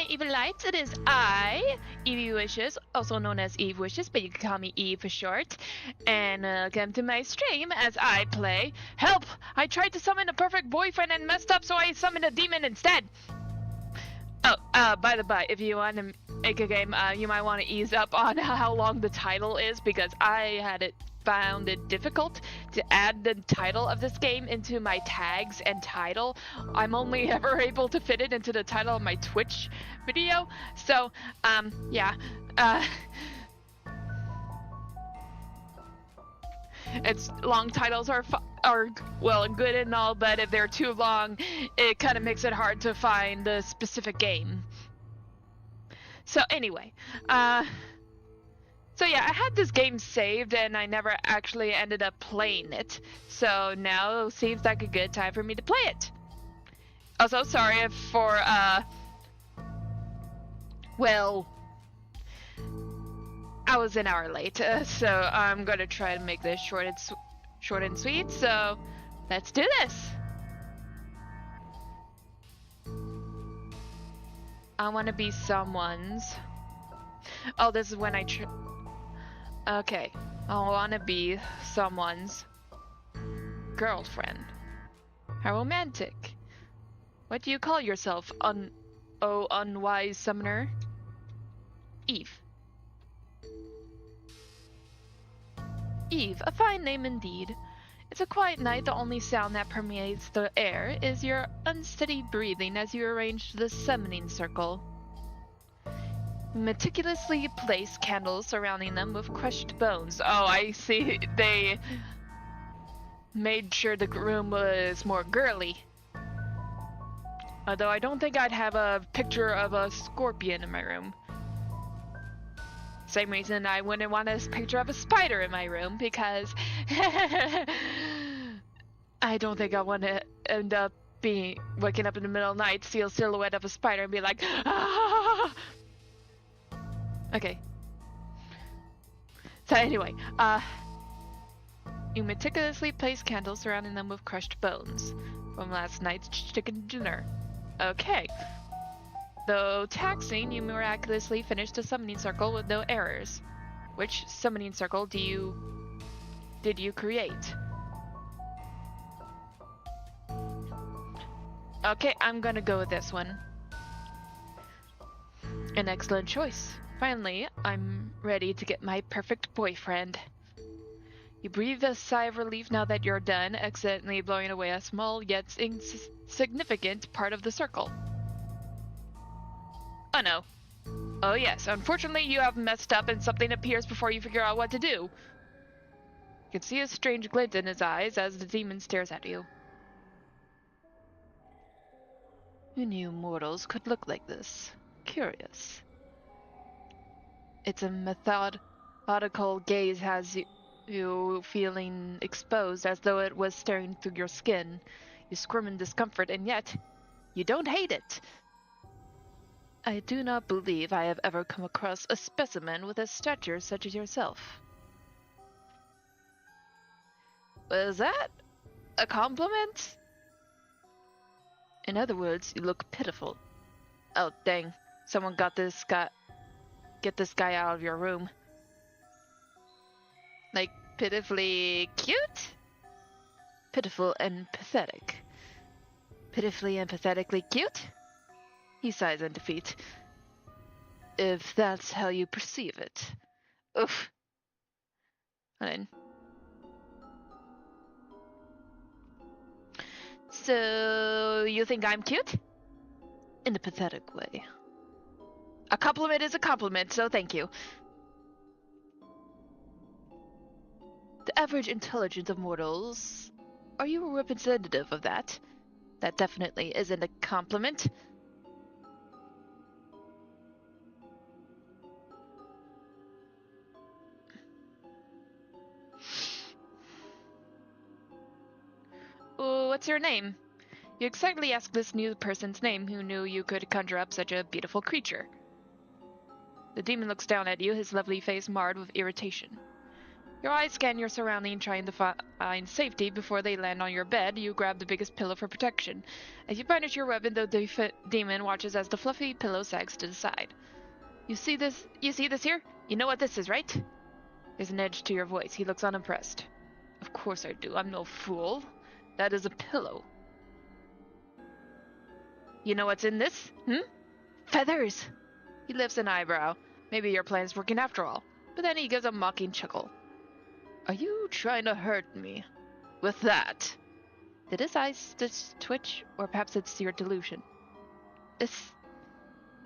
evil lights. It is I, Evie Wishes, also known as Eve Wishes, but you can call me Eve for short. And welcome to my stream as I play Help! I tried to summon a perfect boyfriend and messed up, so I summoned a demon instead. Oh, by the by, if you want to make a game, you might want to ease up on how long the title is, because I found it difficult to add the title of this game into my tags and title. I'm only ever able to fit it into the title of my Twitch video. So, yeah. It's long titles are well good and all, but if they're too long, it kind of makes it hard to find the specific game. So anyway, so yeah, I had this game saved and I never actually ended up playing it. So now seems like a good time for me to play it. Also, sorry for, well, I was an hour late, so I'm gonna try to make this short and sweet, so let's do this! I wanna be someone's... Oh, this is when okay, I wanna be someone's girlfriend. How romantic. What do you call yourself, unwise summoner? Eve. Eve, a fine name indeed. It's a quiet night. The only sound that permeates the air is your unsteady breathing as you arrange the summoning circle. Meticulously place candles surrounding them with crushed bones. Oh, I see. They made sure the room was more girly. Although I don't think I'd have a picture of a scorpion in my room. Same reason I wouldn't want a picture of a spider in my room, because I don't think I want to end up waking up in the middle of the night, see a silhouette of a spider and be like, ah! Okay. So anyway, you meticulously place candles surrounding them with crushed bones from last night's chicken dinner. Okay. Though taxing, you miraculously finished the summoning circle with no errors. Which summoning circle did you create? Okay, I'm gonna go with this one. An excellent choice. Finally, I'm ready to get my perfect boyfriend. You breathe a sigh of relief now that you're done, accidentally blowing away a small yet insignificant part of the circle. Oh no. Oh yes, unfortunately you have messed up and something appears before you figure out what to do. You can see a strange glint in his eyes as the demon stares at you. Who knew mortals could look like this? Curious. Its a methodical gaze has you feeling exposed as though it was staring through your skin. You squirm in discomfort, and yet you don't hate it. I do not believe I have ever come across a specimen with a stature such as yourself. Was that a compliment? In other words, you look pitiful. Oh, dang. Someone get this guy out of your room. Like, pitifully cute? Pitiful and pathetic. Pitifully and pathetically cute? He sighs in defeat. If that's how you perceive it. Oof. Fine. So, you think I'm cute? In a pathetic way. A compliment is a compliment, so thank you. The average intelligence of mortals. Are you a representative of that? That definitely isn't a compliment. What's your name? You excitedly ask this new person's name who knew you could conjure up such a beautiful creature. The demon looks down at you, his lovely face marred with irritation. Your eyes scan your surroundings, trying to find safety before they land on your bed. You grab the biggest pillow for protection. As you brandish your weapon, the demon watches as the fluffy pillow sags to the side. You see this? You see this here? You know what this is, right? There's an edge to your voice. He looks unimpressed. Of course I do. I'm no fool. That is a pillow. You know what's in this? Feathers! He lifts an eyebrow. Maybe your plan's working after all. But then he gives a mocking chuckle. Are you trying to hurt me? With that? Did his eyes just twitch? Or perhaps it's your delusion?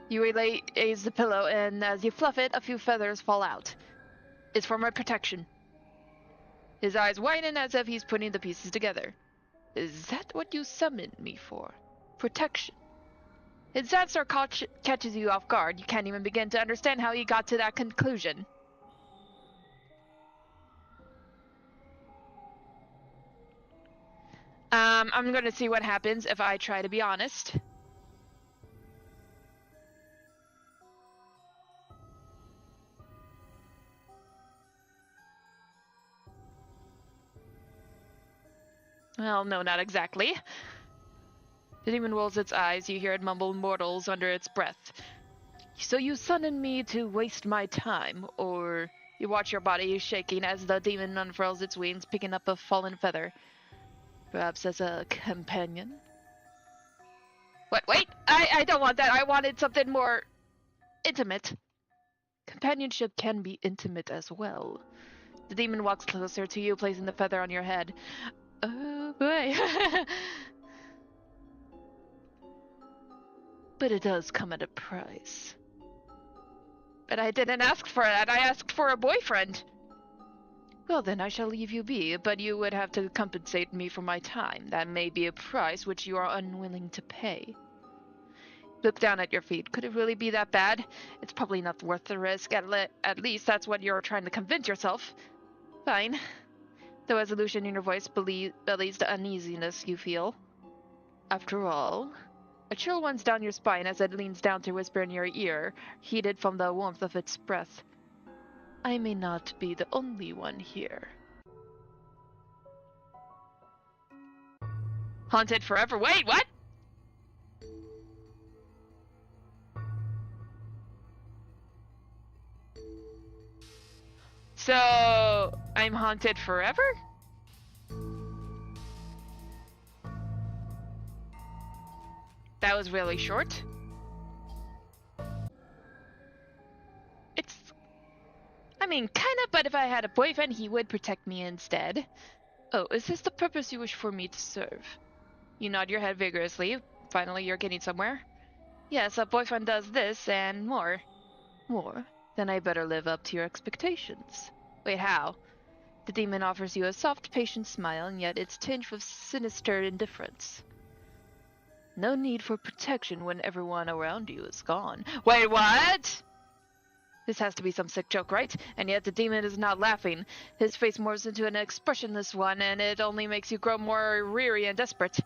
You raise the pillow, and as you fluff it, a few feathers fall out. It's for my protection. His eyes widen as if he's putting the pieces together. Is that what you summoned me for? Protection. His answer catches you off guard. You can't even begin to understand how he got to that conclusion. I'm gonna see what happens if I try to be honest. Well, no, not exactly. The demon rolls its eyes. You hear it mumble mortals under its breath. So you summoned me to waste my time, or... You watch your body shaking as the demon unfurls its wings, picking up a fallen feather. Perhaps as a companion? What? Wait! I don't want that! I wanted something more... intimate. Companionship can be intimate as well. The demon walks closer to you, placing the feather on your head. Oh boy. But it does come at a price. But I didn't ask for that. I asked for a boyfriend. Well, then I shall leave you be, but you would have to compensate me for my time. That may be a price which you are unwilling to pay. Look down at your feet. Could it really be that bad? It's probably not worth the risk. At least that's what you're trying to convince yourself. Fine. The resolution in your voice belies the uneasiness you feel. After all... A chill runs down your spine as it leans down to whisper in your ear, heated from the warmth of its breath. I may not be the only one here. Haunted forever? Wait, what? So, I'm haunted forever? That was really short. I mean, kinda, but if I had a boyfriend, he would protect me instead. Oh, is this the purpose you wish for me to serve? You nod your head vigorously. Finally, you're getting somewhere. Yes, a boyfriend does this and more. More? Then I better live up to your expectations. Wait, how? The demon offers you a soft, patient smile, and yet it's tinged with sinister indifference. No need for protection when everyone around you is gone. Wait, what? This has to be some sick joke, right? And yet the demon is not laughing. His face morphs into an expressionless one, and it only makes you grow more weary and desperate.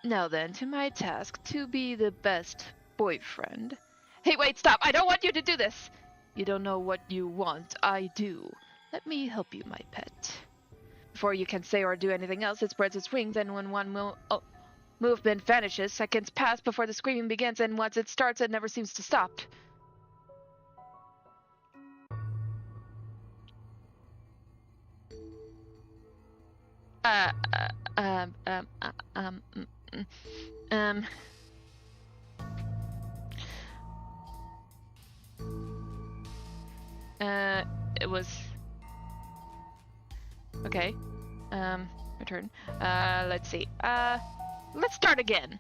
Now then, to my task, to be the best boyfriend. Hey, wait, stop! I don't want you to do this! You don't know what you want. I do. Let me help you, my pet. Before you can say or do anything else, it spreads its wings, and when one movement vanishes, seconds pass before the screaming begins, and once it starts, it never seems to stop. It was... Okay. Return. Let's see. Let's start again.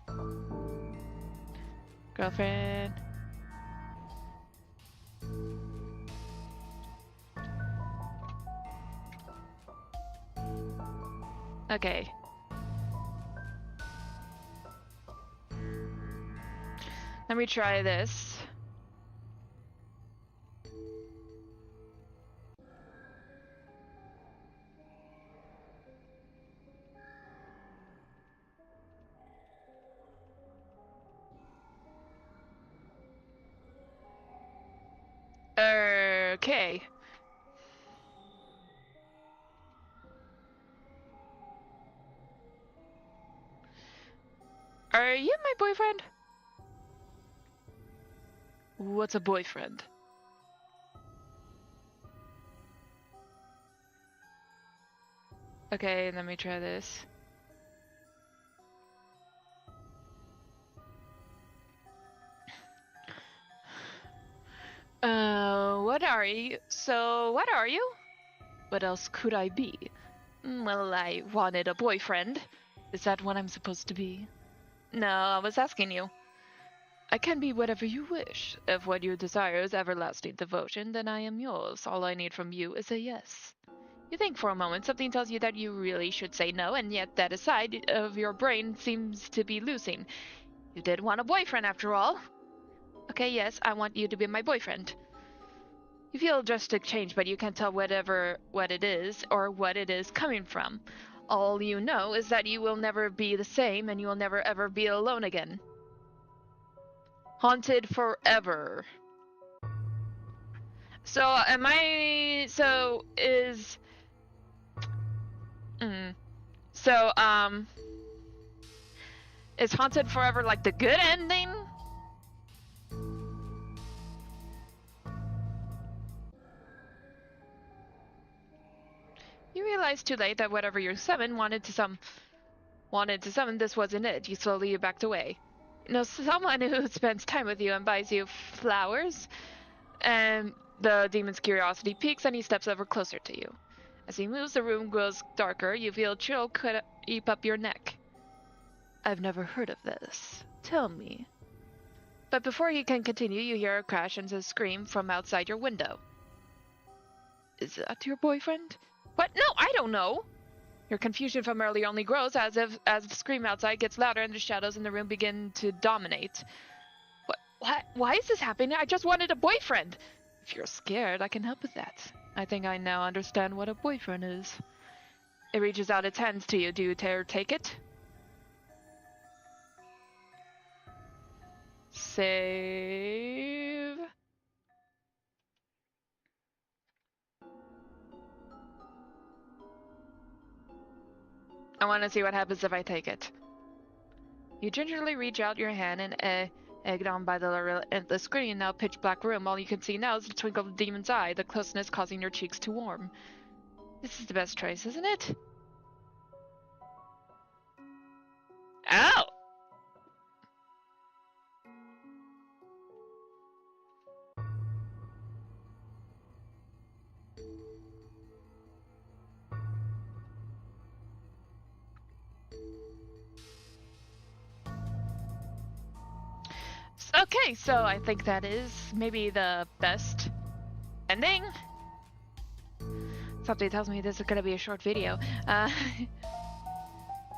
Girlfriend. Okay. Let me try this. Okay. you my boyfriend? What's a boyfriend? Okay, let me try this. What are you? So, what are you? What else could I be? Well, I wanted a boyfriend. Is that what I'm supposed to be? No, I was asking you. I can be whatever you wish. If what you desire is everlasting devotion, then I am yours. All I need from you is a yes. You think for a moment, something tells you that you really should say no, and yet that side of your brain seems to be losing. You did want a boyfriend after all. Okay, yes, I want you to be my boyfriend. You feel drastic change, but you can't tell what it is or what it is coming from. All you know is that you will never be the same and you will never ever be alone again. Haunted forever. So, am I... So, is... So, is Haunted Forever like the good ending? You realize too late that whatever you summoned wanted to summon, this wasn't it. You slowly backed away. You know, someone who spends time with you and buys you flowers, and the demon's curiosity peaks and he steps ever closer to you. As he moves, the room grows darker. You feel a chill creep up your neck. I've never heard of this. Tell me. But before he can continue, you hear a crash and a scream from outside your window. Is that your boyfriend? What? No, I don't know! Your confusion from earlier only grows as the scream outside gets louder and the shadows in the room begin to dominate. What? Why is this happening? I just wanted a boyfriend! If you're scared, I can help with that. I think I now understand what a boyfriend is. It reaches out its hands to you. Do you dare take it? Save... I want to see what happens if I take it. You gingerly reach out your hand and egged on by the screen, now pitch black room. All you can see now is the twinkle of the demon's eye, the closeness causing your cheeks to warm. This is the best choice, isn't it? Ow! Okay, so I think that is maybe the best ending. Something tells me this is gonna be a short video.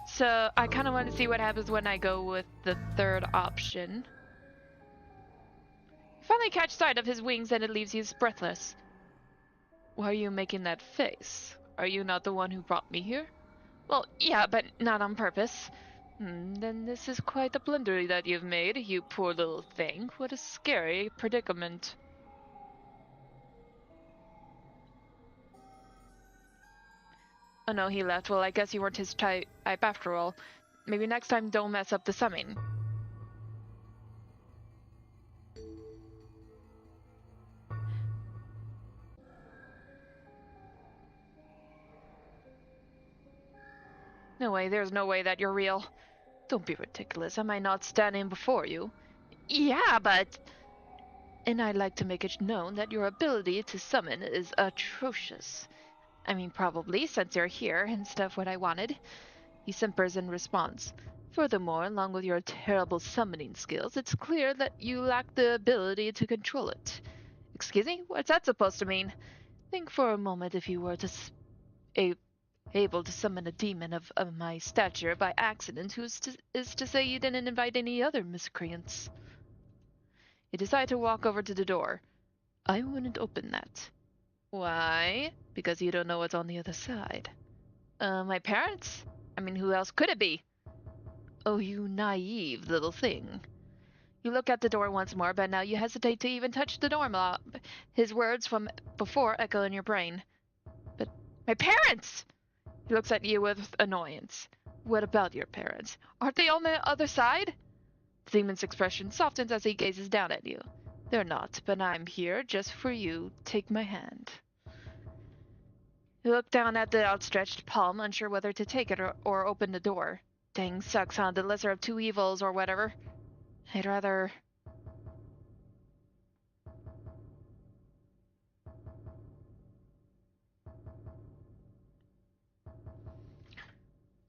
So I kind of want to see what happens when I go with the third option. You finally catch sight of his wings and it leaves you breathless. Why are you making that face? Are you not the one who brought me here? Well, yeah, but not on purpose. Then this is quite a blunder that you've made, you poor little thing. What a scary predicament. Oh no, he left. Well, I guess you weren't his type after all. Maybe next time don't mess up the summing. No way, there's no way that you're real. Don't be ridiculous. Am I not standing before you? Yeah, but... And I'd like to make it known that your ability to summon is atrocious. I mean, probably, since you're here instead of what I wanted. He simpers in response. Furthermore, along with your terrible summoning skills, it's clear that you lack the ability to control it. Excuse me? What's that supposed to mean? Think for a moment if you were to able to summon a demon of my stature by accident, who's to say you didn't invite any other miscreants? You decide to walk over to the door. I wouldn't open that. Why? Because you don't know what's on the other side. My parents? I mean, who else could it be? Oh, you naive little thing. You look at the door once more, but now you hesitate to even touch the doorknob. His words from before echo in your brain. But my parents! He looks at you with annoyance. What about your parents? Aren't they on the other side? The demon's expression softens as he gazes down at you. They're not, but I'm here just for you. Take my hand. You look down at the outstretched palm, unsure whether to take it or open the door. Dang sucks, huh? The lesser of two evils or whatever. I'd rather...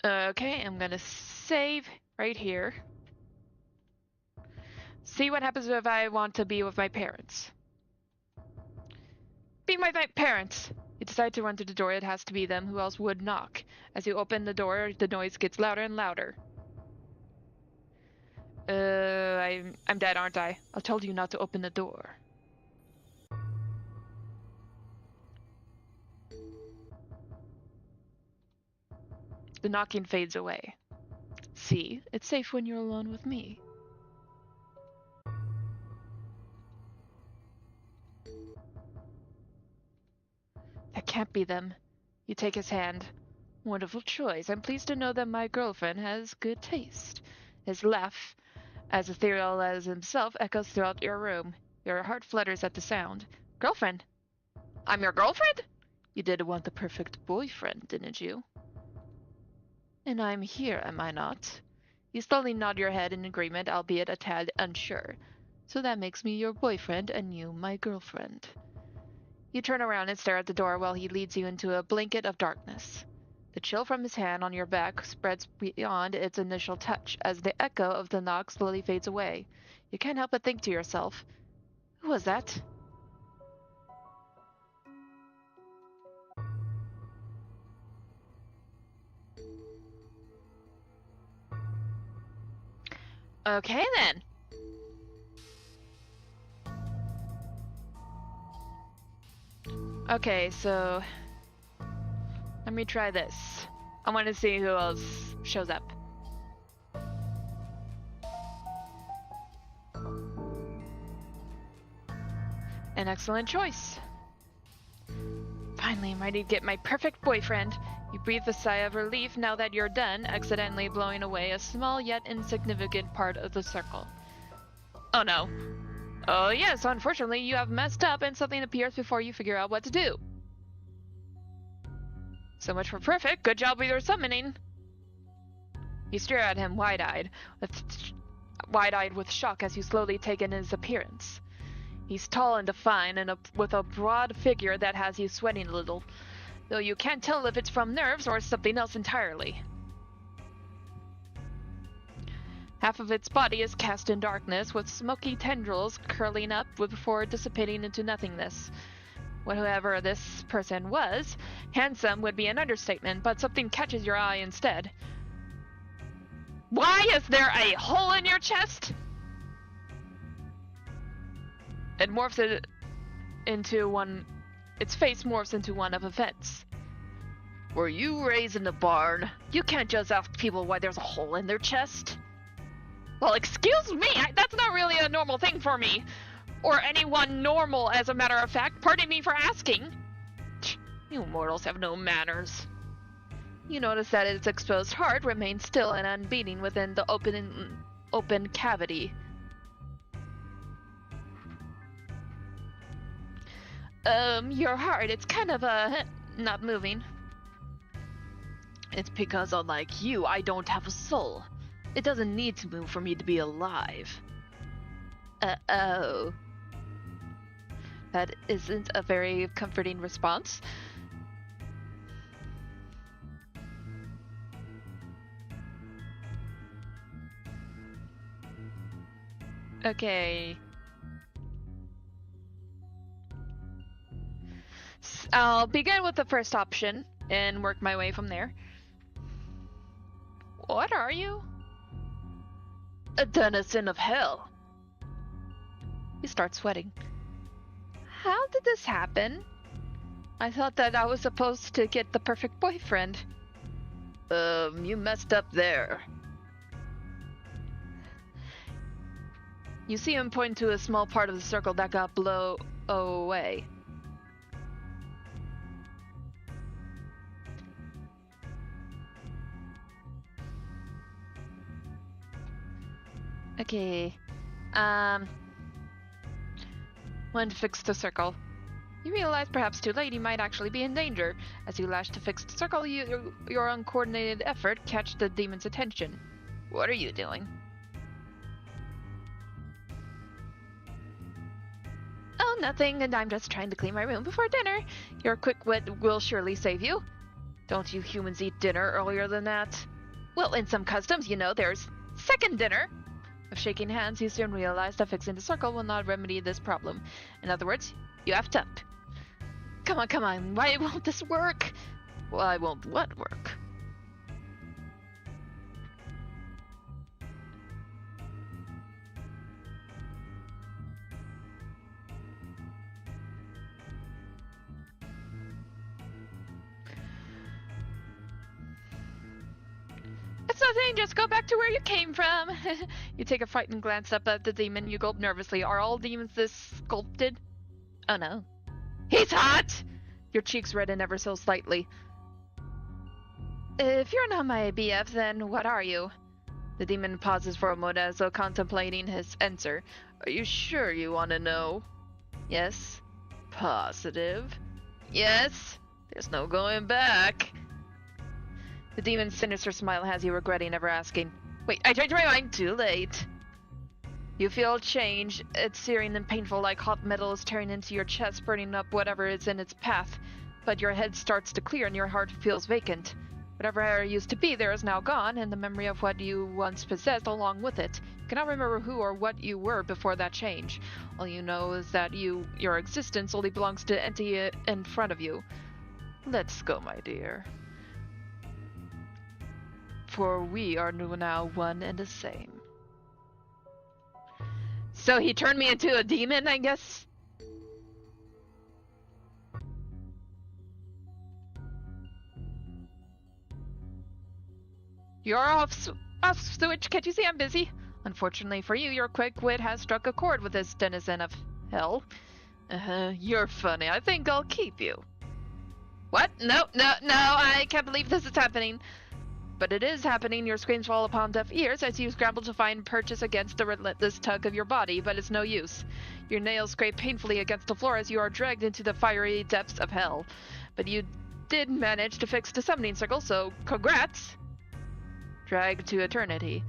Okay, I'm gonna save right here. See what happens if I want to be with my parents. Be my parents! You decide to run to the door. It has to be them. Who else would knock? As you open the door, the noise gets louder and louder. I'm dead, aren't I? I told you not to open the door. The knocking fades away. See, it's safe when you're alone with me. That can't be them. You take his hand. Wonderful choice. I'm pleased to know that my girlfriend has good taste. His laugh, as ethereal as himself, echoes throughout your room. Your heart flutters at the sound. Girlfriend? I'm your girlfriend? You did want the perfect boyfriend, didn't you? And I'm here, am I not? You slowly nod your head in agreement, albeit a tad unsure. So that makes me your boyfriend and you my girlfriend. You turn around and stare at the door while he leads you into a blanket of darkness. The chill from his hand on your back spreads beyond its initial touch as the echo of the knock slowly fades away. You can't help but think to yourself, who was that? Okay then. Okay, so let me try this. I want to see who else shows up. An excellent choice. Finally, I'm ready to get my perfect boyfriend. You breathe a sigh of relief now that you're done, accidentally blowing away a small yet insignificant part of the circle. Oh no. Oh yes, unfortunately you have messed up and something appears before you figure out what to do. So much for perfect. Good job with your summoning. You stare at him wide-eyed with shock as you slowly take in his appearance. He's tall and defined and with a broad figure that has you sweating a little, though you can't tell if it's from nerves or something else entirely. Half of its body is cast in darkness, with smoky tendrils curling up before dissipating into nothingness. Whoever this person was, handsome would be an understatement, but something catches your eye instead. Why is there a hole in your chest? It morphs it into one. Its face morphs into one of offense. Were you raised in a barn? You can't just ask people why there's a hole in their chest. Well, excuse me, that's not really a normal thing for me. Or anyone normal, as a matter of fact. Pardon me for asking. You mortals have no manners. You notice that its exposed heart remains still and unbeating within the open cavity. Your heart, it's kind of, not moving. It's because, unlike you, I don't have a soul. It doesn't need to move for me to be alive. Uh-oh. That isn't a very comforting response. Okay. I'll begin with the first option and work my way from there. What are you? A denizen of hell. You start sweating. How did this happen? I thought that I was supposed to get the perfect boyfriend. You messed up there. You see him point to a small part of the circle that got blown away. Okay. When to fix the circle. You realize perhaps too late you might actually be in danger. As you lash to fix the circle, your uncoordinated effort catch the demon's attention. What are you doing? Oh, nothing, and I'm just trying to clean my room before dinner. Your quick wit will surely save you. Don't you humans eat dinner earlier than that? Well, in some customs, you know, there's second dinner. With shaking hands, you soon realize that fixing the circle will not remedy this problem. In other words, you effed up. Come on, why won't this work? Why won't what work? It's nothing, just go back to where you came from. You take a frightened glance up at the demon, you gulp nervously. Are all demons this sculpted? Oh no. He's hot! Your cheeks redden ever so slightly. If you're not my BF, then what are you? The demon pauses for a moment as though contemplating his answer. Are you sure you want to know? Yes. Positive? Yes. There's no going back. The demon's sinister smile has you regretting ever asking. Wait, I changed my mind. Too late. You feel a change. It's searing and painful, like hot metal is tearing into your chest, burning up whatever is in its path. But your head starts to clear and your heart feels vacant. Whatever error used to be there is now gone, and the memory of what you once possessed along with it. You cannot remember who or what you were before that change. All you know is that your existence only belongs to the entity in front of you. Let's go, my dear. For we are now one and the same. So he turned me into a demon, I guess? You're off switch, can't you see I'm busy? Unfortunately for you, your quick wit has struck a chord with this denizen of hell. You're funny. I think I'll keep you. What? No, I can't believe this is happening. But it is happening. Your screams fall upon deaf ears as you scramble to find purchase against the relentless tug of your body, but it's no use. Your nails scrape painfully against the floor as you are dragged into the fiery depths of hell. But you did manage to fix the summoning circle, so congrats! Dragged to eternity.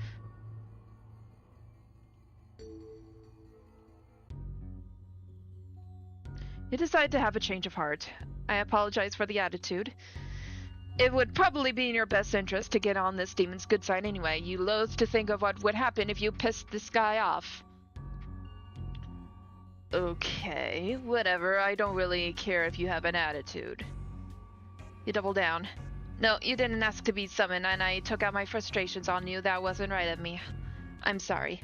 You decide to have a change of heart. I apologize for the attitude. It would probably be in your best interest to get on this demon's good side anyway. You loathe to think of what would happen if you pissed this guy off. Okay, whatever. I don't really care if you have an attitude. You double down. No, you didn't ask to be summoned, and I took out my frustrations on you. That wasn't right of me. I'm sorry.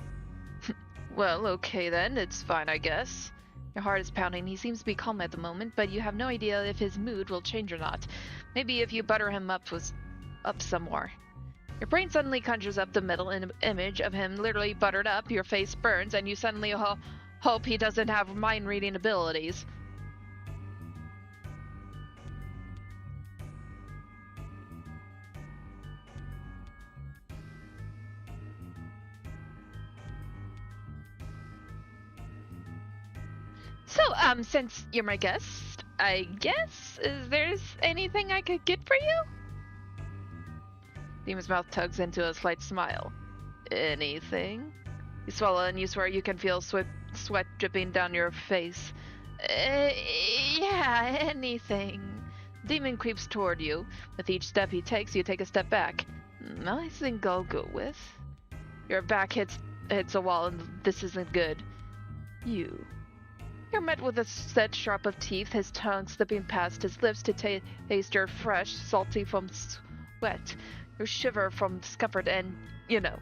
Well, okay then. It's fine, I guess. Your heart is pounding. He seems to be calm at the moment, but you have no idea if his mood will change or not. Maybe if you butter him up some more. Your brain suddenly conjures up the mental image of him literally buttered up, your face burns, and you suddenly hope he doesn't have mind-reading abilities. So, since you're my guest, I guess, is there's anything I could get for you? Demon's mouth tugs into a slight smile. Anything? You swallow and you swear you can feel sweat dripping down your face. Yeah, anything. Demon creeps toward you. With each step he takes, you take a step back. I think I'll go with. Your back hits a wall and this isn't good. You're met with a set sharp of teeth, his tongue slipping past his lips to taste your fresh, salty from sweat. You shiver from discomfort and, you know.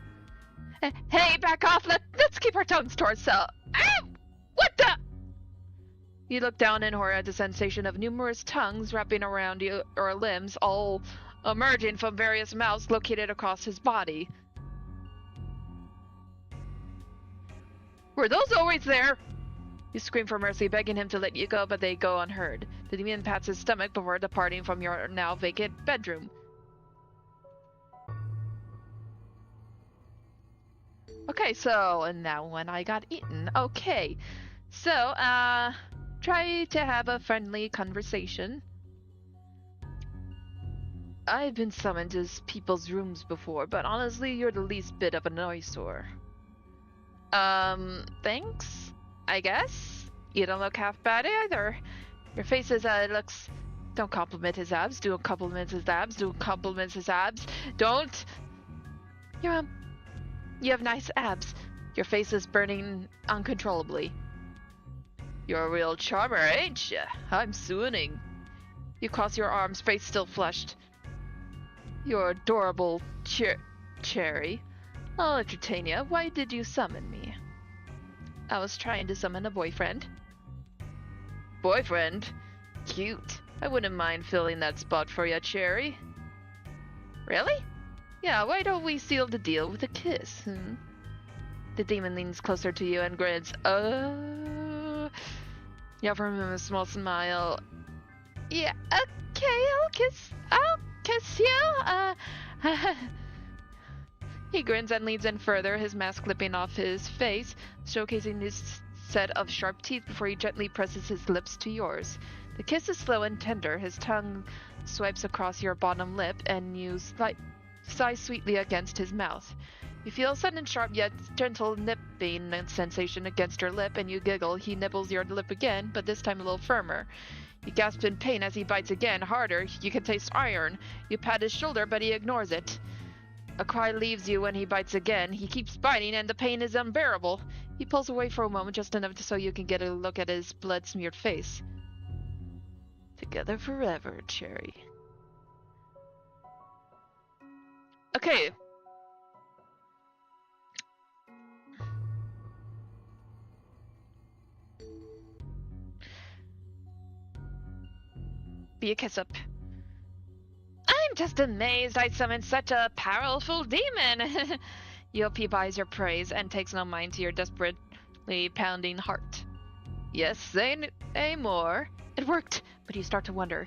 Hey, back off! Let's keep our tongues to ourselves. Ow! What the? You look down in horror at the sensation of numerous tongues wrapping around your limbs, all emerging from various mouths located across his body. Were those always there? You scream for mercy, begging him to let you go, but they go unheard. The demon pats his stomach before departing from your now vacant bedroom. Okay, so, and now when I got eaten. Okay. So, try to have a friendly conversation. I've been summoned to people's rooms before, but honestly, you're the least bit of an eyesore. Thanks? I guess? You don't look half bad either. Your face is, looks... Don't compliment his abs. Don't compliment his abs. Don't compliment his abs. Don't! You're, you have nice abs. Your face is burning uncontrollably. You're a real charmer, ain't ya? I'm swooning. You cross your arms, face still flushed. You're adorable, Cherry. I'll entertain ya. Why did you summon me? I was trying to summon a boyfriend. Boyfriend? Cute. I wouldn't mind filling that spot for ya, Cherry. Really? Yeah, why don't we seal the deal with a kiss, The demon leans closer to you and grins. You offer him a small smile. Yeah, okay, I'll kiss you. He grins and leans in further, his mask clipping off his face, showcasing his set of sharp teeth before he gently presses his lips to yours. The kiss is slow and tender, his tongue swipes across your bottom lip, and you sigh sweetly against his mouth. You feel a sudden sharp yet gentle nipping sensation against your lip, and you giggle. He nibbles your lip again, but this time a little firmer. You gasp in pain as he bites again, harder. You can taste iron. You pat his shoulder, but he ignores it. A cry leaves you when he bites again. He keeps biting, and the pain is unbearable. He pulls away for a moment, just enough so you can get a look at his blood-smeared face. Together forever, Cherry. Okay. Be a kiss up. I'm just amazed I summoned such a powerful demon. Yopi buys your praise and takes no mind to your desperately pounding heart. Yes, say more. It worked, but you start to wonder.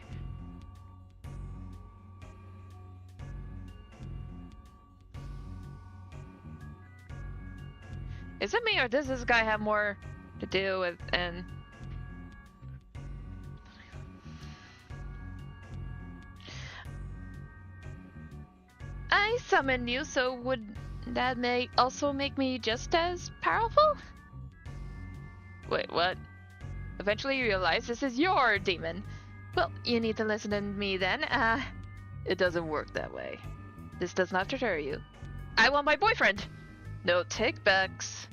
Is it me, or does this guy have more to do with, and... I summoned you, so would that also make me just as powerful? Wait, what? Eventually you realize this is your demon. Well, you need to listen to me then. It doesn't work that way. This does not deter you. I want my boyfriend! No takebacks.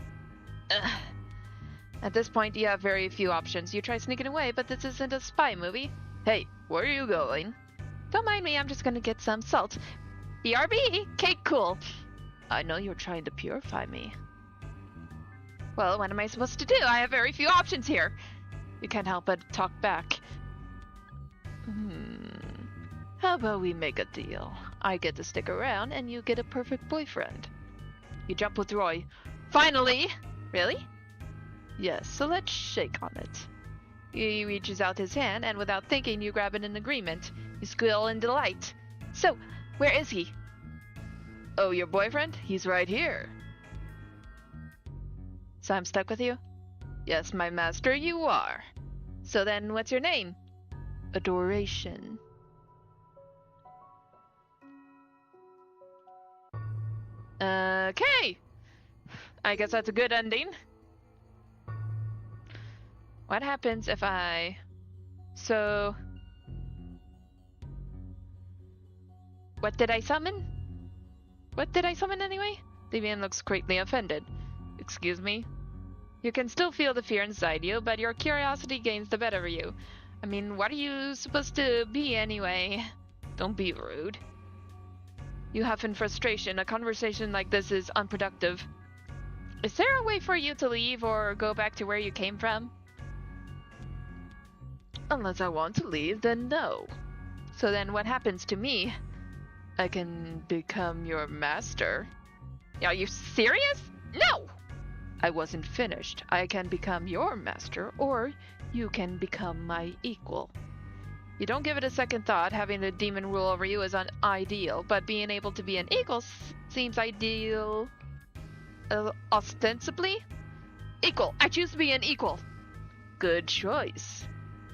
At this point, you have very few options. You try sneaking away, but this isn't a spy movie. Hey, where are you going? Don't mind me, I'm just gonna get some salt. BRB! Cake cool! I know you're trying to purify me. Well, what am I supposed to do? I have very few options here. You can't help but talk back. How about we make a deal? I get to stick around, and you get a perfect boyfriend. You jump with Roy. Finally! Really? Yes, so let's shake on it. He reaches out his hand, and without thinking, you grab it in agreement. You squeal in delight. So, where is he? Oh, your boyfriend? He's right here. So I'm stuck with you? Yes, my master, you are. So then, what's your name? Adoration. Okay! I guess that's a good ending. What happens if I... So... What did I summon? What did I summon anyway? The man looks greatly offended. Excuse me? You can still feel the fear inside you, but your curiosity gains the better of you. I mean, what are you supposed to be anyway? Don't be rude. You huff in frustration. A conversation like this is unproductive. Is there a way for you to leave or go back to where you came from? Unless I want to leave, then no. So then what happens to me? I can become your master. Are you serious? No! I wasn't finished. I can become your master, or you can become my equal. You don't give it a second thought. Having a demon rule over you is unideal, but being able to be an equal seems ideal. Ostensibly? Equal. I choose to be an equal. Good choice.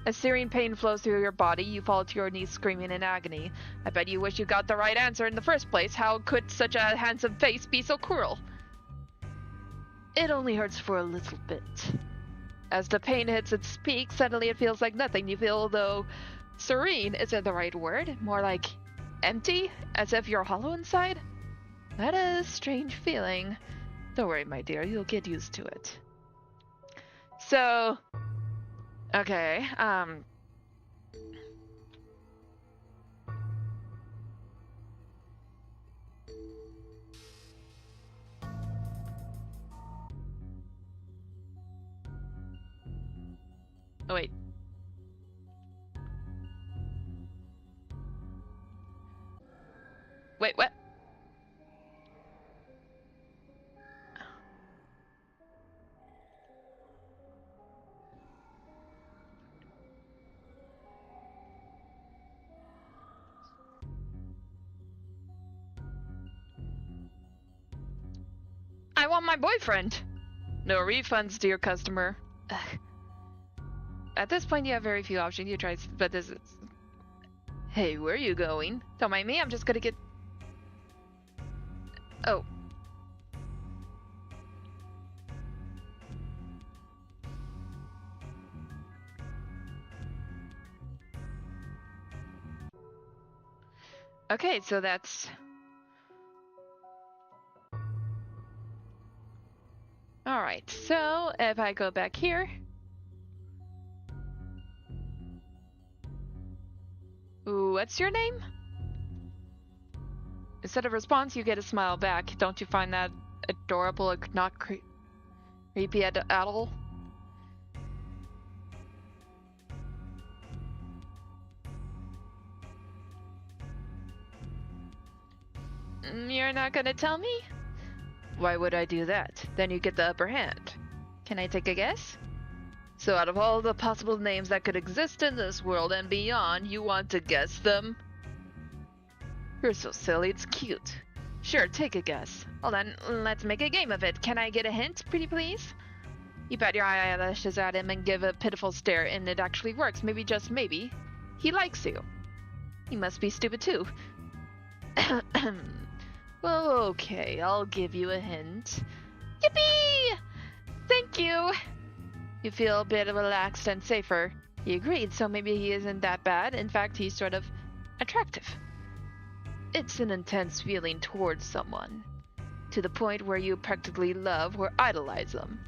As searing pain flows through your body, you fall to your knees screaming in agony. I bet you wish you got the right answer in the first place. How could such a handsome face be so cruel? It only hurts for a little bit. As the pain hits its peak, suddenly it feels like nothing. You feel, though serene isn't the right word, more like empty, as if you're hollow inside. That is a strange feeling. Don't worry, my dear, you'll get used to it. So, okay, oh wait. Wait, what? I want my boyfriend! No refunds, dear customer. Ugh. At this point, you have very few options. You try, but this is... Hey, where are you going? Don't mind me, I'm just gonna get... Oh. Okay, so that's... Alright, so if I go back here... Ooh, what's your name? Instead of response, you get a smile back. Don't you find that adorable, not creepy at all? You're not gonna tell me? Why would I do that? Then you get the upper hand. Can I take a guess? So out of all the possible names that could exist in this world and beyond, you want to guess them? You're so silly, it's cute. Sure, take a guess. Well then, let's make a game of it. Can I get a hint, pretty please? You bat your eyelashes at him and give a pitiful stare, and it actually works. Maybe, just maybe, he likes you. He must be stupid too. Well, okay, I'll give you a hint. Yippee! Thank you! You feel a bit relaxed and safer. He agreed, so maybe he isn't that bad. In fact, he's sort of attractive. It's an intense feeling towards someone, to the point where you practically love or idolize them.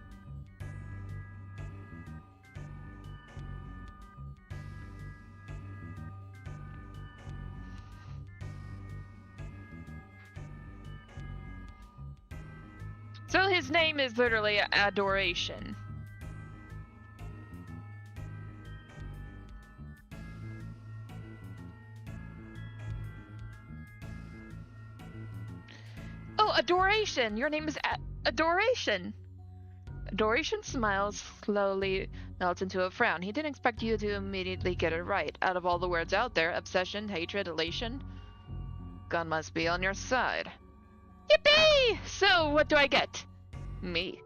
So his name is literally Adoration. Oh, Adoration! Your name is Adoration! Adoration smiles, slowly melts into a frown. He didn't expect you to immediately get it right. Out of all the words out there, obsession, hatred, elation, God must be on your side. Yippee! So, what do I get? Me.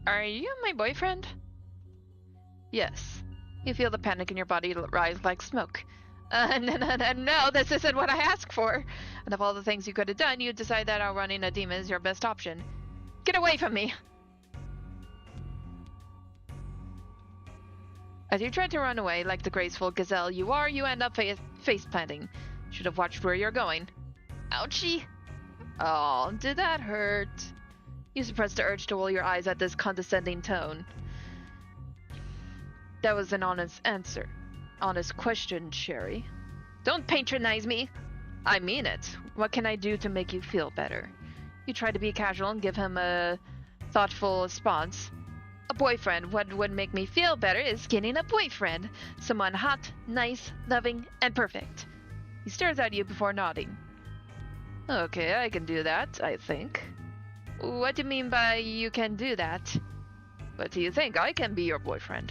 Are you my boyfriend? Yes. You feel the panic in your body rise like smoke. No, this isn't what I asked for. And of all the things you could have done, you decide that outrunning a demon is your best option. Get away from me! As you try to run away, like the graceful gazelle you are, you end up face planting. Should have watched where you're going. Ouchie! Oh, did that hurt? You suppress the urge to roll your eyes at this condescending tone. That was an honest answer. Honest question, Sherry. Don't patronize me! I mean it. What can I do to make you feel better? You try to be casual and give him a thoughtful response. A boyfriend. What would make me feel better is getting a boyfriend. Someone hot, nice, loving, and perfect. He stares at you before nodding. Okay, I can do that, I think. What do you mean by you can do that? What do you think? I can be your boyfriend.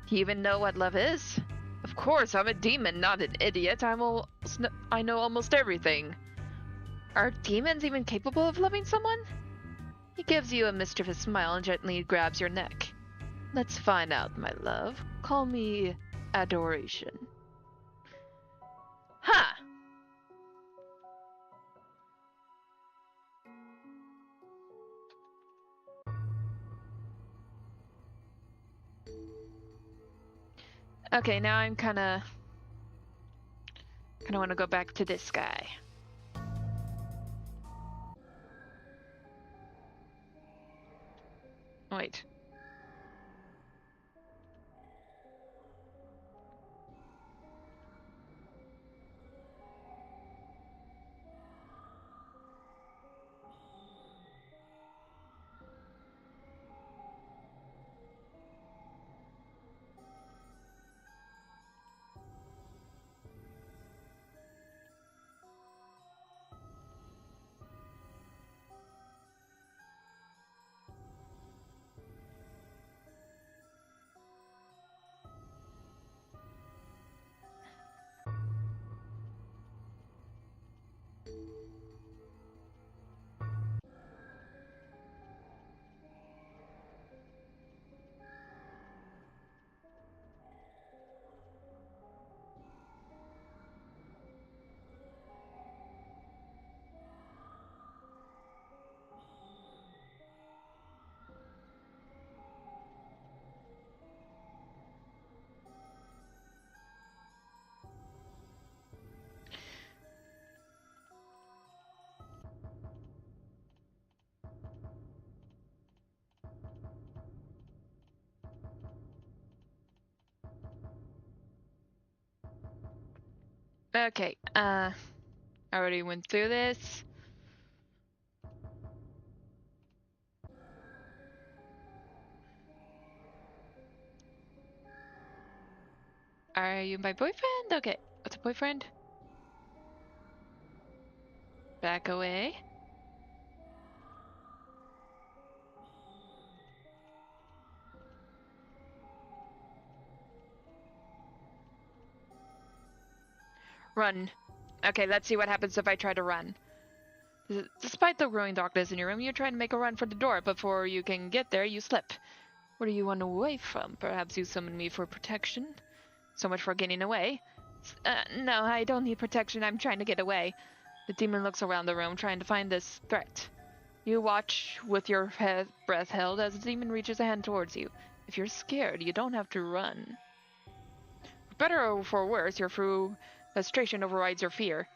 Do you even know what love is? Of course, I'm a demon, not an idiot. I know almost everything. Are demons even capable of loving someone? He gives you a mischievous smile and gently grabs your neck. Let's find out, my love. Call me Adoration. Ha! Okay, now I'm kinda want to go back to this guy. Wait. Okay, I already went through this. Are you my boyfriend? Okay, what's a boyfriend? Back away. Run. Okay, let's see what happens if I try to run. Despite the growing darkness in your room, you try to make a run for the door. Before you can get there, you slip. What do you run away from? Perhaps you summoned me for protection? So much for getting away. No, I don't need protection. I'm trying to get away. The demon looks around the room, trying to find this threat. You watch with your breath held as the demon reaches a hand towards you. If you're scared, you don't have to run. For better or for worse, your frustration overrides your fear.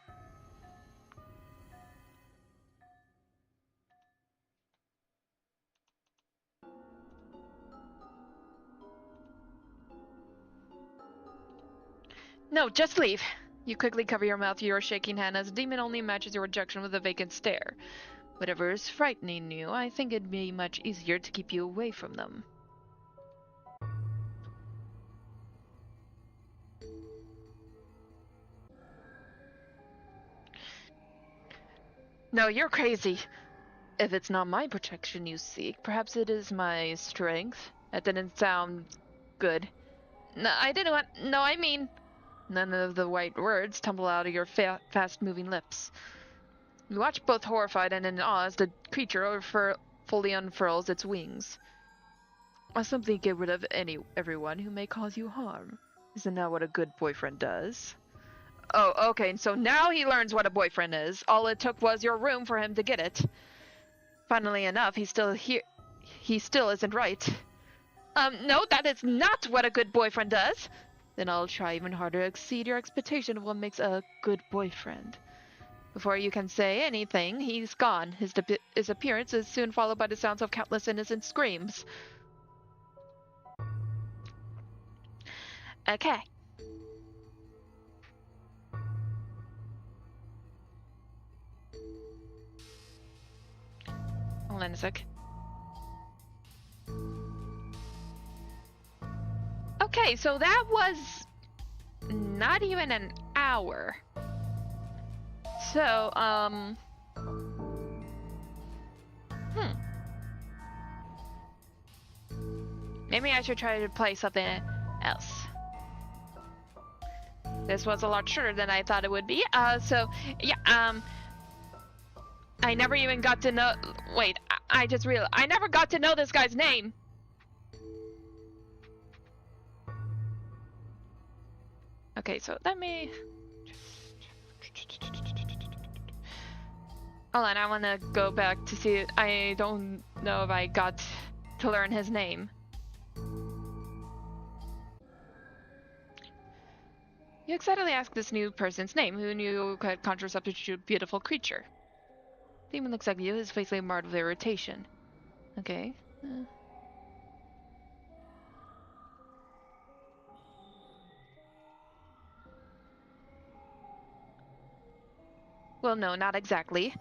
No, just leave. You quickly cover your mouth with your shaking hand as the demon only matches your rejection with a vacant stare. Whatever is frightening you, I think it'd be much easier to keep you away from them. No, you're crazy. If it's not my protection you seek, perhaps it is my strength. That didn't sound good. No, I didn't want. No, I mean. None of the right words tumble out of your fast-moving lips. You watch both horrified and in awe as the creature fully unfurls its wings. I'll simply get rid of everyone who may cause you harm. Isn't that what a good boyfriend does? Oh, okay, so now he learns what a boyfriend is. All it took was your room for him to get it. Funnily enough, he's still here. He still isn't right. No, that is not what a good boyfriend does. Then I'll try even harder to exceed your expectation of what makes a good boyfriend. Before you can say anything, he's gone. His appearance is soon followed by the sounds of countless innocent screams. Okay. Hold on a sec. Okay, so that was not even an hour. So, maybe I should try to play something else. This was a lot shorter than I thought it would be. So, yeah, I never even got to know. Wait, I just realized I never got to know this guy's name. Okay, so let me. Hold on, I want to go back to see. I don't know if I got to learn his name. You excitedly ask this new person's name, who knew could conjure up such a beautiful creature. Demon looks like you, his face marred with irritation. Okay. Well, no, not exactly.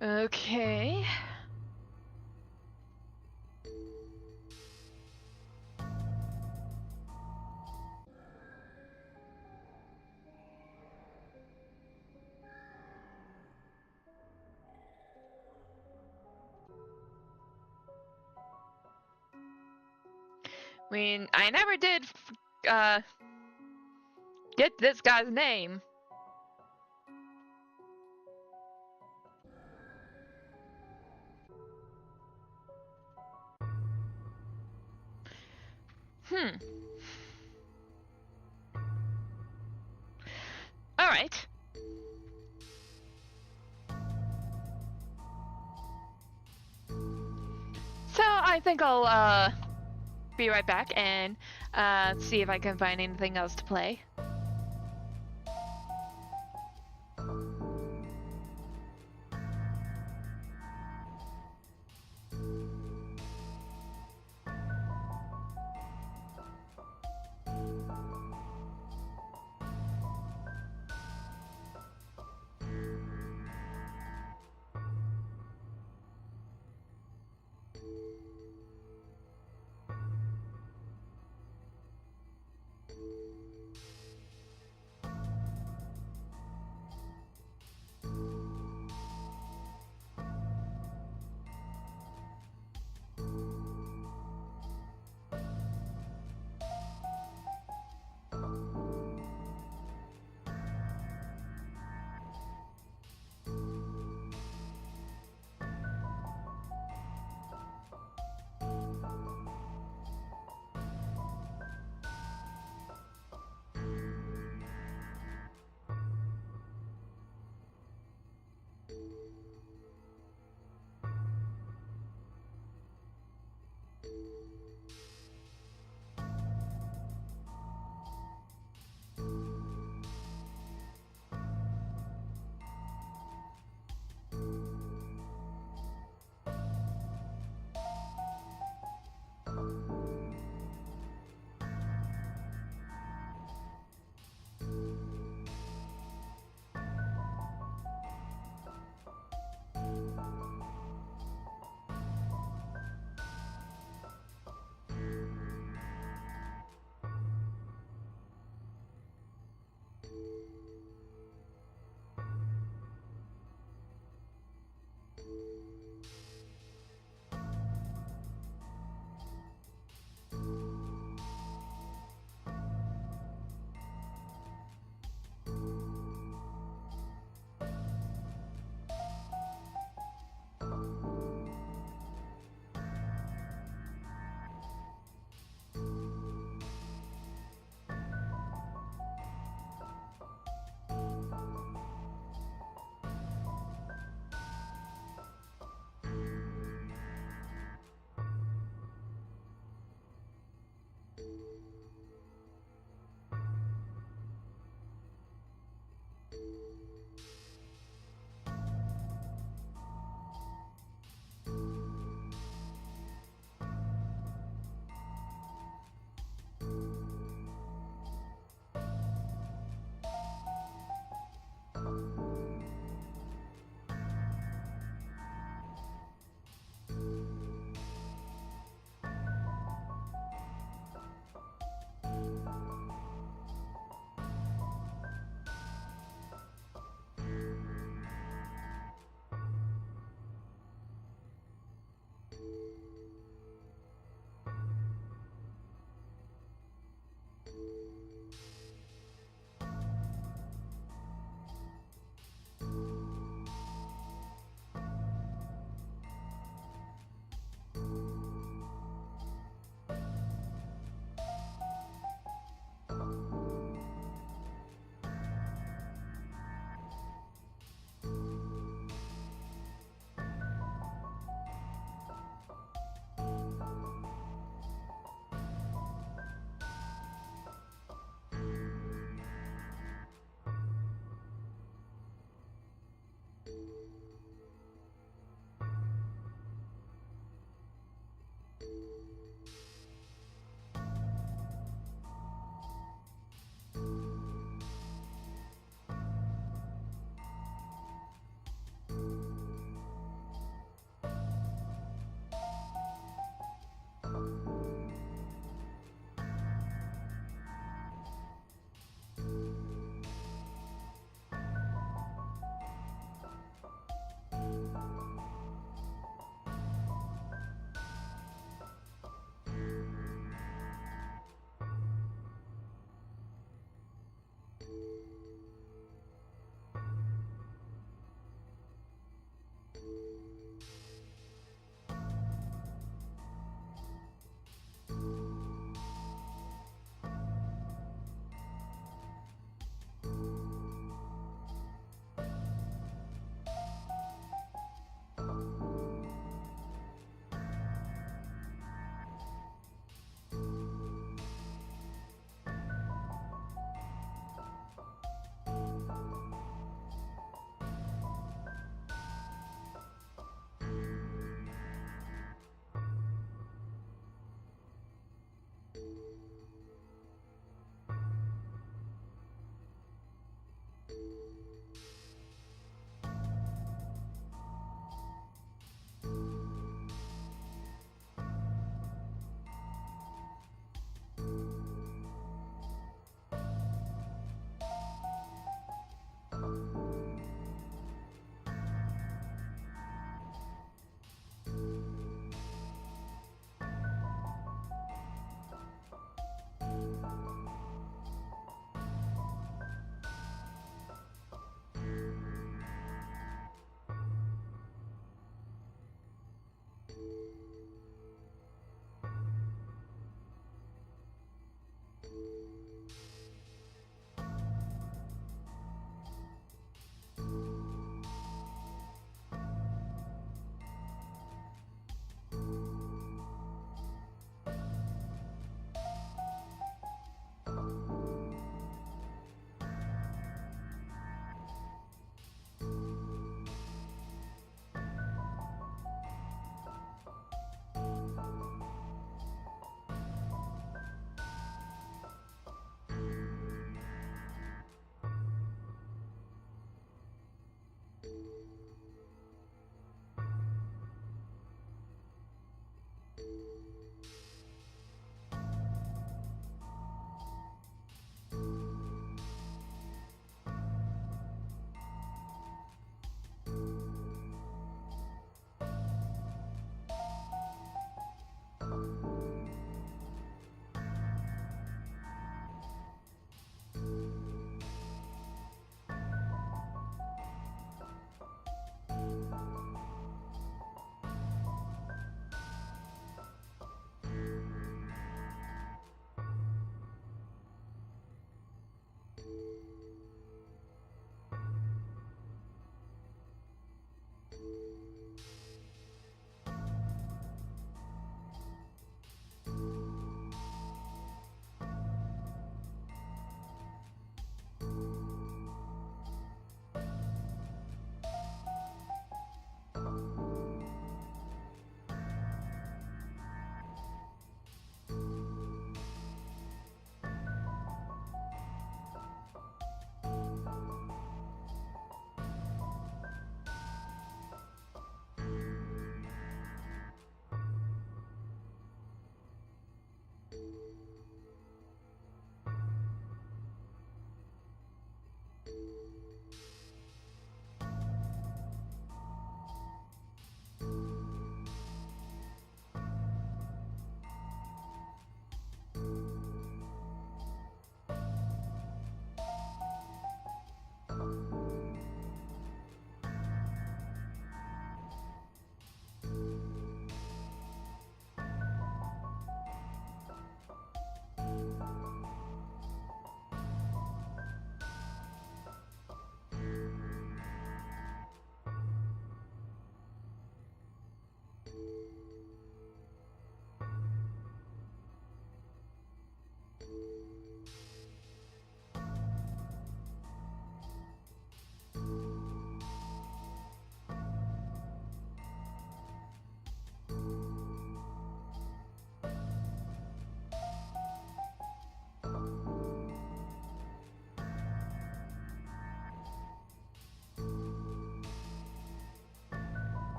Okay. I mean, I never did get this guy's name. Alright. So I think I'll be right back and see if I can find anything else to play.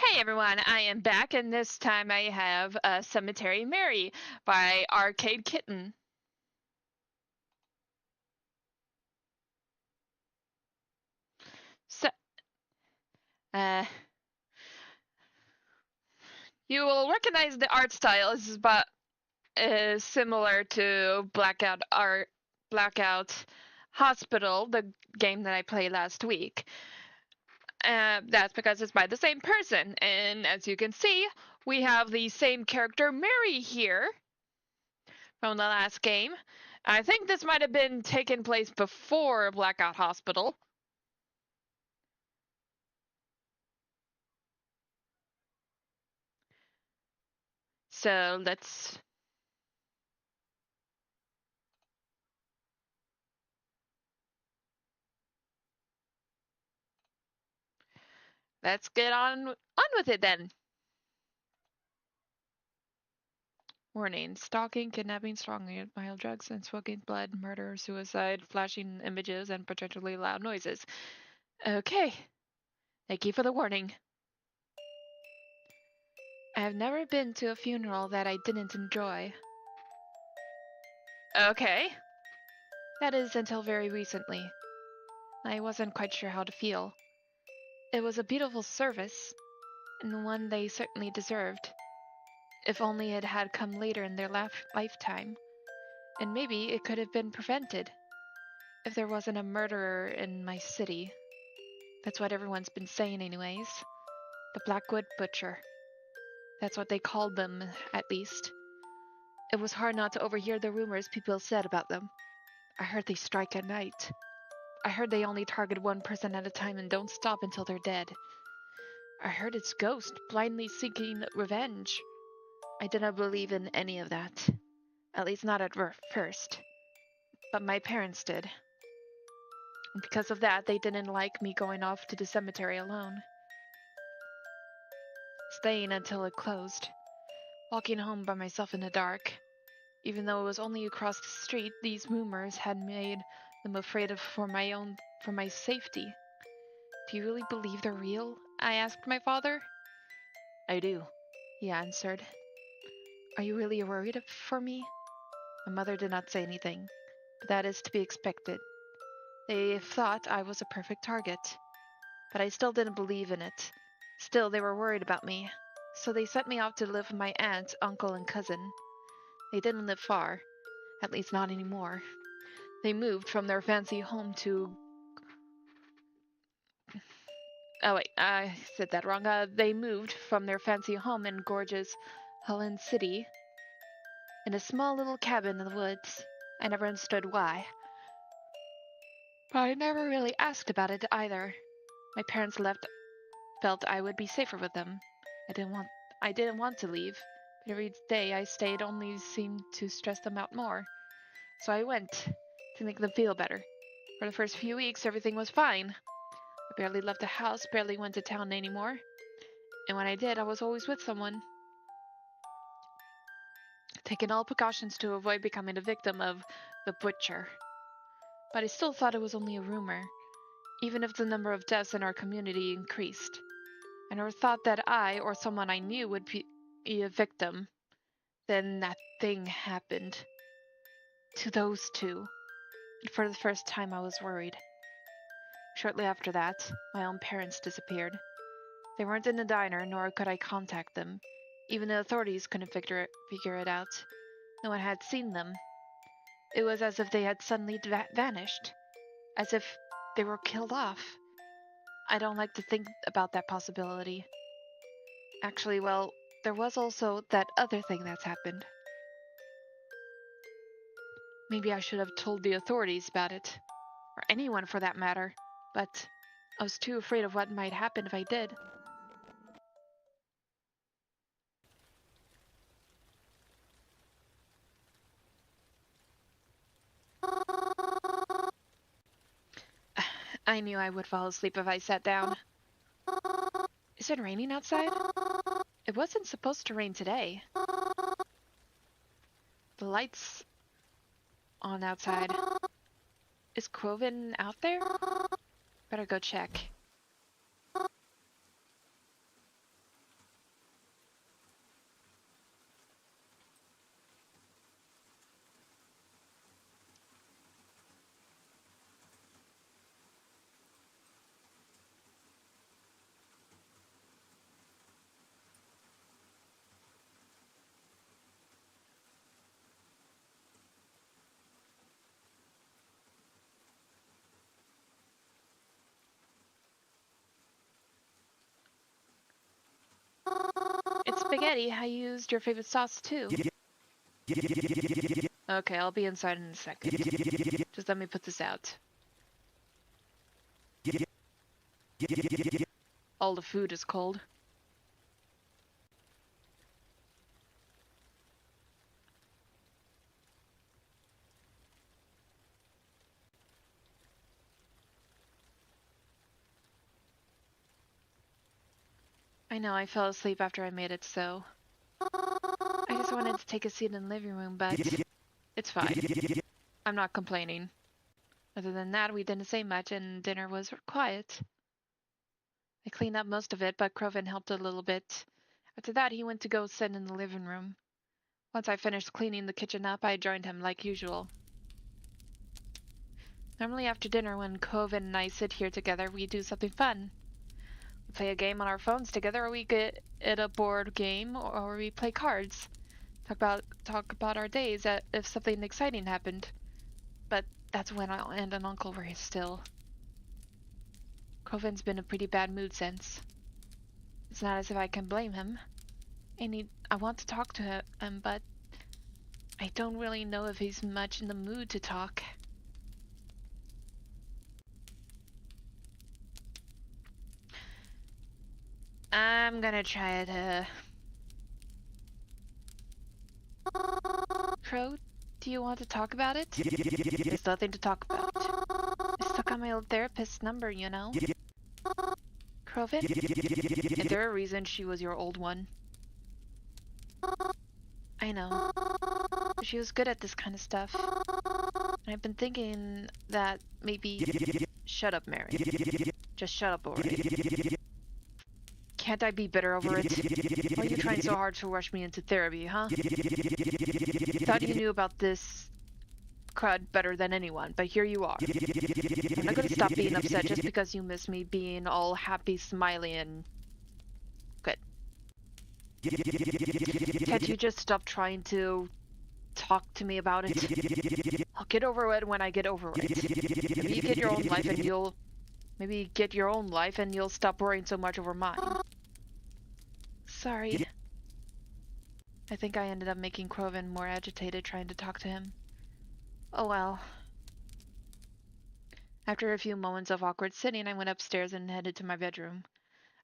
Hey everyone, I am back, and this time I have Cemetary Mary by Arcade Kitten. So, uh, you will recognize the art style is similar to Blackout Hospital, the game that I played last week. That's because it's by the same person, and as you can see, we have the same character Mary here from the last game. I think this might have been taken place before Blackout Hospital. So let's get on with it then. Warning: stalking, kidnapping, strong mild drugs, and smoking blood, murder, suicide, flashing images, and potentially loud noises. Okay. Thank you for the warning. I have never been to a funeral that I didn't enjoy. Okay. That is until very recently. I wasn't quite sure how to feel. It was a beautiful service, and one they certainly deserved. If only it had come later in their lifetime. And maybe it could have been prevented. If there wasn't a murderer in my city. That's what everyone's been saying anyways. The Blackwood Butcher. That's what they called them, at least. It was hard not to overhear the rumors people said about them. I heard they strike at night. I heard they only target one person at a time and don't stop until they're dead. I heard its ghost blindly seeking revenge. I didn't believe in any of that. At least not at first. But my parents did. And because of that, they didn't like me going off to the cemetery alone. Staying until it closed. Walking home by myself in the dark. Even though it was only across the street, these rumors had made them afraid for my safety. Do you really believe they're real? I asked my father. I do, he answered. Are you really worried for me? My mother did not say anything, but that is to be expected. They thought I was a perfect target, but I still didn't believe in it. Still, they were worried about me, so they sent me off to live with my aunt, uncle, and cousin. They didn't live far, at least not anymore. They moved from their fancy home to... Oh wait, I said that wrong. They moved from their fancy home in gorgeous Helen City in a small little cabin in the woods. I never understood why. But I never really asked about it either. My parents felt I would be safer with them. I didn't want to leave, but every day I stayed only seemed to stress them out more. So I went to make them feel better. For the first few weeks, everything was fine. I barely left the house, barely went to town anymore. And when I did, I was always with someone. Taking all precautions to avoid becoming a victim of the butcher. But I still thought it was only a rumor, even if the number of deaths in our community increased. I never thought that I or someone I knew would be a victim. Then that thing happened. To those two. And for the first time, I was worried. Shortly after that, my own parents disappeared. They weren't in the diner, nor could I contact them. Even the authorities couldn't figure it out. No one had seen them. It was as if they had suddenly vanished. As if they were killed off. I don't like to think about that possibility. Actually, well, there was also that other thing that's happened. Maybe I should have told the authorities about it. Or anyone for that matter. But I was too afraid of what might happen if I did. I knew I would fall asleep if I sat down. Is it raining outside? It wasn't supposed to rain today. The light's on outside. Is Quoven out there? Better go check. Spaghetti, I used your favorite sauce too. Okay, I'll be inside in a second. Just let me put this out. All the food is cold. I know, I fell asleep after I made it, so... I just wanted to take a seat in the living room, but... It's fine. I'm not complaining. Other than that, we didn't say much, and dinner was quiet. I cleaned up most of it, but Crovin helped a little bit. After that, he went to go sit in the living room. Once I finished cleaning the kitchen up, I joined him like usual. Normally after dinner, when Crovin and I sit here together, we do something fun. We play a game on our phones together, or we get at a board game, or we play cards. Talk about our days if something exciting happened. But that's when our aunt and uncle were still. Crovin's been in a pretty bad mood since. It's not as if I can blame him. I want to talk to him, but I don't really know if he's much in the mood to talk. I'm gonna try to... Crow, do you want to talk about it? There's nothing to talk about. I stuck on my old therapist's number, you know? Crovin? Is there a reason she was your old one? I know. But she was good at this kind of stuff. And I've been thinking that maybe... Shut up, Mary. Just shut up already. Can't I be bitter over it? Why are you trying so hard to rush me into therapy, huh? Thought you knew about this crud better than anyone, but here you are. I'm not gonna stop being upset just because you miss me being all happy, smiley, and... Good. Can't you just stop trying to talk to me about it? I'll get over it when I get over it. Maybe you get your own life and you'll... Maybe get your own life and you'll stop worrying so much over mine. Sorry. I think I ended up making Crovin more agitated trying to talk to him. Oh well. After a few moments of awkward sitting, I went upstairs and headed to my bedroom.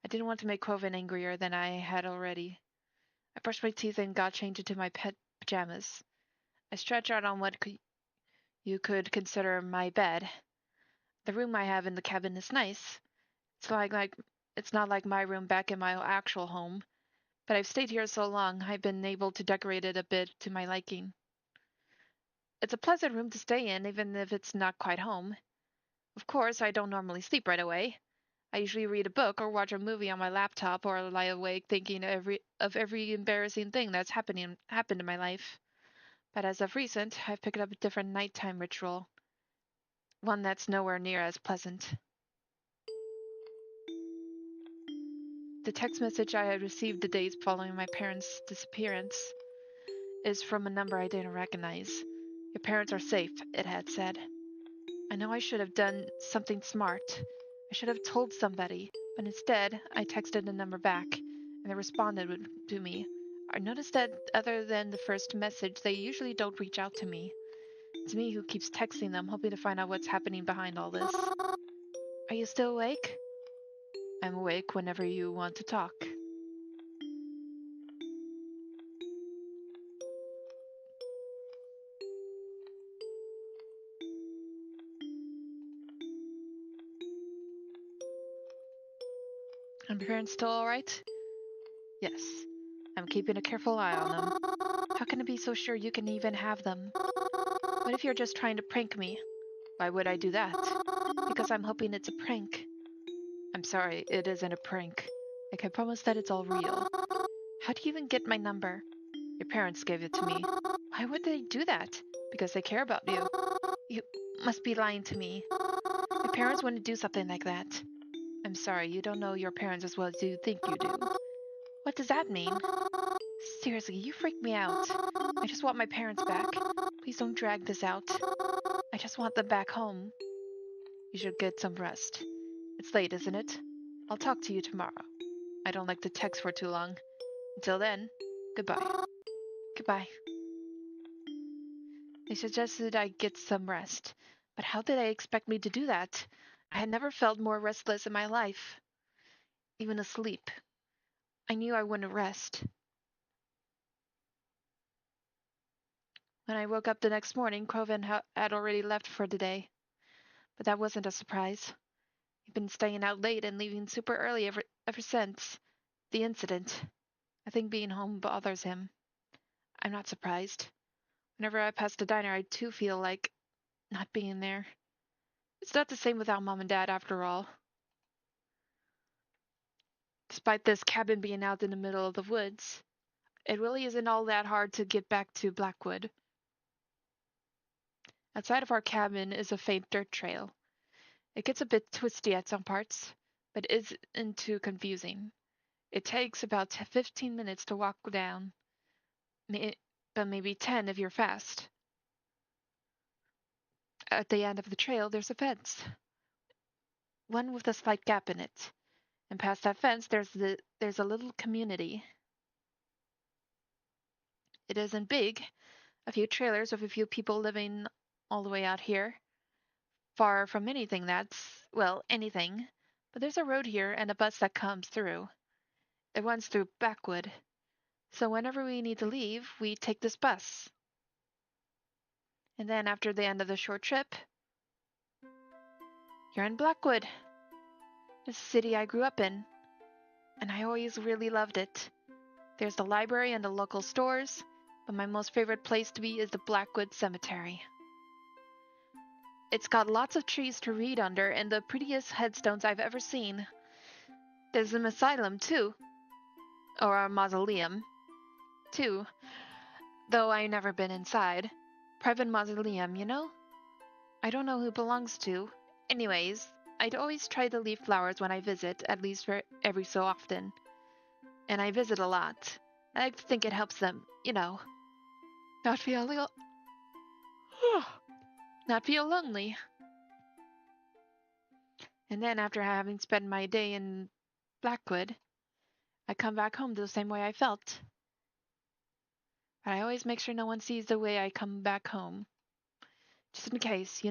I didn't want to make Crovin angrier than I had already. I brushed my teeth and got changed into my pet pajamas. I stretched out on what you could consider my bed. The room I have in the cabin is nice. It's not like my room back in my actual home, but I've stayed here so long I've been able to decorate it a bit to my liking. It's a pleasant room to stay in, even if it's not quite home. Of course, I don't normally sleep right away. I usually read a book or watch a movie on my laptop or lie awake thinking of every embarrassing thing that's happened in my life. But as of recent, I've picked up a different nighttime ritual. One that's nowhere near as pleasant. The text message I had received the days following my parents' disappearance is from a number I didn't recognize. Your parents are safe, it had said. I know I should have done something smart. I should have told somebody, but instead, I texted the number back, and they responded to me. I noticed that other than the first message, they usually don't reach out to me. It's me who keeps texting them, hoping to find out what's happening behind all this. Are you still awake? I'm awake whenever you want to talk. Are my parents still alright? Yes. I'm keeping a careful eye on them. How can I be so sure you can even have them? What if you're just trying to prank me? Why would I do that? Because I'm hoping it's a prank. I'm sorry, it isn't a prank. I can promise that it's all real. How do you even get my number? Your parents gave it to me. Why would they do that? Because they care about you. You must be lying to me. My parents wouldn't do something like that. I'm sorry, you don't know your parents as well as you think you do. What does that mean? Seriously, you freak me out. I just want my parents back. Please don't drag this out. I just want them back home. You should get some rest. It's late, isn't it? I'll talk to you tomorrow. I don't like to text for too long. Until then, goodbye. Goodbye. They suggested I get some rest, but how did they expect me to do that? I had never felt more restless in my life, even asleep. I knew I wouldn't rest. When I woke up the next morning, Craven had already left for the day. But that wasn't a surprise. He'd been staying out late and leaving super early ever since the incident. I think being home bothers him. I'm not surprised. Whenever I pass the diner, I too feel like not being there. It's not the same without Mom and Dad, after all. Despite this cabin being out in the middle of the woods, it really isn't all that hard to get back to Blackwood. Outside of our cabin is a faint dirt trail. It gets a bit twisty at some parts, but isn't too confusing. It takes about 15 minutes to walk down, but maybe 10 if you're fast. At the end of the trail, there's a fence, one with a slight gap in it. And past that fence, there's a little community. It isn't big, a few trailers with a few people living all the way out here, far from anything well, anything. But there's a road here and a bus that comes through. It runs through Blackwood. So whenever we need to leave, we take this bus. And then after the end of the short trip, you're in Blackwood. It's the city I grew up in, and I always really loved it. There's the library and the local stores, but my most favorite place to be is the Blackwood Cemetery. It's got lots of trees to read under and the prettiest headstones I've ever seen. There's an asylum, too. Or a mausoleum, too. Though I've never been inside. Private mausoleum, you know? I don't know who it belongs to. Anyways, I'd always try to leave flowers when I visit, at least for every so often. And I visit a lot. I like to think it helps them, not feel not feel lonely. And then after having spent my day in Blackwood, I come back home the same way I felt. But I always make sure no one sees the way I come back home. Just in case,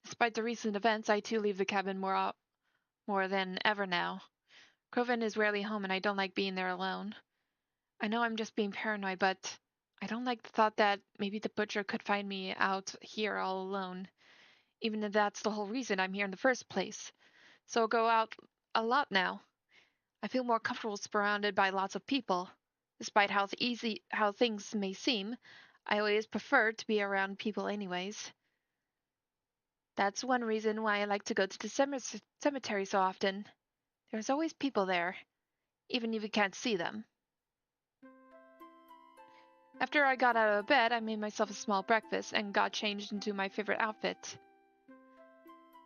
Despite the recent events, I too leave the cabin more than ever now. Craven is rarely home and I don't like being there alone. I know I'm just being paranoid, but I don't like the thought that maybe the butcher could find me out here all alone, even if that's the whole reason I'm here in the first place. So I'll go out a lot now. I feel more comfortable surrounded by lots of people. Despite how things may seem, I always prefer to be around people anyways. That's one reason why I like to go to the cemetery so often. There's always people there, even if you can't see them. After I got out of bed, I made myself a small breakfast and got changed into my favorite outfit.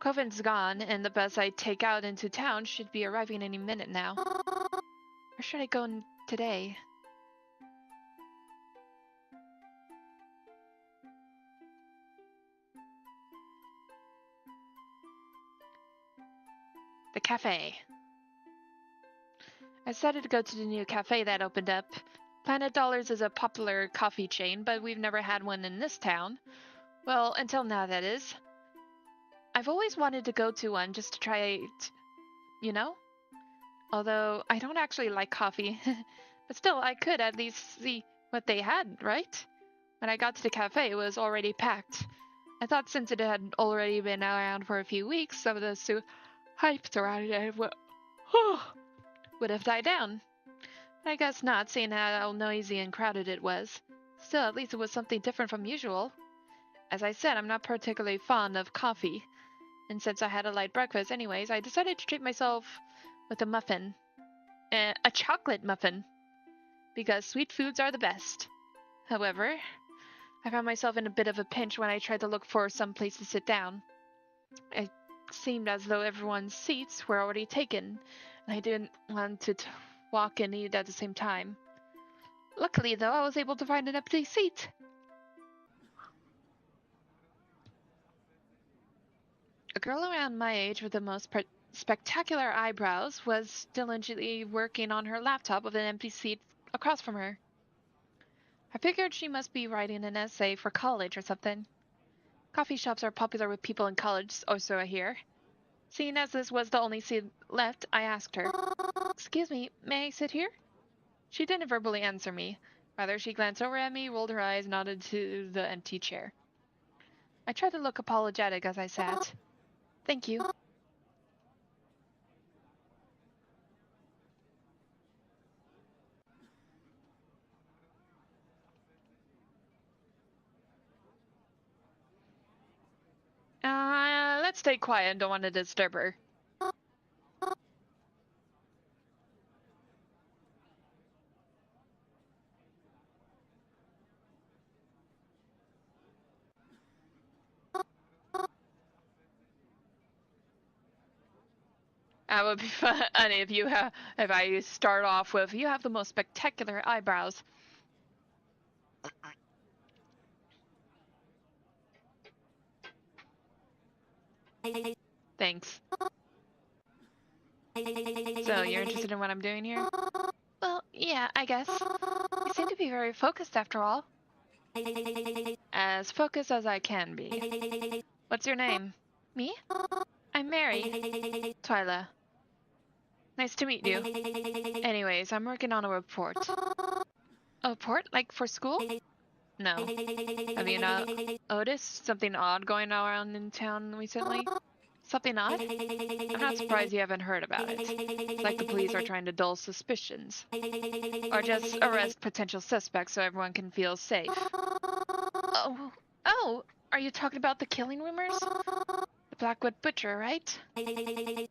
Coven's gone, and the bus I take out into town should be arriving any minute now. Where should I go today? The cafe. I decided to go to the new cafe that opened up. Planet Dollars is a popular coffee chain, but we've never had one in this town. Well, until now, that is. I've always wanted to go to one just to try it, Although I don't actually like coffee. But still, I could at least see what they had, right? When I got to the cafe, it was already packed. I thought since it had already been around for a few weeks, some of the hype surrounding it would have died down. But I guess not, seeing how noisy and crowded it was. Still, at least it was something different from usual. As I said, I'm not particularly fond of coffee, and since I had a light breakfast anyways, I decided to treat myself with a muffin. A chocolate muffin. Because sweet foods are the best. However, I found myself in a bit of a pinch when I tried to look for some place to sit down. It seemed as though everyone's seats were already taken, and I didn't want to walk and eat at the same time. Luckily, though, I was able to find an empty seat. A girl around my age for the most part spectacular eyebrows, was diligently working on her laptop with an empty seat across from her. I figured she must be writing an essay for college or something. Coffee shops are popular with people in college, or so I hear. Seeing as this was the only seat left, I asked her, "Excuse me, may I sit here?" She didn't verbally answer me. Rather, she glanced over at me, rolled her eyes, nodded to the empty chair. I tried to look apologetic as I sat. "Thank you." Let's stay quiet and don't want to disturb her. That would be funny if if I start off with, "You have the most spectacular eyebrows." Thanks. So, you're interested in what I'm doing here? Well, yeah, I guess. You seem to be very focused after all. As focused as I can be. What's your name? Me? I'm Mary. Twyla. Nice to meet you. Anyways, I'm working on a report. A report? Like for school? No. Have you not noticed something odd going around in town recently? Something odd? I'm not surprised you haven't heard about it. It's like the police are trying to dull suspicions. Or just arrest potential suspects so everyone can feel safe. Oh, oh, are you talking about the killing rumors? The Blackwood Butcher, right?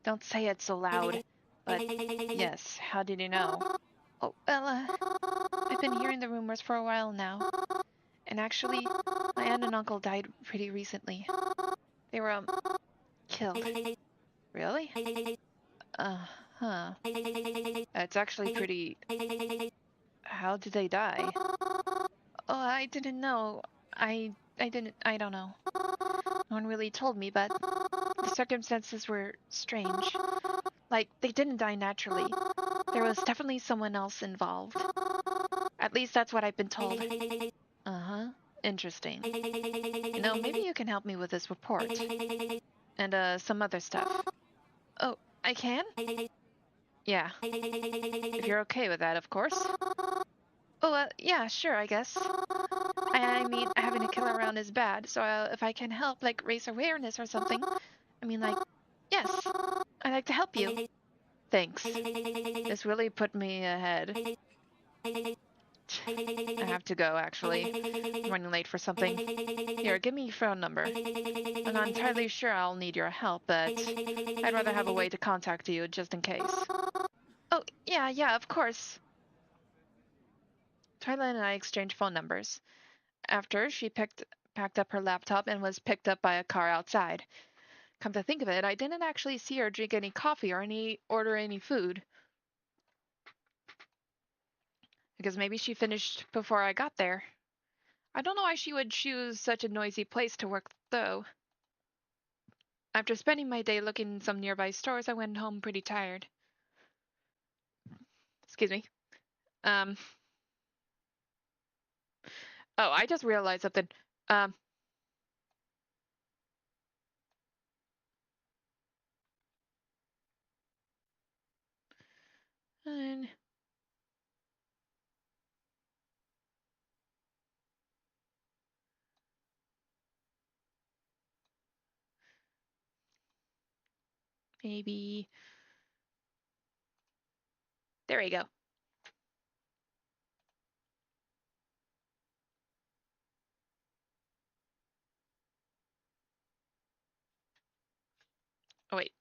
Don't say it so loud. But yes, how did you know? Oh, well, I've been hearing the rumors for a while now. And actually, my aunt and uncle died pretty recently. They were, killed. Really? Huh. It's actually pretty... How did they die? Oh, I didn't know. I don't know. No one really told me, but the circumstances were strange. Like, they didn't die naturally. There was definitely someone else involved. At least that's what I've been told. Uh-huh. Interesting. Maybe you can help me with this report. And, some other stuff. Oh, I can? Yeah. If you're okay with that, of course. Oh, yeah, sure, I guess. I mean, having a killer around is bad, so if I can help, like, raise awareness or something, I mean, like, yes, I'd like to help you. Thanks. This really put me ahead. I have to go, actually. I'm running late for something. Here, give me your phone number. I'm not entirely sure I'll need your help, but I'd rather have a way to contact you just in case. Oh, yeah, of course. Twyla and I exchanged phone numbers. After, she packed up her laptop and was picked up by a car outside. Come to think of it, I didn't actually see her drink any coffee or order any food. Because maybe she finished before I got there. I don't know why she would choose such a noisy place to work, though. After spending my day looking in some nearby stores, I went home pretty tired. Excuse me. Um. Oh, I just realized something. Um. And maybe. There we go. Oh, wait.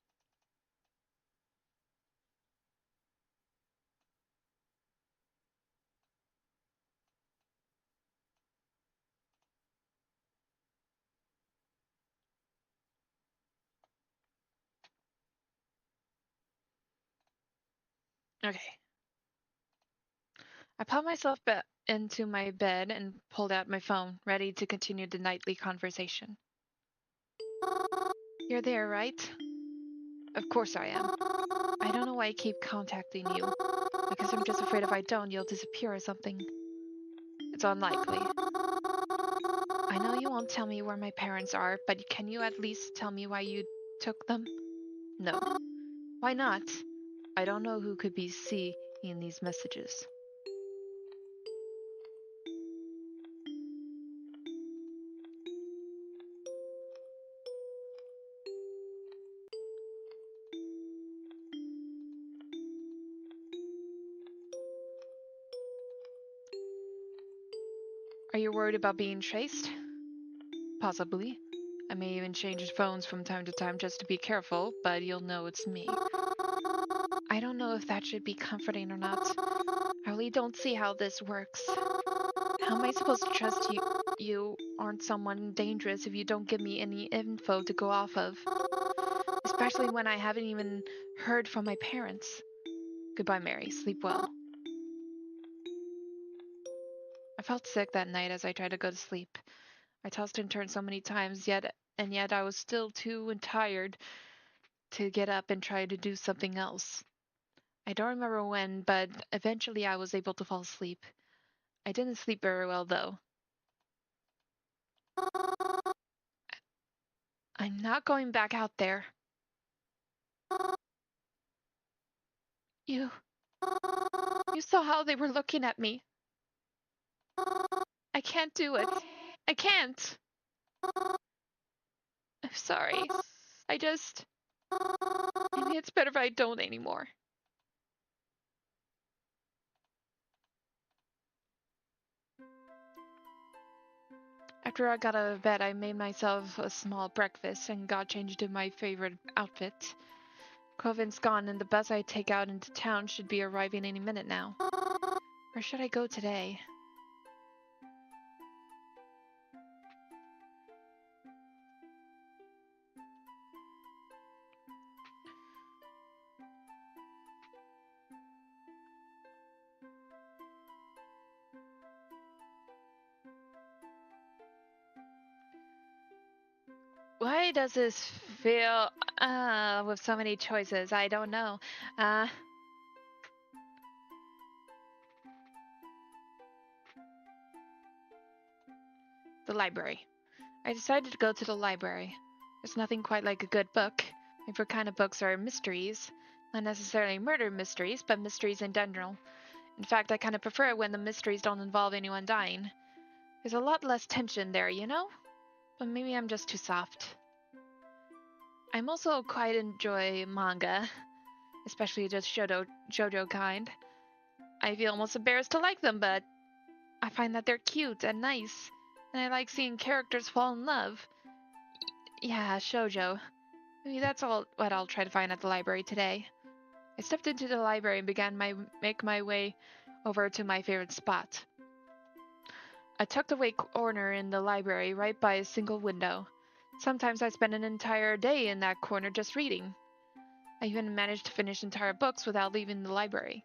Okay. I popped myself into my bed and pulled out my phone, ready to continue the nightly conversation. You're there, right? Of course I am. I don't know why I keep contacting you. I guess I'm just afraid if I don't, you'll disappear or something. It's unlikely. I know you won't tell me where my parents are, but can you at least tell me why you took them? No. Why not? I don't know who could be seeing these messages. Are you worried about being traced? Possibly. I may even change phones from time to time just to be careful, but you'll know it's me. I don't know if that should be comforting or not. I really don't see how this works. How am I supposed to trust you aren't someone dangerous if you don't give me any info to go off of? Especially when I haven't even heard from my parents. Goodbye, Mary. Sleep well. I felt sick that night as I tried to go to sleep. I tossed and turned so many times, yet I was still too tired to get up and try to do something else. I don't remember when, but eventually I was able to fall asleep. I didn't sleep very well, though. I'm not going back out there. You saw how they were looking at me. I can't do it. I can't. I'm sorry. Maybe it's better if I don't anymore. After I got out of bed, I made myself a small breakfast and got changed in my favorite outfit. Covin's gone, and the bus I take out into town should be arriving any minute now. Where should I go today? Why does this feel with so many choices? I don't know. The library. I decided to go to the library. There's nothing quite like a good book. My favorite kind of books are mysteries. Not necessarily murder mysteries, but mysteries in general. In fact, I kind of prefer it when the mysteries don't involve anyone dying. There's a lot less tension there, you know? But maybe I'm just too soft. I'm also quite enjoy manga, especially the shoujo kind. I feel almost embarrassed to like them, but I find that they're cute and nice, and I like seeing characters fall in love. Yeah, shoujo. Maybe that's all what I'll try to find at the library today. I stepped into the library and began make my way over to my favorite spot. A tucked away corner in the library right by a single window. Sometimes I spend an entire day in that corner just reading. I even managed to finish entire books without leaving the library.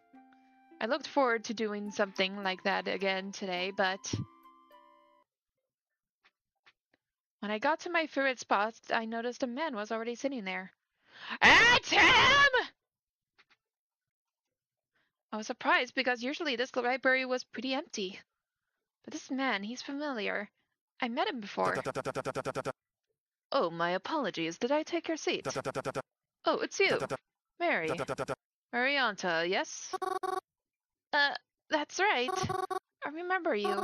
I looked forward to doing something like that again today, but when I got to my favorite spot, I noticed a man was already sitting there. It's him! I was surprised because usually this library was pretty empty. But this man, he's familiar. I met him before. Oh, my apologies. Did I take your seat? Oh, it's you. Mary. Marianta, yes? Uh, that's right. I remember you.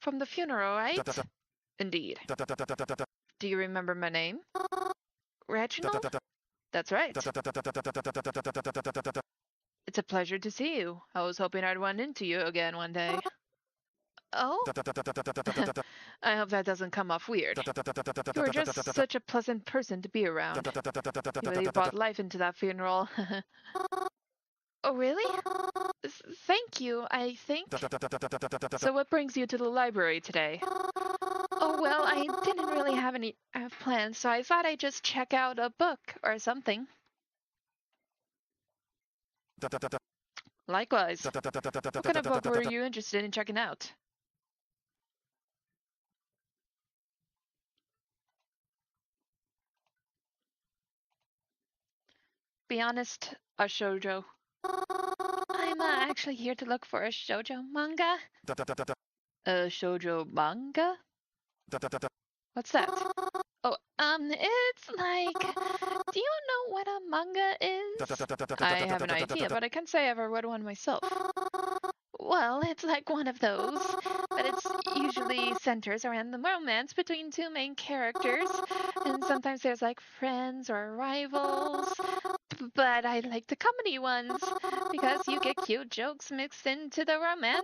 From the funeral, right? Indeed. Do you remember my name? Reginald? That's right. It's a pleasure to see you. I was hoping I'd run into you again one day. Oh? I hope that doesn't come off weird. You were just such a pleasant person to be around. You really brought life into that funeral. Oh, really? Thank you, I think. So what brings you to the library today? Oh, well, I didn't really have plans, so I thought I'd just check out a book or something. Likewise. What kind of book were you interested in checking out? be honest, a shoujo. I'm actually here to look for a shoujo manga. A shoujo manga? What's that? Oh, it's like... Do you know what a manga is? I have an idea, but I can't say I ever read one myself. Well, it's like one of those, but it's usually centers around the romance between two main characters, and sometimes there's like friends or rivals. But I like the comedy ones because you get cute jokes mixed into the romance.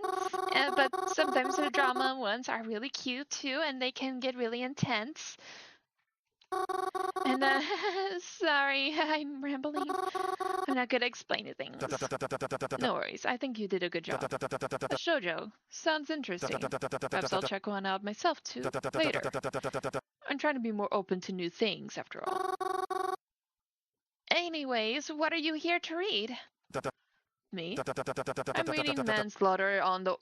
But sometimes the drama ones are really cute too, and they can get really intense. And sorry, I'm rambling. I'm not good at explaining things. No worries, I think you did a good job. A shoujo. Sounds interesting. Perhaps I'll check one out myself too, later. I'm trying to be more open to new things, after all. Anyways, what are you here to read? Me? I'm reading Manslaughter on the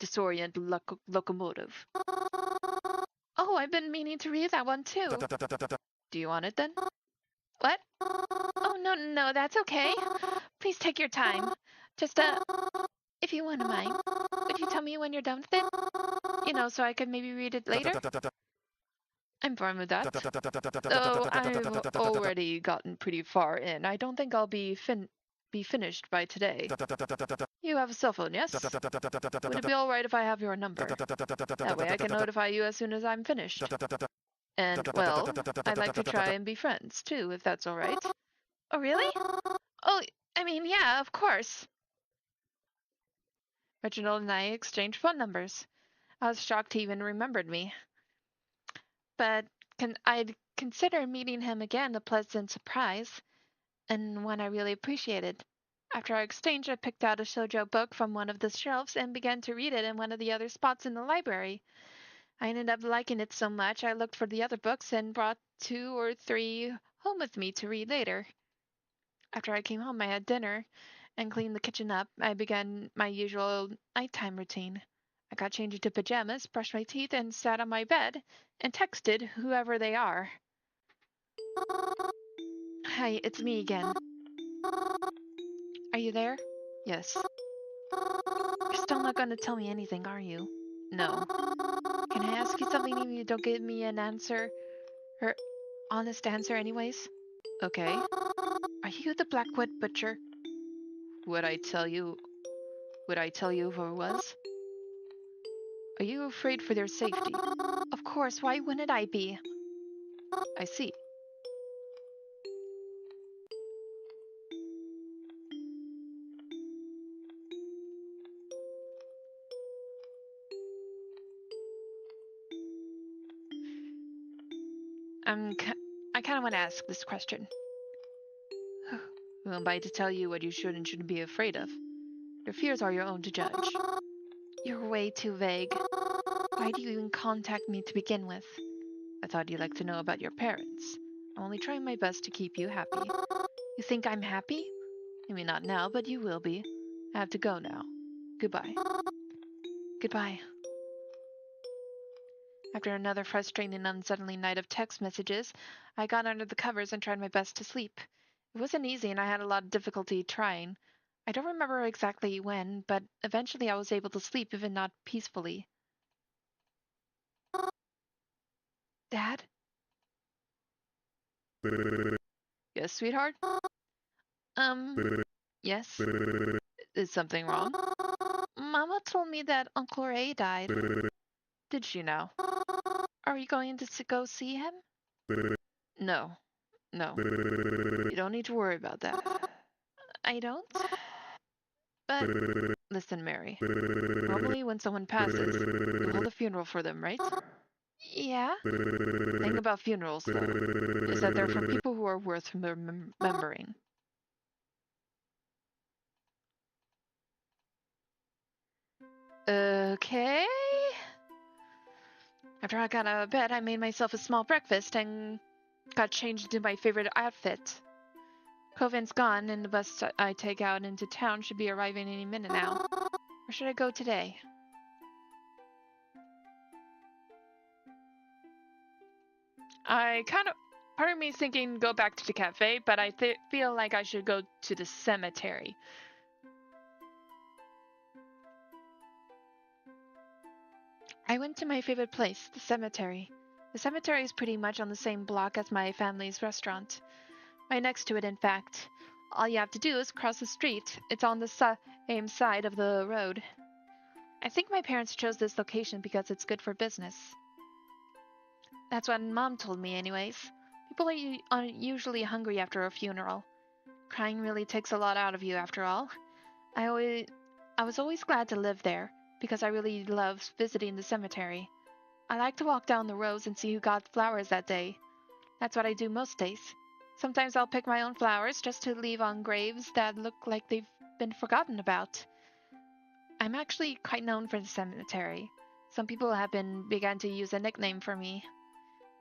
Disorient Locomotive. Oh, I've been meaning to read that one too. Do you want it then? What? Oh, no, that's okay. Please take your time. Just, if you wouldn't mind, would you tell me when you're done with it? You know, so I could maybe read it later? I'm fine with that. Though I've already gotten pretty far in. I don't think I'll be finished by today. You have a cell phone, yes? Would it be alright if I have your number? That way I can notify you as soon as I'm finished. And, well, I'd like to try and be friends, too, if that's alright. Oh, really? Oh, I mean, yeah, of course. Reginald and I exchanged phone numbers. I was shocked he even remembered me. But I'd consider meeting him again a pleasant surprise, and one I really appreciated. After our exchange, I picked out a shoujo book from one of the shelves and began to read it in one of the other spots in the library. I ended up liking it so much I looked for the other books and brought 2 or 3 home with me to read later. After I came home, I had dinner and cleaned the kitchen up. I began my usual nighttime routine. I got changed into pajamas, brushed my teeth, and sat on my bed and texted whoever they are. Hi, it's me again. Are you there? Yes. You're still not going to tell me anything, are you? No. Can I ask you something if you don't give me an answer? Or honest answer anyways? Okay. Are you the Blackwood Butcher? Would I tell you if I was? Are you afraid for their safety? Of course, why wouldn't I be? I see. I kind of want to ask this question. Who am I to tell you what you should and shouldn't be afraid of? Your fears are your own to judge. You're way too vague. Why do you even contact me to begin with? I thought you'd like to know about your parents. I'm only trying my best to keep you happy. You think I'm happy? Maybe not now, but you will be. I have to go now. Goodbye. Goodbye. After another frustrating and unsettling night of text messages, I got under the covers and tried my best to sleep. It wasn't easy and I had a lot of difficulty trying. I don't remember exactly when, but eventually I was able to sleep, even not peacefully. Dad? Yes, sweetheart? Yes? Is something wrong? Mama told me that Uncle Ray died. Did she now? Are you going to go see him? No. No. You don't need to worry about that. I don't? But, listen, Mary. Normally when someone passes, you hold a funeral for them, right? Yeah? The thing about funerals, though, is that they're for people who are worth remembering. Okay. After I got out of bed, I made myself a small breakfast and got changed into my favorite outfit. Covin's gone, and the bus I take out into town should be arriving any minute now. Where should I go today? I kind of... Part of me is thinking go back to the cafe, but I feel like I should go to the cemetery. I went to my favorite place, the cemetery. The cemetery is pretty much on the same block as my family's restaurant. Right next to it, in fact. All you have to do is cross the street. It's on the same side of the road. I think my parents chose this location because it's good for business. That's what Mom told me anyways. People are usually hungry after a funeral. Crying really takes a lot out of you after all. I was always glad to live there, because I really love visiting the cemetery. I like to walk down the rows and see who got flowers that day. That's what I do most days. Sometimes I'll pick my own flowers just to leave on graves that look like they've been forgotten about. I'm actually quite known for the cemetery. Some people have begun to use a nickname for me,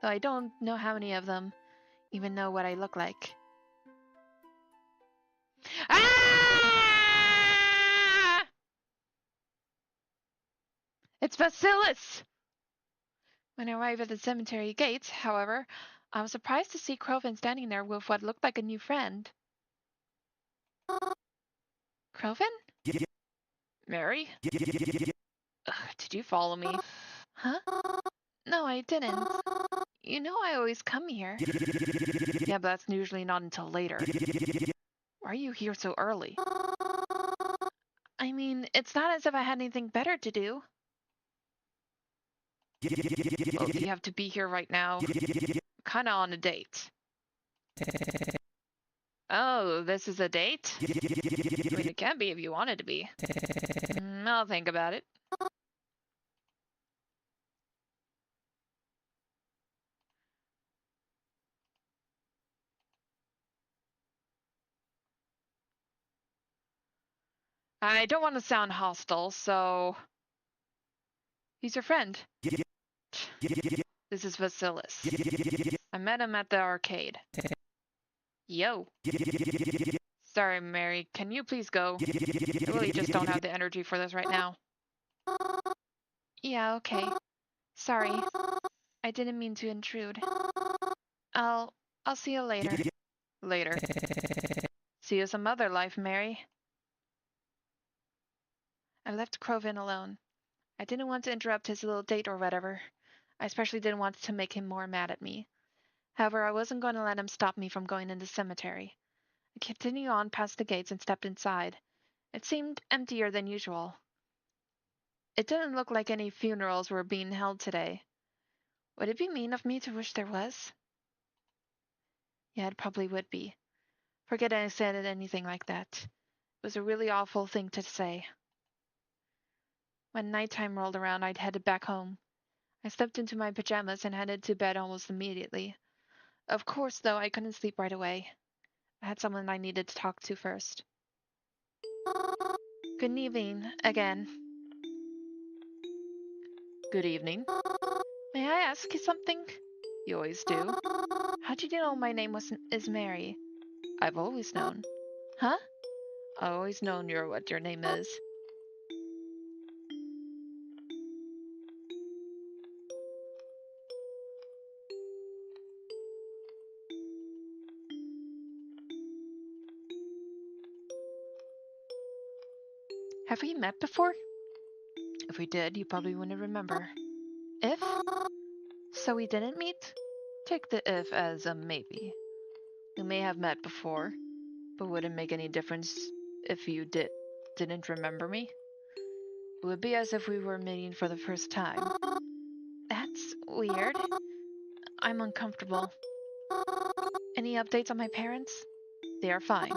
though I don't know how many of them even know what I look like. Ah! It's Bacillus! When I arrived at the cemetery gates, however, I was surprised to see Crovin standing there with what looked like a new friend. Crovin? Mary? Ugh, did you follow me? Huh? No, I didn't. You know I always come here. Yeah, but that's usually not until later. Why are you here so early? I mean, it's not as if I had anything better to do. Oh, do you have to be here right now? Kinda on a date. Oh, this is a date? I mean, it can be if you want it to be. I'll think about it. I don't want to sound hostile, so... He's your friend. This is Vasilis. I met him at the arcade. Yo. Sorry, Mary. Can you please go? I really just don't have the energy for this right now. Yeah, okay. Sorry. I didn't mean to intrude. I'll see you later. Later. See you some other life, Mary. I left Crovin alone. I didn't want to interrupt his little date or whatever. I especially didn't want to make him more mad at me. However, I wasn't going to let him stop me from going in the cemetery. I continued on past the gates and stepped inside. It seemed emptier than usual. It didn't look like any funerals were being held today. Would it be mean of me to wish there was? Yeah, it probably would be. Forget I said anything like that. It was a really awful thing to say. When nighttime rolled around, I'd headed back home. I slipped into my pajamas and headed to bed almost immediately. Of course, though, I couldn't sleep right away. I had someone I needed to talk to first. Good evening, again. Good evening. May I ask you something? You always do. How did you know my name is Mary? I've always known. Huh? I've always known what your name is. Have we met before? If we did, you probably wouldn't remember. If? So we didn't meet? Take the if as a maybe. We may have met before, but wouldn't make any difference if you didn't remember me. It would be as if we were meeting for the first time. That's weird. I'm uncomfortable. Any updates on my parents? They are fine.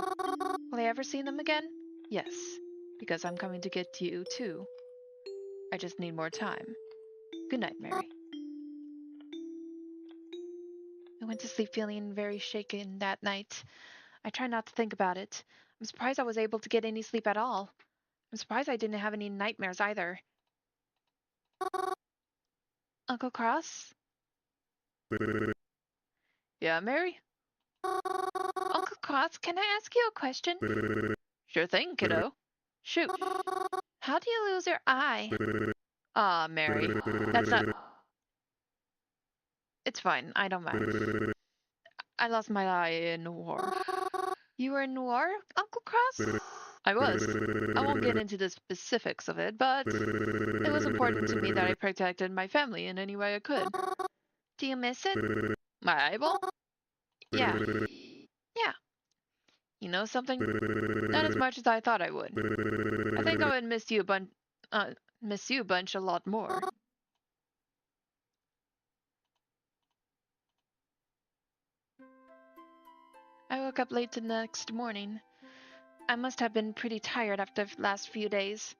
Will I ever see them again? Yes, because I'm coming to get you too. I just need more time. Good night, Mary. I went to sleep feeling very shaken that night. I tried not to think about it. I'm surprised I was able to get any sleep at all. I'm surprised I didn't have any nightmares either. Uncle Cross? Yeah, Mary? Uncle Cross, can I ask you a question? Sure thing, kiddo. Shoot. How do you lose your eye? Ah, Mary. That's not... It's fine, I don't mind. I lost my eye in war. You were in war, Uncle Cross? I was. I won't get into the specifics of it, but it was important to me that I protected my family in any way I could. Do you miss it? My eyeball? Yeah. Yeah. You know something? Not as much as I thought I would. I think I would miss you a bunch a lot more. I woke up late the next morning. I must have been pretty tired after the last few days.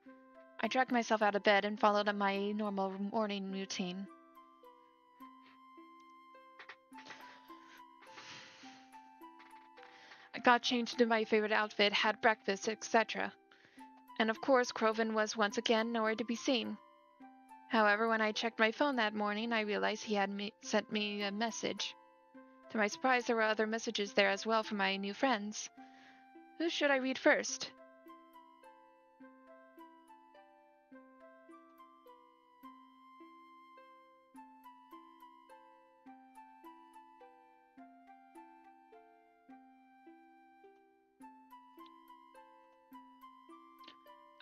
I dragged myself out of bed and followed my normal morning routine. I got changed into my favorite outfit, had breakfast, etc. And of course, Croven was once again nowhere to be seen. However, when I checked my phone that morning, I realized he had sent me a message. To my surprise, there were other messages there as well from my new friends. Who should I read first?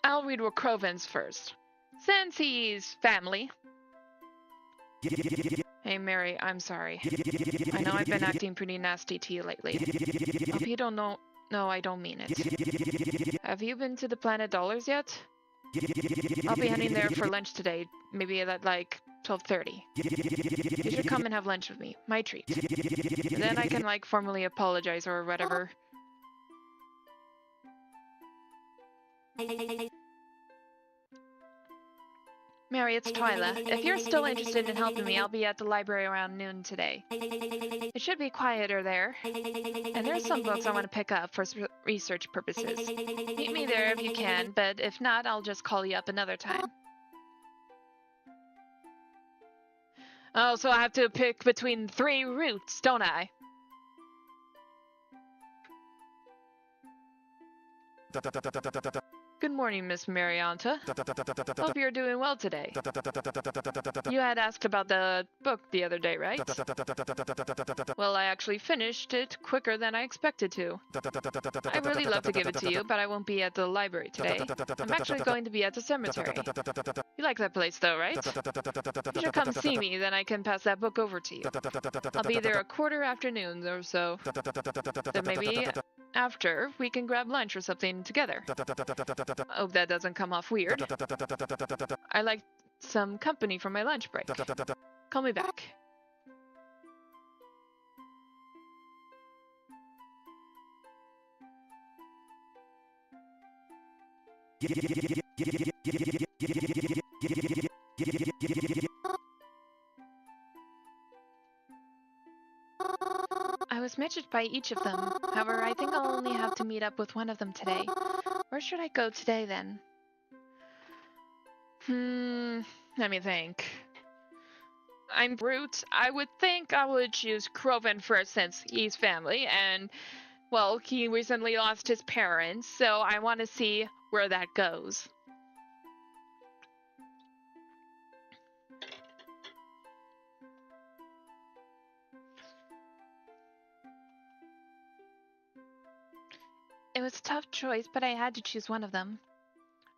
I'll read Croven's first, since he's family. Hey Mary, I'm sorry. I know I've been acting pretty nasty to you lately. Hope you don't know. No, I don't mean it. Have you been to the Planet Dollars yet? I'll be heading there for lunch today, maybe at like 12:30. You should come and have lunch with me. My treat. And then I can like formally apologize or whatever. Mary, it's Twyla. If you're still interested in helping me, I'll be at the library around noon today. It should be quieter there. And there's some books I want to pick up for research purposes. Meet me there if you can, but if not, I'll just call you up another time. Oh, so I have to pick between 3 routes, don't I? Good morning, Miss Marianta. Hope you're doing well today. You had asked about the book the other day, right? Well, I actually finished it quicker than I expected to. I'd really love to give it to you, but I won't be at the library today. I'm actually going to be at the cemetery. You like that place, though, right? You should come see me, then I can pass that book over to you. I'll be there 1:15 or so. Then maybe after, we can grab lunch or something together. Hope that doesn't come off weird. I like some company for my lunch break. Call me back. I was messaged by each of them. However, I think I'll only have to meet up with one of them today. Where should I go today, then? Let me think. I'm brute. I would think I would choose Croven first since he's family, and, well, he recently lost his parents, so I want to see where that goes. It was a tough choice, but I had to choose one of them.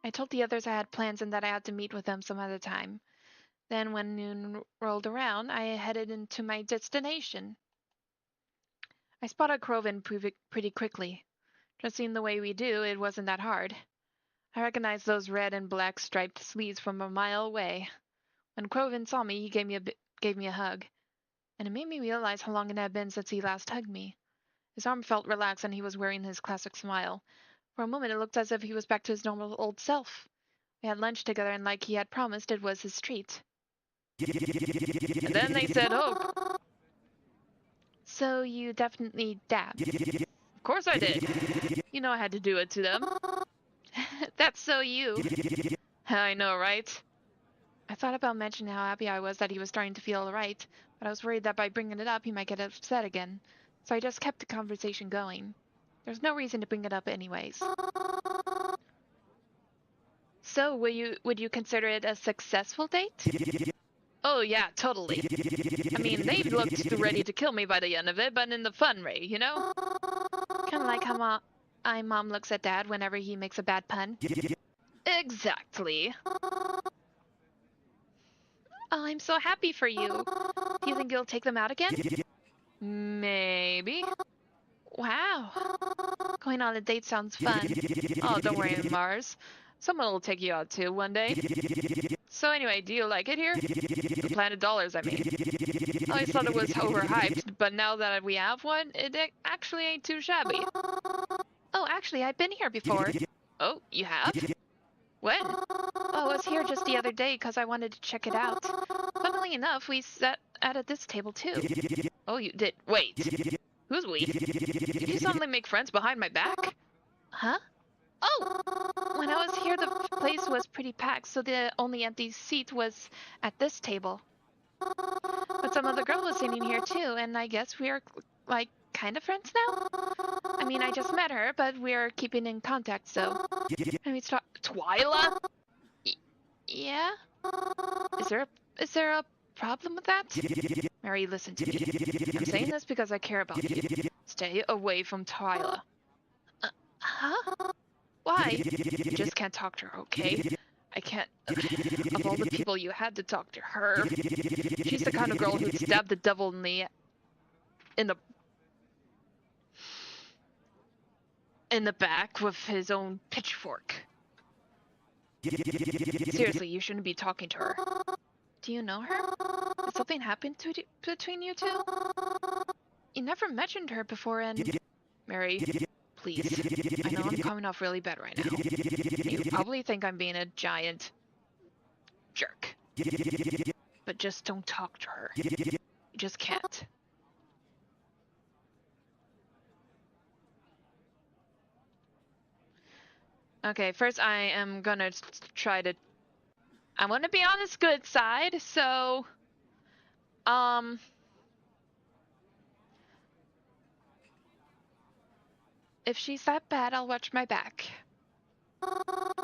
I told the others I had plans and that I had to meet with them some other time. Then when noon rolled around, I headed into my destination. I spotted Croven pretty quickly. Dressing the way we do, it wasn't that hard. I recognized those red and black striped sleeves from a mile away. When Croven saw me, he gave me a hug. And it made me realize how long it had been since he last hugged me. His arm felt relaxed and he was wearing his classic smile. For a moment it looked as if he was back to his normal old self. We had lunch together and like he had promised, it was his treat. And then they said, "Oh, so you definitely dabbed." Of course I did. You know I had to do it to them. That's so you. I know, right? I thought about mentioning how happy I was that he was starting to feel alright, but I was worried that by bringing it up he might get upset again. So I just kept the conversation going. There's no reason to bring it up anyways. So, would you consider it a successful date? Oh, yeah, totally. I mean, they looked ready to kill me by the end of it, but in the fun way, you know? Kind of like how mom looks at dad whenever he makes a bad pun. Exactly. Oh, I'm so happy for you. Do you think you'll take them out again? Maybe. Wow. Going on a date sounds fun. Oh, don't worry, Mars. Someone will take you out too one day. So anyway, do you like it here? The Planet Dollars, I mean. I always thought it was overhyped, but now that we have one, it actually ain't too shabby. Oh, actually, I've been here before. Oh, you have? When? Oh, I was here just the other day because I wanted to check it out. Funnily enough, we sat at this table too. Oh, you did? Wait. Who's we? Did you suddenly make friends behind my back? Huh? Oh! When I was here, the place was pretty packed, so the only empty seat was at this table. But some other girl was sitting here too, and I guess we are, like, kind of friends now? I mean, I just met her, but we're keeping in contact, so... Let me start... Twyla? Yeah? Is there a problem with that? Mary, listen to me. I'm saying this because I care about you. Stay away from Twyla. Huh? Why? You just can't talk to her, okay? I can't... Of all the people you had to talk to her, she's the kind of girl who'd stab the devil in the back with his own pitchfork. Seriously, you shouldn't be talking to her. Do you know her? Did something happen between you two? You never mentioned her before, and... Mary, please. I know I'm coming off really bad right now. You probably think I'm being a giant jerk. But just don't talk to her. You just can't. Okay, first I am gonna try to... I want to be on his good side, so... If she's that bad, I'll watch my back.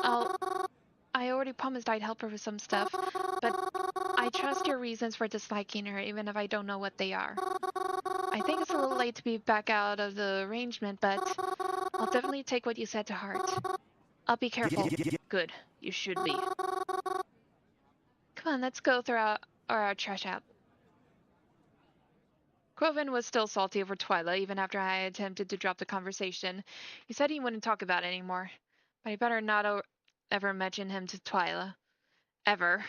I already promised I'd help her with some stuff, but I trust your reasons for disliking her, even if I don't know what they are. I think it's a little late to be back out of the arrangement, but I'll definitely take what you said to heart. I'll be careful. Good. You should be. Come on, let's go throw our trash out. Quoven was still salty over Twyla, even after I attempted to drop the conversation. He said he wouldn't talk about it anymore, but I better not ever mention him to Twyla. Ever.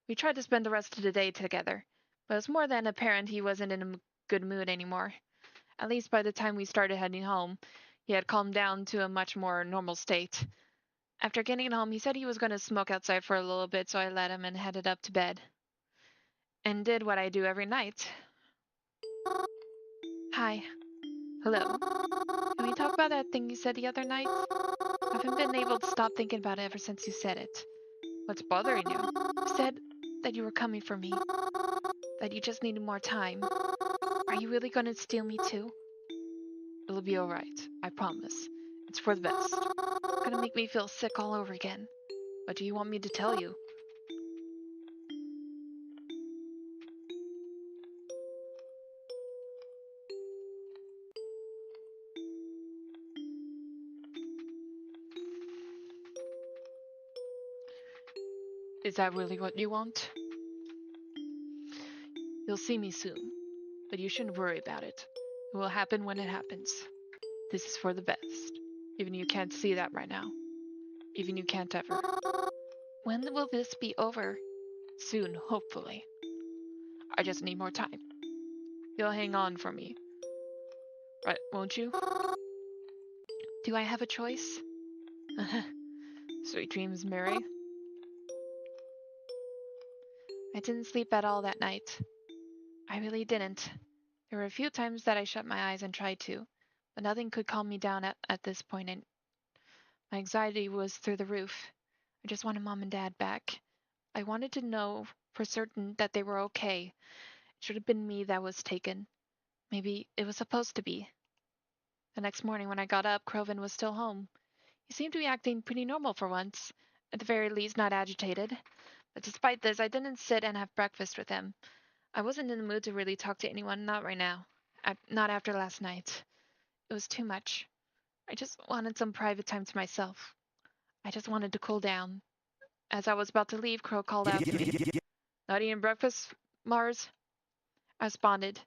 We tried to spend the rest of the day together, but it was more than apparent he wasn't in a good mood anymore. At least by the time we started heading home, he had calmed down to a much more normal state. After getting home, he said he was going to smoke outside for a little bit, so I let him and headed up to bed. And did what I do every night. Hi. Hello. Can we talk about that thing you said the other night? I haven't been able to stop thinking about it ever since you said it. What's bothering you? You said that you were coming for me. That you just needed more time. Are you really going to steal me too? It'll be alright. I promise. It's for the best. It's gonna make me feel sick all over again. What do you want me to tell you? Is that really what you want? You'll see me soon, but you shouldn't worry about it. It will happen when it happens. This is for the best. Even you can't see that right now. Even you can't ever. When will this be over? Soon, hopefully. I just need more time. You'll hang on for me. Right, won't you? Do I have a choice? Sweet dreams, Mary. I didn't sleep at all that night. I really didn't. There were a few times that I shut my eyes and tried to, but nothing could calm me down at this point, and my anxiety was through the roof. I just wanted Mom and Dad back. I wanted to know for certain that they were okay. It should have been me that was taken. Maybe it was supposed to be. The next morning when I got up, Croven was still home. He seemed to be acting pretty normal for once, at the very least not agitated, Despite this, I didn't sit and have breakfast with him. I wasn't in the mood to really talk to anyone, not right now. Not after last night. It was too much. I just wanted some private time to myself. I just wanted to cool down. As I was about to leave, Crow called out to me. Not eating breakfast, Mars? I responded.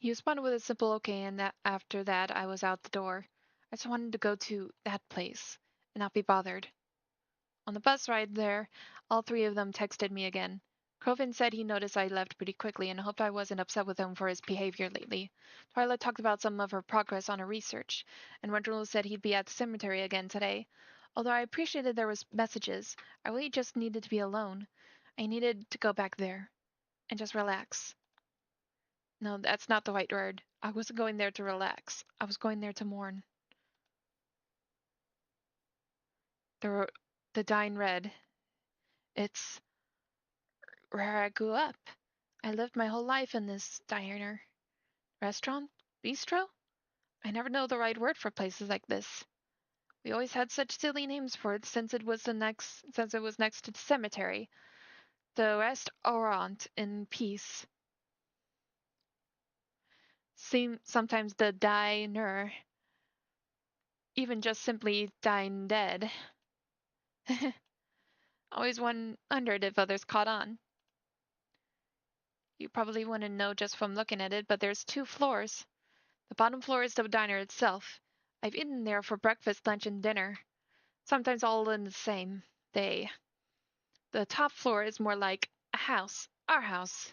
He responded with a simple okay, and that after that, I was out the door. I just wanted to go to that place and not be bothered. On the bus ride there, all three of them texted me again. Crovin said he noticed I left pretty quickly and hoped I wasn't upset with him for his behavior lately. Twyla talked about some of her progress on her research, and Reginald said he'd be at the cemetery again today. Although I appreciated there was messages, I really just needed to be alone. I needed to go back there and just relax. No, that's not the right word. I wasn't going there to relax. I was going there to mourn. The, the dying red. It's where I grew up. I lived my whole life in this diner. Restaurant? Bistro? I never know the right word for places like this. We always had such silly names for it since it was next to the cemetery. The restaurant in peace. Sometimes the diner. Even just simply dine dead. Always wondered if others caught on. You probably wouldn't know just from looking at it, but there's two floors. The bottom floor is the diner itself. I've eaten there for breakfast, lunch, and dinner. Sometimes all in the same day. The top floor is more like a house, our house.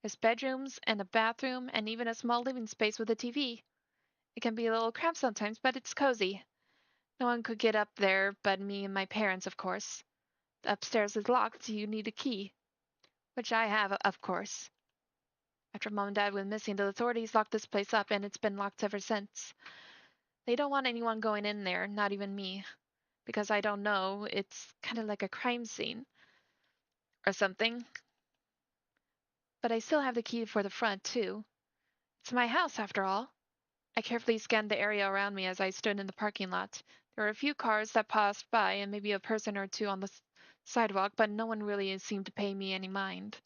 There's bedrooms and a bathroom and even a small living space with a TV. It can be a little cramped sometimes, but it's cozy. No one could get up there but me and my parents, of course. The upstairs is locked, so you need a key. Which I have, of course. After Mom and Dad went missing, the authorities locked this place up, and it's been locked ever since. They don't want anyone going in there, not even me. Because I don't know, it's kind of like a crime scene. Or something. But I still have the key for the front, too. It's my house, after all. I carefully scanned the area around me as I stood in the parking lot. There were a few cars that passed by, and maybe a person or two on the sidewalk, but no one really seemed to pay me any mind.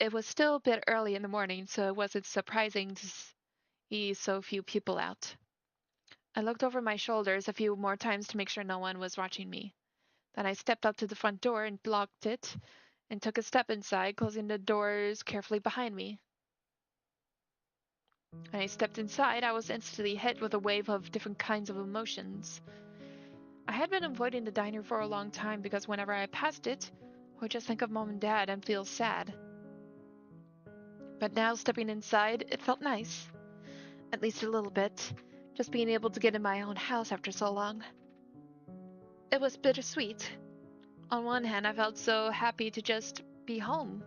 It was still a bit early in the morning, so it wasn't surprising to see so few people out. I looked over my shoulders a few more times to make sure no one was watching me. Then I stepped up to the front door and locked it, and took a step inside, closing the doors carefully behind me. When I stepped inside, I was instantly hit with a wave of different kinds of emotions. I had been avoiding the diner for a long time because whenever I passed it, I would just think of Mom and Dad and feel sad. But now, stepping inside, it felt nice. At least a little bit. Just being able to get in my own house after so long. It was bittersweet. On one hand, I felt so happy to just be home.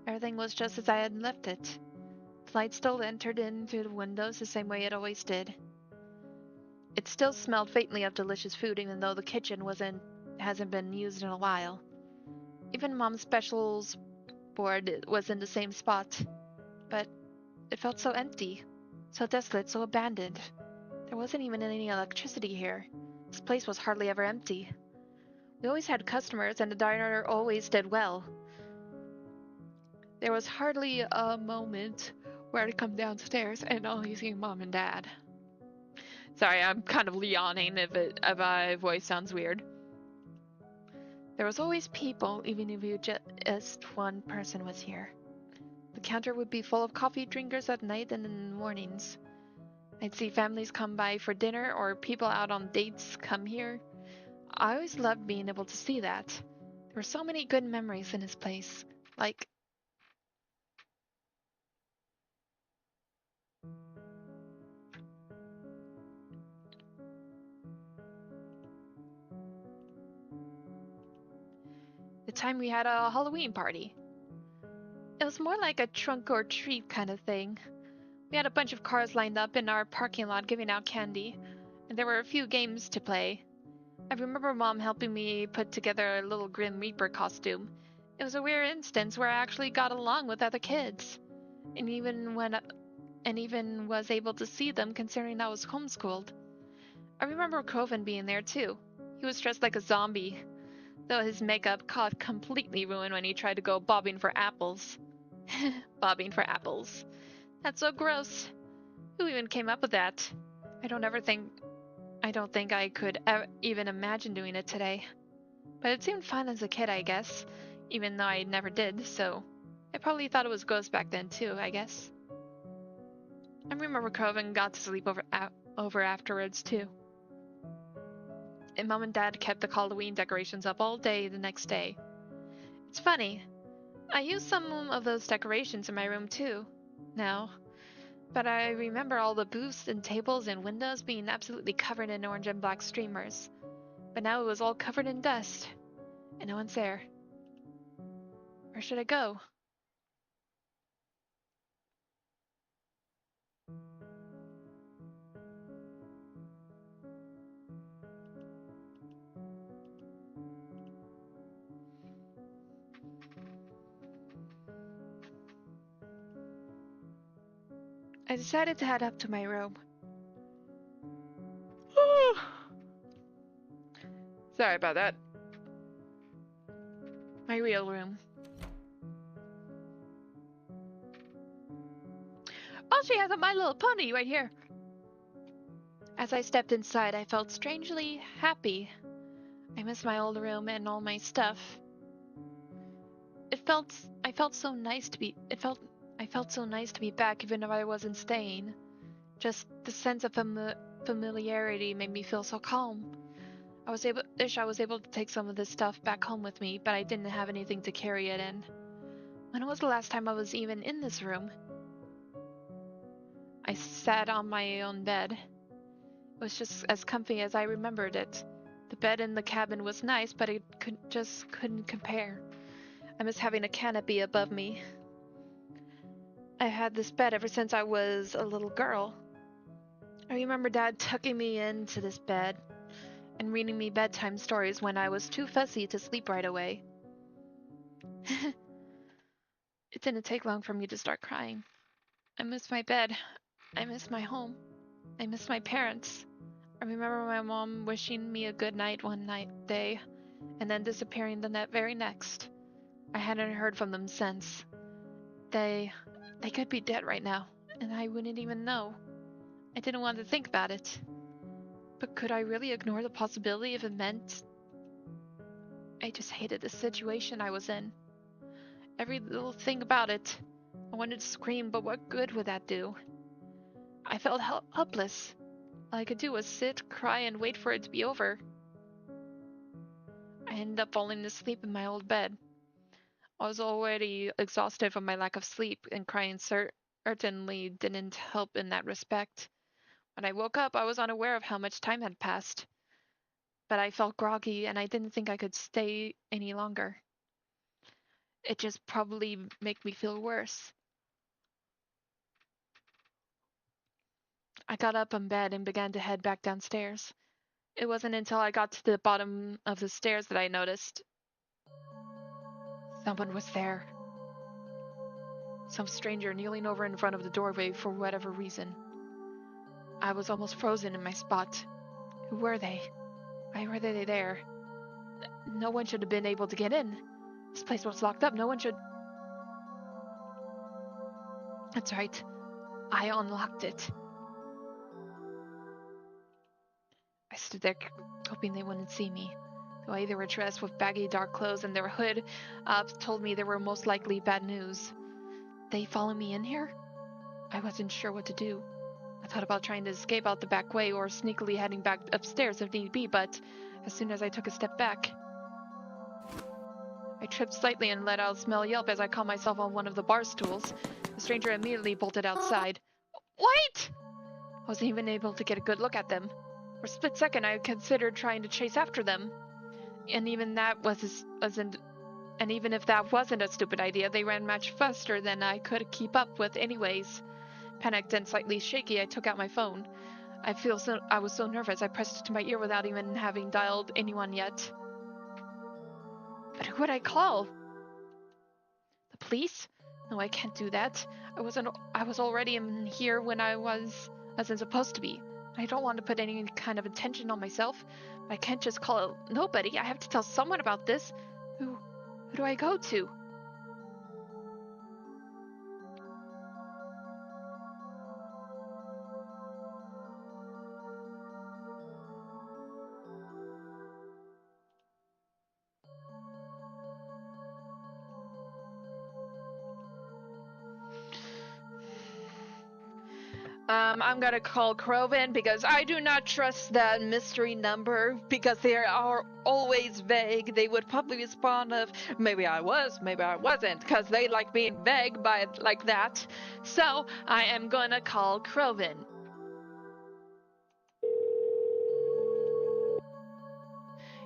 Everything was just as I had left it. The light still entered in through the windows the same way it always did. It still smelled faintly of delicious food, even though the kitchen hasn't been used in a while. Even Mom's specials board was in the same spot. But it felt so empty, so desolate, so abandoned. There wasn't even any electricity here. This place was hardly ever empty. We always had customers, and the diner always did well. There was hardly a moment where I'd come downstairs and only see Mom and Dad. Sorry, I'm kind of yawning if my voice sounds weird. There was always people, even if just one person was here. The counter would be full of coffee drinkers at night and in the mornings. I'd see families come by for dinner or people out on dates come here. I always loved being able to see that. There were so many good memories in this place. Like, time we had a Halloween party. It was more like a trunk or treat kind of thing. We had a bunch of cars lined up in our parking lot giving out candy, and there were a few games to play. I remember Mom helping me put together a little Grim Reaper costume. It was a weird instance where I actually got along with other kids, and even was able to see them considering I was homeschooled. I remember Coven being there too. He was dressed like a zombie, though his makeup got completely ruined when he tried to go bobbing for apples. Bobbing for apples. That's so gross. Who even came up with that? I don't think I could even imagine doing it today. But it seemed fun as a kid, I guess, even though I never did, so I probably thought it was ghosts back then too, I guess. I remember Coven got to sleep over afterwards too. And Mom and Dad kept the Halloween decorations up all day the next day. It's funny, I used some of those decorations in my room too, now. But I remember all the booths and tables and windows being absolutely covered in orange and black streamers. But now it was all covered in dust, and no one's there. Where should I go? I decided to head up to my room. Sorry about that. My real room. Oh, she has a My Little Pony right here. As I stepped inside, I felt strangely happy. I missed my old room and all my stuff. I felt so nice to be back even if I wasn't staying. Just the sense of familiarity made me feel so calm. I was able to take some of this stuff back home with me, but I didn't have anything to carry it in. When was the last time I was even in this room? I sat on my own bed. It was just as comfy as I remembered it. The bed in the cabin was nice, but it couldn't compare. I miss having a canopy above me. I've had this bed ever since I was a little girl. I remember Dad tucking me into this bed and reading me bedtime stories when I was too fussy to sleep right away. It didn't take long for me to start crying. I miss my bed. I miss my home. I miss my parents. I remember my mom wishing me a good night one day, and then disappearing the very next. I hadn't heard from them since. They could be dead right now, and I wouldn't even know. I didn't want to think about it. But could I really ignore the possibility if it meant... I just hated the situation I was in. Every little thing about it. I wanted to scream, but what good would that do? I felt helpless. All I could do was sit, cry, and wait for it to be over. I ended up falling asleep in my old bed. I was already exhausted from my lack of sleep, and crying certainly didn't help in that respect. When I woke up, I was unaware of how much time had passed. But I felt groggy, and I didn't think I could stay any longer. It just probably made me feel worse. I got up in bed and began to head back downstairs. It wasn't until I got to the bottom of the stairs that I noticed someone was there. Some stranger kneeling over in front of the doorway for whatever reason. I was almost frozen in my spot. Who were they? Why were they there? No one should have been able to get in. This place was locked up. No one should... That's right. I unlocked it. I stood there hoping they wouldn't see me. The way they were dressed with baggy dark clothes and their hood up told me they were most likely bad news. They follow me in here? I wasn't sure what to do. I thought about trying to escape out the back way or sneakily heading back upstairs if need be, but as soon as I took a step back, I tripped slightly and let out a small yelp as I caught myself on one of the bar stools. The stranger immediately bolted outside. Wait! I wasn't even able to get a good look at them. For a split second, I considered trying to chase after them. And even that wasn't And even if that wasn't a stupid idea, they ran much faster than I could keep up with anyways. Panicked and slightly shaky, I took out my phone. I was so nervous I pressed it to my ear without even having dialed anyone yet. But who would I call? The police? No, I can't do that. I was already in here when I wasn't supposed to be. I don't want to put any kind of attention on myself. But I can't just call nobody. I have to tell someone about this. Who do I go to? I'm gonna call Croven because I do not trust that mystery number because they are always vague. They would probably respond of, maybe I was, maybe I wasn't, because they like being vague by like that. So I am gonna call Croven.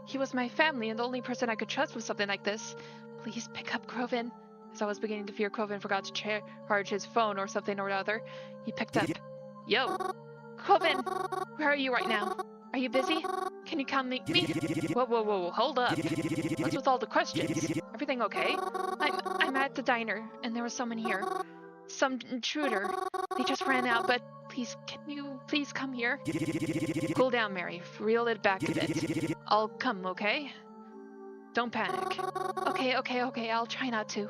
He was my family and the only person I could trust with something like this. Please pick up, Croven. As I was beginning to fear Croven forgot to charge his phone or something or other, he picked up. Yo, Croven, where are you right now? Are you busy? Can you come meet me? Whoa, hold up. What's with all the questions? Everything okay? I'm at the diner, and there was someone here. Some intruder. They just ran out, but please, can you please come here? Cool down, Mary. Reel it back a bit. I'll come, okay? Don't panic. Okay, I'll try not to.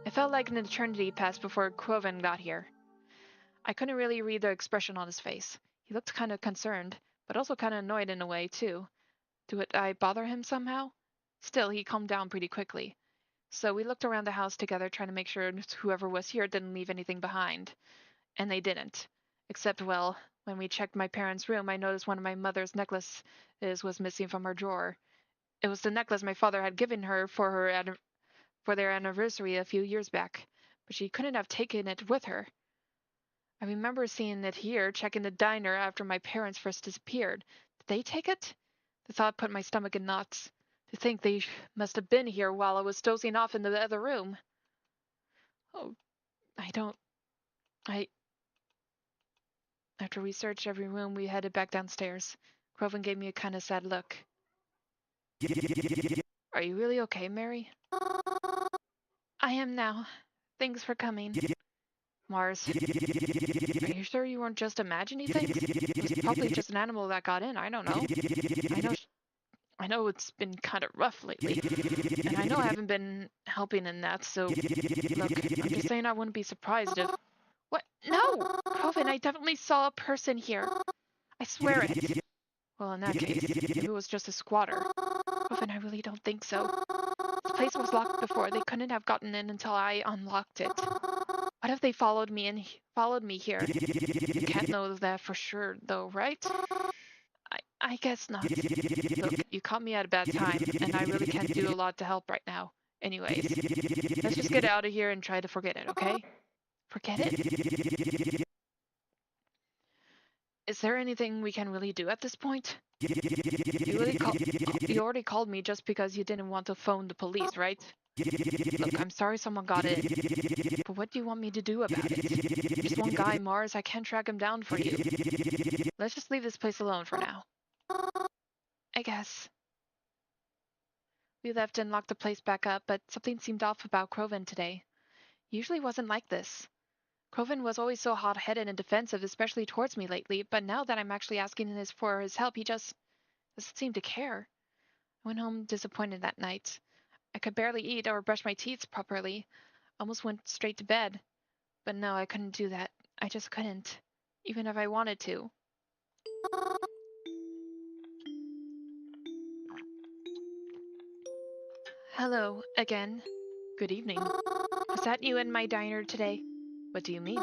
It felt like an eternity passed before Croven got here. I couldn't really read the expression on his face. He looked kind of concerned, but also kind of annoyed in a way, too. Did I bother him somehow? Still, he calmed down pretty quickly. So we looked around the house together, trying to make sure whoever was here didn't leave anything behind. And they didn't. Except, well, when we checked my parents' room, I noticed one of my mother's necklaces was missing from her drawer. It was the necklace my father had given her for their anniversary a few years back, but she couldn't have taken it with her. I remember seeing it here, checking the diner after my parents first disappeared. Did they take it? The thought put my stomach in knots. To think they must have been here while I was dozing off in the other room. Oh, After we searched every room, we headed back downstairs. Croven gave me a kind of sad look. Are you really okay, Mary? I am now. Thanks for coming. Mars, are you sure you weren't just imagining things? It was probably just an animal that got in, I don't know. I know it's been kind of rough lately, and I know I haven't been helping in that, so look, I'm just saying I wouldn't be surprised if... What? No! Croven, I definitely saw a person here. I swear it. Well, in that case, maybe it was just a squatter. Croven, I really don't think so. The place was locked before. They couldn't have gotten in until I unlocked it. What if they followed me here? You can't know that for sure, though, right? I guess not. Look, you caught me at a bad time, and I really can't do a lot to help right now. Anyways, let's just get out of here and try to forget it, okay? Forget it? Is there anything we can really do at this point? You already called me just because you didn't want to phone the police, right? Look, I'm sorry someone got in, but what do you want me to do about it? Just one guy, Mars, I can't track him down for you. Let's just leave this place alone for now. I guess. We left and locked the place back up, but something seemed off about Croven today. He usually wasn't like this. Croven was always so hot-headed and defensive, especially towards me lately, but now that I'm actually asking for his help, he just doesn't seem to care. I went home disappointed that night. I could barely eat or brush my teeth properly. Almost went straight to bed. But no, I couldn't do that. I just couldn't. Even if I wanted to. Hello, again. Good evening. Was that you in my diner today? What do you mean?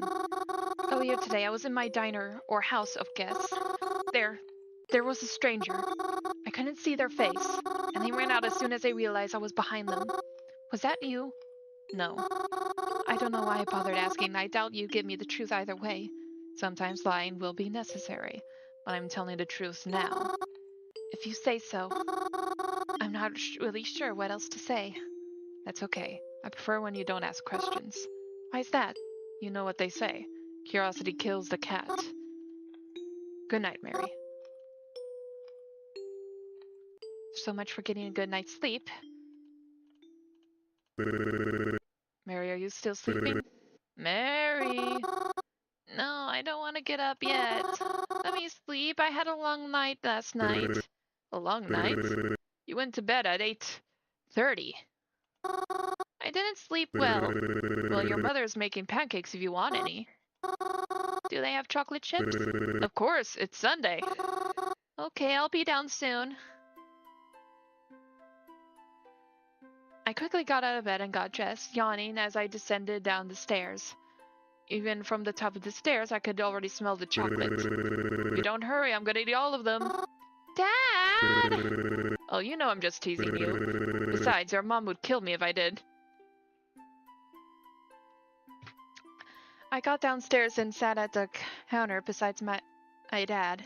Earlier today, I was in my diner, or house of guests. There was a stranger. I couldn't see their face, and they ran out as soon as they realized I was behind them. Was that you? No. I don't know why I bothered asking. I doubt you'd give me the truth either way. Sometimes lying will be necessary, but I'm telling the truth now. If you say so. I'm not really sure what else to say. That's okay. I prefer when you don't ask questions. Why is that? You know what they say. Curiosity kills the cat. Good night, Mary. So much for getting a good night's sleep. Mary, are you still sleeping? Mary! No, I don't want to get up yet. Let me sleep. I had a long night last night. A long night? You went to bed at 8:30. I didn't sleep well. Well, your mother's making pancakes if you want any. Do they have chocolate chips? Of course, it's Sunday. Okay, I'll be down soon. I quickly got out of bed and got dressed, yawning as I descended down the stairs. Even from the top of the stairs, I could already smell the chocolate. If you don't hurry, I'm gonna eat all of them. Dad! Oh, you know I'm just teasing you. Besides, your mom would kill me if I did. I got downstairs and sat at the counter beside my dad.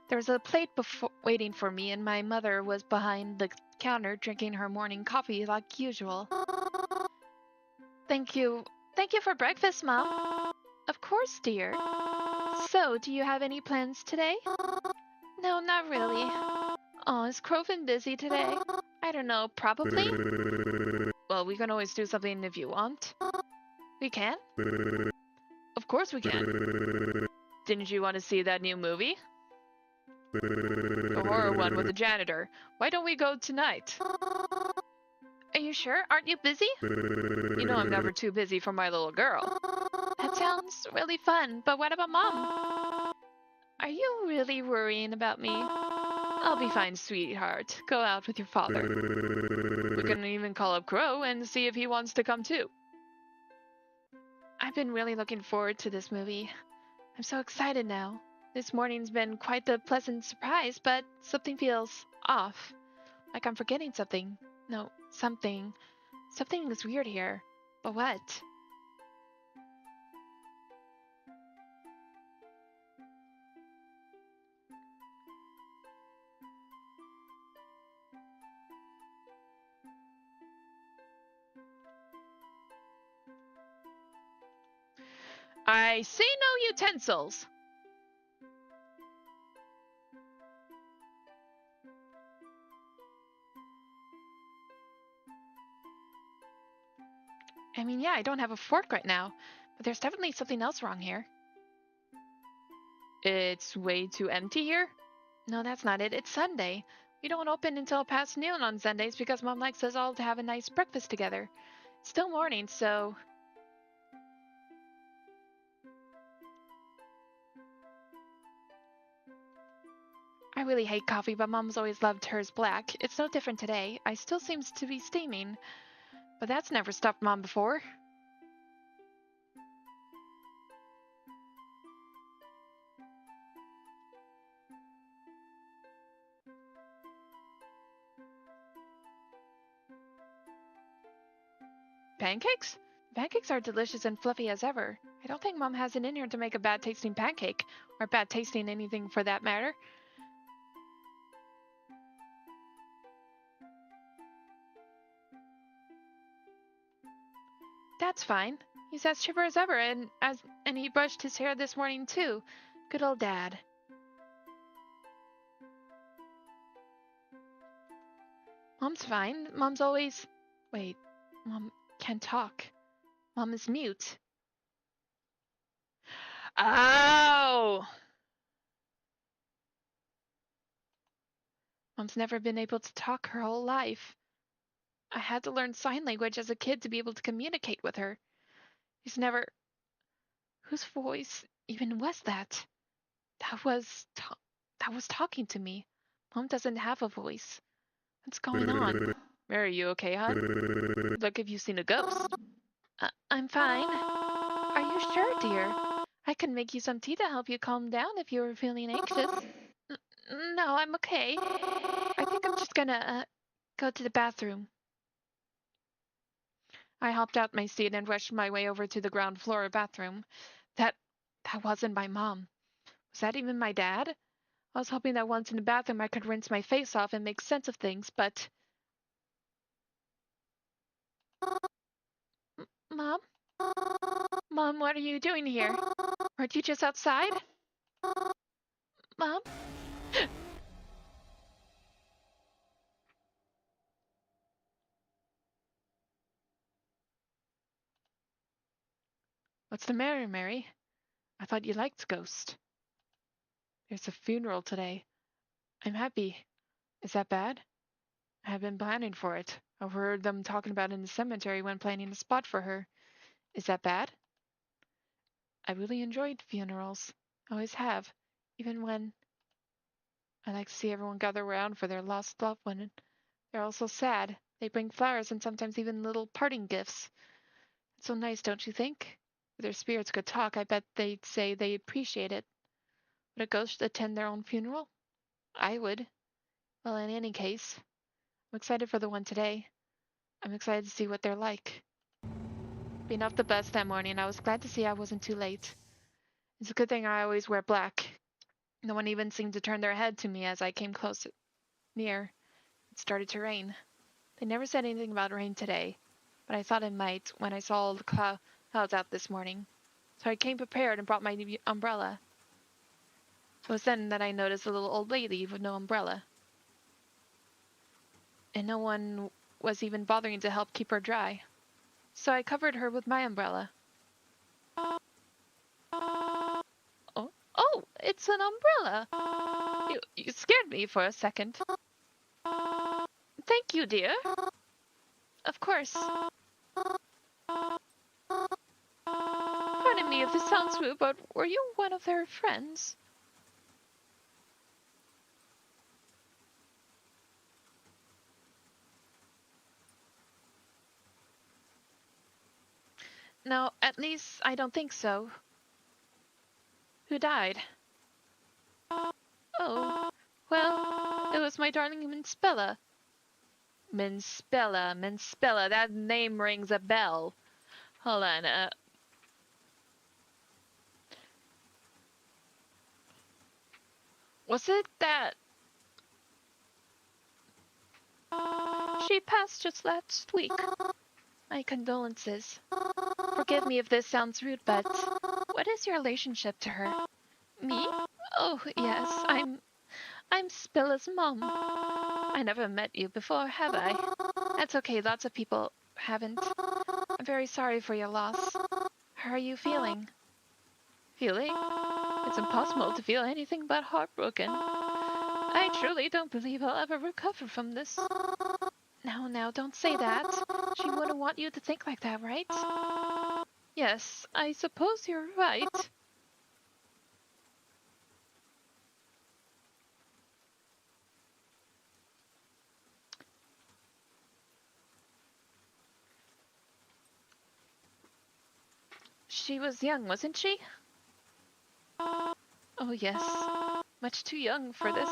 There was a plate waiting for me, and my mother was behind the counter drinking her morning coffee like usual. Thank you. Thank you for breakfast, Mom. Of course, dear. So, do you have any plans today? No, not really. Oh, is Crowfin busy today? I don't know, probably? Well, we can always do something if you want. We can? Of course we can. Didn't you want to see that new movie? The horror one with the janitor. Why don't we go tonight? Are you sure? Aren't you busy? You know I'm never too busy for my little girl. That sounds really fun, but what about Mom? Are you really worrying about me? I'll be fine, sweetheart. Go out with your father. We can even call up Crow and see if he wants to come too. I've been really looking forward to this movie. I'm so excited now. This morning's been quite the pleasant surprise, but something feels off. Like I'm forgetting something. No, something. Something is weird here. But what? I see no utensils. I mean, yeah, I don't have a fork right now, but there's definitely something else wrong here. It's way too empty here? No, that's not it. It's Sunday. We don't open until past noon on Sundays because Mom likes us all to have a nice breakfast together. It's still morning, so... I really hate coffee, but Mom's always loved hers black. It's no different today. I still seems to be steaming. But that's never stopped Mom before. Pancakes? Pancakes are delicious and fluffy as ever. I don't think Mom has it in her to make a bad-tasting pancake. Or bad-tasting anything for that matter. That's fine. He's as chipper as ever, and he brushed his hair this morning too. Good old Dad. Mom's fine. Mom's always... Wait, Mom can't talk. Mom is mute. Ow! Mom's never been able to talk her whole life. I had to learn sign language as a kid to be able to communicate with her. He's never... Whose voice even was that? That was talking to me. Mom doesn't have a voice. What's going on? Mary, you okay, hon? Look like you've seen a ghost. I'm fine. Are you sure, dear? I can make you some tea to help you calm down if you're feeling anxious. No, I'm okay. I think I'm just gonna, go to the bathroom. I hopped out my seat and rushed my way over to the ground floor bathroom. That wasn't my mom. Was that even my dad? I was hoping that once in the bathroom I could rinse my face off and make sense of things, but Mom? Mom, what are you doing here? Aren't you just outside? Mom? What's the matter, Mary? I thought you liked Ghost. There's a funeral today. I'm happy. Is that bad? I have been planning for it. I've heard them talking about it in the cemetery when planning a spot for her. Is that bad? I really enjoyed funerals. I always have. Even when I like to see everyone gather around for their lost loved one. They're all so sad. They bring flowers and sometimes even little parting gifts. It's so nice, don't you think? If their spirits could talk, I bet they'd say they appreciate it. Would a ghost attend their own funeral? I would. Well, in any case, I'm excited for the one today. I'm excited to see what they're like. Being off the bus that morning, I was glad to see I wasn't too late. It's a good thing I always wear black. No one even seemed to turn their head to me as I came close near. It started to rain. They never said anything about rain today, but I thought it might when I saw all the clouds out this morning. So I came prepared and brought my umbrella. It was then that I noticed a little old lady with no umbrella. And no one was even bothering to help keep her dry. So I covered her with my umbrella. Oh, it's an umbrella. You scared me for a second. Thank you, dear. Of course. Pardon me if this sounds rude, but were you one of their friends? No, at least I don't think so. Who died? Oh, well, it was my darling Minspella. Minspella, that name rings a bell. Hold on, was it that she passed just last week? My condolences. Forgive me if this sounds rude, but what is your relationship to her? Me? Oh, yes, I'm Spilla's mom. I never met you before, have I? That's okay, lots of people haven't. I'm very sorry for your loss. How are you feeling? Feeling? It's impossible to feel anything but heartbroken. I truly don't believe I'll ever recover from this. Now, don't say that. She wouldn't want you to think like that, right? Yes, I suppose you're right. She was young, wasn't she? Oh, yes. Much too young for this.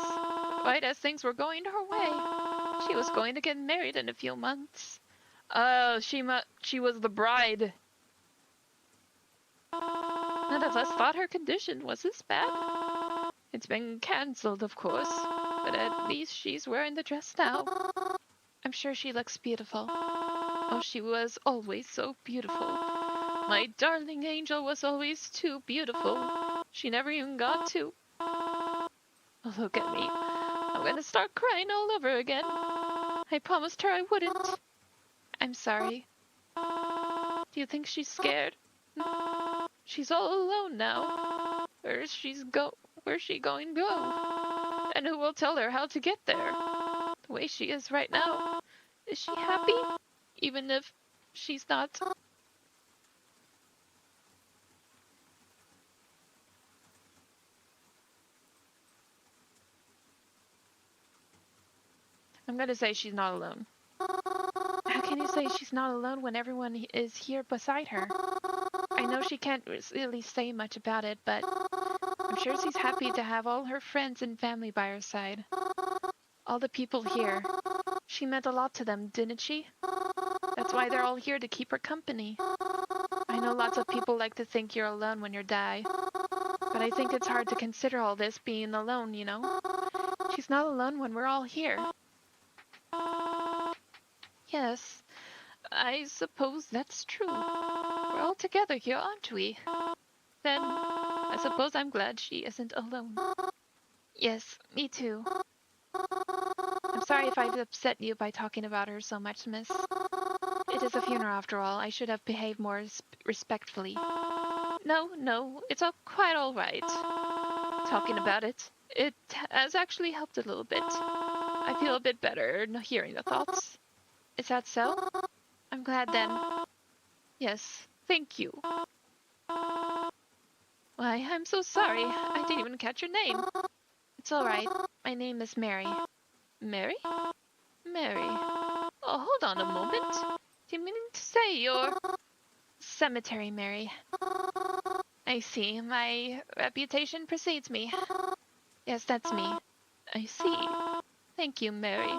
Right as things were going her way. She was going to get married in a few months. Oh, she was the bride. None of us thought her condition was this bad. It's been cancelled, of course, but at least she's wearing the dress now. I'm sure she looks beautiful. Oh, she was always so beautiful. My darling angel was always too beautiful. She never even got to. Oh, look at me. I'm gonna start crying all over again. I promised her I wouldn't. I'm sorry. Do you think she's scared? She's all alone now. Where's she going to go? And who will tell her how to get there? The way she is right now. Is she happy? Even if she's not. I'm gonna say she's not alone. How can you say she's not alone when everyone is here beside her? I know she can't really say much about it, but I'm sure she's happy to have all her friends and family by her side. All the people here. She meant a lot to them, didn't she? That's why they're all here to keep her company. I know lots of people like to think you're alone when you die, but I think it's hard to consider all this being alone, you know? She's not alone when we're all here. Yes. I suppose that's true. We're all together here, aren't we? Then, I suppose I'm glad she isn't alone. Yes, me too. I'm sorry if I've upset you by talking about her so much, miss. It is a funeral after all. I should have behaved more respectfully. No, it's all quite all right. Talking about it has actually helped a little bit. I feel a bit better hearing the thoughts. Is that so? I'm glad then. Yes, thank you. Why, I'm so sorry. I didn't even catch your name. It's all right. My name is Mary. Mary? Mary. Oh, hold on a moment. Do you mean to say you're... Cemetary Mary. I see. My reputation precedes me. Yes, that's me. I see. Thank you, Mary.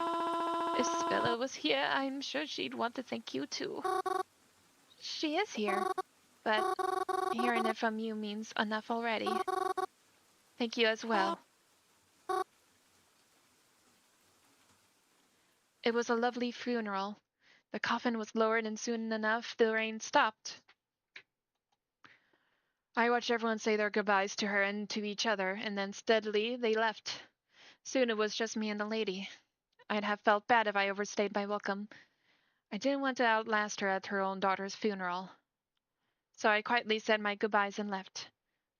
If Bella was here, I'm sure she'd want to thank you too. She is here, but hearing it from you means enough already. Thank you as well. It was a lovely funeral. The coffin was lowered and soon enough the rain stopped. I watched everyone say their goodbyes to her and to each other, and then steadily they left. Soon it was just me and the lady. I'd have felt bad if I overstayed my welcome. I didn't want to outlast her at her own daughter's funeral. So I quietly said my goodbyes and left.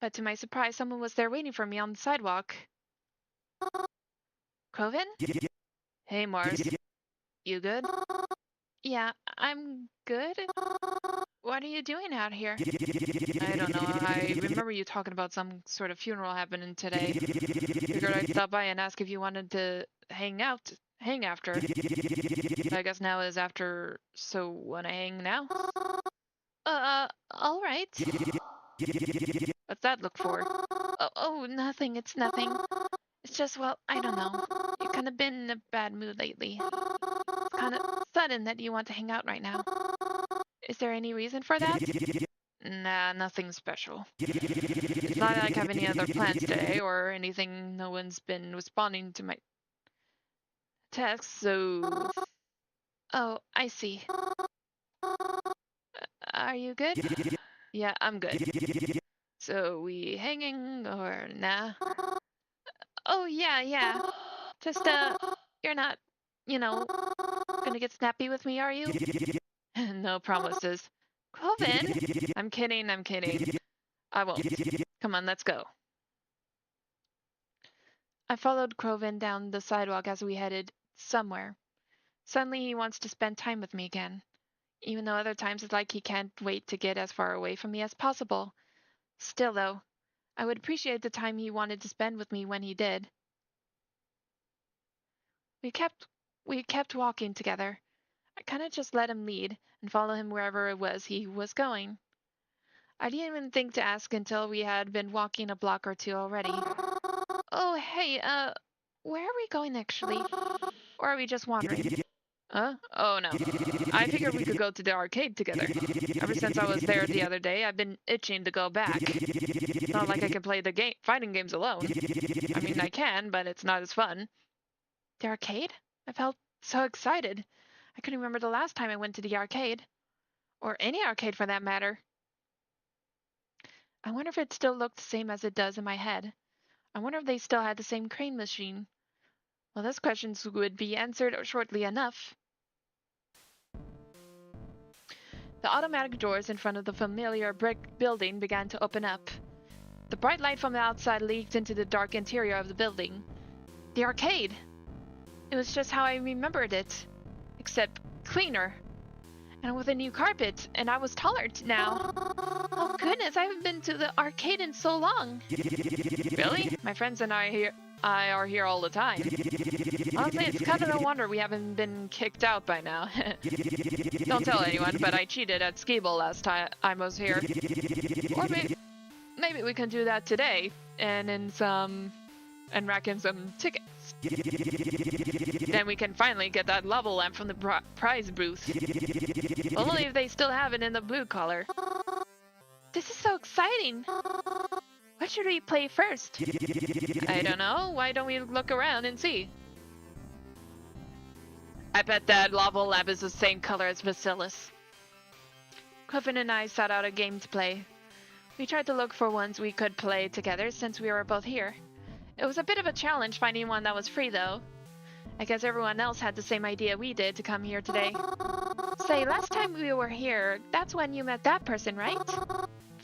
But to my surprise, someone was there waiting for me on the sidewalk. Crovin? Hey, Mars. You good? Yeah, I'm good. What are you doing out here? I don't know. I remember you talking about some sort of funeral happening today. Figured I'd stop by and ask if you wanted to hang after. I guess now is after, so wanna hang now? All right. What's that look for? Oh, nothing. It's nothing. It's just, well, I don't know. You've kind of been in a bad mood lately. It's kind of sudden that you want to hang out right now. Is there any reason for that? Nah, nothing special. It's not like I have any other plans today or anything. No one's been responding to my texts, so... Oh, I see. Are you good? Yeah, I'm good. So, we hanging or nah? Oh, yeah. Just, you're not, gonna get snappy with me, are you? No promises. Cloven? I'm kidding. I won't. Come on, let's go. I followed Crovin down the sidewalk as we headed somewhere. Suddenly he wants to spend time with me again. Even though other times it's like he can't wait to get as far away from me as possible. Still, though, I would appreciate the time he wanted to spend with me when he did. We kept walking together. I kind of just let him lead and follow him wherever it was he was going. I didn't even think to ask until we had been walking a block or two already. Oh, hey, where are we going actually? Or are we just wandering? Huh? Oh, no. I figured we could go to the arcade together. Ever since I was there the other day, I've been itching to go back. It's not like I can play the fighting games alone. I mean, I can, but it's not as fun. The arcade? I felt so excited. I couldn't remember the last time I went to the arcade. Or any arcade for that matter. I wonder if it still looked the same as it does in my head. I wonder if they still had the same crane machine. Well, those questions would be answered shortly enough. The automatic doors in front of the familiar brick building began to open up. The bright light from the outside leaked into the dark interior of the building. The arcade! It was just how I remembered it. Except cleaner. And with a new carpet, and I was taller now. Oh goodness, I haven't been to the arcade in so long. Really? My friends and I are here all the time. Honestly, it's kind of no wonder we haven't been kicked out by now. Don't tell anyone, but I cheated at skee-ball last time I was here. Or maybe we can do that today, and rack in some tickets. Then we can finally get that lava lamp from the prize booth. Only if they still have it in the blue color. This is so exciting! What should we play first? I don't know. Why don't we look around and see? I bet that lava lamp is the same color as Bacillus. Coven and I sought out a game to play. We tried to look for ones we could play together since we were both here. It was a bit of a challenge finding one that was free, though. I guess everyone else had the same idea we did to come here today. Say, last time we were here, that's when you met that person, right?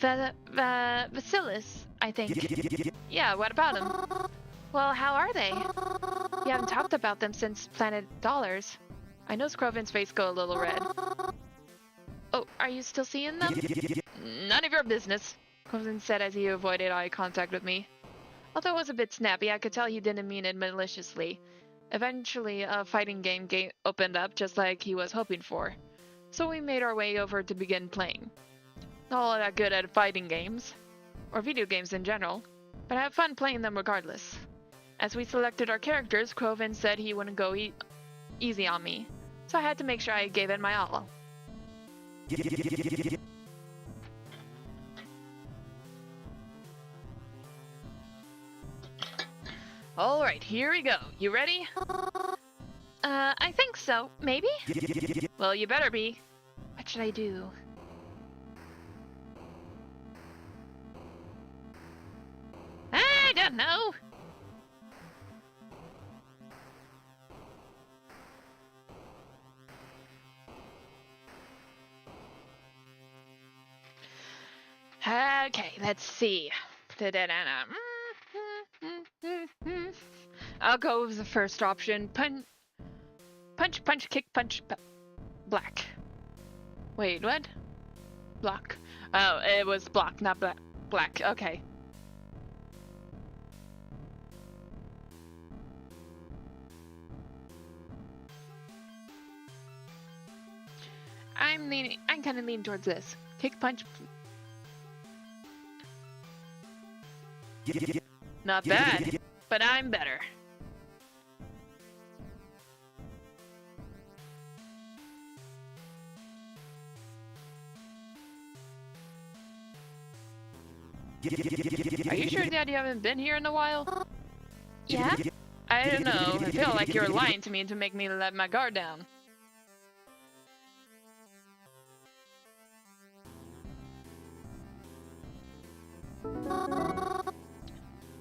Bacillus, I think. Yeah, what about him? Well, how are they? You haven't talked about them since Planet Dollars. I know Scroven's face go a little red. Oh, are you still seeing them? None of your business, Scroven said as he avoided eye contact with me. Although it was a bit snappy, I could tell he didn't mean it maliciously. Eventually, a fighting game opened up just like he was hoping for. So we made our way over to begin playing. Not all that good at fighting games, or video games in general, but I have fun playing them regardless. As we selected our characters, Scroven said he wouldn't go easy on me, so I had to make sure I gave it my all. Alright, here we go. You ready? I think so. Maybe? Well, you better be. What should I do? I don't know. Okay, let's see. I'll go with the first option. Punch, punch, kick, punch, black. Wait, what? Block. Oh, it was block, not black. Okay. I'm kind of leaning towards this. Kick, punch. Not bad, but I'm better. Are you sure that you haven't been here in a while? Yeah? I don't know. I feel like you're lying to me to make me let my guard down.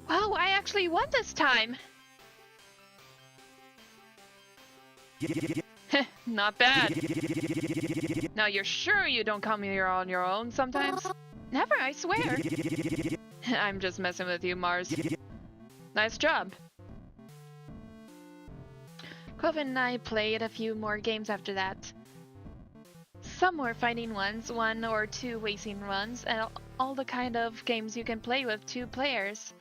Wow, I actually won this time! Not bad. Now you're sure you don't come here on your own sometimes? Never, I swear. I'm just messing with you, Mars. Nice job. Coven and I played a few more games after that. Some were fighting ones, 1 or 2 racing runs, and all the kind of games you can play with 2 players.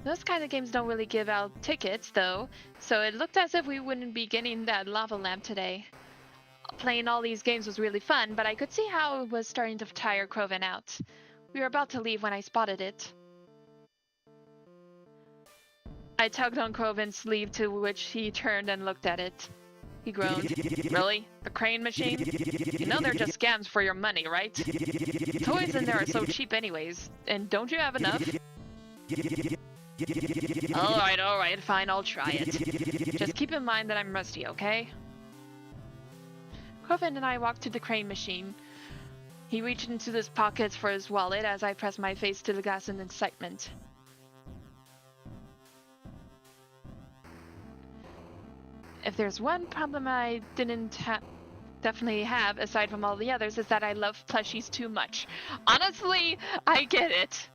Those kind of games don't really give out tickets, though, so it looked as if we wouldn't be getting that lava lamp today. Playing all these games was really fun, but I could see how it was starting to tire Coven out. We were about to leave when I spotted it. I tugged on Coven's sleeve, to which he turned and looked at it. He groaned. Really? A crane machine? You know they're just scams for your money, right? The toys in there are so cheap anyways, and don't you have enough? Alright, fine, I'll try it. Just keep in mind that I'm rusty, okay? Coven and I walked to the crane machine. He reached into his pockets for his wallet as I pressed my face to the glass in excitement. If there's one problem I definitely have, aside from all the others, is that I love plushies too much. Honestly, I get it.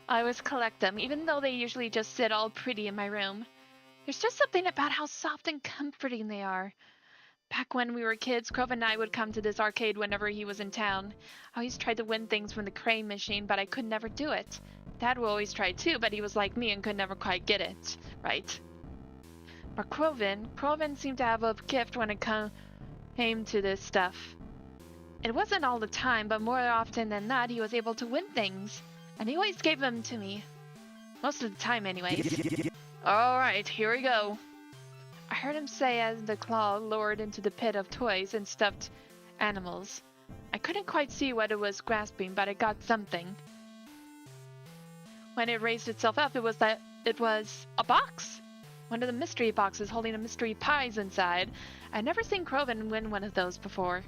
I always collect them, even though they usually just sit all pretty in my room. There's just something about how soft and comforting they are. Back when we were kids, Grove and I would come to this arcade whenever he was in town. I always tried to win things from the crane machine, but I could never do it. Dad would always try too, but he was like me and could never quite get it right. But Croven seemed to have a gift when it came to this stuff. It wasn't all the time, but more often than not, he was able to win things. And he always gave them to me. Most of the time anyways. Alright, here we go. I heard him say as the claw lowered into the pit of toys and stuffed animals. I couldn't quite see what it was grasping, but it got something. When it raised itself up, it was a box. one of the mystery boxes holding a mystery prize inside. I'd never seen Croven win one of those before.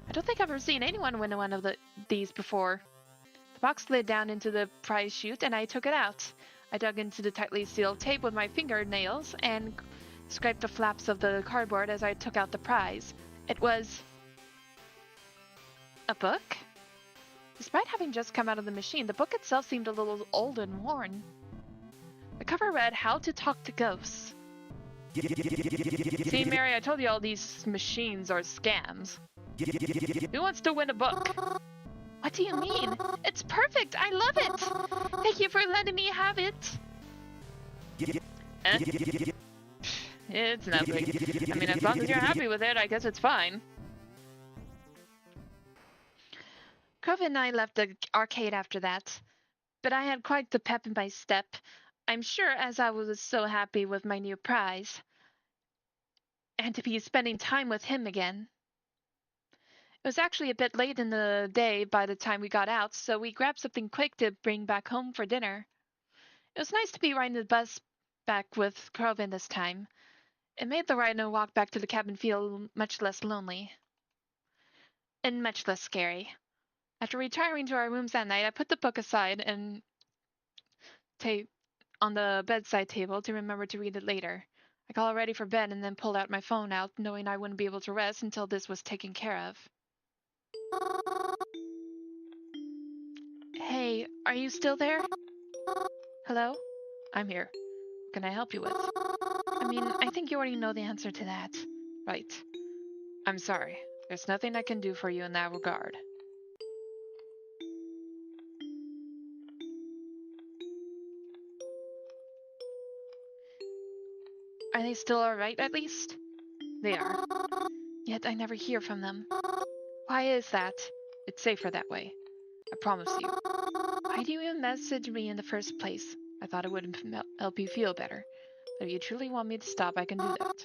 I don't think I've ever seen anyone win one of these before. The box slid down into the prize chute and I took it out. I dug into the tightly sealed tape with my fingernails and scraped the flaps of the cardboard as I took out the prize. It was a book? Despite having just come out of the machine, the book itself seemed a little old and worn. The cover read, How to Talk to Ghosts. See, Mary, I told you all these machines are scams. Who wants to win a book? What do you mean? It's perfect! I love it! Thank you for letting me have it! It's nothing. I mean, as long as you're happy with it, I guess it's fine. Croven and I left the arcade after that, but I had quite the pep in my step. I'm sure, as I was so happy with my new prize, and to be spending time with him again. It was actually a bit late in the day by the time we got out, so we grabbed something quick to bring back home for dinner. It was nice to be riding the bus back with Croven this time. It made the ride and walk back to the cabin feel much less lonely. And much less scary. After retiring to our rooms that night, I put the book aside and on the bedside table to remember to read it later. I got all ready for bed and then pulled out my phone out, knowing I wouldn't be able to rest until this was taken care of. Hey, are you still there? Hello? I'm here. What can I help you with? I mean, I think you already know the answer to that. Right. I'm sorry. There's nothing I can do for you in that regard. Are they still alright, at least? They are. Yet I never hear from them. Why is that? It's safer that way. I promise you. Why do you even message me in the first place? I thought it would help you feel better. But if you truly want me to stop, I can do that.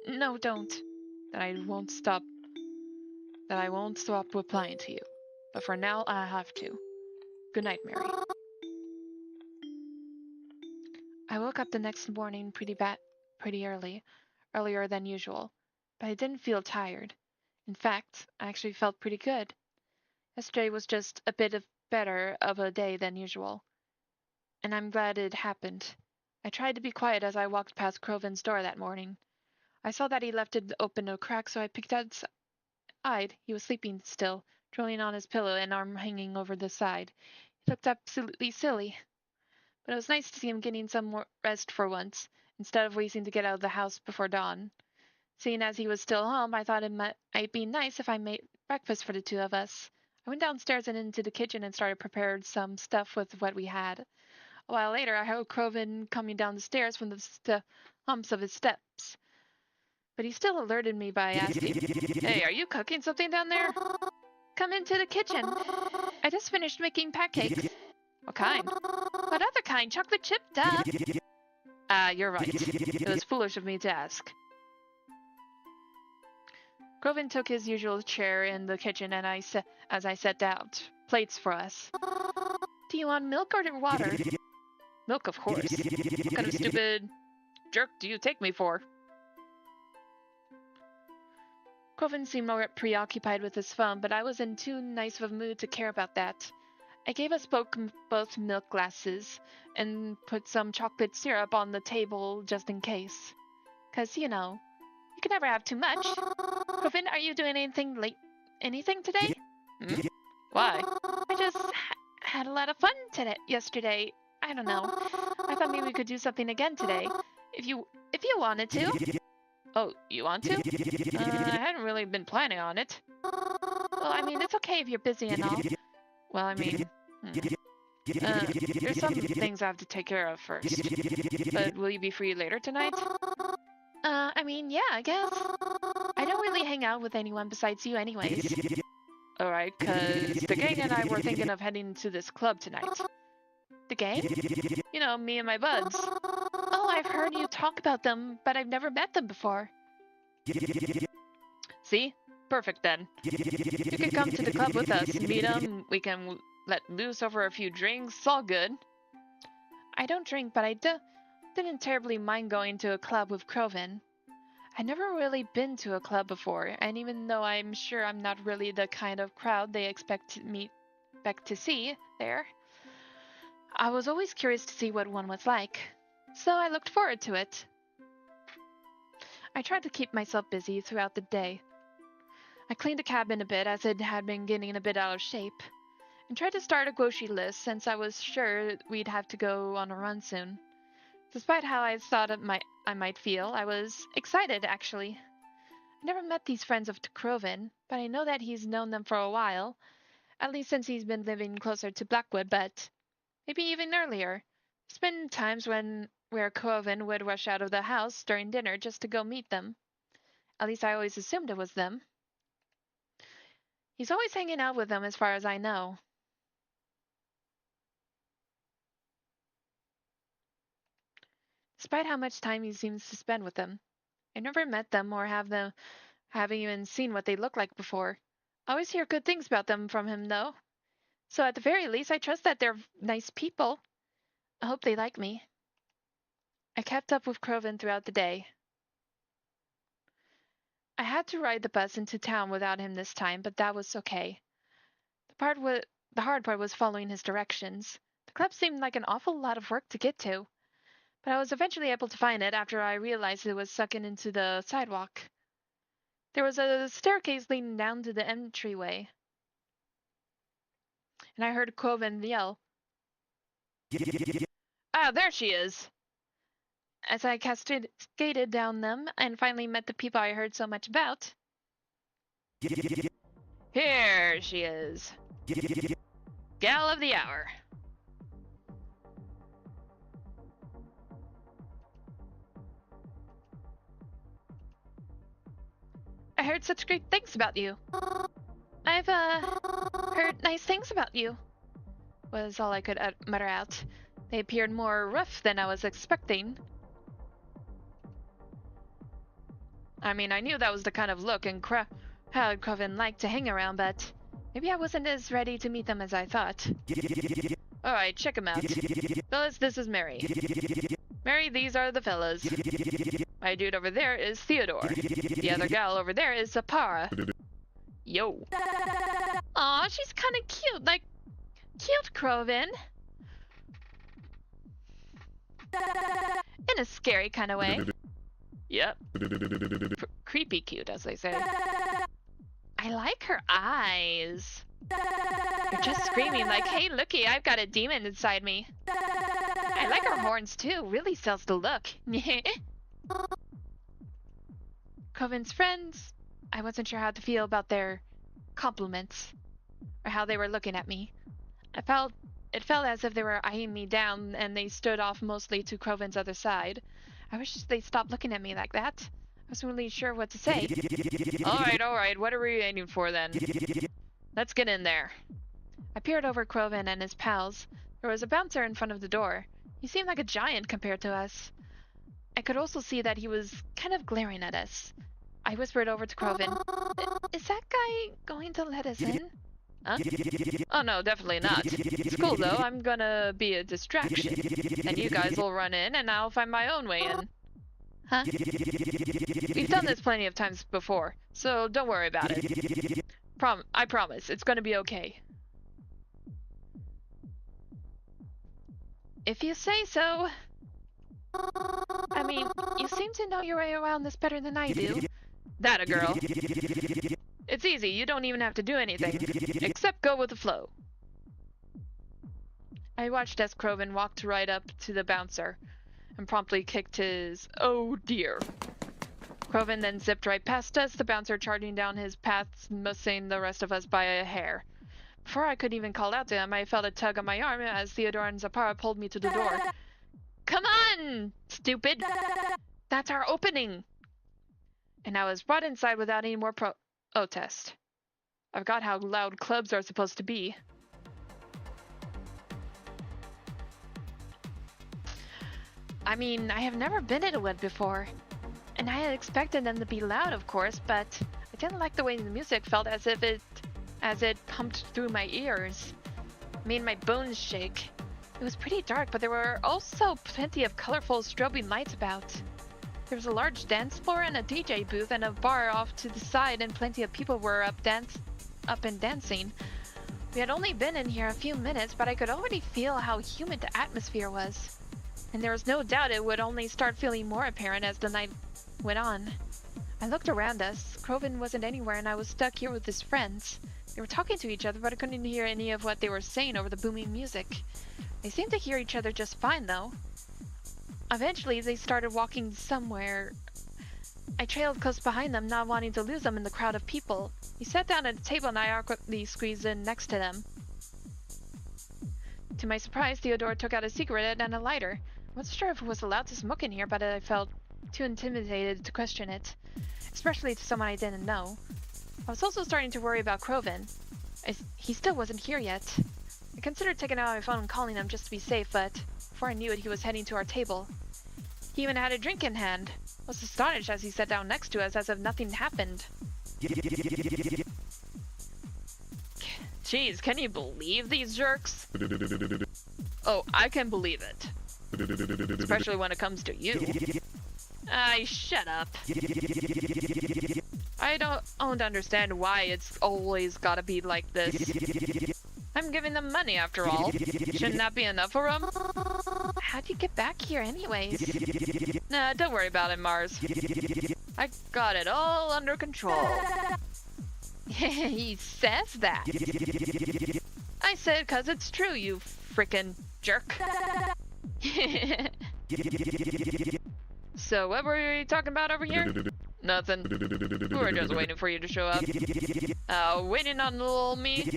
No, don't. Then I won't stop. I won't stop replying to you. But for now, I have to. Good night, Mary. I woke up the next morning pretty early, earlier than usual, but I didn't feel tired. In fact, I actually felt pretty good. Yesterday was just a bit better of a day than usual, and I'm glad it happened. I tried to be quiet as I walked past Croven's door that morning. I saw that he left it open a crack, so I peeked outside. He was sleeping still, drooling on his pillow, an arm hanging over the side. He looked absolutely silly. But it was nice to see him getting some more rest for once, instead of waiting to get out of the house before dawn. Seeing as he was still home, I thought it might be nice if I made breakfast for the two of us. I went downstairs and into the kitchen and started preparing some stuff with what we had. A while later, I heard Croven coming down the stairs from the humps of his steps. But he still alerted me by asking, Hey, are you cooking something down there? Come into the kitchen. I just finished making pancakes. What kind? What other kind? Chocolate chip, duh. You're right. It was foolish of me to ask. Croven took his usual chair in the kitchen and as I set out plates for us. Do you want milk or water? Milk, of course. What kind of stupid jerk do you take me for? Croven seemed more preoccupied with his phone, but I was in too nice of a mood to care about that. I gave us both milk glasses and put some chocolate syrup on the table just in case. 'Cause, you know, you can never have too much. Croven, are you doing anything today? Hmm? Why? I just had a lot of fun yesterday. I don't know. I thought maybe we could do something again today. If you wanted to. Oh, you want to? I hadn't really been planning on it. Well, I mean, it's okay if you're busy and all. Well, I mean, there's some things I have to take care of first. But will you be free later tonight? I mean, yeah, I guess. I don't really hang out with anyone besides you anyways. Alright, 'cause the gang and I were thinking of heading to this club tonight. The gang? You know, me and my buds. Oh, I've heard you talk about them, but I've never met them before. See? Perfect then. You can come to the club with us, meet them, we can let loose over a few drinks, it's all good. I don't drink, but I do. didn't terribly mind going to a club with Crovin. I'd never really been to a club before, and even though I'm sure I'm not really the kind of crowd they expect to see there, I was always curious to see what one was like, so I looked forward to it. I tried to keep myself busy throughout the day. I cleaned the cabin a bit as it had been getting a bit out of shape, and tried to start a grocery list since I was sure we'd have to go on a run soon. Despite how I thought I might feel, I was excited, actually. I never met these friends of Crovin, but I know that he's known them for a while, at least since he's been living closer to Blackwood, but maybe even earlier. There's been times where Crovin would rush out of the house during dinner just to go meet them. At least I always assumed it was them. He's always hanging out with them as far as I know. Despite how much time he seems to spend with them. I never met them or having even seen what they look like before. I always hear good things about them from him, though. So at the very least, I trust that they're nice people. I hope they like me. I kept up with Crovin throughout the day. I had to ride the bus into town without him this time, but that was okay. The hard part was following his directions. The club seemed like an awful lot of work to get to, but I was eventually able to find it after I realized it was sunken into the sidewalk. There was a staircase leading down to the entryway, and I heard Crovin yell, "Ah, there she is!" As I cascaded down them and finally met the people I heard so much about. Here she is. Gal of the hour. I heard such great things about you. I've, heard nice things about you, was all I could mutter out. They appeared more rough than I was expecting. I mean, I knew that was the kind of look and how Crovin liked to hang around, but maybe I wasn't as ready to meet them as I thought. Alright, check them out. Fellas, this is Mary. Mary, these are the fellas. My dude over there is Theodore. The other gal over there is Sapara. Yo. Aw, she's kinda cute, like, cute, Crovin. In a scary kind of way. Yep. Creepy cute, as they say. I like her eyes. You're just screaming like, hey, looky, I've got a demon inside me. I like her horns, too. Really sells the look. Coven's friends, I wasn't sure how to feel about their compliments, or how they were looking at me. It felt as if they were eyeing me down, and they stood off mostly to Crovin's other side. I wish they stopped looking at me like that. I wasn't really sure what to say. Alright, what are we aiming for then? Let's get in there. I peered over Crovin and his pals. There was a bouncer in front of the door. He seemed like a giant compared to us. I could also see that he was kind of glaring at us. I whispered over to Crovin, "Is that guy going to let us in?" Huh? Oh no, definitely not. It's cool though, I'm gonna be a distraction. And you guys will run in and I'll find my own way in. Huh? We've done this plenty of times before, so don't worry about it. I promise, it's gonna be okay. If you say so. I mean, you seem to know your way around this better than I do. That a girl. It's easy, you don't even have to do anything, except go with the flow. I watched as Crovin walked right up to the bouncer, and promptly kicked his "oh dear." Crovin then zipped right past us, the bouncer charging down his path, missing the rest of us by a hair. Before I could even call out to him, I felt a tug on my arm as Theodore and Zapara pulled me to the door. Come on, stupid! That's our opening! And I was brought inside without any more protest. I forgot how loud clubs are supposed to be. I mean, I have never been at a wed before, and I had expected them to be loud, of course, but I didn't like the way the music felt as it pumped through my ears. It made my bones shake. It was pretty dark, but there were also plenty of colorful strobing lights about. There was a large dance floor and a DJ booth and a bar off to the side, and plenty of people were up and dancing. We had only been in here a few minutes, but I could already feel how humid the atmosphere was. And there was no doubt it would only start feeling more apparent as the night went on. I looked around us. Croven wasn't anywhere, and I was stuck here with his friends. They were talking to each other, but I couldn't hear any of what they were saying over the booming music. They seemed to hear each other just fine, though. Eventually, they started walking somewhere. I trailed close behind them, not wanting to lose them in the crowd of people. He sat down at a table, and I awkwardly squeezed in next to them. To my surprise, Theodore took out a cigarette and a lighter. I wasn't sure if it was allowed to smoke in here, but I felt too intimidated to question it, especially to someone I didn't know. I was also starting to worry about Croven. He still wasn't here yet. I considered taking out my phone and calling him just to be safe, but before I knew it, he was heading to our table. He even had a drink in hand. I was astonished as he sat down next to us as if nothing happened. Jeez, can you believe these jerks? Oh, I can believe it. Especially when it comes to you. Shut up. I don't understand why it's always gotta be like this. I'm giving them money after all. Shouldn't that be enough for them? How'd you get back here anyways? Nah, don't worry about it, Mars. I got it all under control. He says that. I said 'cause it's true, you frickin' jerk. So what were we talking about over here? Nothing. We were just waiting for you to show up. Waiting on little me?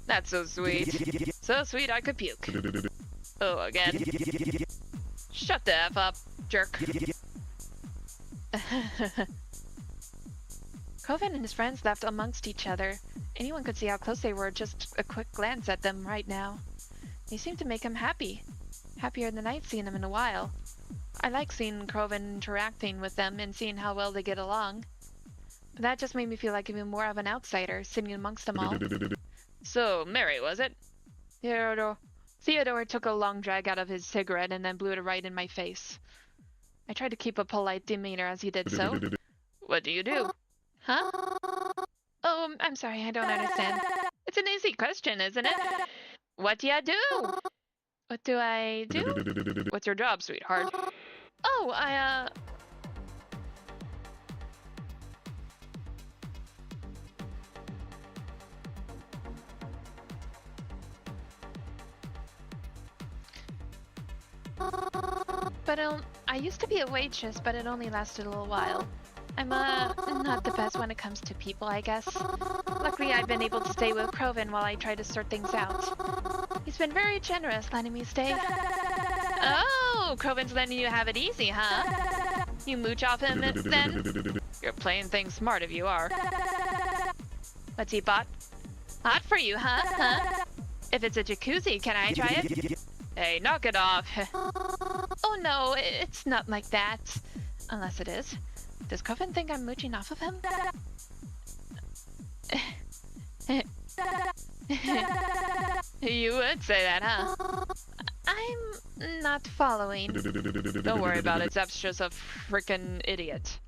That's so sweet. So sweet I could puke. Oh, again. Shut the F up, jerk. Croven and his friends left amongst each other. Anyone could see how close they were, just a quick glance at them right now. They seemed to make him happy. Happier than I'd seen him in a while. I like seeing Croven interacting with them and seeing how well they get along. But that just made me feel like even more of an outsider, sitting amongst them all. So, Mary, was it? Theodore took a long drag out of his cigarette and then blew it right in my face. I tried to keep a polite demeanor as he did so. What do you do? Huh? Oh, I'm sorry, I don't understand. It's an easy question, isn't it? What do you do? What do I do? What's your job, sweetheart? Oh, I used to be a waitress, but it only lasted a little while. I'm, not the best when it comes to people, I guess. Luckily, I've been able to stay with Croven while I try to sort things out. He's been very generous letting me stay. Oh, Croven's letting you have it easy, huh? You mooch off him, then? You're playing things smart if you are. What's he bought? Hot for you, huh? If it's a jacuzzi, can I try it? Hey, knock it off. Oh no, it's not like that. Unless it is. Does Croven think I'm mooching off of him? You would say that, huh? I'm not following. Don't worry about it, Zep's just a frickin' idiot.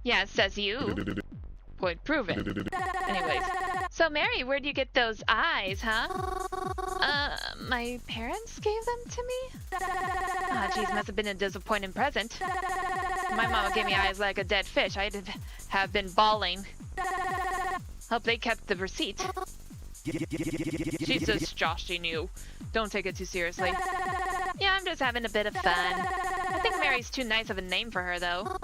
Yeah, says you. Point proven. Anyways, so Mary, where'd you get those eyes, huh? My parents gave them to me? Ah, geez, must have been a disappointing present. My mama gave me eyes like a dead fish. I'd have been bawling. Hope they kept the receipt. She's just joshing you. Don't take it too seriously. Yeah, I'm just having a bit of fun. I think Mary's too nice of a name for her, though.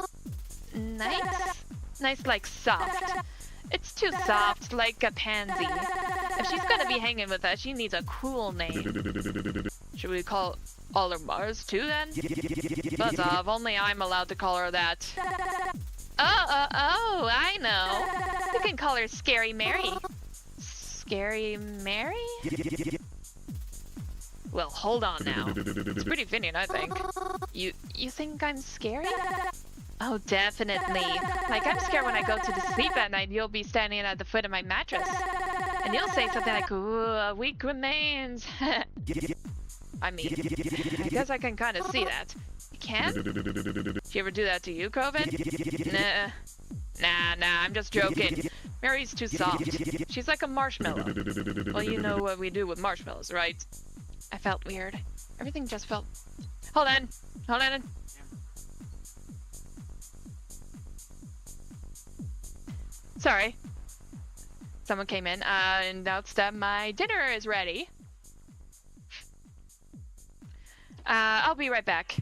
Nice? Nice like soft. It's too soft, like a pansy. If she's gonna be hanging with us, she needs a cool name. Should we call her Mars too, then? Buzz off, only I'm allowed to call her that. Oh, I know. You can call her Scary Mary. Scary Mary? Well, hold on now. It's pretty fitting, I think. You think I'm scary? Oh, definitely. Like, I'm scared when I go to sleep at night, you'll be standing at the foot of my mattress. And you'll say something like, ooh, weak remains. I mean, I guess I can kind of see that. You can? She ever do that to you, COVID? Nah, I'm just joking. Mary's too soft. She's like a marshmallow. Well, you know what we do with marshmallows, right? I felt weird. Everything just felt... Hold on. Sorry. Someone came in and announced that my dinner is ready. I'll be right back.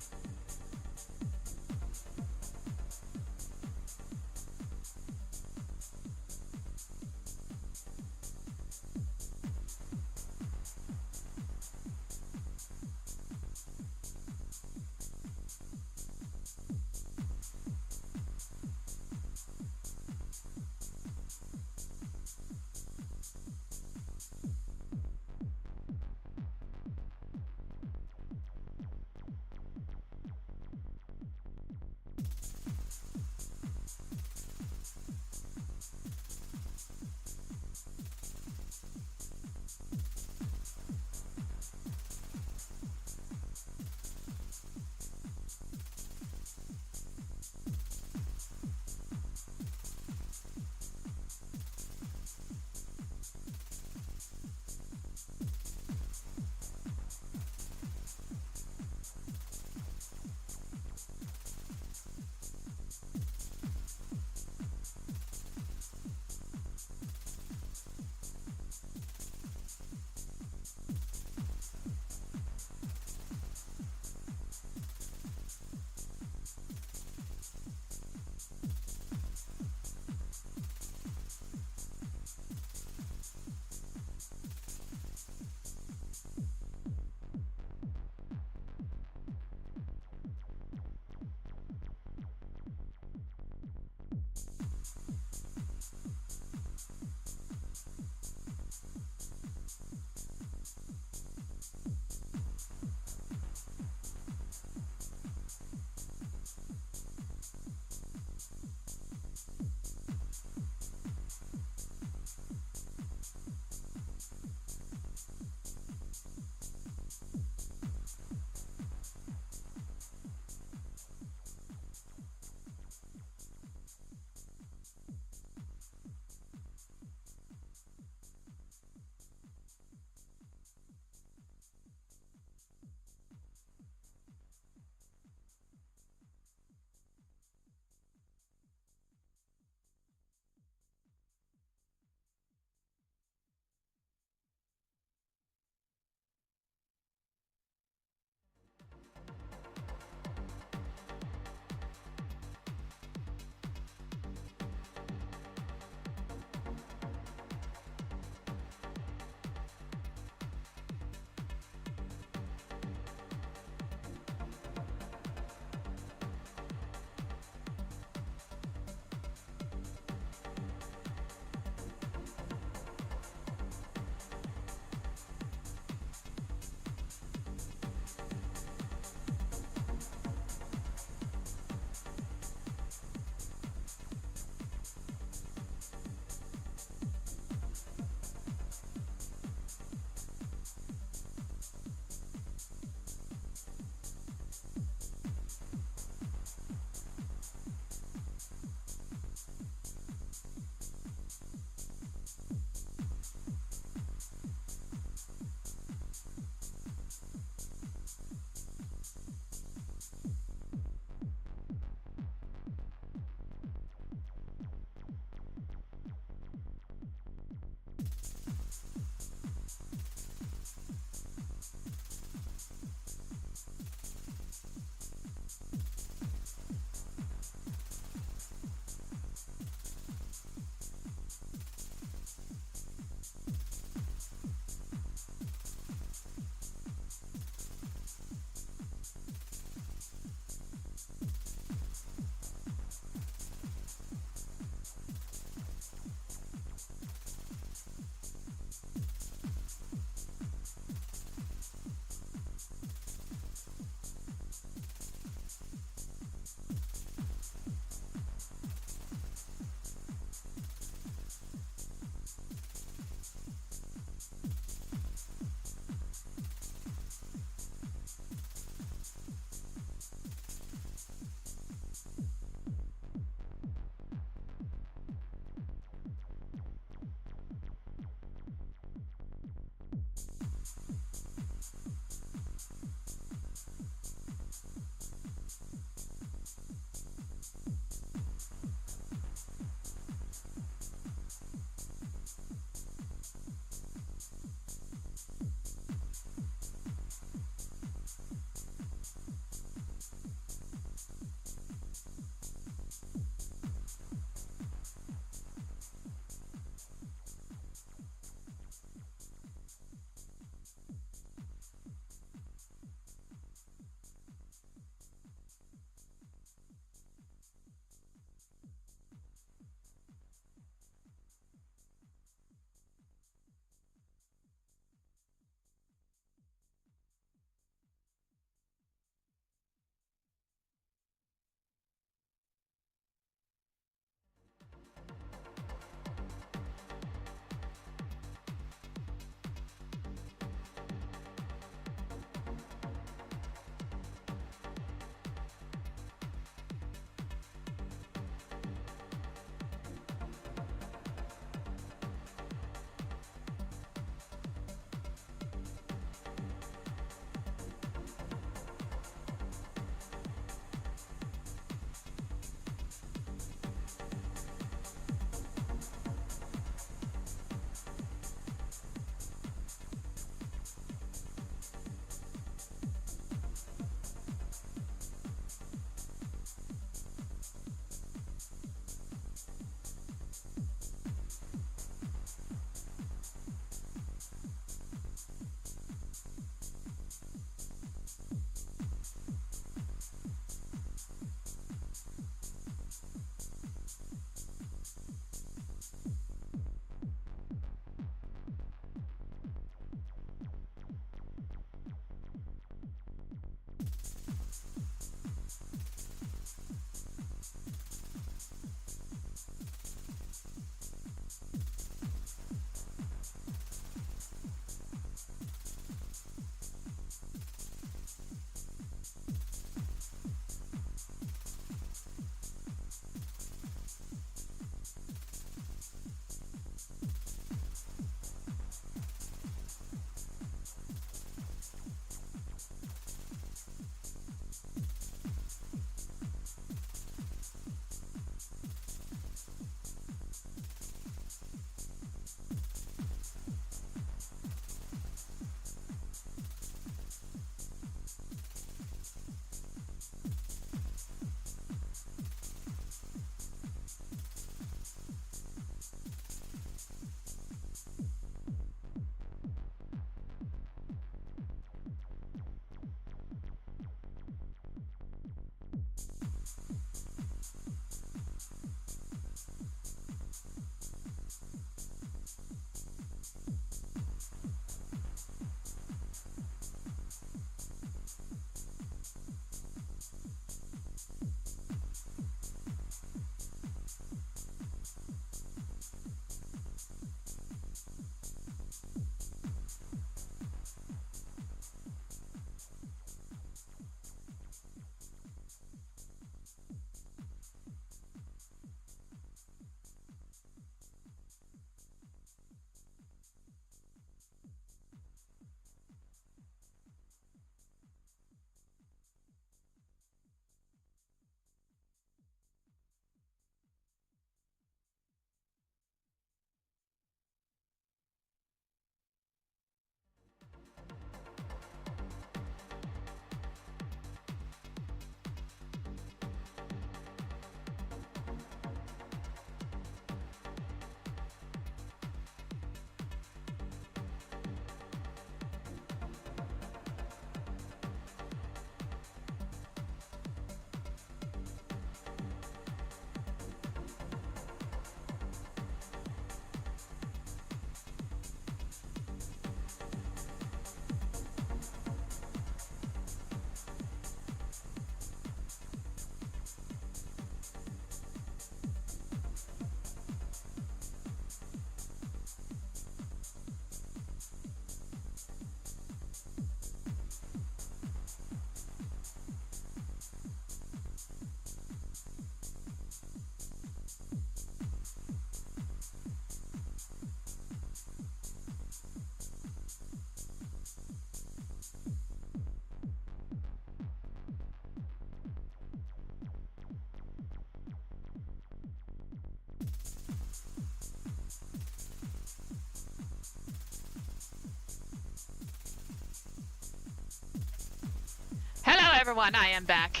everyone, I am back.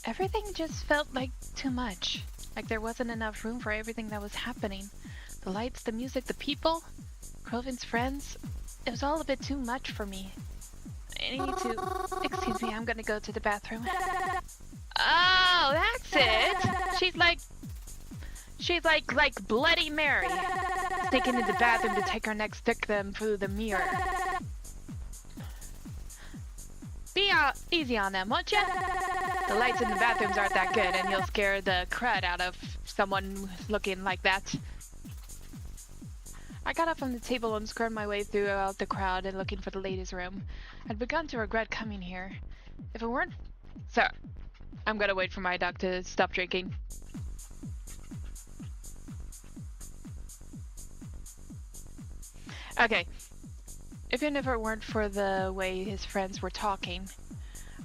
Everything just felt like too much. Like there wasn't enough room for everything that was happening. The lights, the music, the people, Croven's friends. It was all a bit too much for me. I need to... Excuse me, I'm gonna go to the bathroom. Oh, that's it! She's like Bloody Mary. Sneaking into the bathroom to take her next victim through the mirror. Be easy on them, won't ya? The lights in the bathrooms aren't that good, and you'll scare the crud out of someone looking like that. I got up from the table and scrubbed my way throughout the crowd and looking for the ladies' room. I'd begun to regret coming here. If it weren't... So, I'm gonna wait for my dog to stop drinking. Okay. Even if it weren't for the way his friends were talking,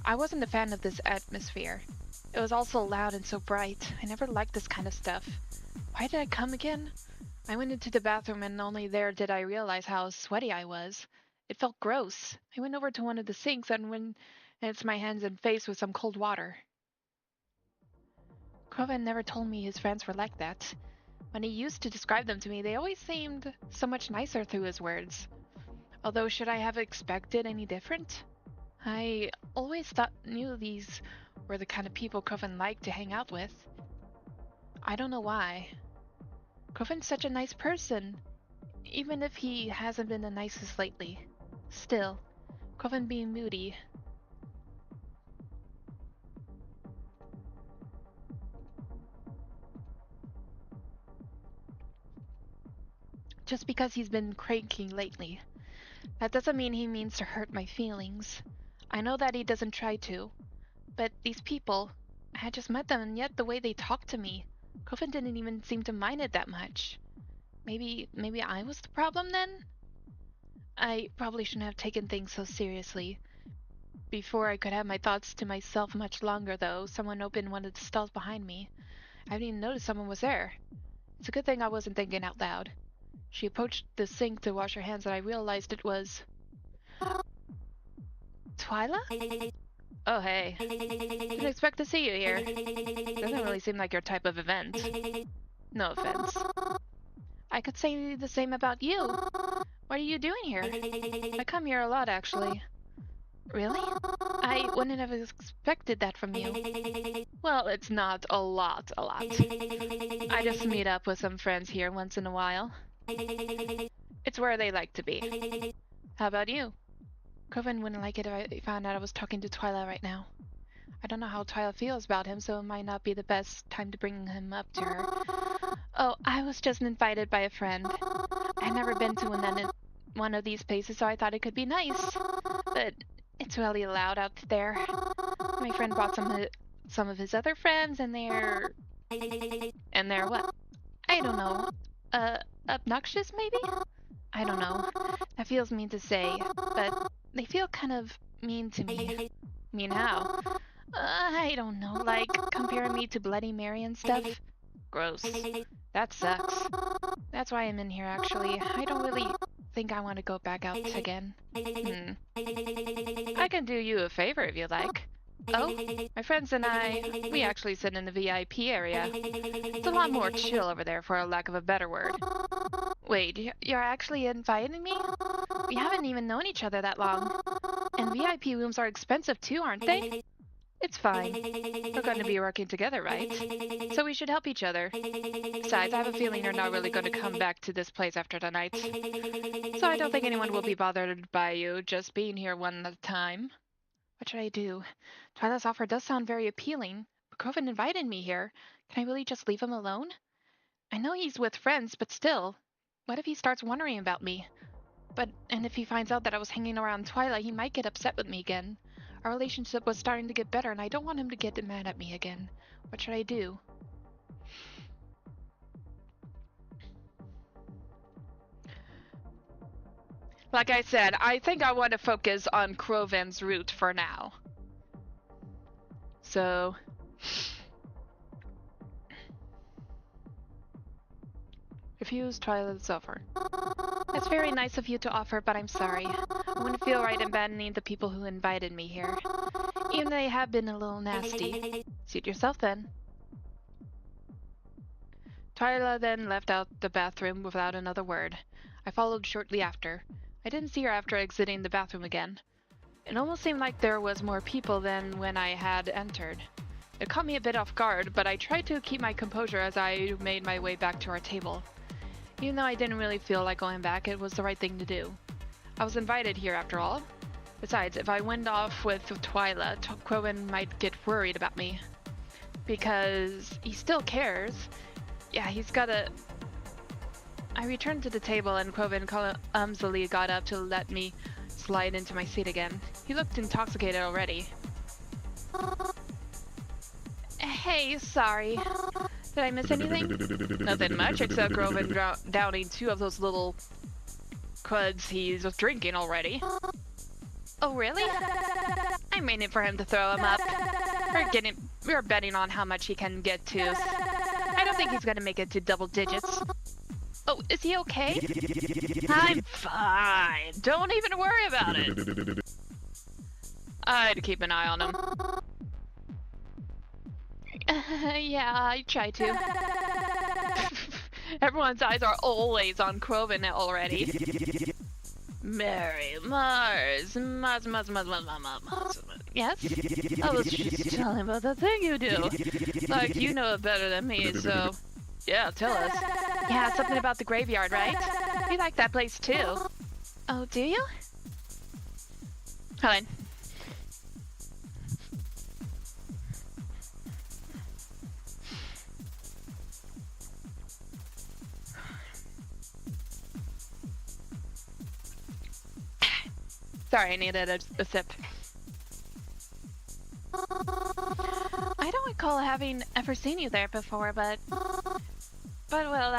I wasn't a fan of this atmosphere. It was all so loud and so bright. I never liked this kind of stuff. Why did I come again? I went into the bathroom and only there did I realize how sweaty I was. It felt gross. I went over to one of the sinks and rinsed my hands and face with some cold water. Croven never told me his friends were like that. When he used to describe them to me, they always seemed so much nicer through his words. Although, should I have expected any different? I always knew these were the kind of people Croven liked to hang out with. I don't know why. Croven's such a nice person, even if he hasn't been the nicest lately. Still, Croven being moody. Just because he's been cranky lately. That doesn't mean he means to hurt my feelings. I know that he doesn't try to. But these people, I had just met them and yet the way they talked to me, Croven didn't even seem to mind it that much. Maybe I was the problem then? I probably shouldn't have taken things so seriously. Before I could have my thoughts to myself much longer though, someone opened one of the stalls behind me. I didn't even notice someone was there. It's a good thing I wasn't thinking out loud. She approached the sink to wash her hands and I realized it was... Twyla? Oh hey. Didn't expect to see you here. Doesn't really seem like your type of event. No offense. I could say the same about you. What are you doing here? I come here a lot, actually. Really? I wouldn't have expected that from you. Well, it's not a lot. I just meet up with some friends here once in a while. It's where they like to be. How about you? Croven wouldn't like it if I found out I was talking to Twyla right now. I don't know how Twyla feels about him, so it might not be the best time to bring him up to her. Oh, I was just invited by a friend. I've never been to one of these places, so I thought it could be nice. But it's really loud out there. My friend brought some of his other friends, and they're... And they're what? I don't know. Obnoxious, maybe? I don't know. That feels mean to say, but they feel kind of mean to me. Mean how? I don't know, like comparing me to Bloody Mary and stuff. Gross. That sucks. That's why I'm in here, actually. I don't really think I want to go back out again. I can do you a favor if you like. Oh, my friends and I, we actually sit in the VIP area. It's a lot more chill over there, for a lack of a better word. Wait, you're actually inviting me? We haven't even known each other that long. And VIP rooms are expensive too, aren't they? It's fine. We're going to be working together, right? So we should help each other. Besides, I have a feeling you're not really going to come back to this place after tonight. So I don't think anyone will be bothered by you just being here one at a time. What should I do? Twyla's offer does sound very appealing, but Croven invited me here. Can I really just leave him alone? I know he's with friends, but still. What if he starts wondering about me? And if he finds out that I was hanging around Twyla, he might get upset with me again. Our relationship was starting to get better, and I don't want him to get mad at me again. What should I do? Like I said, I think I want to focus on Croven's route for now. So... refuse Twilight's offer. That's very nice of you to offer, but I'm sorry. I wouldn't feel right abandoning the people who invited me here. Even though they have been a little nasty. Suit yourself then. Twyla then left out the bathroom without another word. I followed shortly after. I didn't see her after exiting the bathroom again. It almost seemed like there was more people than when I had entered. It caught me a bit off guard, but I tried to keep my composure as I made my way back to our table. Even though I didn't really feel like going back, it was the right thing to do. I was invited here after all. Besides, if I went off with Twyla, Quoven might get worried about me. Because he still cares. Yeah, he's gotta... I returned to the table and Quoven clumsily got up to let me slide into my seat again. He looked intoxicated already. Hey, sorry. Did I miss anything? Nothing much except Quoven downing 2 of those little cruds he's drinking already. Oh, really? I'm waiting for him to throw him up. We're betting on how much he can get to. I don't think he's gonna make it to double digits. Oh, is he okay? I'm fine. Don't even worry about it. I'd keep an eye on him. Yeah, I try to. Everyone's eyes are always on Quoven already. Mary, Mars. Yes? I was just telling about the thing you do. Like, you know it better than me, so... Yeah, tell us. Yeah, something about the graveyard, right? We like that place, too. Oh, do you? Hold on. Sorry, I needed a sip. I don't recall having ever seen you there before, but well,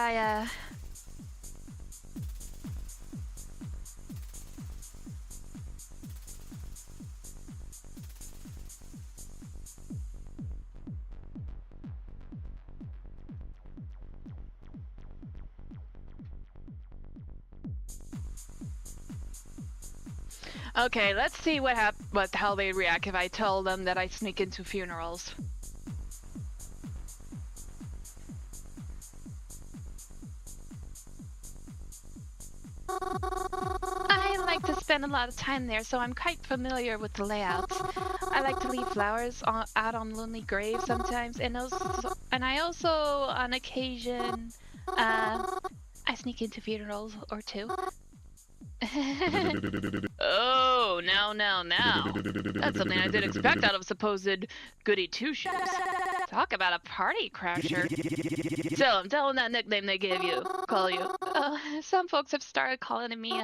Okay, let's see how they react if I tell them that I sneak into funerals. I like to spend a lot of time there, so I'm quite familiar with the layouts. I like to leave flowers out on lonely graves sometimes, and I also, on occasion, I sneak into funerals or two. Oh, now. That's something I didn't expect out of supposed goody two-shoes. Talk about a party crasher. Tell them that nickname they call you. Some folks have started calling me,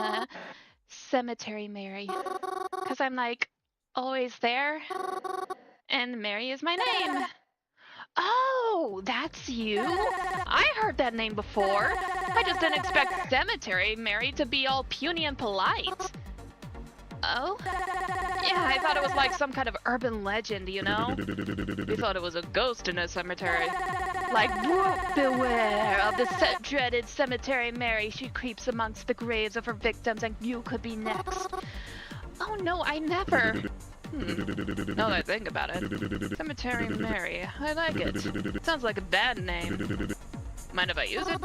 Cemetary Mary. 'Cause I'm, like, always there. And Mary is my name. Oh, that's you? I heard that name before. I just didn't expect Cemetary Mary to be all puny and polite. Oh? Yeah, I thought it was like some kind of urban legend, you know? We thought it was a ghost in a cemetery. Like, beware of the dreaded Cemetary Mary. She creeps amongst the graves of her victims and you could be next. Oh no, I never... Now that I think about it. Cemetary Mary. I like it. Sounds like a band name. Mind if I use it?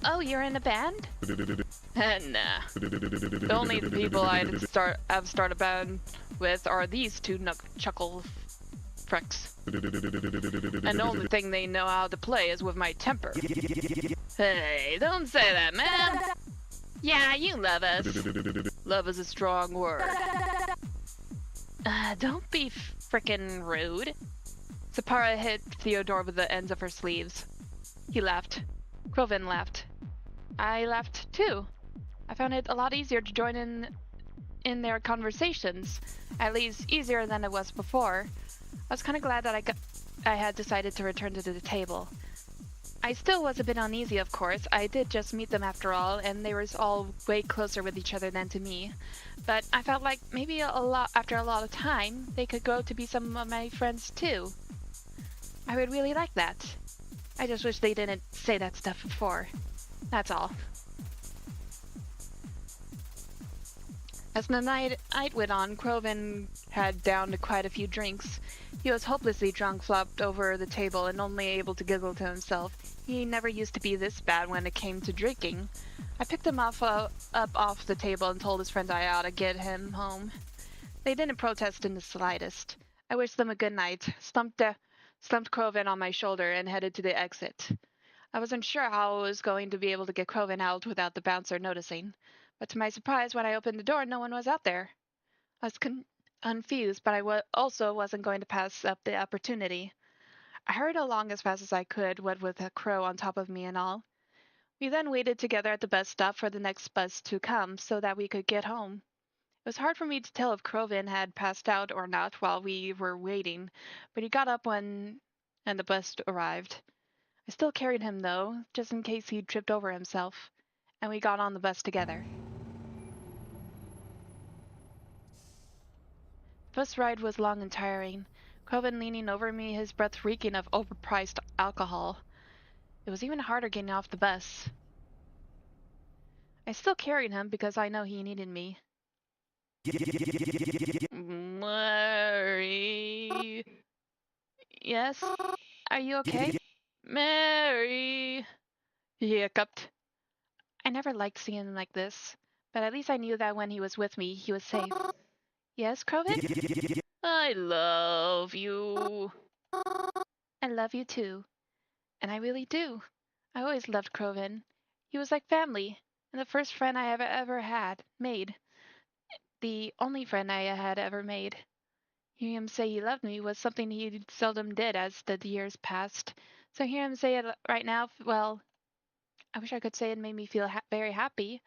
Oh, you're in a band? Nah. The only people I'd start a band with are these two chuckle pricks. And the only thing they know how to play is with my temper. Hey, don't say that, man! Yeah, you love us. Love is a strong word. Don't be frickin' rude. Sapara hit Theodore with the ends of her sleeves. He laughed. Quoven laughed. I laughed too. I found it a lot easier to join in their conversations. At least easier than it was before. I was kind of glad that I had decided to return to the table. I still was a bit uneasy, of course. I did just meet them after all, and they were all way closer with each other than to me. But I felt like maybe after a lot of time, they could grow to be some of my friends too. I would really like that. I just wish they didn't say that stuff before. That's all. As the night went on, Crovin had downed quite a few drinks. He was hopelessly drunk, flopped over the table, and only able to giggle to himself. He never used to be this bad when it came to drinking. I picked him up off the table and told his friends I ought to get him home. They didn't protest in the slightest. I wished them a good night, slumped Crovin on my shoulder, and headed to the exit. I wasn't sure how I was going to be able to get Crovin out without the bouncer noticing. But to my surprise, when I opened the door, no one was out there. I was confused, but I also wasn't going to pass up the opportunity. I hurried along as fast as I could, what with a crow on top of me and all. We then waited together at the bus stop for the next bus to come so that we could get home. It was hard for me to tell if Crovin had passed out or not while we were waiting, but he got up when and the bus arrived. I still carried him, though, just in case he'd tripped over himself, and we got on the bus together. The bus ride was long and tiring. Crovin leaning over me, his breath reeking of overpriced alcohol. It was even harder getting off the bus. I still carried him because I know he needed me. Mary. Yes? Are you okay? Mary. He hiccuped. I never liked seeing him like this, but at least I knew that when he was with me, he was safe. Yes, Crovin? I love you. I love you too. And I really do. I always loved Crovin. He was like family, and the first friend I ever had made. The only friend I had ever made. Hearing him say he loved me was something he seldom did as the years passed. So hearing him say it right now, well, I wish I could say it made me feel very happy.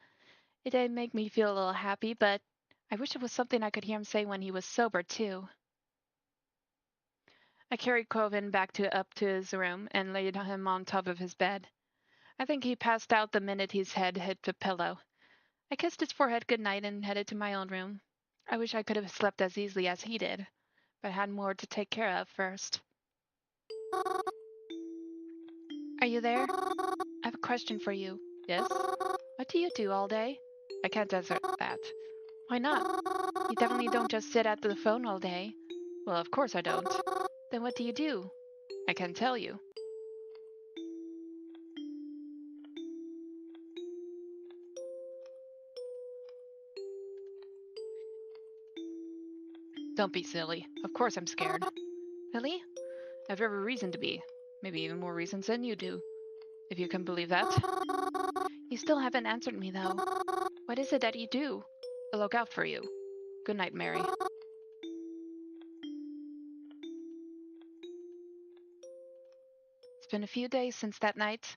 It did make me feel a little happy, but I wish it was something I could hear him say when he was sober, too. I carried Crovin up to his room and laid him on top of his bed. I think he passed out the minute his head hit the pillow. I kissed his forehead good night and headed to my own room. I wish I could have slept as easily as he did, but I had more to take care of first. Are you there? I have a question for you. Yes? What do you do all day? I can't answer that. Why not? You definitely don't just sit at the phone all day. Well, of course I don't. Then what do you do? I can't tell you. Don't be silly. Of course I'm scared. Really? I have every reason to be. Maybe even more reasons than you do. If you can believe that. You still haven't answered me, though. What is it that you do? I'll look out for you. Good night, Mary. It's been a few days since that night.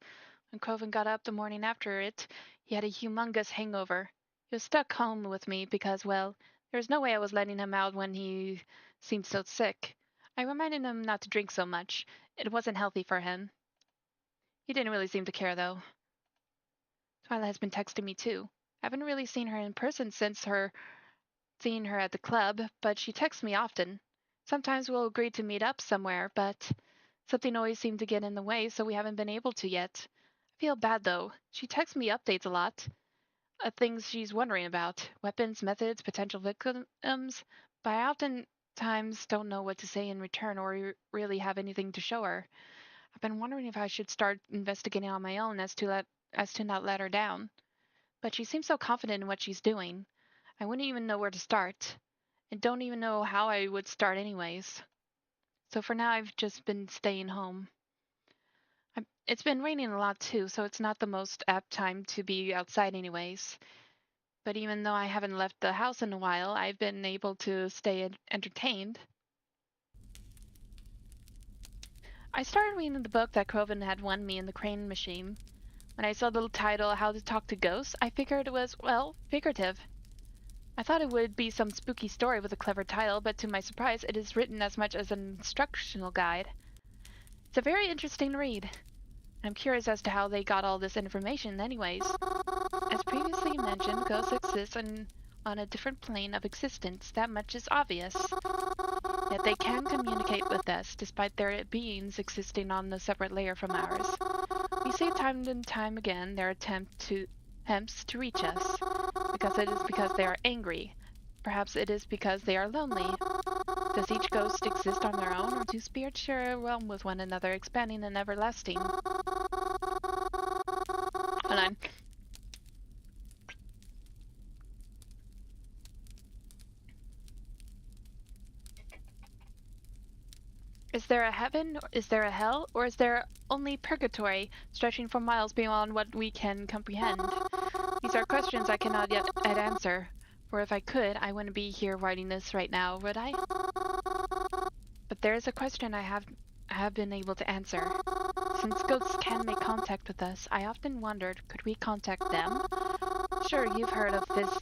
When Crovin got up the morning after it, he had a humongous hangover. He was stuck home with me because, well, there was no way I was letting him out when he seemed so sick. I reminded him not to drink so much. It wasn't healthy for him. He didn't really seem to care, though. Twyla has been texting me, too. I haven't really seen her in person since seeing her at the club, but she texts me often. Sometimes we'll agree to meet up somewhere, but something always seemed to get in the way, so we haven't been able to yet. I feel bad, though. She texts me updates a lot. Things she's wondering about. Weapons, methods, potential victims. But I oftentimes don't know what to say in return or really have anything to show her. I've been wondering if I should start investigating on my own as to not let her down. But she seems so confident in what she's doing. I wouldn't even know where to start. And don't even know how I would start anyways. So for now, I've just been staying home. It's been raining a lot too, so it's not the most apt time to be outside anyways. But even though I haven't left the house in a while, I've been able to stay entertained. I started reading the book that Crovin had won me in the crane machine. When I saw the title, How to Talk to Ghosts, I figured it was, well, figurative. I thought it would be some spooky story with a clever title, but to my surprise, it is written as much as an instructional guide. It's a very interesting read. I'm curious as to how they got all this information anyways. As previously mentioned, ghosts exist on a different plane of existence. That much is obvious. Yet they can communicate with us, despite their beings existing on a separate layer from ours. We We see time and time again their attempts to reach us, because it is because they are angry. Perhaps it is because they are lonely. Does each ghost exist on their own, or do spirits share a realm with one another, expanding and everlasting? Hold on. Is there a heaven, is there a hell, or is there only purgatory, stretching for miles beyond what we can comprehend? These are questions I cannot yet answer, for if I could, I wouldn't be here writing this right now, would I? But there is a question I have been able to answer. Since ghosts can make contact with us, I often wondered, could we contact them? Sure, you've heard of this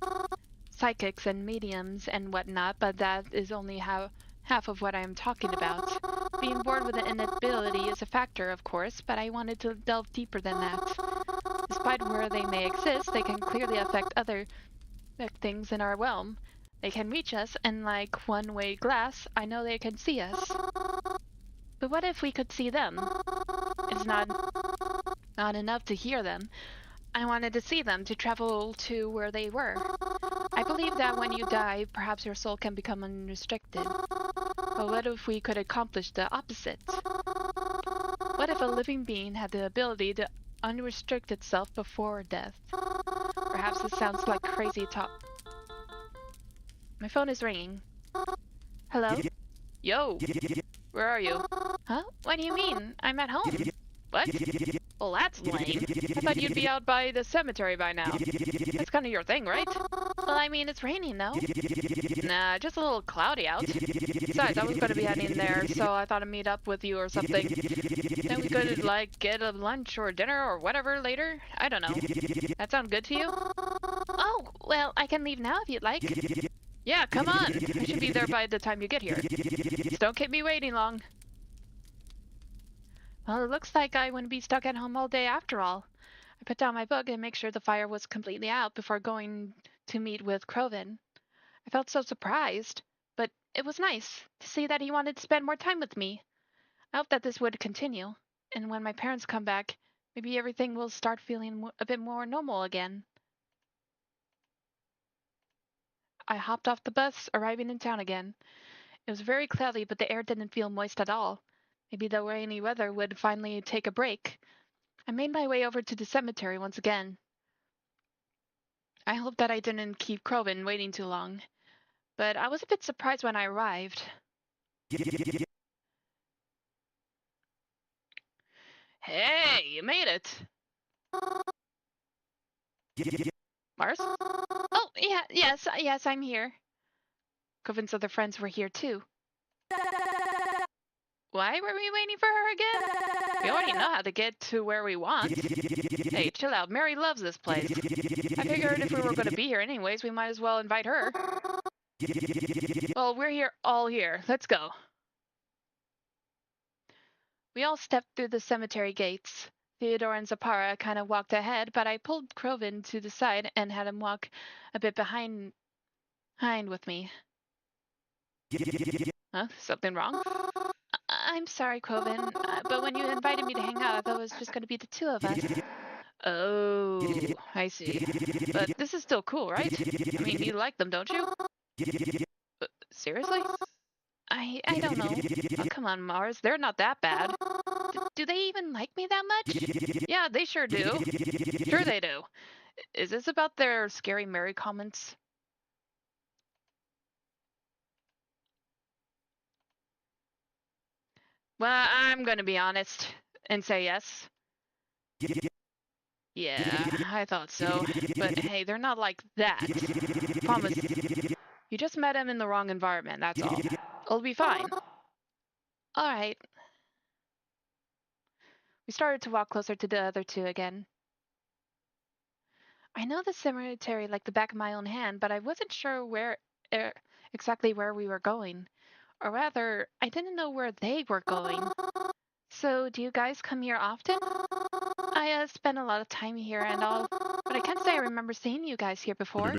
psychics and mediums and whatnot, but that is only half of what I am talking about. Being born with an inability is a factor, of course, but I wanted to delve deeper than that. Despite where they may exist, they can clearly affect other things in our realm. They can reach us, and like one-way glass, I know they can see us. But what if we could see them? It's not enough to hear them. I wanted to see them, to travel to where they were. I believe that when you die, perhaps your soul can become unrestricted. But what if we could accomplish the opposite? What if a living being had the ability to unrestrict itself before death? Perhaps this sounds like crazy talk. My phone is ringing. Hello? Yo! Where are you? Huh? What do you mean? I'm at home. What? Well, that's lame. I thought you'd be out by the cemetery by now. That's kind of your thing, right? Well, I mean, it's raining, though. Nah, just a little cloudy out. Besides, I was going to be heading there, so I thought I'd meet up with you or something. Then we could, like, get a lunch or dinner or whatever later. I don't know. That sound good to you? Oh, well, I can leave now if you'd like. Yeah, come on. I should be there by the time you get here. Just don't keep me waiting long. Well, it looks like I wouldn't be stuck at home all day after all. I put down my book and make sure the fire was completely out before going to meet with Crovin. I felt so surprised, but it was nice to see that he wanted to spend more time with me. I hope that this would continue, and when my parents come back, maybe everything will start feeling a bit more normal again. I hopped off the bus, arriving in town again. It was very cloudy, but the air didn't feel moist at all. Maybe the rainy weather would finally take a break. I made my way over to the cemetery once again. I hope that I didn't keep Crovin waiting too long, but I was a bit surprised when I arrived. Hey, you made it! Mars? Oh, yeah, yes, I'm here. Crovin's other friends were here too. Why were we waiting for her again? We already know how to get to where we want. Hey, chill out. Mary loves this place. I figured if we were going to be here anyways, we might as well invite her. Well, we're all here. Let's go. We all stepped through the cemetery gates. Theodore and Zapara kind of walked ahead, but I pulled Crovin to the side and had him walk a bit behind with me. Huh? Something wrong? I'm sorry, Crovin, but when you invited me to hang out, I thought it was just going to be the two of us. Oh, I see. But this is still cool, right? I mean, you like them, don't you? Seriously? I don't know. Oh, come on, Mars. They're not that bad. Do they even like me that much? Yeah, they sure do. Sure they do. Is this about their scary Mary comments? Well, I'm gonna be honest and say yes. Yeah, I thought so. But hey, they're not like that. Promise. You just met him in the wrong environment, that's all. It'll be fine. Alright. We started to walk closer to the other two again. I know the cemetery like the back of my own hand, but I wasn't sure exactly where we were going. Or rather, I didn't know where they were going. So, do you guys come here often? I spend a lot of time here and all, but I can't say I remember seeing you guys here before.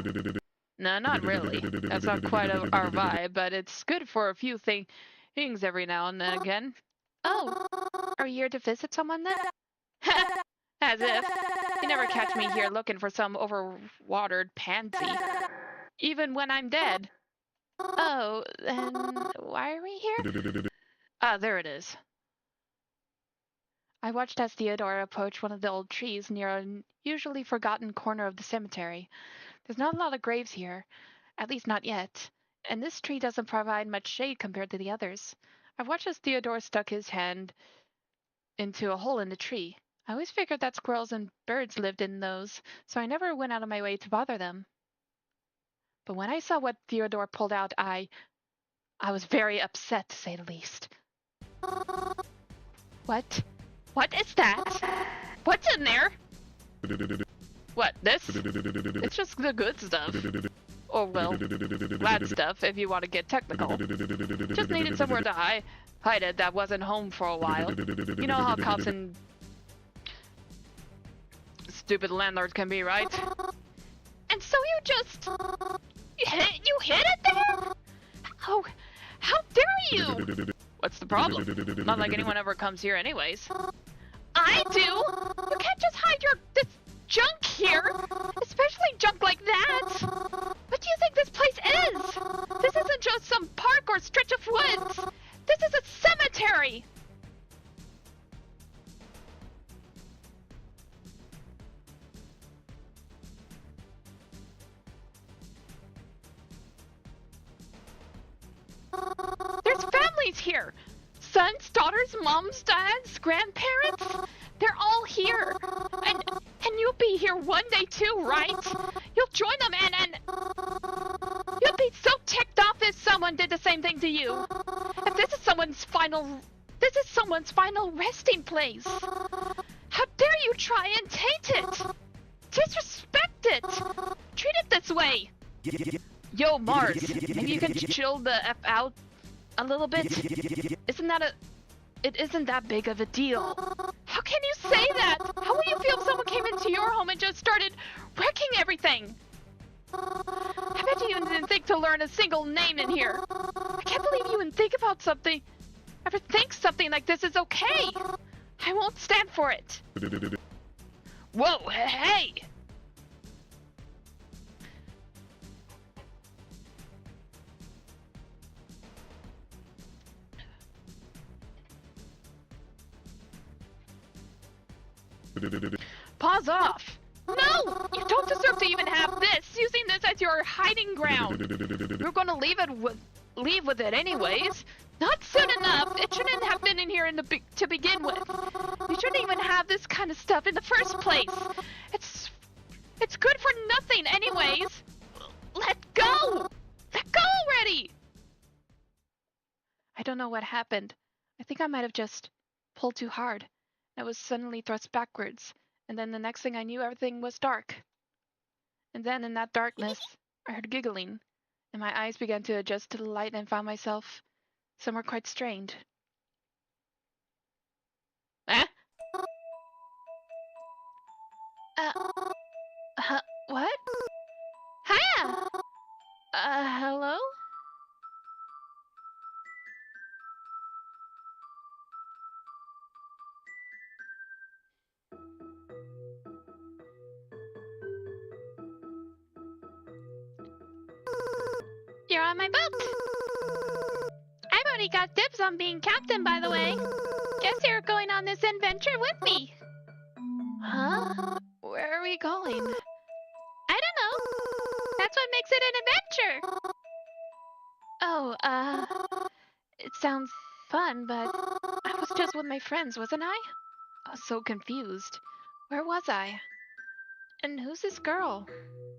No, not really. That's not quite our vibe, but it's good for a few things every now and then again. Oh, are you here to visit someone then? As if. You never catch me here looking for some overwatered pansy. Even when I'm dead. Oh, then why are we here? Ah, there it is. I watched as Theodora approached one of the old trees near a usually forgotten corner of the cemetery. There's not a lot of graves here, at least not yet, and this tree doesn't provide much shade compared to the others. I watched as Theodore stuck his hand into a hole in the tree. I always figured that squirrels and birds lived in those, so I never went out of my way to bother them. But when I saw what Theodore pulled out, I was very upset, to say the least. What? What is that? What's in there? What, this? It's just the good stuff. Or, well, bad stuff, if you want to get technical. Just needed somewhere to hide it that wasn't home for a while. You know how cops and stupid landlords can be, right? And so you just... You hid it there? How dare you? What's the problem? Not like anyone ever comes here anyways. I do! You can't just hide this junk here! Especially junk like that! What do you think this place is? This isn't just some park or stretch of woods! This is a cemetery! There's families here! Sons, daughters, moms, dads, grandparents? They're all here! And you'll be here one day too, right? You'll join them and you'll be so ticked off if someone did the same thing to you. If this is someone's final resting place. How dare you try and taint it? Disrespect it! Treat it this way! Yo, Mars, maybe you can chill the F out a little bit? It isn't that big of a deal. How can you say that? How would you feel if someone came into your home and just started wrecking everything? I bet you didn't think to learn a single name in here. I can't believe you even think something like this is okay. I won't stand for it. Whoa, hey! Pause off! No! You don't deserve to even have this! Using this as your hiding ground! You're gonna leave with it anyways! Not soon enough! It shouldn't have been in here to begin with! You shouldn't even have this kind of stuff in the first place! It's good for nothing anyways! Let go! Let go already! I don't know what happened. I think I might have just pulled too hard. I was suddenly thrust backwards, and then the next thing I knew, everything was dark. And then in that darkness, I heard giggling, and my eyes began to adjust to the light and found myself somewhere quite strained. Eh? What? Hiya! Hello? You're on my boat! I've already got dibs on being captain, by the way. Guess you're going on this adventure with me. Huh? Where are we going? I don't know. That's what makes it an adventure. Oh, it sounds fun, but I was just with my friends, wasn't I? I was so confused. Where was I? And who's this girl?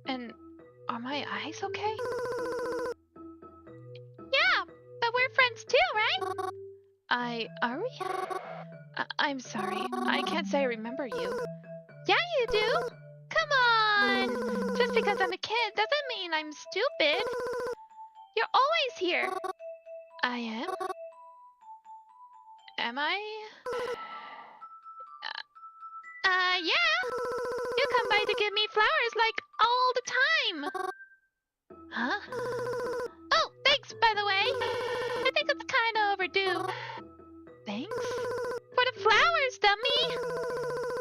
And are my eyes okay? Yeah, but we're friends too, right? Are we? I'm sorry. I can't say I remember you. Yeah, you do. Come on. Just because I'm a kid doesn't mean I'm stupid. You're always here. I am? Am I? Yeah. You come by to give me flowers like all the time. Huh? Oh, thanks, by the way. I think it's kind of overdue. Thanks? For the flowers, dummy.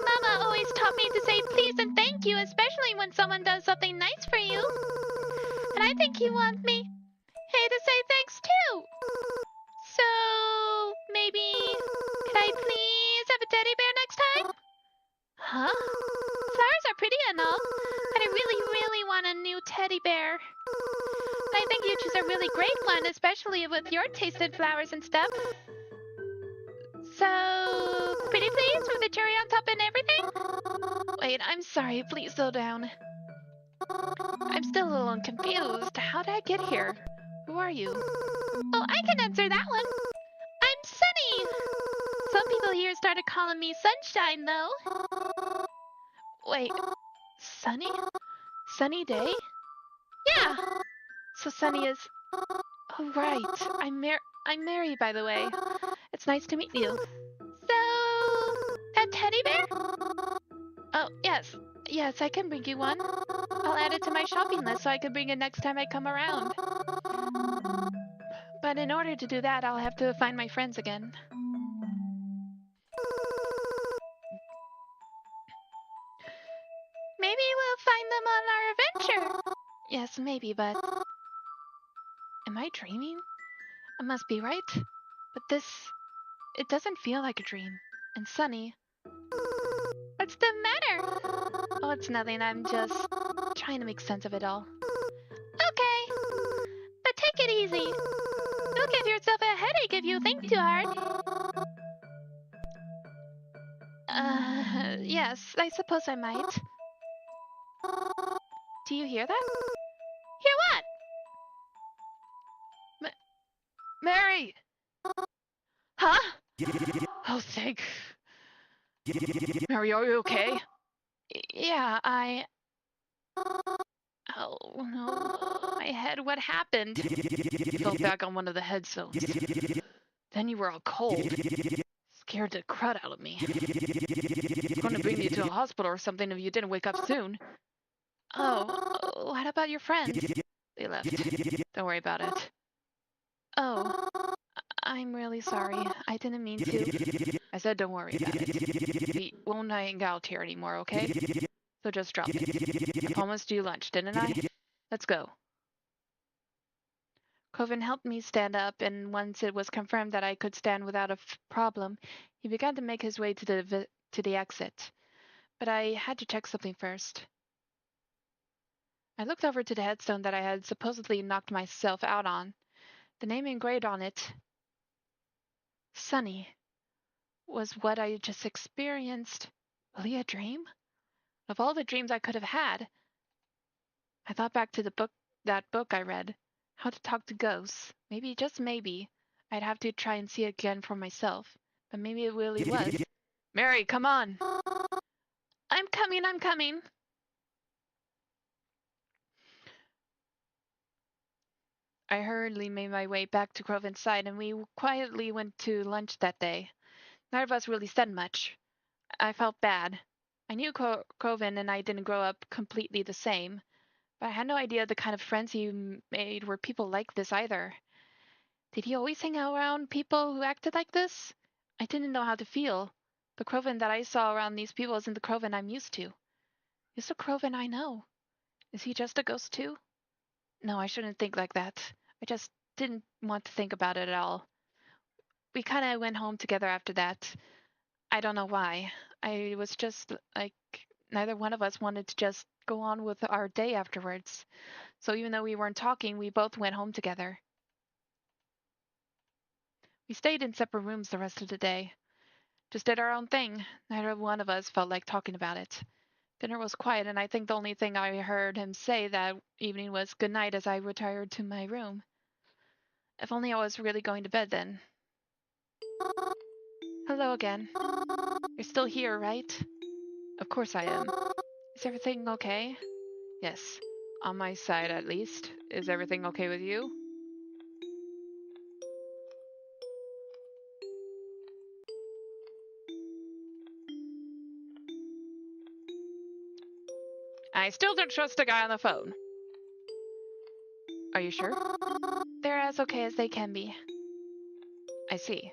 Mama always taught me to say please and thank you, especially when someone does something nice for you. And I think he wants me, hey, to say thanks too. So, maybe, could I please have a teddy bear next time? Huh? Flowers are pretty and all, but I really, really want a new teddy bear. And I think you choose a really great one, especially with your taste in flowers and stuff. So, pretty please, with the cherry on top and everything? Wait, I'm sorry, please slow down. I'm still a little confused. How did I get here? Who are you? Oh, I can answer that one. I'm Sunny! Some people here started calling me Sunshine, though. Wait, Sunny? Sunny Day? Yeah! So Sunny is... Oh, right. I'm Mary, by the way. It's nice to meet you. So... that teddy bear? Oh, yes. Yes, I can bring you one. I'll add it to my shopping list so I can bring it next time I come around. But in order to do that, I'll have to find my friends again. Maybe we'll find them on our adventure. Yes, maybe, but... Am I dreaming? I must be right. But this... It doesn't feel like a dream. And Sunny... What's the matter? Oh, it's nothing. I'm just trying to make sense of it all. Okay. But take it easy. You'll give yourself a headache if you think too hard. Yes, I suppose I might. Do you hear that? Hear what? Mary! Huh? Oh, thank... Mary, are you okay? Yeah, Oh, no. My head, what happened? Fell back on one of the headstones. Then you were all cold. Scared the crud out of me. I was going to bring you to a hospital or something if you didn't wake up soon. Oh, what about your friends? They left. Don't worry about it. Oh, I'm really sorry. I didn't mean to. I said don't worry about it. We won't hang out here anymore, okay? So just drop it. I promised you lunch, didn't I? Let's go. Coven helped me stand up, and once it was confirmed that I could stand without a problem, he began to make his way to the exit. But I had to check something first. I looked over to the headstone that I had supposedly knocked myself out on. The name engraved on it, Sunny, was what I just experienced. Really a dream? Of all the dreams I could have had, I thought back to that book I read, How to Talk to Ghosts. Maybe, just maybe, I'd have to try and see it again for myself. But maybe it really was. Mary, come on! I'm coming. I hurriedly made my way back to Croven's side, and we quietly went to lunch that day. Neither of us really said much. I felt bad. I knew Croven and I didn't grow up completely the same, but I had no idea the kind of friends he made were people like this either. Did he always hang out around people who acted like this? I didn't know how to feel. The Croven that I saw around these people isn't the Croven I'm used to. Is the Croven I know? Is he just a ghost too? No, I shouldn't think like that. I just didn't want to think about it at all. We kind of went home together after that. I don't know why. I was just like, neither one of us wanted to just go on with our day afterwards. So even though we weren't talking, we both went home together. We stayed in separate rooms the rest of the day. Just did our own thing. Neither one of us felt like talking about it. Dinner was quiet, and I think the only thing I heard him say that evening was good night as I retired to my room. If only I was really going to bed then. Hello again. You're still here, right? Of course I am. Is everything okay? Yes. On my side, at least. Is everything okay with you? I still don't trust the guy on the phone. Are you sure? They're as okay as they can be. I see.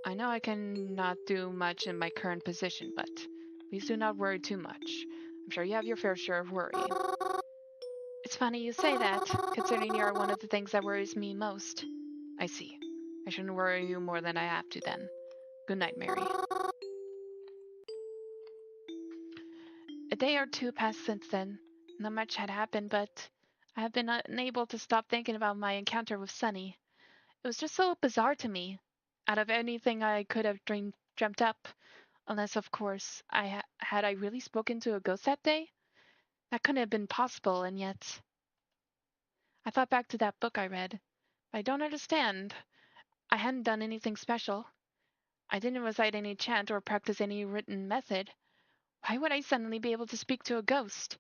I know I cannot do much in my current position, but Please do not worry too much. I'm sure you have your fair share of worrying. It's funny you say that, considering you are one of the things that worries me most. I see. I shouldn't worry you more than I have to then. Good night, Mary. A day or two passed since then. Not much had happened, but I have been unable to stop thinking about my encounter with Sunny. It was just so bizarre to me. Out of anything I could have dreamt up, unless, of course, had I really spoken to a ghost that day? That couldn't have been possible, and yet... I thought back to that book I read. But I don't understand. I hadn't done anything special. I didn't recite any chant or practice any written method. Why would I suddenly be able to speak to a ghost?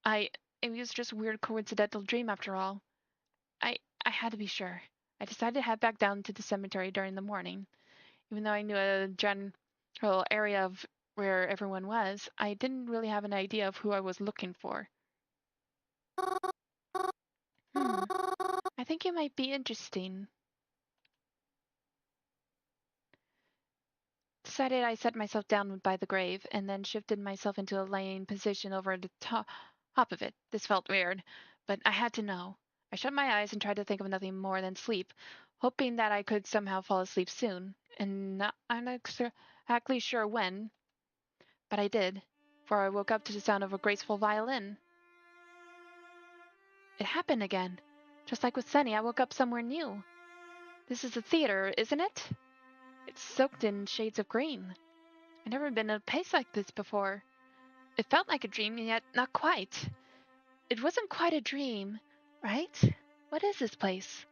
It was just a weird coincidental dream after all. I had to be sure. I decided to head back down to the cemetery during the morning. Even though I knew a general area of where everyone was, I didn't really have an idea of who I was looking for. I think it might be interesting. Decided I set myself down by the grave and then shifted myself into a laying position over the top of it. This felt weird, but I had to know. I shut my eyes and tried to think of nothing more than sleep, hoping that I could somehow fall asleep soon, and I'm not exactly sure when, but I did, for I woke up to the sound of a graceful violin. It happened again. Just like with Sunny, I woke up somewhere new. This is a theater, isn't it? It's soaked in shades of green. I've never been in a place like this before. It felt like a dream, yet not quite. It wasn't quite a dream, right? What is this place?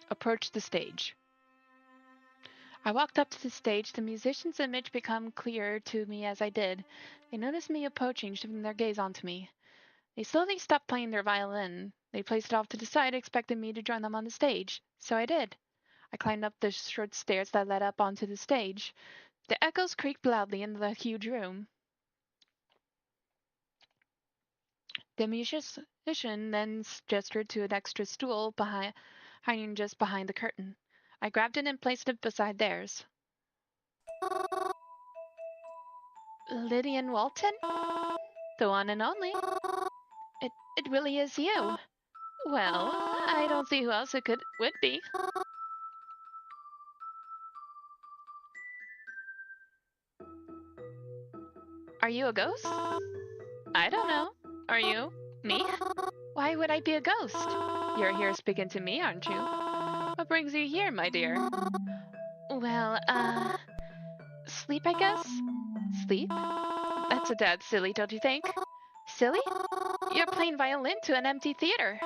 Approach the stage. I walked up to the stage, the musician's image became clearer to me as I did. They noticed me approaching, shifting their gaze onto me. They slowly stopped playing their violin. They placed it off to the side, expecting me to join them on the stage. So I did. I climbed up the short stairs that led up onto the stage. The echoes creaked loudly in the huge room. The musician then gestured to an extra stool hanging just behind the curtain. I grabbed it and placed it beside theirs. Lydian Walton? The one and only. It really is you. Well, I don't see who else would be. Are you a ghost? I don't know. Are you? Me? Why would I be a ghost? You're here speaking to me, aren't you? What brings you here, my dear? Well, sleep, I guess? Sleep? That's a tad silly, don't you think? Silly? You're playing violin to an empty theater.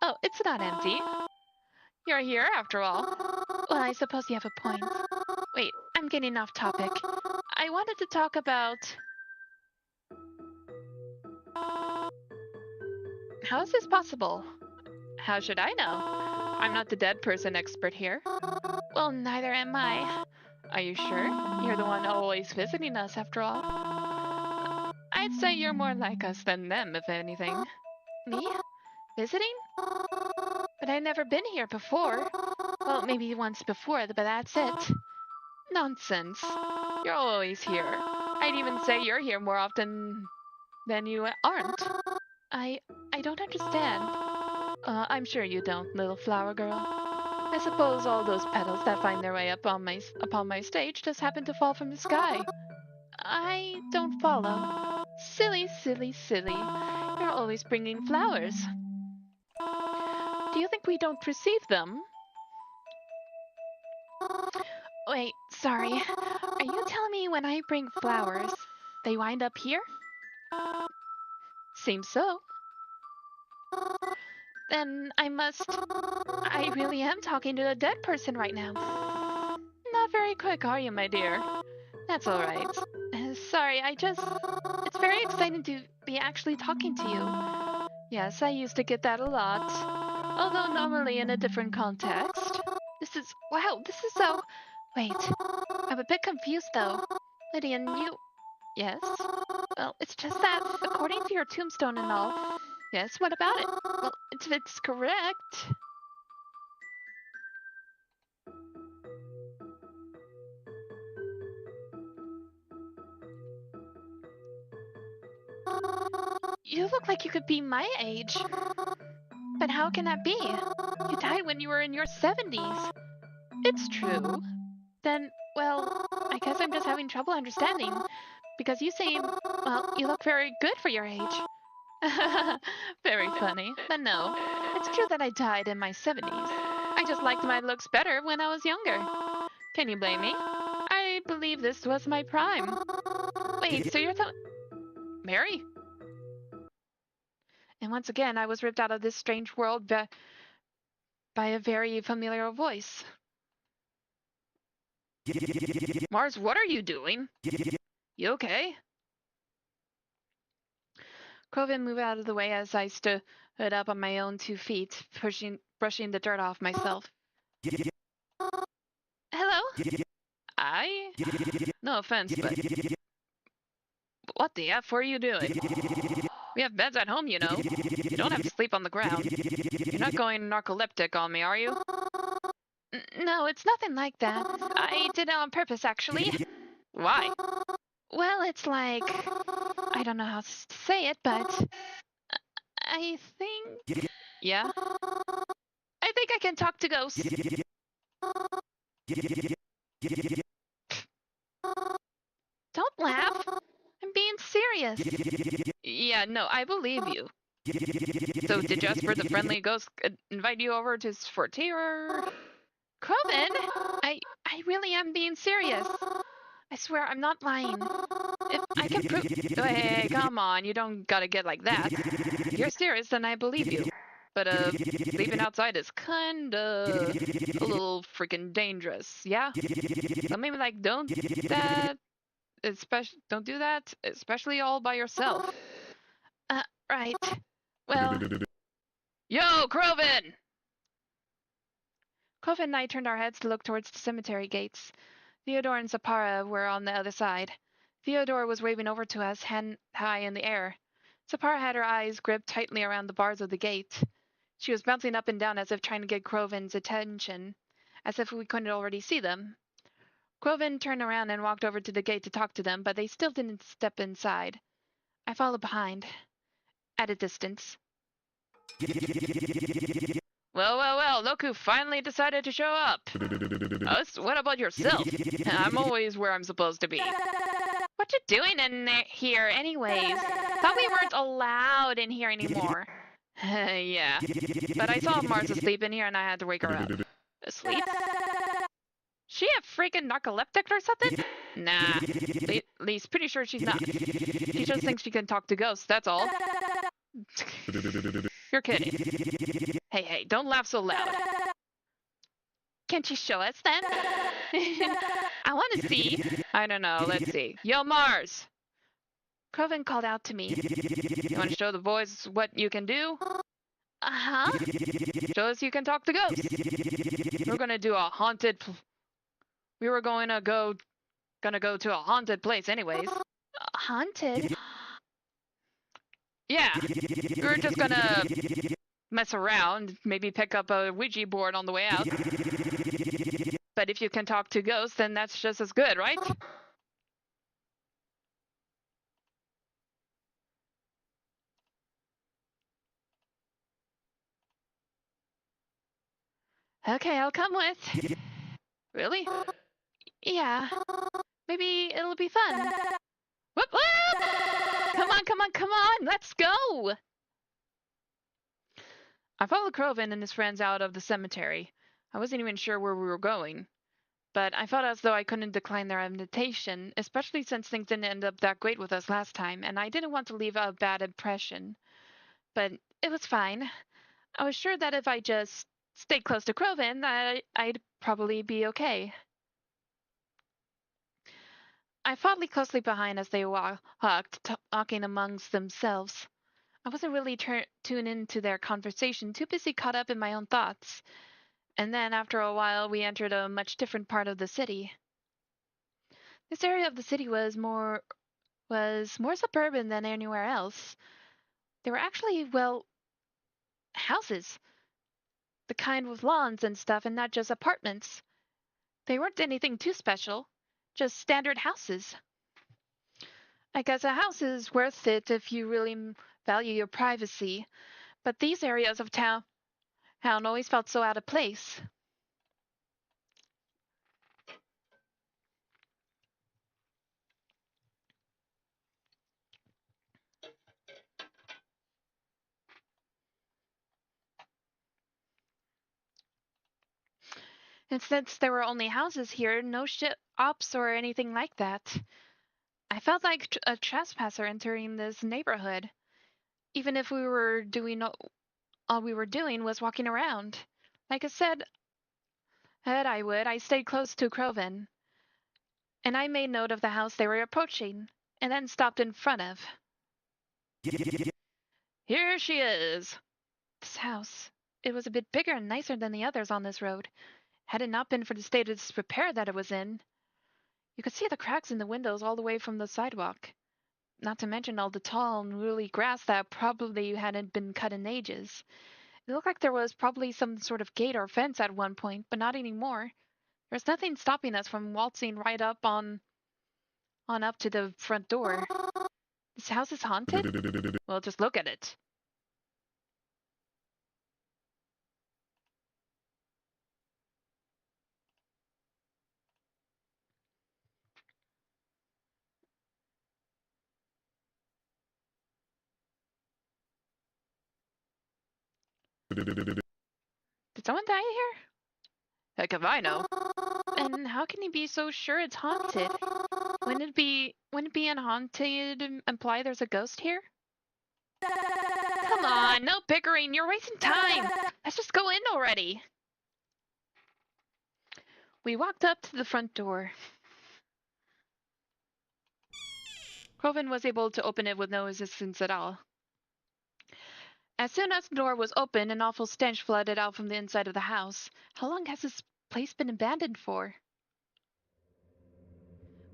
Oh, it's not empty. You're here, after all. Well, I suppose you have a point. Wait, I'm getting off topic. I wanted to talk about... How is this possible? How should I know? I'm not the dead person expert here. Well, neither am I. Are you sure? You're the one always visiting us, after all. I'd say you're more like us than them, if anything. Me? Visiting? But I've never been here before. Well, maybe once before, but that's it. Nonsense. You're always here. I'd even say you're here more often than you aren't. I don't understand. I'm sure you don't, little flower girl. I suppose all those petals that find their way upon my stage just happen to fall from the sky. I don't follow. Silly, silly, silly. You're always bringing flowers. Do you think we don't perceive them? Wait, sorry. Are you telling me when I bring flowers, they wind up here? Seems so. Then I really am talking to a dead person right now. Not very quick, are you, my dear? That's alright. Sorry, it's very exciting to be actually talking to you. Yes, I used to get that a lot. Although normally in a different context. Wow, this is so... Wait, I'm a bit confused though. Lydian, you... Yes? Well, it's just that, according to your tombstone and all... Yes, what about it? Well, it's correct. You look like you could be my age. But how can that be? You died when you were in your 70s. It's true. Then, well, I guess I'm just having trouble understanding. Because you seem, well, you look very good for your age. Very funny. But no, it's true that I died in my 70s. I just liked my looks better when I was younger. Can you blame me? I believe this was my prime. Wait, so you're Mary? And once again, I was ripped out of this strange world by a very familiar voice. Mars, what are you doing? You okay? Crovin moved out of the way as I stood up on my own 2 feet, brushing the dirt off myself. Hello? No offense, but... What the F were you doing? We have beds at home, you know. You don't have to sleep on the ground. You're not going narcoleptic on me, are you? No, it's nothing like that. I did it on purpose, actually. Why? Well, it's like... I don't know how to say it, but... I think... Yeah? I think I can talk to ghosts. Don't laugh. I'm being serious. Yeah, no, I believe you. So did Jasper the friendly ghost invite you over for tea or... Crovin? I really am being serious. I swear I'm not lying. If I can prove... Hey, come on, you don't gotta get like that. If you're serious, then I believe you. But, sleeping outside is kinda... a little freaking dangerous, yeah? So maybe, like, don't do that, especially all by yourself. Right. Well... Yo, Crovin! Crovin and I turned our heads to look towards the cemetery gates. Theodore and Sapara were on the other side. Theodore was waving over to us, hand high in the air. Sapara had her eyes gripped tightly around the bars of the gate. She was bouncing up and down as if trying to get Crovin's attention, as if we couldn't already see them. Crovin turned around and walked over to the gate to talk to them, but they still didn't step inside. I followed behind, at a distance. Well, look who finally decided to show up. Us? What about yourself? I'm always where I'm supposed to be. What you doing in here anyways? Thought we weren't allowed in here anymore. Yeah, but I saw Mars asleep in here and I had to wake her up. Asleep? She a freaking narcoleptic or something? Nah, at least pretty sure she's not. She just thinks she can talk to ghosts, that's all. You're kidding. Hey, don't laugh so loud. Can't you show us then? I want to see. I don't know, let's see. Yo, Mars! Crovin called out to me. You want to show the boys what you can do? Uh-huh. Show us you can talk to ghosts. We're gonna do a haunted... We were gonna go to a haunted place anyways. Haunted? Yeah. We were just gonna mess around, maybe pick up a Ouija board on the way out. But if you can talk to ghosts, then that's just as good, right? Okay, I'll come with. Really? Yeah. Maybe it'll be fun. Whoop, whoop! Come on, let's go! I followed Crovin and his friends out of the cemetery. I wasn't even sure where we were going. But I felt as though I couldn't decline their invitation, especially since things didn't end up that great with us last time, and I didn't want to leave a bad impression. But it was fine. I was sure that if I just stayed close to Crovin, I'd probably be okay. I followed closely behind as they walked, talking amongst themselves. I wasn't really tuned into their conversation, too busy caught up in my own thoughts. And then, after a while, we entered a much different part of the city. This area of the city was more suburban than anywhere else. There were actually, well, houses. The kind with lawns and stuff, and not just apartments. They weren't anything too special, just standard houses. I guess a house is worth it if you really value your privacy, but these areas of town always felt so out of place. And since there were only houses here, no shops or anything like that, I felt like a trespasser entering this neighborhood, even if we were doing all we were doing was walking around. Like I said I stayed close to Croven, and I made note of the house they were approaching, and then stopped in front of. Here she is. This house. It was a bit bigger and nicer than the others on this road. Had it not been for the state of disrepair that it was in, you could see the cracks in the windows all the way from the sidewalk. Not to mention all the tall and woolly grass that probably hadn't been cut in ages. It looked like there was probably some sort of gate or fence at one point, but not anymore. There's nothing stopping us from waltzing right up on up to the front door. This house is haunted? Well, just look at it. Did someone die here? Heck if I know. And how can you be so sure it's haunted? Wouldn't being haunted imply there's a ghost here? Come on, no bickering, you're wasting time. Let's just go in already. We walked up to the front door. Croven was able to open it with no resistance at all. As soon as the door was open, an awful stench flooded out from the inside of the house. How long has this place been abandoned for?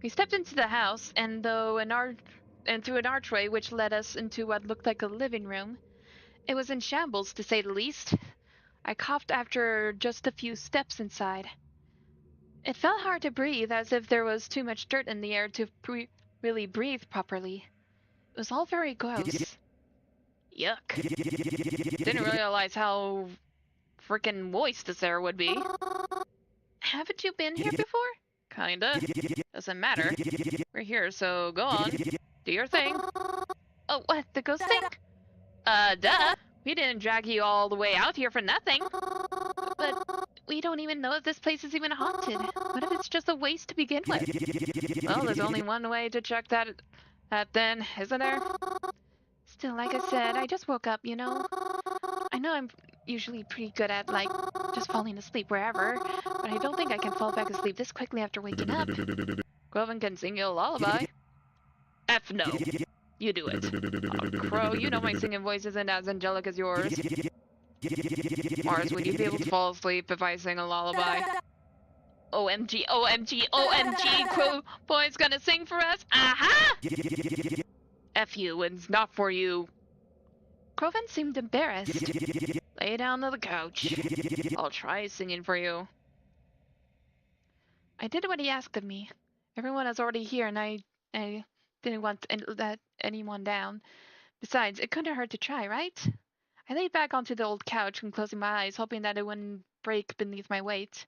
We stepped into the house, and through an archway which led us into what looked like a living room. It was in shambles, to say the least. I coughed after just a few steps inside. It felt hard to breathe, as if there was too much dirt in the air to really breathe properly. It was all very gross. Yuck. Didn't realize how frickin' moist this air would be. Haven't you been here before? Kinda. Doesn't matter. We're here, so go on. Do your thing. Oh, what? The ghost thing? Duh. We didn't drag you all the way out here for nothing. But we don't even know if this place is even haunted. What if it's just a waste to begin with? Well, there's only one way to check that then, isn't there? Still, like I said, I just woke up, you know? I know I'm usually pretty good at, like, just falling asleep wherever, but I don't think I can fall back asleep this quickly after waking up. Groven can sing you a lullaby. F no. You do it. Oh, Crow, you know my singing voice isn't as angelic as yours. Mars, would you be able to fall asleep if I sing a lullaby? OMG, OMG, OMG, Crow Boy's gonna sing for us? Aha! F you, it's not for you. Croven seemed embarrassed. Lay down on the couch. I'll try singing for you. I did what he asked of me. Everyone is already here, and I didn't want to let anyone down. Besides, it couldn't hurt to try, right? I laid back onto the old couch and closing my eyes, hoping that it wouldn't break beneath my weight.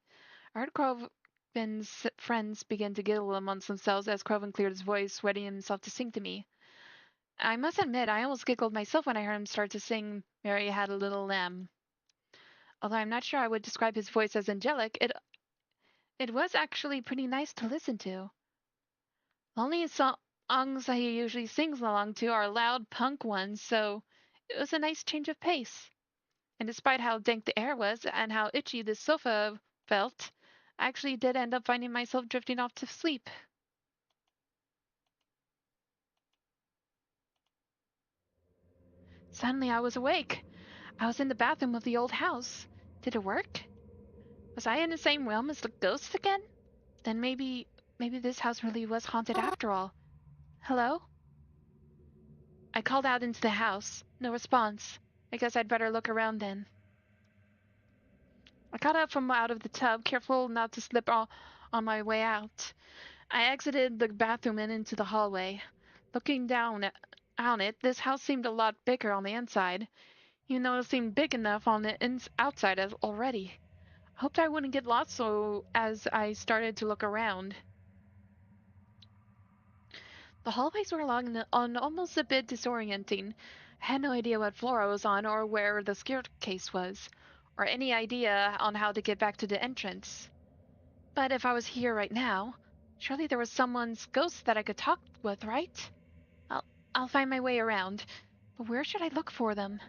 I heard Croven's friends begin to giggle amongst themselves as Croven cleared his voice, readying himself to sing to me. I must admit, I almost giggled myself when I heard him start to sing Mary Had a Little Lamb. Although I'm not sure I would describe his voice as angelic, it was actually pretty nice to listen to. The only songs he usually sings along to are loud punk ones, so it was a nice change of pace. And despite how dank the air was and how itchy the sofa felt, I actually did end up finding myself drifting off to sleep. Suddenly I was awake. I was in the bathroom of the old house. Did it work? Was I in the same realm as the ghosts again? Then maybe maybe this house really was haunted after all. Hello? I called out into the house. No response. I guess I'd better look around then. I got up from out of the tub, careful not to slip on my way out. I exited the bathroom and into the hallway. Looking on it, this house seemed a lot bigger on the inside, even though it seemed big enough on the outside as already. I hoped I wouldn't get lost so as I started to look around. The hallways were long and almost a bit disorienting. I had no idea what floor I was on or where the staircase was, or any idea on how to get back to the entrance. But if I was here right now, surely there was someone's ghost that I could talk with, right? I'll I'll find my way around. But where should I look for them?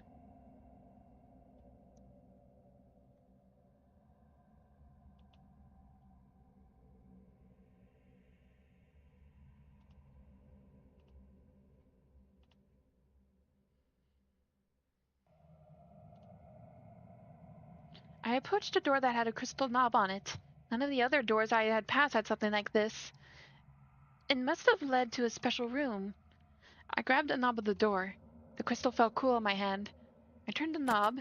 I approached a door that had a crystal knob on it. None of the other doors I had passed had something like this. It must have led to a special room. I grabbed the knob of the door. The crystal felt cool in my hand. I turned the knob,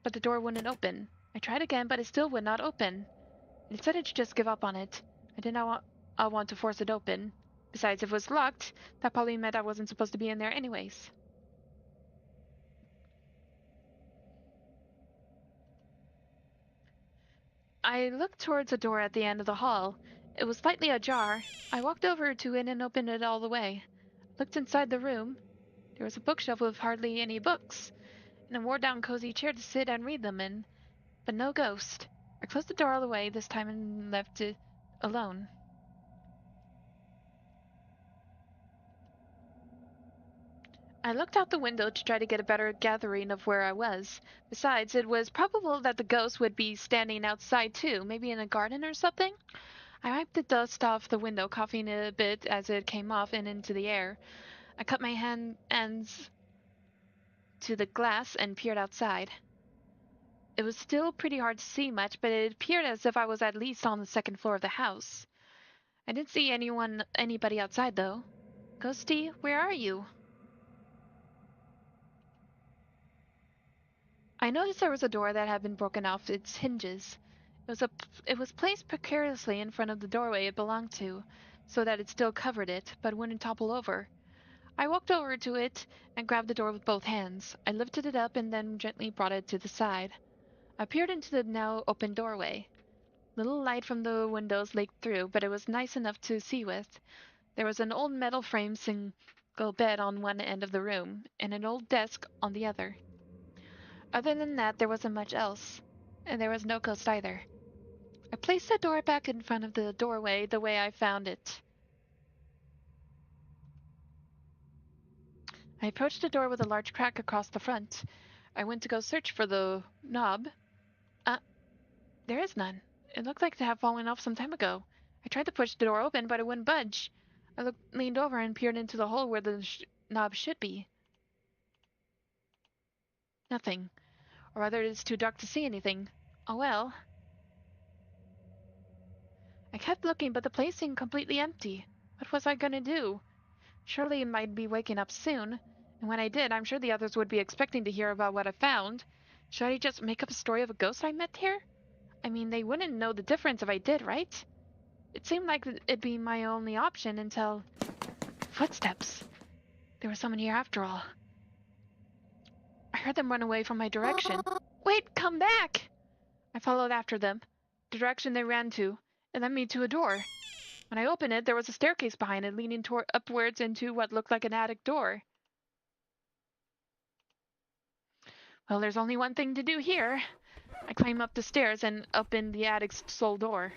but the door wouldn't open. I tried again, but it still would not open. I decided to just give up on it. I did not want to force it open. Besides, if it was locked, that probably meant I wasn't supposed to be in there anyways. I looked towards a door at the end of the hall. It was slightly ajar. I walked over to it and opened it all the way. Looked inside the room. There was a bookshelf with hardly any books, and a worn-down cozy chair to sit and read them in, but no ghost. I closed the door all the way this time and left it alone. I looked out the window to try to get a better gathering of where I was. Besides, it was probable that the ghost would be standing outside too, maybe in a garden or something. I wiped the dust off the window, coughing a bit as it came off and into the air. I cut my hands to the glass and peered outside. It was still pretty hard to see much, but it appeared as if I was at least on the second floor of the house. I didn't see anybody outside though. Ghosty, where are you? I noticed there was a door that had been broken off its hinges. It was placed precariously in front of the doorway it belonged to, so that it still covered it, but wouldn't topple over. I walked over to it and grabbed the door with both hands. I lifted it up and then gently brought it to the side. I peered into the now open doorway. Little light from the windows leaked through, but it was nice enough to see with. There was an old metal frame single bed on one end of the room, and an old desk on the other. Other than that, there wasn't much else, and there was no ghost either. I placed the door back in front of the doorway the way I found it. I approached the door with a large crack across the front. I went to go search for the knob. Uh, there is none. It looked like to have fallen off some time ago. I tried to push the door open, but it wouldn't budge. Leaned over and peered into the hole where the knob should be. Nothing. Or rather, it is too dark to see anything. Oh well. I kept looking, but the place seemed completely empty. What was I going to do? Surely it might be waking up soon, and when I did, I'm sure the others would be expecting to hear about what I found. Should I just make up a story of a ghost I met here? I mean, they wouldn't know the difference if I did, right? It seemed like it'd be my only option until... Footsteps. There was someone here after all. I heard them run away from my direction. Wait, come back! I followed after them. The direction they ran to. It led me to a door. When I opened it, there was a staircase behind it leading upwards into what looked like an attic door. Well, there's only one thing to do here. I climbed up the stairs and opened the attic's sole door.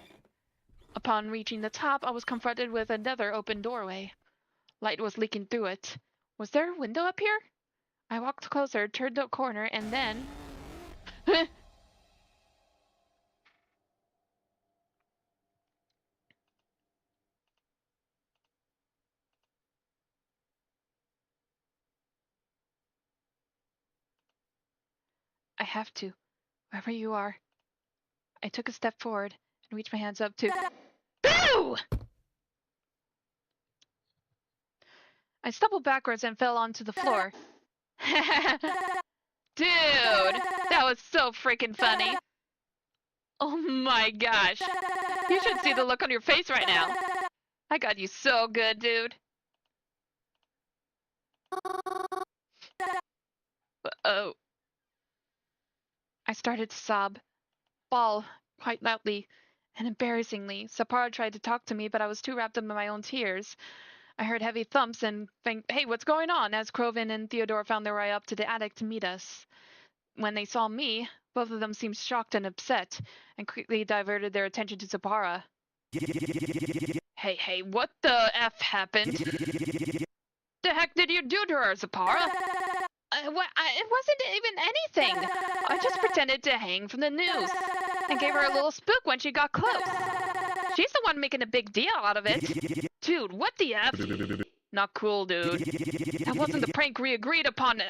Upon reaching the top, I was confronted with another open doorway. Light was leaking through it. Was there a window up here? I walked closer, turned the corner, and then... I have to. Wherever you are. I took a step forward and reached my hands up to... Boo! I stumbled backwards and fell onto the floor. Dude, that was so freaking funny. Oh my gosh. You should see the look on your face right now. I got you so good, dude. Oh. I started to sob, bawl quite loudly and embarrassingly. Sapporo tried to talk to me, but I was too wrapped up in my own tears. I heard heavy thumps and think, hey, what's going on? As Crovin and Theodore found their way up to the attic to meet us. When they saw me, both of them seemed shocked and upset, and quickly diverted their attention to Sapporo. Hey, what the F happened? The heck did you do to her, Sapporo? It wasn't even anything. I just pretended to hang from the news and gave her a little spook when she got close. She's the one making a big deal out of it. Dude, what the F? Not cool, dude. That wasn't the prank we agreed upon,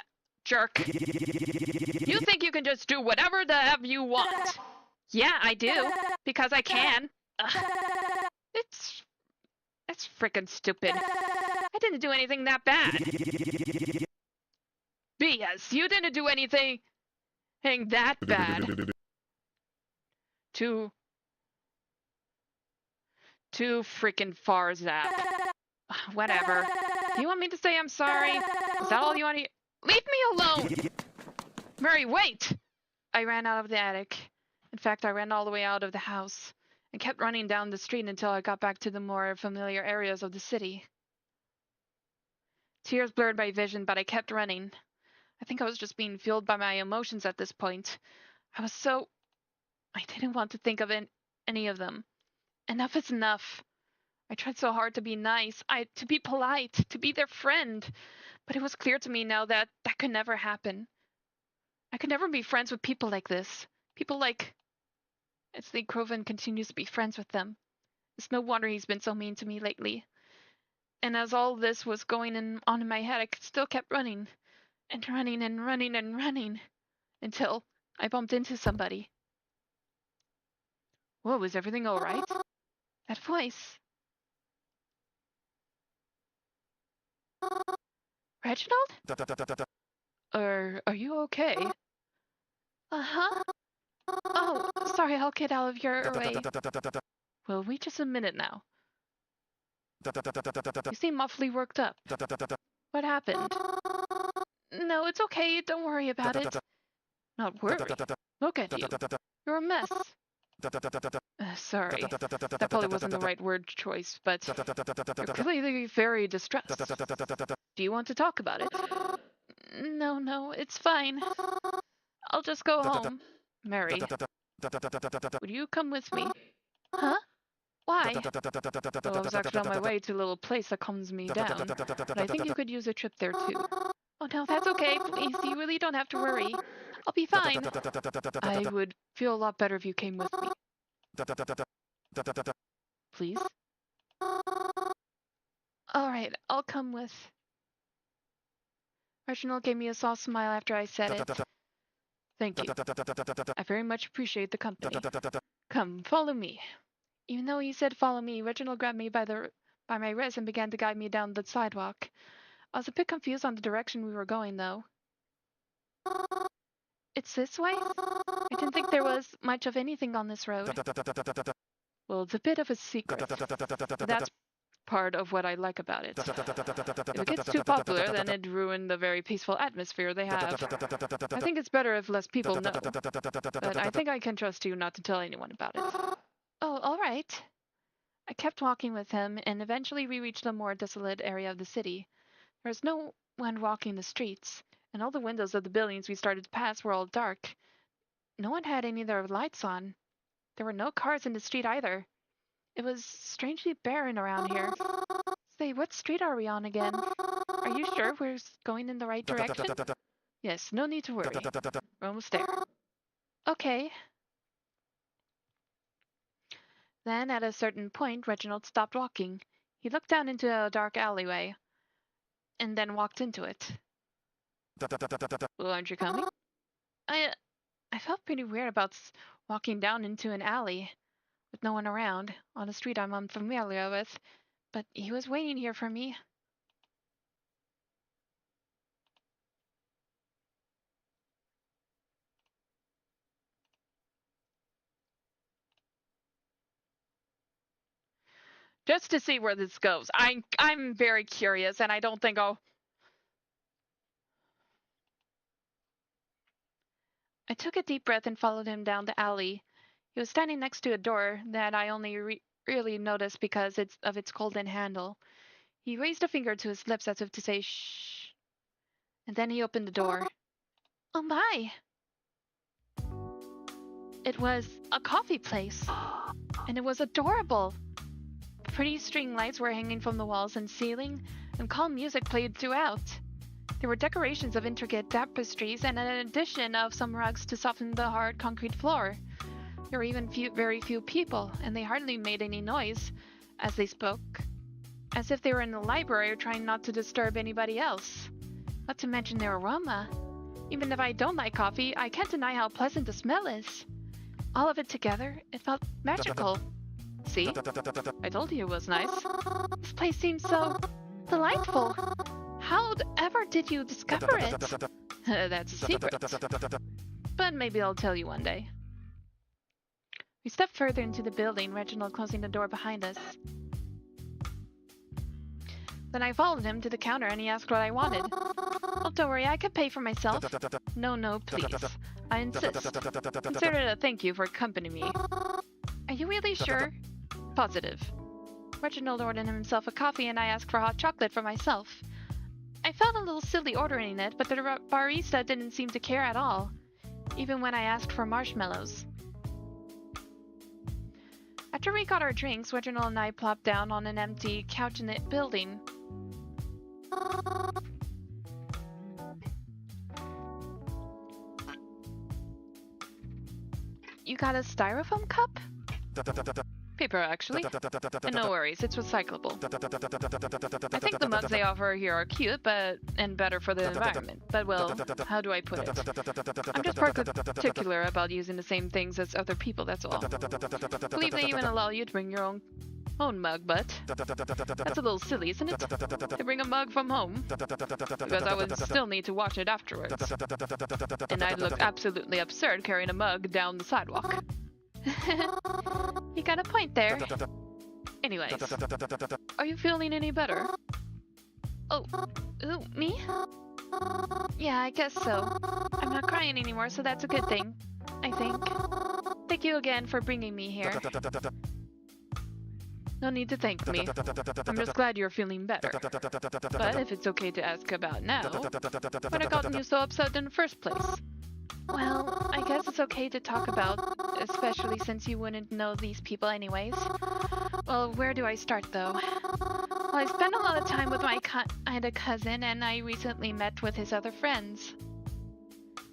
jerk. You think you can just do whatever the F you want? Yeah, I do. Because I can. Ugh. It's frickin' stupid. I didn't do anything that bad. BS, you didn't do anything that bad. Too freaking far, Zap. Whatever. Do you want me to say I'm sorry? Is that all you want to hear? Leave me alone! Mary, wait! I ran out of the attic. In fact, I ran all the way out of the house and kept running down the street until I got back to the more familiar areas of the city. Tears blurred my vision, but I kept running. I think I was just being fueled by my emotions at this point. I didn't want to think of any of them. Enough is enough. I tried so hard to be nice, to be polite, to be their friend. But it was clear to me now that could never happen. I could never be friends with people like this. People like... It's Lee Crovin continues to be friends with them. It's no wonder he's been so mean to me lately. And as all this was going on in my head, I still kept running. And running and running and running. Until I bumped into somebody. Whoa, is everything alright? That voice. Reginald? Are you okay? Uh-huh. Oh, sorry, I'll get out of your way. Well, wait just a minute now. You seem awfully worked up. What happened? No, it's okay. Don't worry about it. Not worry. Look at you. You're a mess. Sorry. That probably wasn't the right word choice, but you're clearly very distressed. Do you want to talk about it? No, it's fine. I'll just go home. Mary, would you come with me? Huh? Why? Well, I was actually on my way to a little place that calms me down, but I think you could use a trip there too. Oh no, that's okay, please. You really don't have to worry. I'll be fine. I would feel a lot better if you came with me. Please? Alright, I'll come with... Reginald gave me a soft smile after I said it. Thank you. I very much appreciate the company. Come, follow me. Even though he said follow me, Reginald grabbed me by my wrist and began to guide me down the sidewalk. I was a bit confused on the direction we were going, though. It's this way? I didn't think there was much of anything on this road. Well, it's a bit of a secret. But that's part of what I like about it. If it gets too popular, then it'd ruin the very peaceful atmosphere they have. I think it's better if less people know. But I think I can trust you not to tell anyone about it. Oh, all right. I kept walking with him, and eventually we reached a more desolate area of the city. There was no one walking the streets, and all the windows of the buildings we started to pass were all dark. No one had any of their lights on. There were no cars in the street either. It was strangely barren around here. Say, what street are we on again? Are you sure we're going in the right direction? Yes, no need to worry. We're almost there. Okay. Then, at a certain point, Reginald stopped walking. He looked down into a dark alleyway, and then walked into it. Well, aren't you coming? I felt pretty weird about walking down into an alley with no one around, on a street I'm unfamiliar with, but he was waiting here for me. Just to see where this goes. I'm very curious, and I don't think I'll... I took a deep breath and followed him down the alley. He was standing next to a door that I only really noticed because of its golden handle. He raised a finger to his lips as if to say shh, and then he opened the door. Oh my! It was a coffee place, and it was adorable. Pretty string lights were hanging from the walls and ceiling, and calm music played throughout. There were decorations of intricate tapestries and an addition of some rugs to soften the hard concrete floor. There were even very few people, and they hardly made any noise as they spoke, as if they were in the library or trying not to disturb anybody else. Not to mention their aroma. Even if I don't like coffee, I can't deny how pleasant the smell is. All of it together, it felt magical. See? I told you it was nice. This place seems so delightful. How ever did you discover it? That's a secret. But maybe I'll tell you one day. We stepped further into the building, Reginald closing the door behind us. Then I followed him to the counter and he asked what I wanted. Oh, don't worry, I can pay for myself. No, please. I insist. Consider it a thank you for accompanying me. Are you really sure? Positive. Reginald ordered himself a coffee and I asked for hot chocolate for myself. I felt a little silly ordering it, but the barista didn't seem to care at all, even when I asked for marshmallows. After we got our drinks, Reginald and I plopped down on an empty couch in the building. You got a styrofoam cup? Paper, actually. And no worries, it's recyclable. I think the mugs they offer here are cute, and better for the environment. But well, how do I put it? I'm just particular about using the same things as other people, that's all. Believe they even allow you to bring your own mug, but that's a little silly, isn't it? To bring a mug from home, because I would still need to wash it afterwards. And I'd look absolutely absurd carrying a mug down the sidewalk. You got a point there. Anyways, are you feeling any better? Oh, me? Yeah, I guess so. I'm not crying anymore, so that's a good thing, I think. Thank you again for bringing me here. No need to thank me. I'm just glad you're feeling better. But if it's okay to ask about now, what had gotten you so upset in the first place? Well, I guess it's okay to talk about, especially since you wouldn't know these people anyways. Well, where do I start though? Well, I spent a lot of time with I had a cousin and I recently met with his other friends.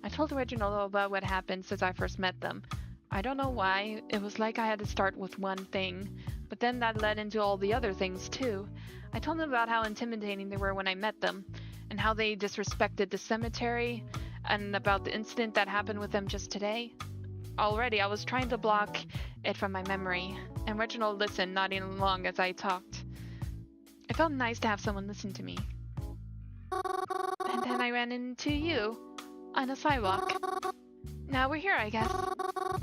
I told Reginald about what happened since I first met them. I don't know why, it was like I had to start with one thing, but then that led into all the other things too. I told him about how intimidating they were when I met them, and how they disrespected the cemetery, and about the incident that happened with them just today. Already, I was trying to block it from my memory, and Reginald listened, nodding along as I talked. It felt nice to have someone listen to me. And then I ran into you, on the sidewalk. Now we're here, I guess.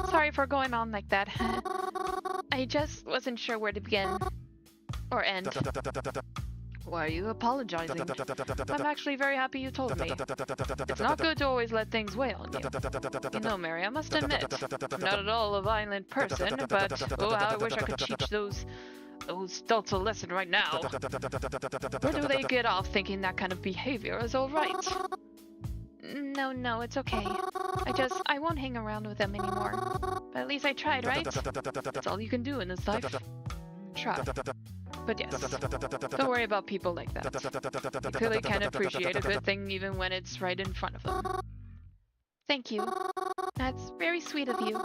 Sorry for going on like that. I just wasn't sure where to begin. Or end. Why are you apologizing? I'm actually very happy you told me. It's not good to always let things weigh on you. You know, Mary, I must admit, I'm not at all a violent person, but oh, how I wish I could teach those adults a lesson right now. Where do they get off thinking that kind of behavior is alright? No, it's okay. I won't hang around with them anymore. But at least I tried, right? That's all you can do in this life. Try. But yes, don't worry about people like that. You clearly can appreciate a good thing even when it's right in front of them. Thank you. That's very sweet of you.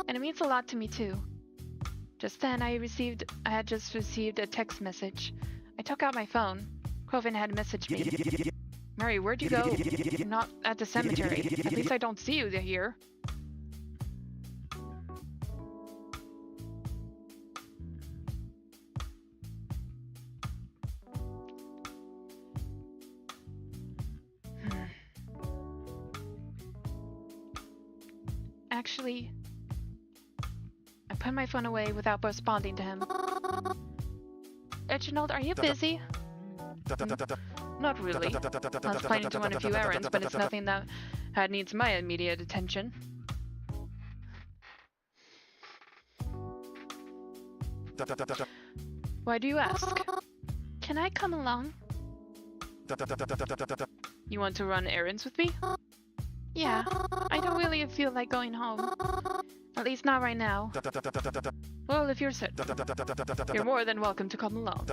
And it means a lot to me too. Just then I had just received a text message. I took out my phone. Crovin had messaged me. Mary, where'd you go? I'm not at the cemetery. At least I don't see you here. Actually, I put my phone away without responding to him. Reginald, are you busy? Not really. I was planning to run a few errands, but it's nothing that needs my immediate attention. Why do you ask? Can I come along? You want to run errands with me? Yeah, I don't really feel like going home. At least not right now. Well, if you're you're more than welcome to come along.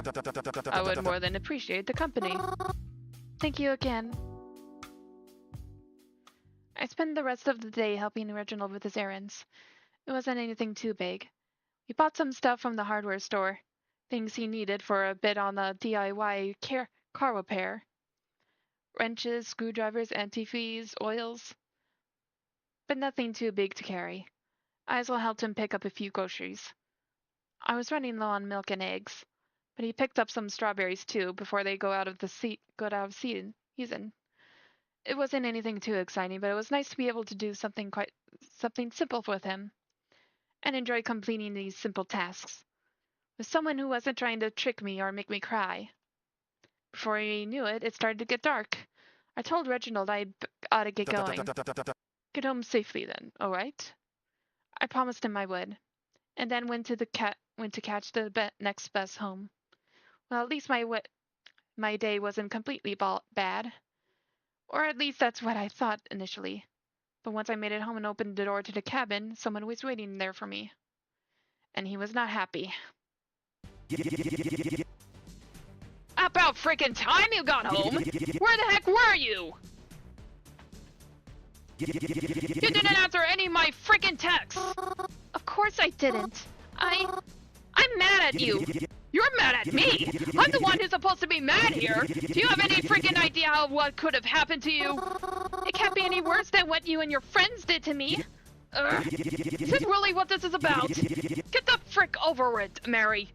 I would more than appreciate the company. Thank you again. I spent the rest of the day helping Reginald with his errands. It wasn't anything too big. We bought some stuff from the hardware store. Things he needed for a bit on the DIY car repair. Wrenches, screwdrivers, antifreeze, oils. But nothing too big to carry. I as well helped him pick up a few groceries. I was running low on milk and eggs, but he picked up some strawberries too before they go out of season. It wasn't anything too exciting, but it was nice to be able to do something simple with him, and enjoy completing these simple tasks with someone who wasn't trying to trick me or make me cry. Before he knew it, it started to get dark. I told Reginald I ought to get going. Get home safely then, all right? I promised him I would, and then went to catch the next bus home. Well, at least my day wasn't completely bad, or at least that's what I thought initially. But once I made it home and opened the door to the cabin, someone was waiting there for me, and he was not happy. About frickin' time you got home! Where the heck were you? You didn't answer any of my frickin' texts! Of course I didn't. I'm mad at you! You're mad at me! I'm the one who's supposed to be mad here! Do you have any freaking idea of what could have happened to you? It can't be any worse than what you and your friends did to me! Is this really what this is about? Get the frick over it, Mary!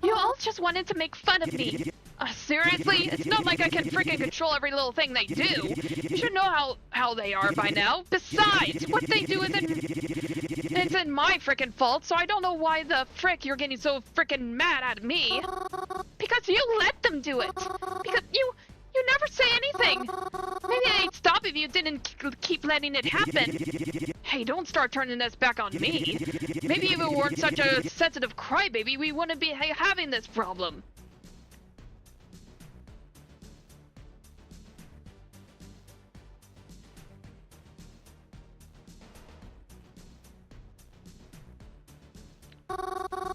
You all just wanted to make fun of me. Seriously? It's not like I can freaking control every little thing they do. You should know how they are by now. Besides, what they do isn't my freaking fault, so I don't know why the frick you're getting so freaking mad at me. Because you let them do it. Because you never say anything. Maybe they'd stop if you didn't keep letting it happen. Hey, don't start turning this back on me. Maybe if it weren't such a sensitive crybaby, we wouldn't be having this problem.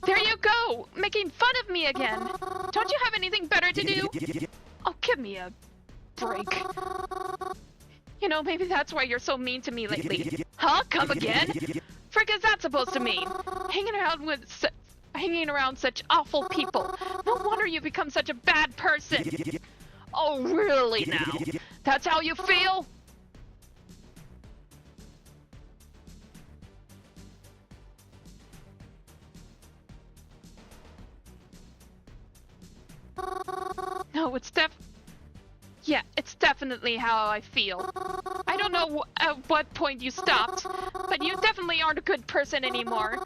There you go! Making fun of me again! Don't you have anything better to do? Oh, give me a break. You know, maybe that's why you're so mean to me lately. Huh? Come again? Frick is that supposed to mean? Hanging around such awful people. No wonder you become such a bad person. Oh, really now? That's how you feel? No, it's definitely how I feel. I don't know at what point you stopped, but you definitely aren't a good person anymore.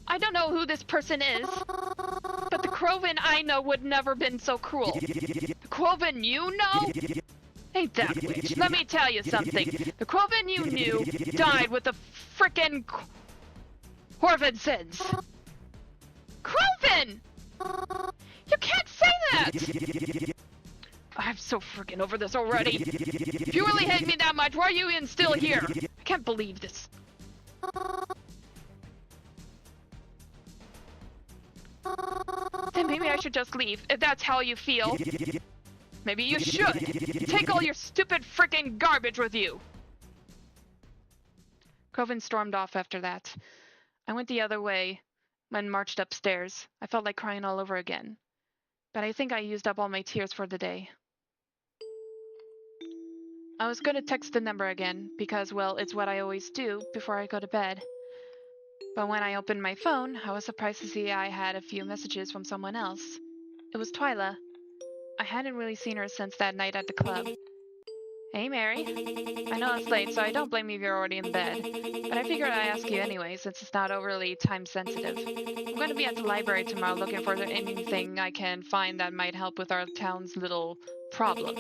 I don't know who this person is, but the Croven I know would never been so cruel. The Croven you know? Ain't that witch. Let me tell you something. The Croven you knew died with the frickin' Horvidsons. Croven! You can't say that! I'm so freaking over this already. If you really hate me that much, why are you even still here? I can't believe this. Then maybe I should just leave, if that's how you feel. Maybe you should. Take all your stupid freaking garbage with you. Coven stormed off after that. I went the other way and marched upstairs. I felt like crying all over again. But I think I used up all my tears for the day. I was going to text the number again, because, well, it's what I always do before I go to bed. But when I opened my phone, I was surprised to see I had a few messages from someone else. It was Twyla. I hadn't really seen her since that night at the club. Hey, Mary. I know it's late, so I don't blame you if you're already in bed. But I figured I'd ask you anyway, since it's not overly time sensitive. I'm going to be at the library tomorrow looking for anything I can find that might help with our town's little problem.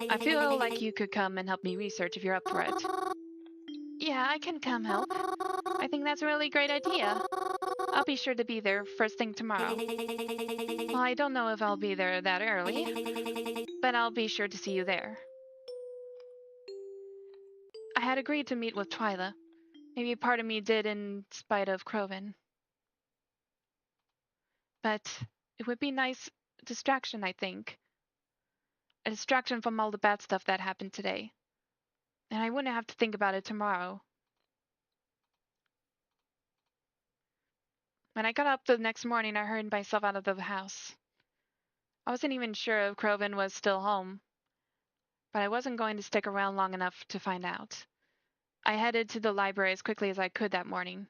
I feel like you could come and help me research if you're up for it. Yeah, I can come help. I think that's a really great idea. I'll be sure to be there first thing tomorrow. Well, I don't know if I'll be there that early, but I'll be sure to see you there. I had agreed to meet with Twyla. Maybe part of me did in spite of Croven. But it would be nice distraction, I think. A distraction from all the bad stuff that happened today. And I wouldn't have to think about it tomorrow. When I got up the next morning, I hurried myself out of the house. I wasn't even sure if Croven was still home, but I wasn't going to stick around long enough to find out. I headed to the library as quickly as I could that morning.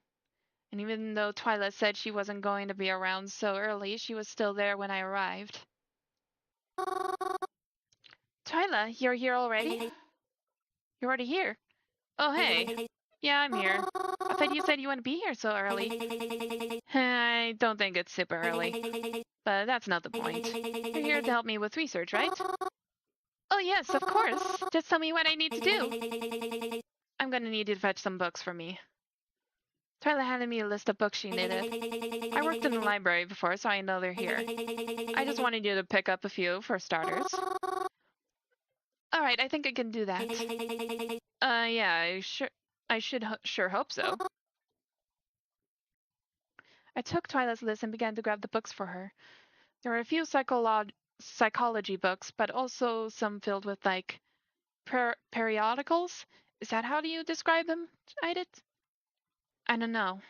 And even though Twyla said she wasn't going to be around so early, she was still there when I arrived. Twyla, you're here already? You're already here? Oh, hey. Yeah, I'm here. I thought you said you wouldn't be here so early. I don't think it's super early. But that's not the point. You're here to help me with research, right? Oh, yes, of course. Just tell me what I need to do. I'm gonna need you to fetch some books for me. Twyla handed me a list of books she needed. I worked in the library before, so I know they're here. I just wanted you to pick up a few for starters. Alright, I think I can do that. Yeah, I should sure hope so. I took Twyla's list and began to grab the books for her. There were a few psychology books, but also some filled with, like, periodicals? Is that how do you describe them? I don't know.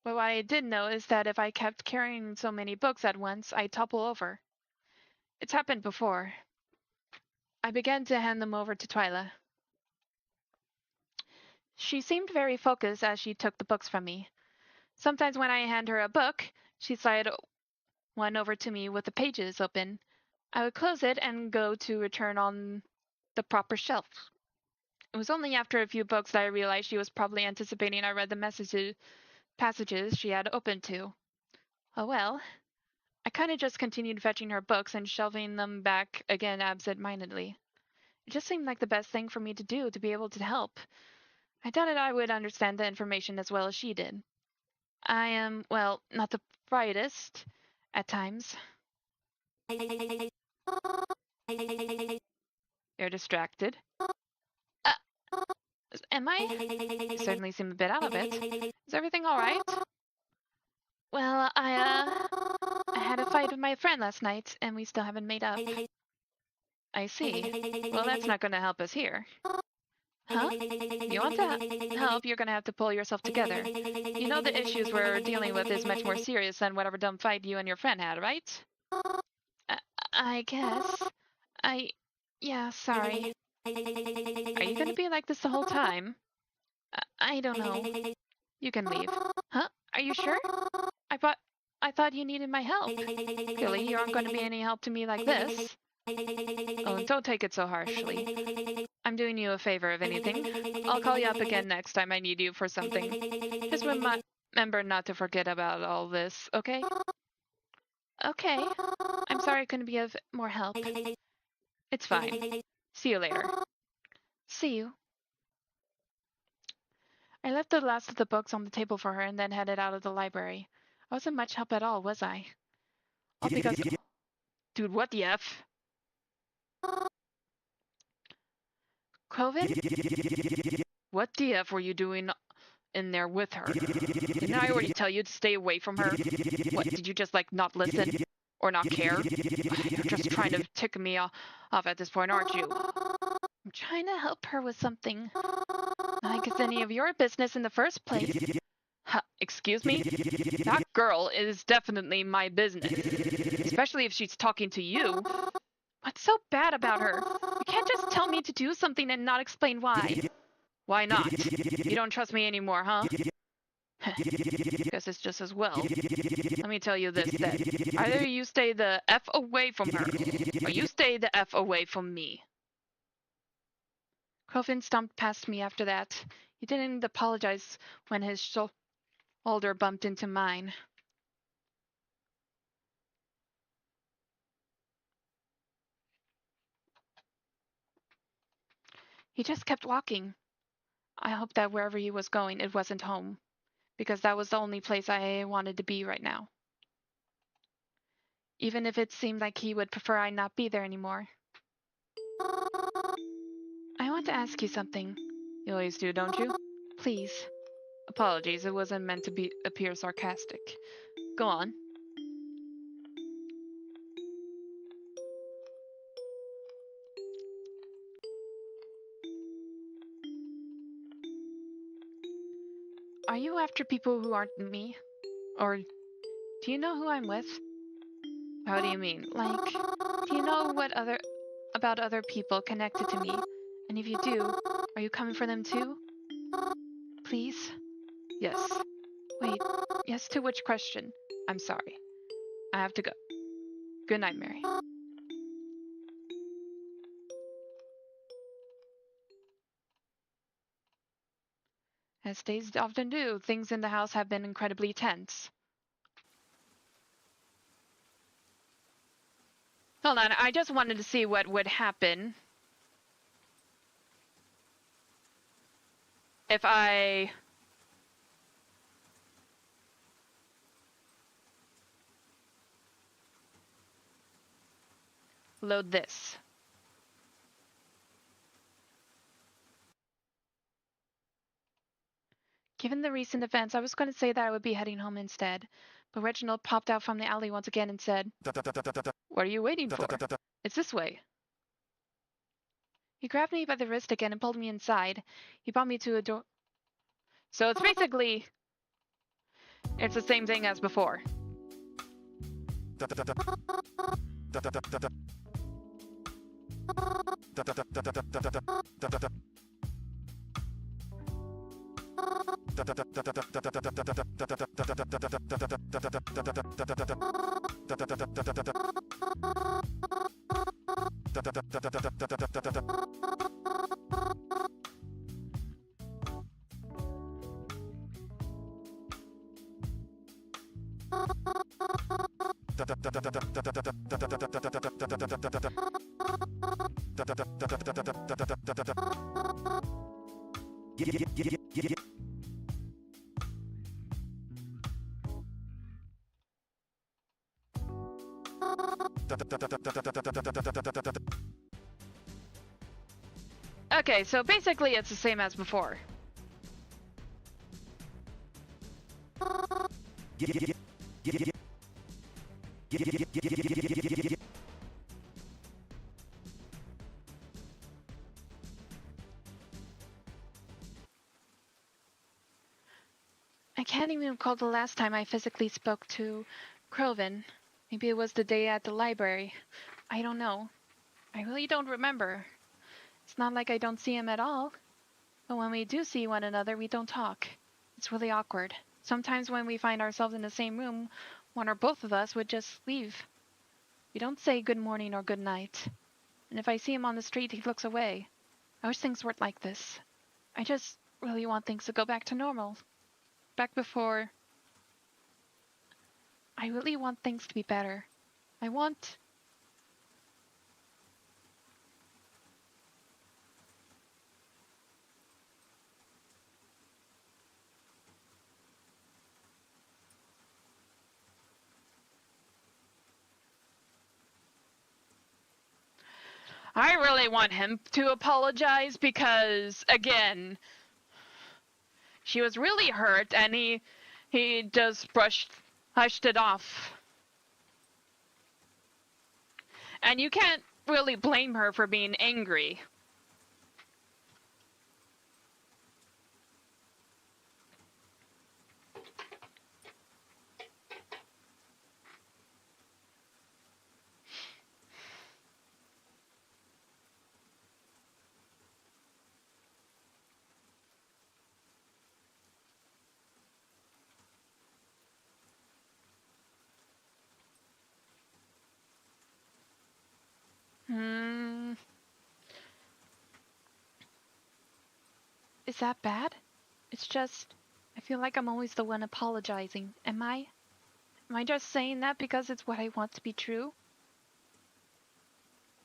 But what I did know is that if I kept carrying so many books at once, I'd topple over. It's happened before. I began to hand them over to Twyla. She seemed very focused as she took the books from me. Sometimes when I hand her a book, she'd slide one over to me with the pages open. I would close it and go to return on the proper shelf. It was only after a few books that I realized she was probably anticipating I read the passages she had opened to. Oh well. I kind of just continued fetching her books and shelving them back again absent-mindedly. It just seemed like the best thing for me to do to be able to help. I doubted I would understand the information as well as she did. I am, well, not the brightest at times. You're distracted. Am I? You certainly seem a bit out of it. Is everything all right? Well, I had a fight with my friend last night, and we still haven't made up. I see. Well, that's not going to help us here. Huh? You want to help, you're going to have to pull yourself together. You know the issues we're dealing with is much more serious than whatever dumb fight you and your friend had, right? I guess. Yeah, sorry. Are you going to be like this the whole time? I don't know. You can leave. Huh? Are you sure? I thought you needed my help. Clearly, you aren't going to be any help to me like this. Oh, don't take it so harshly. I'm doing you a favor, if anything. I'll call you up again next time I need you for something. Just remember not to forget about all this, okay? Okay. I'm sorry I couldn't be of more help. It's fine. See you later. See you. I left the last of the books on the table for her and then headed out of the library. I wasn't much help at all, was I? All because... Dude, what the F? Croven? What the F were you doing in there with her? Didn't I already tell you to stay away from her? What, did you just, like, not listen? Or not care? You're just trying to tick me off at this point, aren't you? I'm trying to help her with something. Not like it's any of your business in the first place. Excuse me? That girl is definitely my business. Especially if she's talking to you. What's so bad about her? You can't just tell me to do something and not explain why. Why not? You don't trust me anymore, huh? Guess it's just as well. Let me tell you this then. Either you stay the F away from her, or you stay the F away from me. Crovin stomped past me after that. He didn't apologize when his shoulder bumped into mine. He just kept walking. I hoped that wherever he was going, it wasn't home, because that was the only place I wanted to be right now. Even if it seemed like he would prefer I not be there anymore. I want to ask you something. You always do, don't you? Please. Apologies, it wasn't meant to appear sarcastic. Go on. Are you after people who aren't me? Or do you know who I'm with? How do you mean? Like, do you know about other people connected to me? And if you do, are you coming for them too? Please? Yes. Wait, yes to which question? I'm sorry. I have to go. Good night, Mary. As days often do, things in the house have been incredibly tense. Hold on, I just wanted to see what would happen if I load this. Given the recent events, I was going to say that I would be heading home instead, but Reginald popped out from the alley once again and said, "What are you waiting for? It's this way." He grabbed me by the wrist again and pulled me inside. He brought me to a door. So it's basically, it's the same thing as before. Okay, so basically it's the same as before. I can't even recall the last time I physically spoke to Crovin. Maybe it was the day at the library. I don't know. I really don't remember. It's not like I don't see him at all. But when we do see one another, we don't talk. It's really awkward. Sometimes when we find ourselves in the same room, one or both of us would just leave. We don't say good morning or good night. And if I see him on the street, he looks away. I wish things weren't like this. I just really want things to go back to normal. Back before. I really want things to be better. I really want him to apologize because, again, she was really hurt and he just hushed it off. And you can't really blame her for being angry. Hmm. Is that bad? It's just, I feel like I'm always the one apologizing. Am I? Am I just saying that because it's what I want to be true?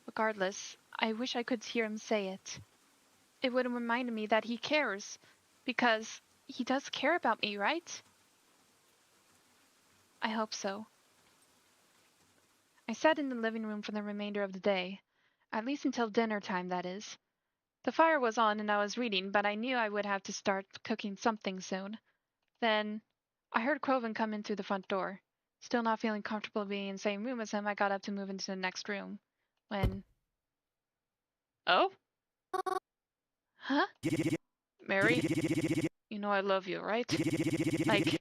Regardless, I wish I could hear him say it. It would remind me that he cares. Because he does care about me, right? I hope so. I sat in the living room for the remainder of the day. At least until dinner time, that is. The fire was on and I was reading, but I knew I would have to start cooking something soon. Then, I heard Croven come in through the front door. Still not feeling comfortable being in the same room as him, I got up to move into the next room. When... Oh? Huh? Mary? You know I love you, right? Like,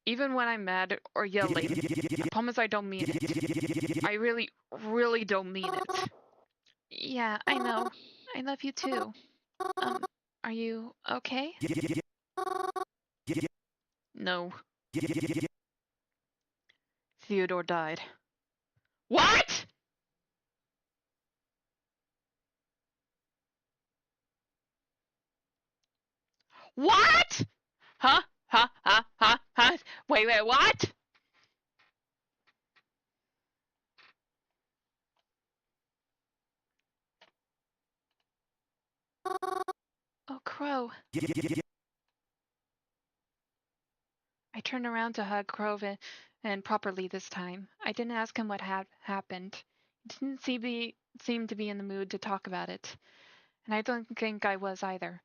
even when I'm mad or yelling, I promise I don't mean it. I really, really don't mean it. Yeah, I know. I love you too. Are you okay? No. Theodore died. What? What? Huh? Huh? Huh? Huh? Huh? Wait, what? Oh, Crow. I turned around to hug Crow and properly this time. I didn't ask him what had happened. He didn't seem to be in the mood to talk about it, and I don't think I was either.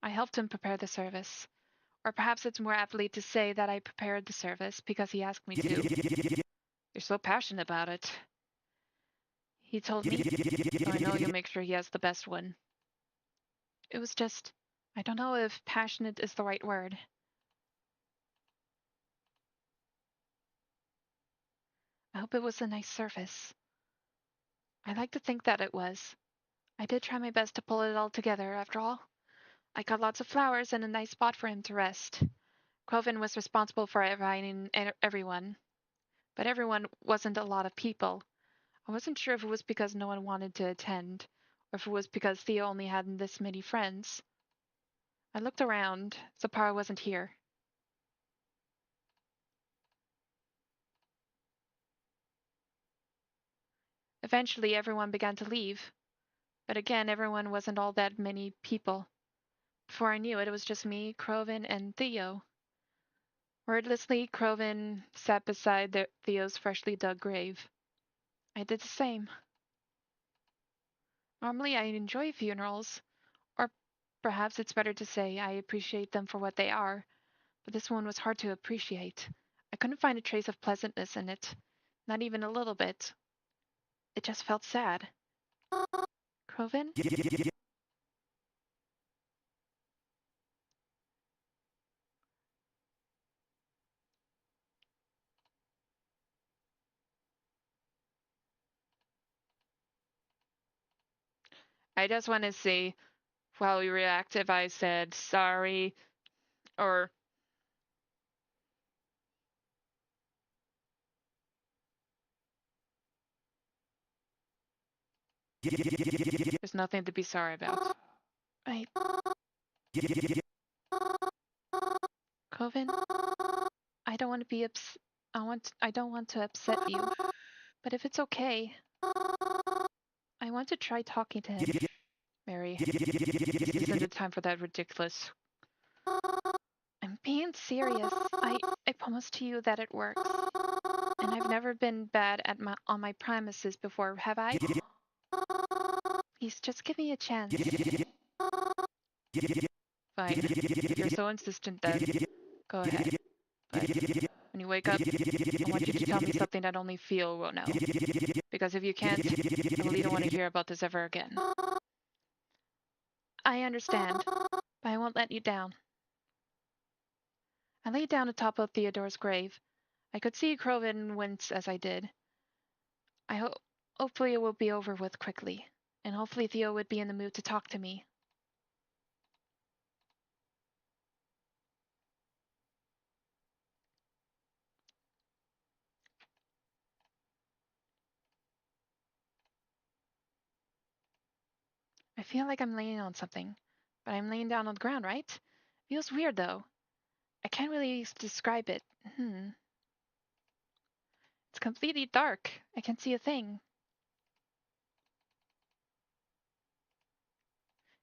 I helped him prepare the service. Or perhaps it's more aptly to say that I prepared the service because he asked me to. You're so passionate about it. He told me, so I know you'll make sure he has the best one. It was just, I don't know if passionate is the right word. I hope it was a nice service. I like to think that it was. I did try my best to pull it all together, after all. I got lots of flowers and a nice spot for him to rest. Croven was responsible for inviting everyone. But everyone wasn't a lot of people. I wasn't sure if it was because no one wanted to attend, or if it was because Theo only had this many friends. I looked around. Zapara wasn't here. Eventually, everyone began to leave. But again, everyone wasn't all that many people. Before I knew it, it was just me, Croven, and Theo. Wordlessly, Croven sat beside Theo's freshly dug grave. I did the same. Normally, I enjoy funerals, or perhaps it's better to say I appreciate them for what they are, but this one was hard to appreciate. I couldn't find a trace of pleasantness in it, not even a little bit. It just felt sad. Croven? I just want to see, while we react, if I said sorry, or there's nothing to be sorry about. I... Croven? I don't want to be I don't want to upset you, but if it's okay, I want to try talking to him. Mary, this isn't the time for that ridiculous. I'm being serious. I promise to you that it works. And I've never been bad at on my promises before, have I? Please, just give me a chance. Fine. If you're so insistent, then go ahead. But when you wake up, I want you to tell me something that only Theo will know. Because if you can't, I really don't want to hear about this ever again. I understand, but I won't let you down. I lay down atop of Theodore's grave. I could see Croven wince as I did. Hopefully it will be over with quickly, and hopefully Theo would be in the mood to talk to me. I feel like I'm laying on something, but I'm laying down on the ground, right? Feels weird though. I can't really describe it. It's completely dark. I can't see a thing.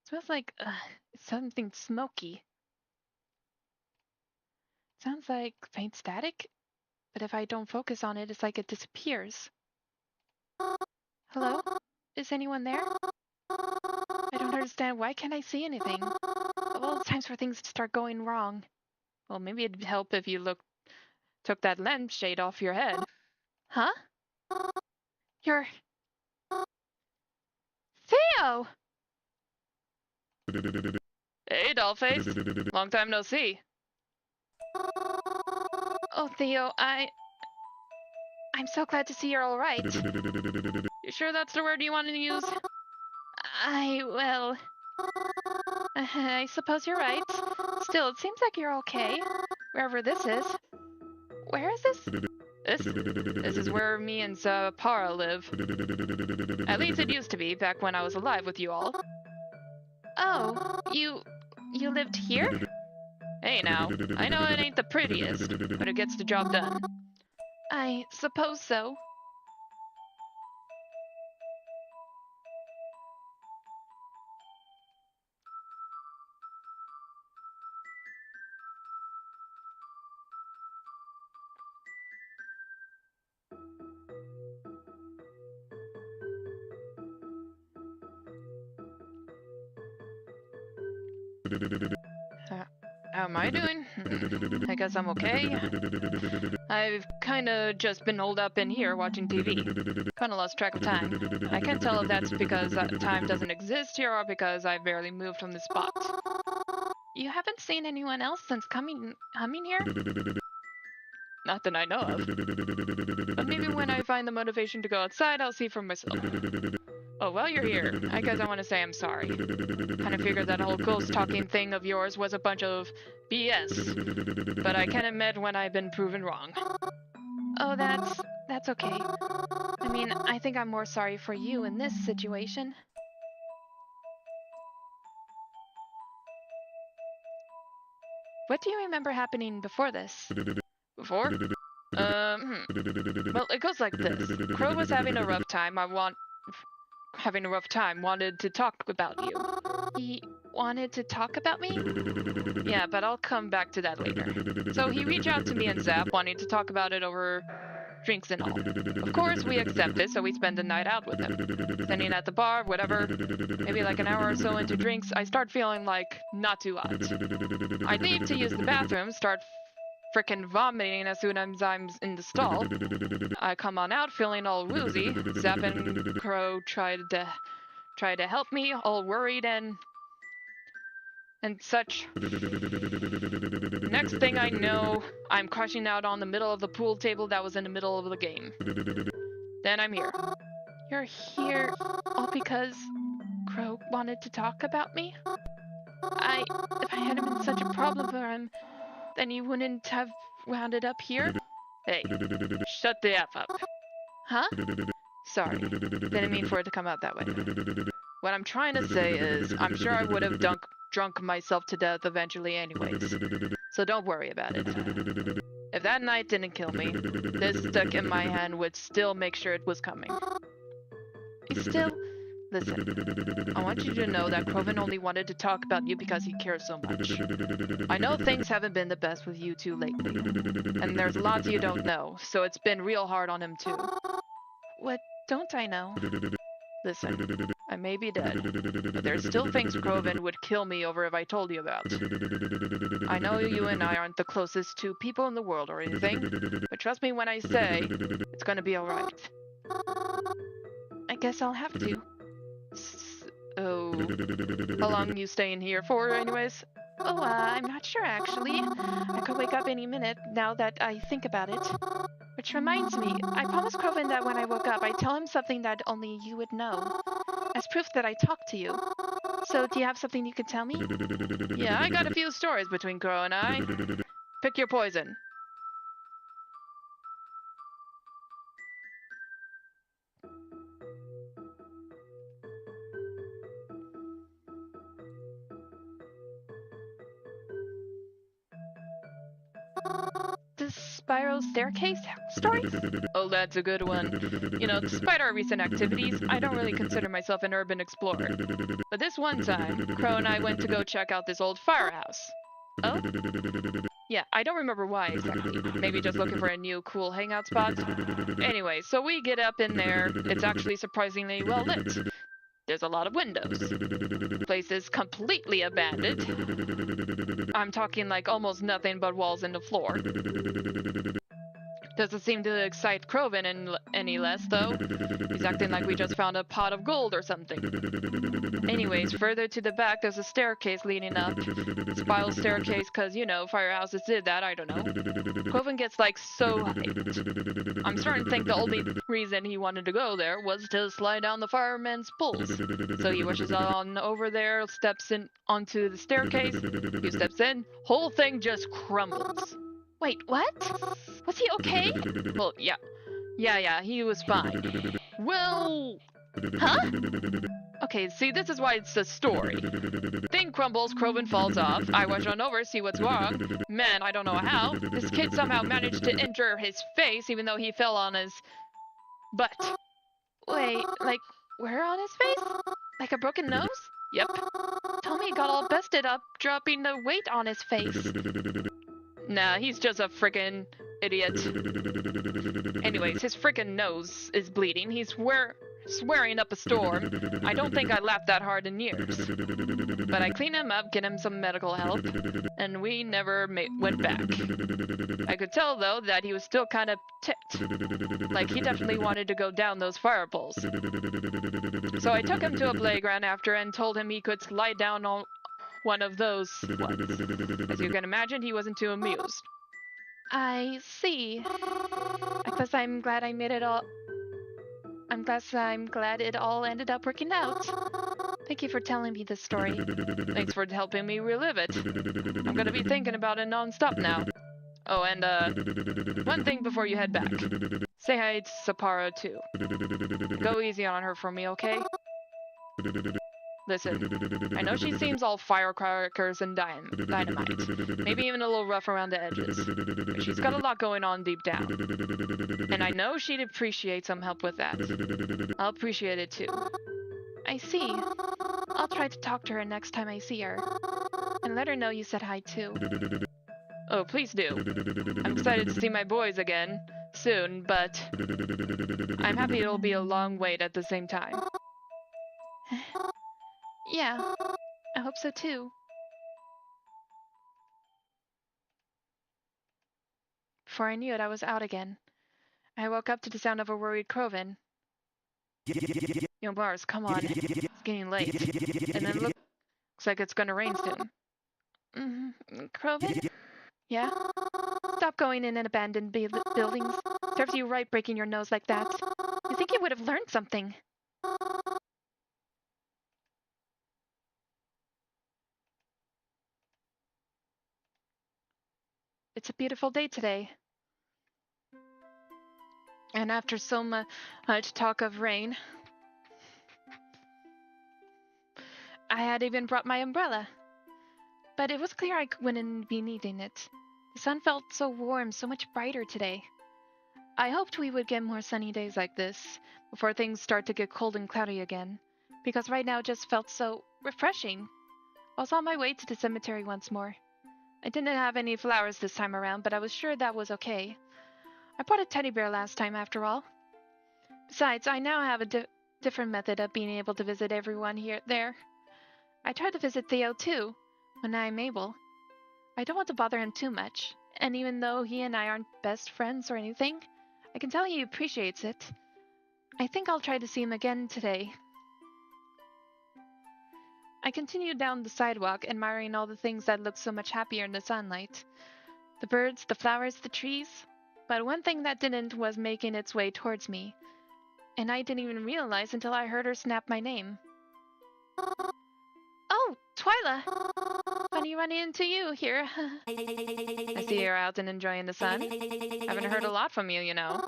It smells like something smoky. Sounds like faint static, but if I don't focus on it, it's like it disappears. Hello? Is anyone there? I don't understand. Why can't I see anything? Well, it's time for things to start going wrong. Well, maybe it'd help if you took that lampshade off your head. Huh? You're... Theo! Hey, Dollface. Long time no see. Oh, Theo, I'm so glad to see you're alright. You sure that's the word you want to use? Well... I suppose you're right. Still, it seems like you're okay. Wherever this is. Where is this? This is where me and Para live. At least it used to be, back when I was alive with you all. Oh, you lived here? Hey now, I know it ain't the prettiest, but it gets the job done. I suppose so. How am I doing? I guess I'm okay. I've kinda just been holed up in here watching TV. Kinda lost track of time. I can't tell if that's because time doesn't exist here or because I barely moved from the spot. You haven't seen anyone else since coming here? Not that I know of. But maybe when I find the motivation to go outside, I'll see for myself. Oh, well, you're here. I guess I want to say I'm sorry. Kinda figured that whole ghost talking thing of yours was a bunch of BS. But I can admit when I've been proven wrong. Oh, that's okay. I mean, I think I'm more sorry for you in this situation. What do you remember happening before this? Before? Well, it goes like this. Crow was having a rough time. Wanted to talk about you. He wanted to talk about me? Yeah, but I'll come back to that later. So he reached out to me and Zap, wanting to talk about it over drinks and all. Of course, we accepted, so we spent the night out with him. Standing at the bar, whatever. Maybe like an hour or so into drinks, I start feeling like not too hot. I leave to use the bathroom, start frickin' vomiting as soon as I'm in the stall. I come on out feeling all woozy. Zap and Crow tried to help me, all worried and such. Next thing I know, I'm crashing out on the middle of the pool table that was in the middle of the game. Then I'm here. You're here all because Crow wanted to talk about me? If I hadn't been such a problem for him, then you wouldn't have wound up here? Hey, shut the F up. Huh? Sorry, didn't mean for it to come out that way. What I'm trying to say is, I'm sure I would have drunk myself to death eventually anyways. So don't worry about it. If that night didn't kill me, this stick in my hand would still make sure it was coming. Listen, I want you to know that Croven only wanted to talk about you because he cares so much. I know things haven't been the best with you two lately, and there's lots you don't know, so it's been real hard on him too. What don't I know? Listen, I may be dead, but there's still things Croven would kill me over if I told you about. I know you and I aren't the closest two people in the world or anything, but trust me when I say, it's gonna be alright. I guess I'll have to. So, how long you staying here for, anyways? Oh, I'm not sure, actually. I could wake up any minute, now that I think about it. Which reminds me, I promised Croven that when I woke up, I'd tell him something that only you would know, as proof that I talked to you. So, do you have something you could tell me? Yeah, I got a few stories between Crow and I. Pick your poison. spiral staircase story? Oh, that's a good one. You know, despite our recent activities, I don't really consider myself an urban explorer. But this one time, Crow and I went to go check out this old firehouse. Oh? Yeah, I don't remember why exactly. Maybe just looking for a new cool hangout spot? Anyway, so we get up in there. It's actually surprisingly well lit. There's a lot of windows. The place is completely abandoned. I'm talking like almost nothing but walls and the floor. Doesn't seem to excite Croven any less, though. He's acting like we just found a pot of gold or something. Anyways, further to the back, there's a staircase leading up. Spiral staircase, because, you know, firehouses did that, I don't know. Croven gets, like, so hyped. I'm starting to think the only reason he wanted to go there was to slide down the fireman's poles. So he rushes on over there, steps in onto the staircase. He steps in, whole thing just crumbles. Wait, what? Was he okay? Well, yeah. Yeah, he was fine. Well... Huh? Okay, see, this is why it's a story. Thing crumbles, Croven falls off. I rush on over, see what's wrong. Man, I don't know how. This kid somehow managed to injure his face, even though he fell on his butt. Wait, like, where on his face? Like a broken nose? Yep. Told me he got all busted up, dropping the weight on his face. Nah, he's just a frickin' idiot. Anyways, his frickin' nose is bleeding. He's swearing up a storm. I don't think I laughed that hard in years. But I clean him up, get him some medical help, and we never went back. I could tell, though, that he was still kind of ticked. Like, he definitely wanted to go down those fire poles. So I took him to a playground after and told him he could slide down on one of those ones. As you can imagine, he wasn't too amused. I see. I guess I'm glad I made it all... I'm glad it all ended up working out. Thank you for telling me this story. Thanks for helping me relive it. I'm gonna be thinking about it non-stop now. Oh, and one thing before you head back. Say hi to Sapporo too. Go easy on her for me, okay? Listen, I know she seems all firecrackers and dynamite. Maybe even a little rough around the edges. But she's got a lot going on deep down. And I know she'd appreciate some help with that. I'll appreciate it too. I see. I'll try to talk to her next time I see her. And let her know you said hi too. Oh, please do. I'm excited to see my boys again soon, but I'm happy it'll be a long wait at the same time. Yeah, I hope so too. Before I knew it, I was out again. I woke up to the sound of a worried Croven. Young Mars, come on. It's getting late. And then looks like it's gonna rain soon. Croven? Yeah? Stop going in abandoned buildings. Serves you right breaking your nose like that. You think you would have learned something. It's a beautiful day today. And after so much talk of rain, I had even brought my umbrella. But it was clear I wouldn't be needing it. The sun felt so warm, so much brighter today. I hoped we would get more sunny days like this before things start to get cold and cloudy again, because right now it just felt so refreshing. I was on my way to the cemetery once more. I didn't have any flowers this time around, but I was sure that was okay. I brought a teddy bear last time, after all. Besides, I now have a different method of being able to visit everyone there. I try to visit Theo, too, when I'm able. I don't want to bother him too much, and even though he and I aren't best friends or anything, I can tell he appreciates it. I think I'll try to see him again today. I continued down the sidewalk, admiring all the things that looked so much happier in the sunlight. The birds, the flowers, the trees. But one thing that didn't was making its way towards me. And I didn't even realize until I heard her snap my name. Oh, Twyla! Funny running into you here. I see you're out and enjoying the sun. Haven't heard a lot from you, you know.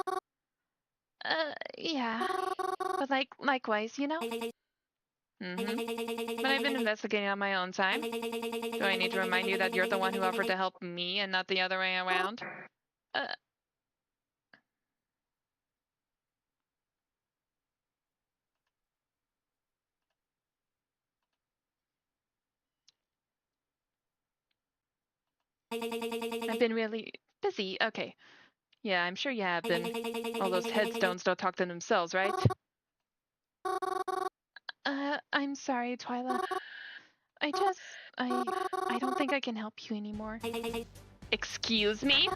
Yeah. But likewise, you know? But I've been investigating on my own time. Do I need to remind you that you're the one who offered to help me and not the other way around? I've been really busy. Okay. Yeah, I'm sure you have been. All those headstones don't talk to themselves, right? I'm sorry, Twyla. I just, I don't think I can help you anymore. Excuse me?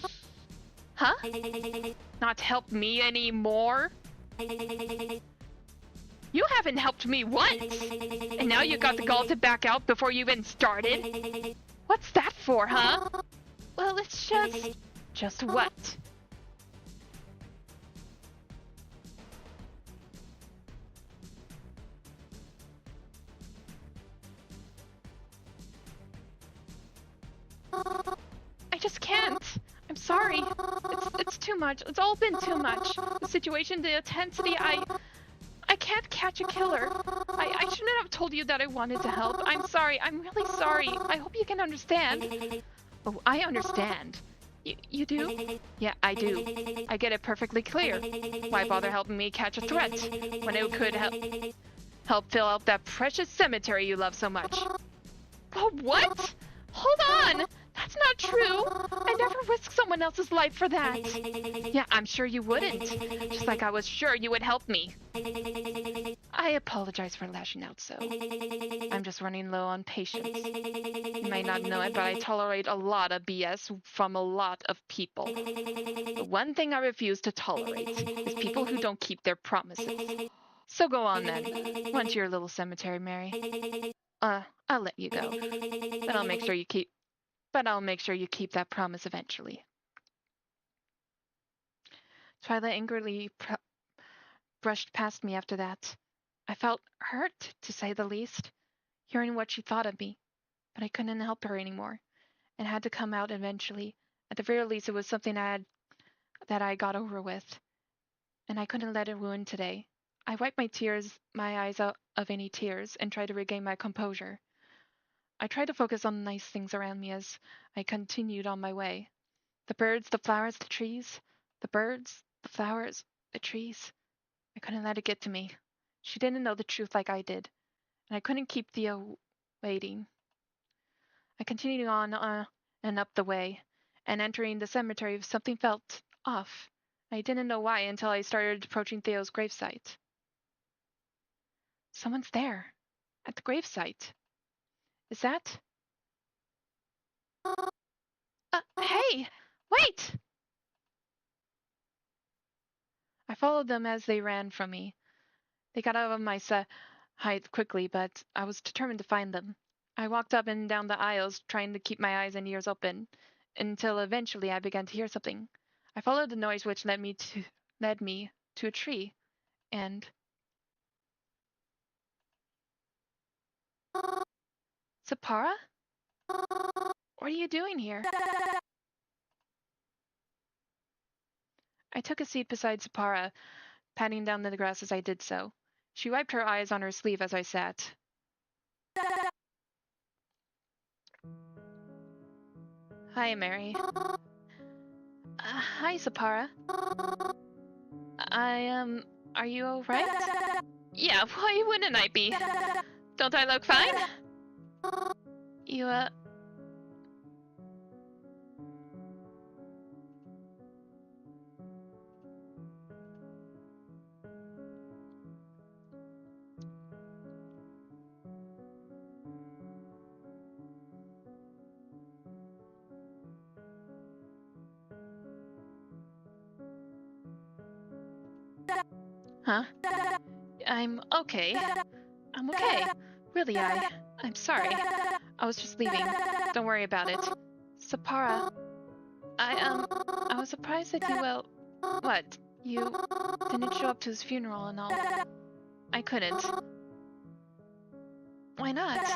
Huh? Not help me anymore? You haven't helped me once! And now you got the gall to back out before you even started? What's that for, huh? Well, it's just... Just what? I just can't. I'm sorry. It's too much. It's all been too much. The situation, the intensity, I can't catch a killer. I shouldn't have told you that I wanted to help. I'm sorry. I'm really sorry. I hope you can understand. Oh, I understand. You do? Yeah, I do. I get it perfectly clear. Why bother helping me catch a threat when it could help fill out that precious cemetery you love so much? Oh, what? Hold on! That's not true! I never risk someone else's life for that! Yeah, I'm sure you wouldn't. Just like I was sure you would help me. I apologize for lashing out so. I'm just running low on patience. You may not know it, but I tolerate a lot of BS from a lot of people. The one thing I refuse to tolerate is people who don't keep their promises. So go on then. Run to your little cemetery, Mary. I'll let you go. But I'll make sure you keep that promise eventually. Twyla angrily brushed past me after that. I felt hurt, to say the least, hearing what she thought of me, but I couldn't help her anymore, and had to come out eventually. At the very least, it was something that I got over with, and I couldn't let it ruin today. I wiped my eyes out of any tears, and tried to regain my composure. I tried to focus on the nice things around me as I continued on my way. The birds, the flowers, the trees. The birds, the flowers, the trees. I couldn't let it get to me. She didn't know the truth like I did, and I couldn't keep Theo waiting. I continued on and up the way, and entering the cemetery, something felt off. I didn't know why until I started approaching Theo's gravesite. Someone's there, at the gravesite. Is that... Hey! Wait! I followed them as they ran from me. They got out of my height quickly, but I was determined to find them. I walked up and down the aisles, trying to keep my eyes and ears open, until eventually I began to hear something. I followed the noise, which led me to a tree, and... Sapara? What are you doing here? I took a seat beside Sapara, patting down the grass as I did so. She wiped her eyes on her sleeve as I sat. Hi, Mary. Hi, Sapara. Are you alright? Yeah, why wouldn't I be? Don't I look fine? You, Huh? I'm okay. I'm okay. Really, I'm sorry. I was just leaving. Don't worry about it. Sapara, I was surprised that you, what? You didn't show up to his funeral and all. I couldn't. Why not?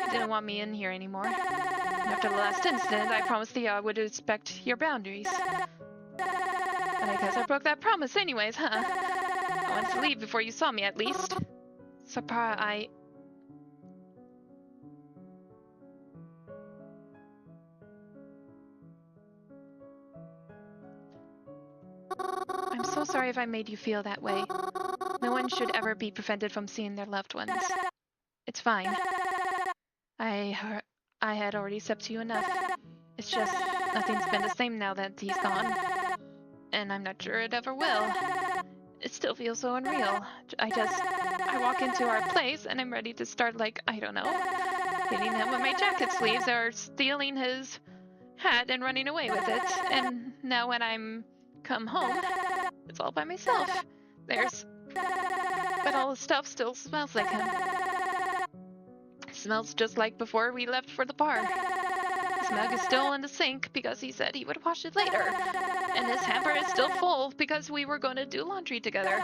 You didn't want me in here anymore. And after the last incident, I promised Thea I would respect your boundaries. But I guess I broke that promise anyways, huh? I wanted to leave before you saw me, at least. Sapara, I'm so sorry if I made you feel that way. No one should ever be prevented from seeing their loved ones. It's fine. I had already accepted you enough. It's just nothing's been the same now that he's gone. And I'm not sure it ever will. It still feels so unreal. I walk into our place and I'm ready to start, like, I don't know, hitting him with my jacket sleeves or stealing his hat and running away with it. And now when I'm come home, it's all by myself. But all the stuff still smells like him. It smells just like before we left for the bar. His mug is still in the sink because he said he would wash it later. And his hamper is still full because we were going to do laundry together.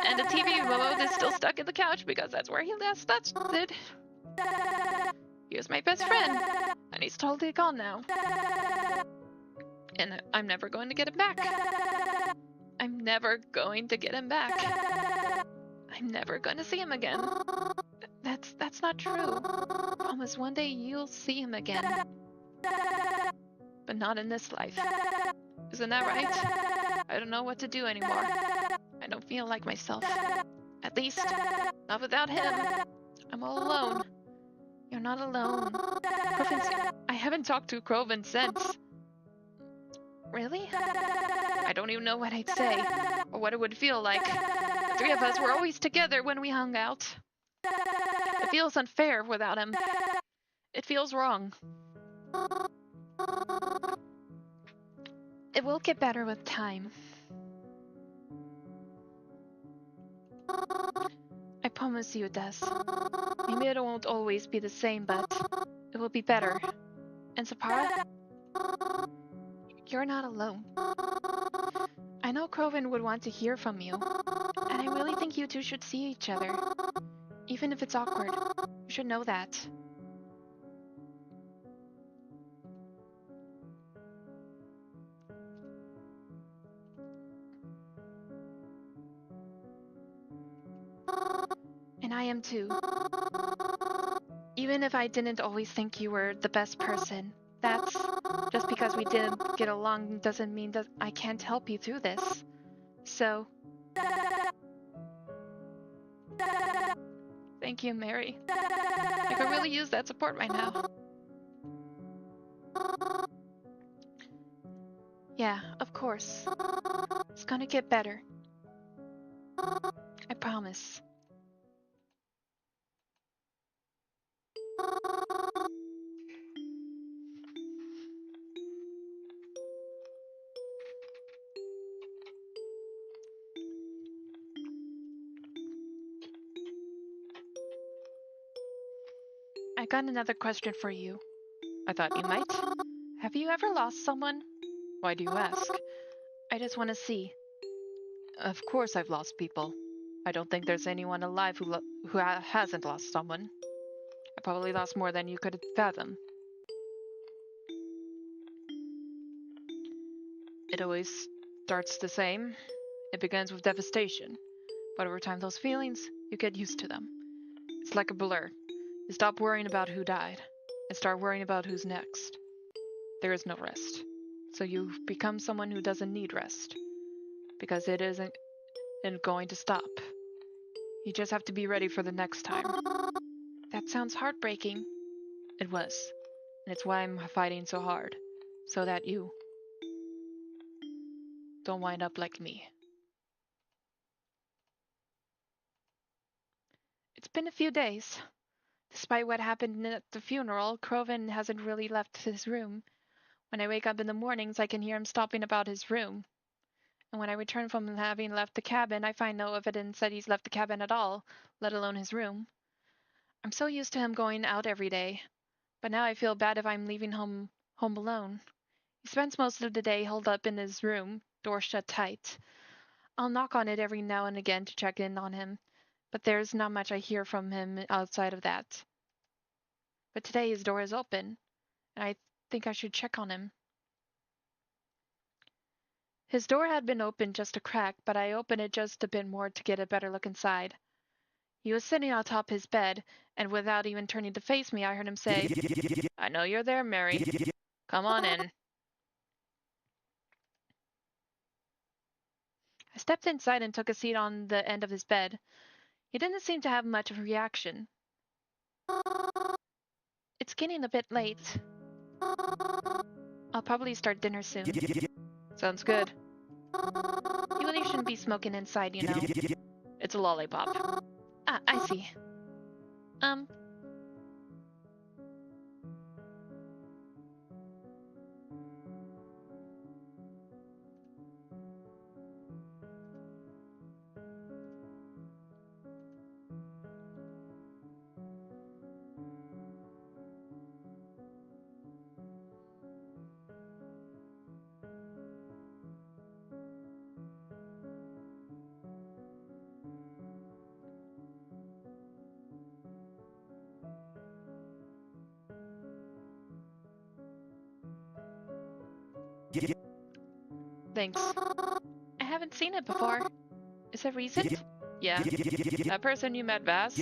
And the TV remote is still stuck in the couch because that's where he last touched it. He was my best friend, and he's totally gone now. And I'm never going to get him back. I'm never going to get him back. I'm never going to see him again. That's not true. Promise one day you'll see him again. But not in this life. Isn't that right? I don't know what to do anymore. I don't feel like myself. At least, not without him. I'm all alone. You're not alone. I haven't talked to Croven since. Really? I don't even know what I'd say, or what it would feel like. The three of us were always together when we hung out. It feels unfair without him. It feels wrong. It will get better with time. I promise you, Des. Maybe it won't always be the same, but it will be better. And Sapara, you're not alone. I know Croven would want to hear from you, and I really think you two should see each other. Even if it's awkward, you should know that. And I am too. Even if I didn't always think you were the best person, that's just because we didn't get along doesn't mean that I can't help you through this. So, thank you, Mary. I could really use that support right now. Yeah, of course. It's gonna get better. I promise. I got another question for you. I thought you might. Have you ever lost someone? Why do you ask? I just want to see. Of course I've lost people. I don't think there's anyone alive who hasn't lost someone. I probably lost more than you could fathom. It always starts the same. It begins with devastation. But over time, those feelings, you get used to them. It's like a blur. You stop worrying about who died and start worrying about who's next. There is no rest. So you become someone who doesn't need rest. Because it isn't going to stop. You just have to be ready for the next time. That sounds heartbreaking. It was. And it's why I'm fighting so hard. So that you don't wind up like me. It's been a few days. Despite what happened at the funeral, Croven hasn't really left his room. When I wake up in the mornings, I can hear him stopping about his room. And when I return from having left the cabin, I find no evidence that he's left the cabin at all, let alone his room. I'm so used to him going out every day, but now I feel bad if I'm leaving home alone. He spends most of the day holed up in his room, door shut tight. I'll knock on it every now and again to check in on him, but there's not much I hear from him outside of that. But today his door is open, and I think I should check on him. His door had been opened just a crack, but I opened it just a bit more to get a better look inside. He was sitting on top his bed, and without even turning to face me, I heard him say, "I know you're there, Mary. Come on in." I stepped inside and took a seat on the end of his bed. He didn't seem to have much of a reaction. "It's getting a bit late. I'll probably start dinner soon. Sounds good. You really shouldn't be smoking inside, you know. It's a lollipop. Ah, I see. Thanks. I haven't seen it before. Is it recent? Yeah. That person you met, Vass?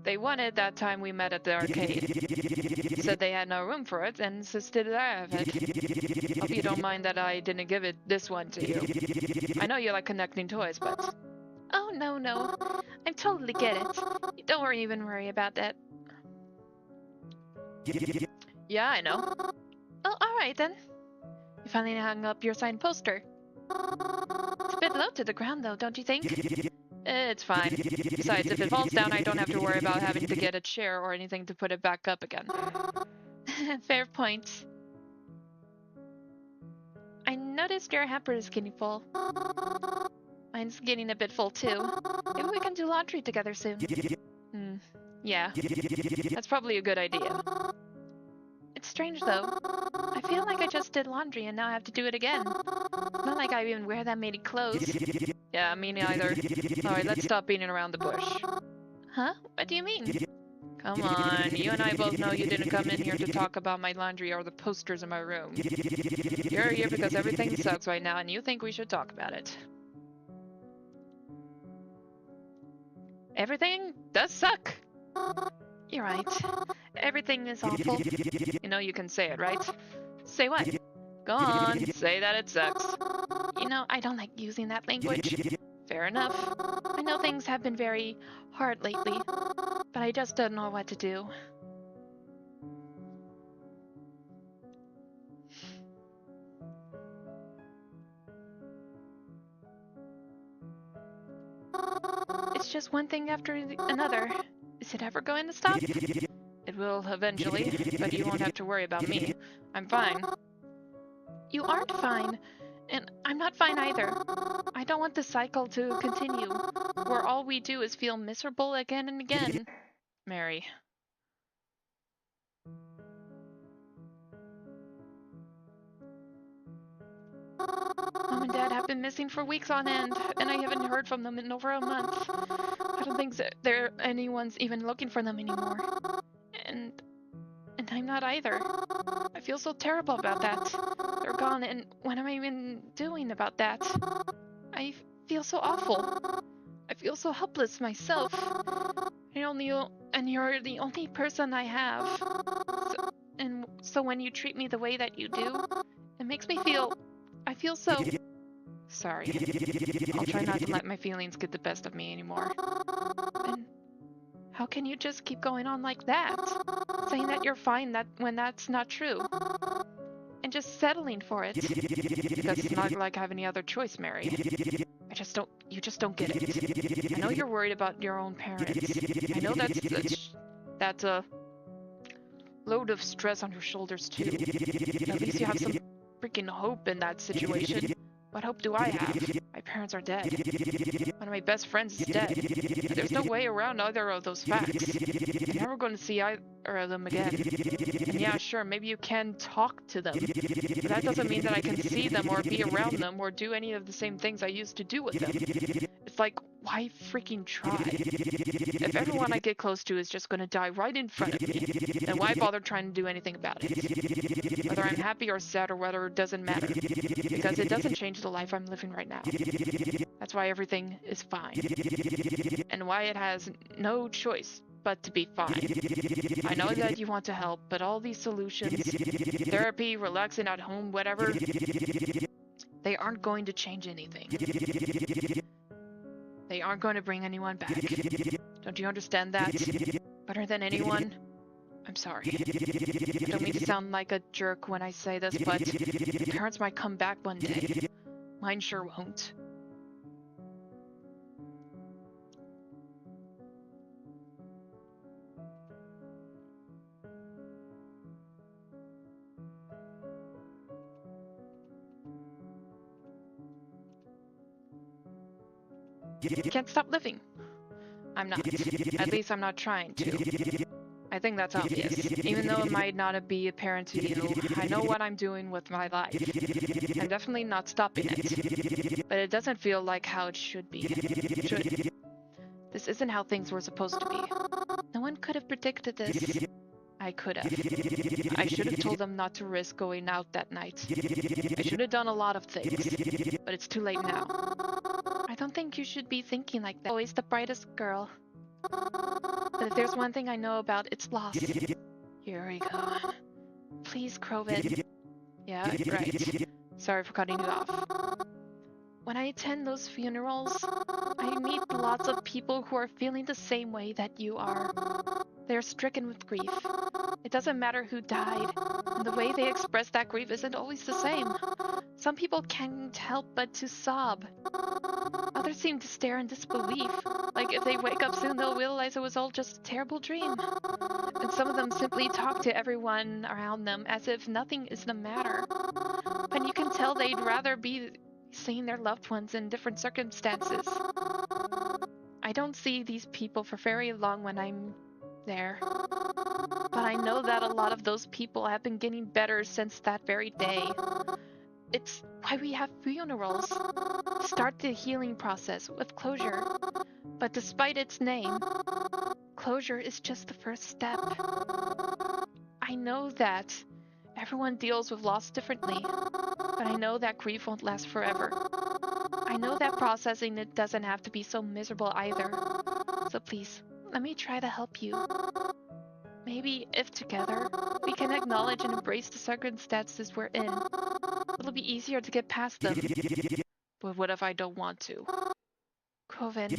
They wanted that time we met at the arcade. Said they had no room for it and insisted that I have it. Hope you don't mind that I didn't give it this one to you. I know you like connecting toys, but... Oh, no. I totally get it. Don't even worry about that. Yeah, I know. Oh, alright then. You finally hung up your signed poster. It's a bit low to the ground though, don't you think? It's fine. Besides, if it falls down, I don't have to worry about having to get a chair or anything to put it back up again. Fair point. I noticed your hamper is getting full. Mine's getting a bit full too. Maybe we can do laundry together soon. Yeah. That's probably a good idea. It's strange though. I feel like I just did laundry and now I have to do it again. Not like I even wear that many clothes. Yeah, me neither. Alright, let's stop beating around the bush. Huh? What do you mean? Come on, you and I both know you didn't come in here to talk about my laundry or the posters in my room. You're here because everything sucks right now and you think we should talk about it. Everything does suck. You're right. Everything is awful. You know you can say it, right? Say what? Go on, say that it sucks. You know, I don't like using that language. Fair enough. I know things have been very hard lately, but I just don't know what to do. It's just one thing after another. Is it ever going to stop? It will eventually, but you won't have to worry about me. I'm fine. You aren't fine, and I'm not fine either. I don't want the cycle to continue, where all we do is feel miserable again and again. Mary. Mom and Dad have been missing for weeks on end, and I haven't heard from them in over a month. I don't think anyone's even looking for them anymore. And I'm not either. I feel so terrible about that. They're gone, and what am I even doing about that? I feel so awful. I feel so helpless myself. And you're the only person I have. So when you treat me the way that you do, it makes me feel... I feel so... Sorry. I'll try not to let my feelings get the best of me anymore. And how can you just keep going on like that? Saying that you're fine when that's not true. And just settling for it. Because it's not like I have any other choice, Mary. You just don't get it. I know you're worried about your own parents. I know that's a load of stress on your shoulders too. At least you have some freaking hope in that situation. What hope do I have? My parents are dead. One of my best friends is dead. And there's no way around either of those facts. I'm never going to see either of them again. And yeah, sure, maybe you can talk to them. But that doesn't mean that I can see them or be around them or do any of the same things I used to do with them. It's like, why freaking try? If everyone I get close to is just going to die right in front of me, then why bother trying to do anything about it? Whether I'm happy or sad or whether it doesn't matter. Because it doesn't change the life I'm living right now. That's why everything is fine. And why it has no choice but to be fine. I know that you want to help, but all these solutions, therapy, relaxing at home, whatever, they aren't going to change anything. They aren't going to bring anyone back. Don't you understand that? Better than anyone? I'm sorry. I don't mean to sound like a jerk when I say this, but your parents might come back one day. Mine sure won't. You can't stop living. I'm not. At least I'm not trying to. I think that's obvious. Even though it might not be apparent to you, I know what I'm doing with my life. I'm definitely not stopping it. But it doesn't feel like how it should be. This isn't how things were supposed to be. No one could have predicted this. I could have. I should have told them not to risk going out that night. I should have done a lot of things. But it's too late now. I don't think you should be thinking like that. Always the brightest girl. But if there's one thing I know about, it's loss. Here we go. Please, Crovin. Yeah, right. Sorry for cutting you off. When I attend those funerals, I meet lots of people who are feeling the same way that you are. They're stricken with grief. It doesn't matter who died, and the way they express that grief isn't always the same. Some people can't help but to sob. Others seem to stare in disbelief, like if they wake up soon they'll realize it was all just a terrible dream. And some of them simply talk to everyone around them as if nothing is the matter. But you can tell they'd rather be seeing their loved ones in different circumstances. I don't see these people for very long when I'm there. But I know that a lot of those people have been getting better since that very day. It's why we have funerals. To start the healing process with closure. But despite its name, closure is just the first step. I know that everyone deals with loss differently, but I know that grief won't last forever. I know that processing it doesn't have to be so miserable either. So please, let me try to help you. Maybe if together, we can acknowledge and embrace the circumstances we're in, it'll be easier to get past them. But what if I don't want to? Crovin,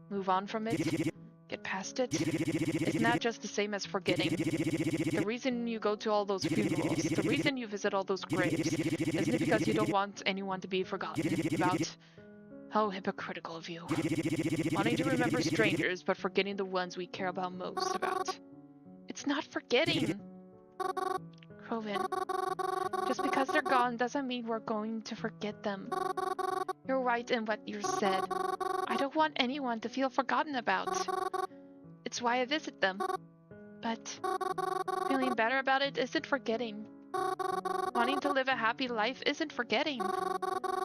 move on from it? Get past it? It's not just the same as forgetting. The reason you go to all those funerals, the reason you visit all those graves, isn't it because you don't want anyone to be forgotten about? How hypocritical of you. Wanting to remember strangers, but forgetting the ones we care about most about. It's not forgetting! Crovin, just because they're gone doesn't mean we're going to forget them. You're right in what you said. I don't want anyone to feel forgotten about. It's why I visit them. But feeling better about it isn't forgetting. Wanting to live a happy life isn't forgetting.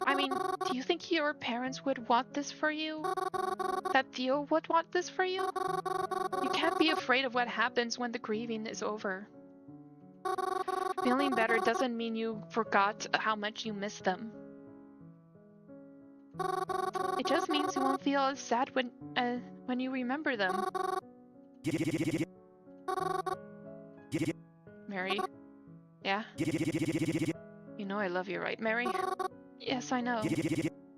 I mean, do you think your parents would want this for you? That Theo would want this for you? You can't be afraid of what happens when the grieving is over. Feeling better doesn't mean you forgot how much you miss them. It just means you won't feel as sad when you remember them. Mary? Yeah? You know I love you, right, Mary? Yes, I know.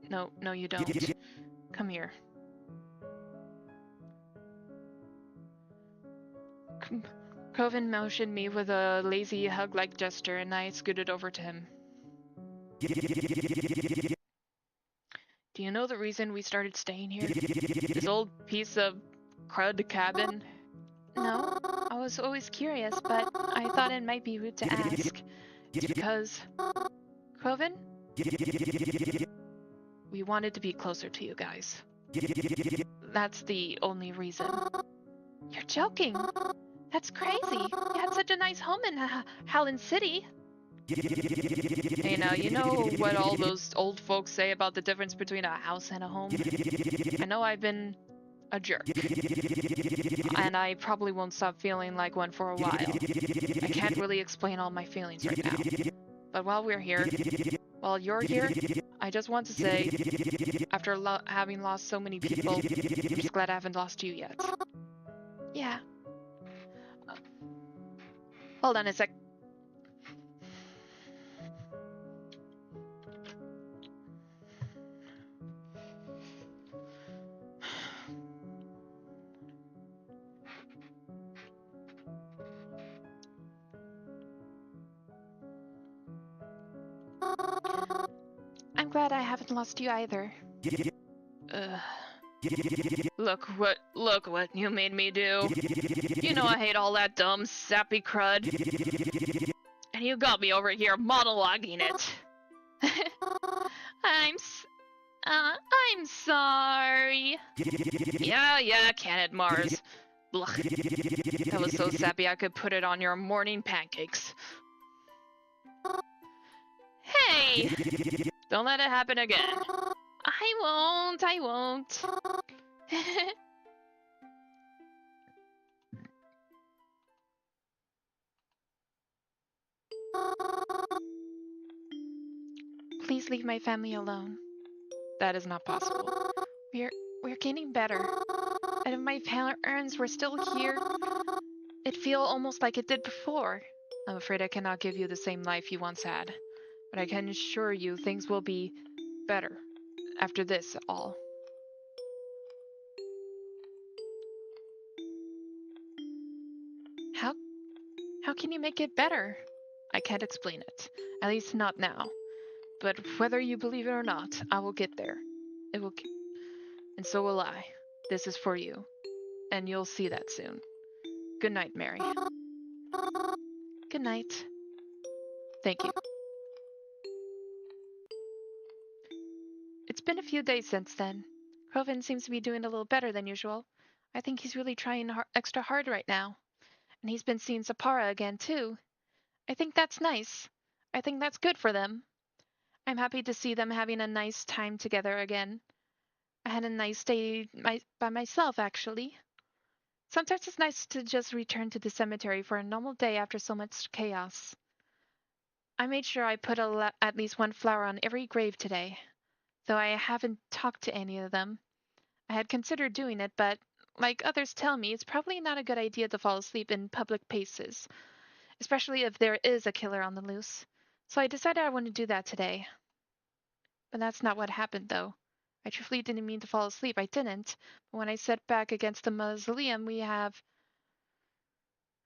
No, you don't. Come here. Crovin motioned me with a lazy hug-like gesture, and I scooted over to him. Do you know the reason we started staying here? This old piece of crud cabin? No, I was always curious, but I thought it might be rude to ask. It's because... Crovin? We wanted to be closer to you guys. That's the only reason. You're joking! That's crazy! You had such a nice home in Howland City! Hey now, you know what all those old folks say about the difference between a house and a home? I know I've been a jerk. And I probably won't stop feeling like one for a while. I can't really explain all my feelings right now. But while you're here, I just want to say, after having lost so many people, I'm just glad I haven't lost you yet. Yeah. Hold on a sec. glad I haven't lost you either. Look what you made me do. You know I hate all that dumb, sappy crud. And you got me over here monologuing it. I'm sorry. Yeah, can it, Mars? Blech. That was so sappy I could put it on your morning pancakes. Hey! Don't let it happen again. I won't. Please leave my family alone. That is not possible. We're getting better. And if my parents were still here, it'd feel almost like it did before. I'm afraid I cannot give you the same life you once had. But I can assure you things will be better after this all. How can you make it better? I can't explain it. At least not now. But whether you believe it or not, I will get there. And so will I. This is for you. And you'll see that soon. Good night, Mary. Good night. Thank you. It's been a few days since then. Crovin seems to be doing a little better than usual. I think he's really trying extra hard right now. And he's been seeing Sapara again, too. I think that's nice. I think that's good for them. I'm happy to see them having a nice time together again. I had a nice day by myself, actually. Sometimes it's nice to just return to the cemetery for a normal day after so much chaos. I made sure I put at least one flower on every grave today, though I haven't talked to any of them. I had considered doing it, but, like others tell me, it's probably not a good idea to fall asleep in public places, especially if there is a killer on the loose. So I decided I wanted to do that today. But that's not what happened, though. I truthfully didn't mean to fall asleep. I didn't. But when I sat back against the mausoleum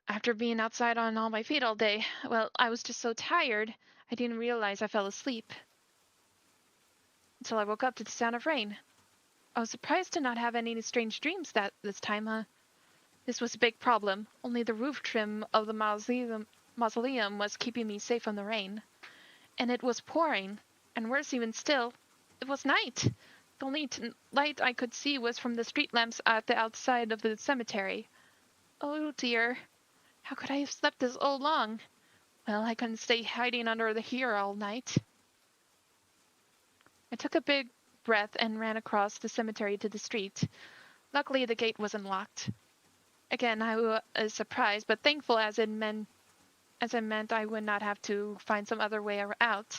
after being outside on all my feet all day, well, I was just so tired, I didn't realize I fell asleep. Until I woke up to the sound of rain. I was surprised to not have any strange dreams this time. This was a big problem. Only the roof trim of the mausoleum was keeping me safe from the rain. And it was pouring. And worse even still, it was night. The only light I could see was from the street lamps at the outside of the cemetery. Oh dear. How could I have slept this so long? Well, I couldn't stay hiding under here all night. I took a big breath and ran across the cemetery to the street. Luckily, the gate wasn't locked. Again, I was surprised, but thankful as it meant I would not have to find some other way out.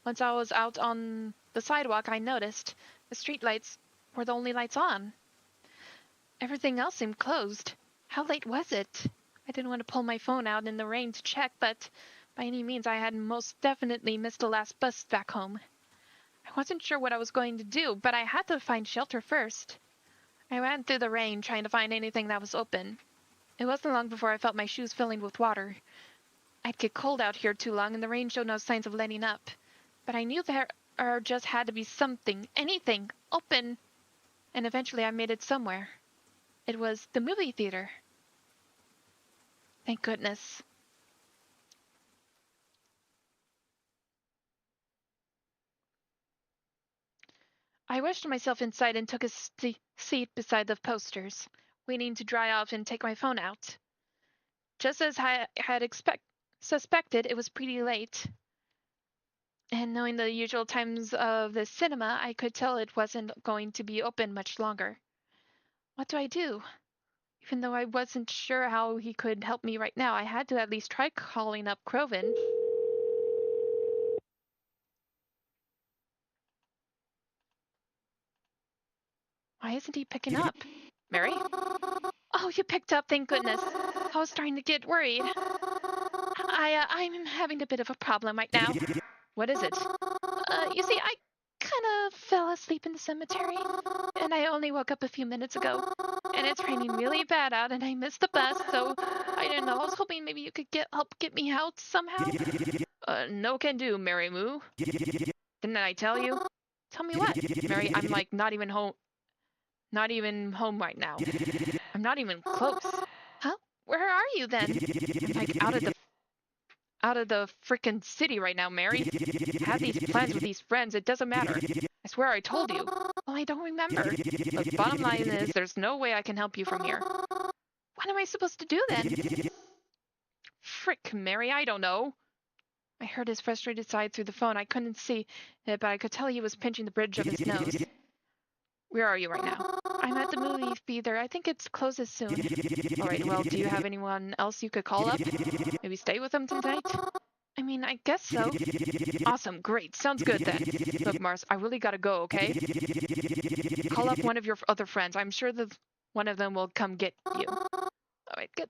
Once I was out on the sidewalk, I noticed the street lights were the only lights on. Everything else seemed closed. How late was it? I didn't want to pull my phone out in the rain to check, but by any means I had most definitely missed the last bus back home. I wasn't sure what I was going to do, but I had to find shelter first. I ran through the rain, trying to find anything that was open. It wasn't long before I felt my shoes filling with water. I'd get cold out here too long, and the rain showed no signs of letting up. But I knew there just had to be something, anything, open. And eventually I made it somewhere. It was the movie theater. Thank goodness. I rushed myself inside and took a seat beside the posters, waiting to dry off and take my phone out. Just as I had suspected, it was pretty late. And knowing the usual times of the cinema, I could tell it wasn't going to be open much longer. What do I do? Even though I wasn't sure how he could help me right now, I had to at least try calling up Crovin. Why isn't he picking up? Mary? Oh, you picked up, thank goodness. I was starting to get worried. I'm having a bit of a problem right now. What is it? You see, I kind of fell asleep in the cemetery, and I only woke up a few minutes ago. And it's raining really bad out, and I missed the bus, so I don't know. I was hoping maybe you could help get me out somehow. No can do, Mary Moo. Didn't I tell you? Tell me what? Mary, I'm like not even home right now. I'm not even close. Huh? Where are you then? I'm like out of the frickin' city right now, Mary. I had these plans with these friends. It doesn't matter. I swear I told you. Oh, I don't remember. Look, bottom line is there's no way I can help you from here. What am I supposed to do then? Frick, Mary, I don't know. I heard his frustrated sigh through the phone. I couldn't see it, but I could tell he was pinching the bridge of his nose. Where are you right now? I'm at the movie theater. I think it closes soon. Alright, well, do you have anyone else you could call up? Maybe stay with them tonight? I mean, I guess so. Awesome, great. Sounds good then. Look, Mars, I really gotta go, okay? Call up one of your other friends. I'm sure that one of them will come get you. Alright, good.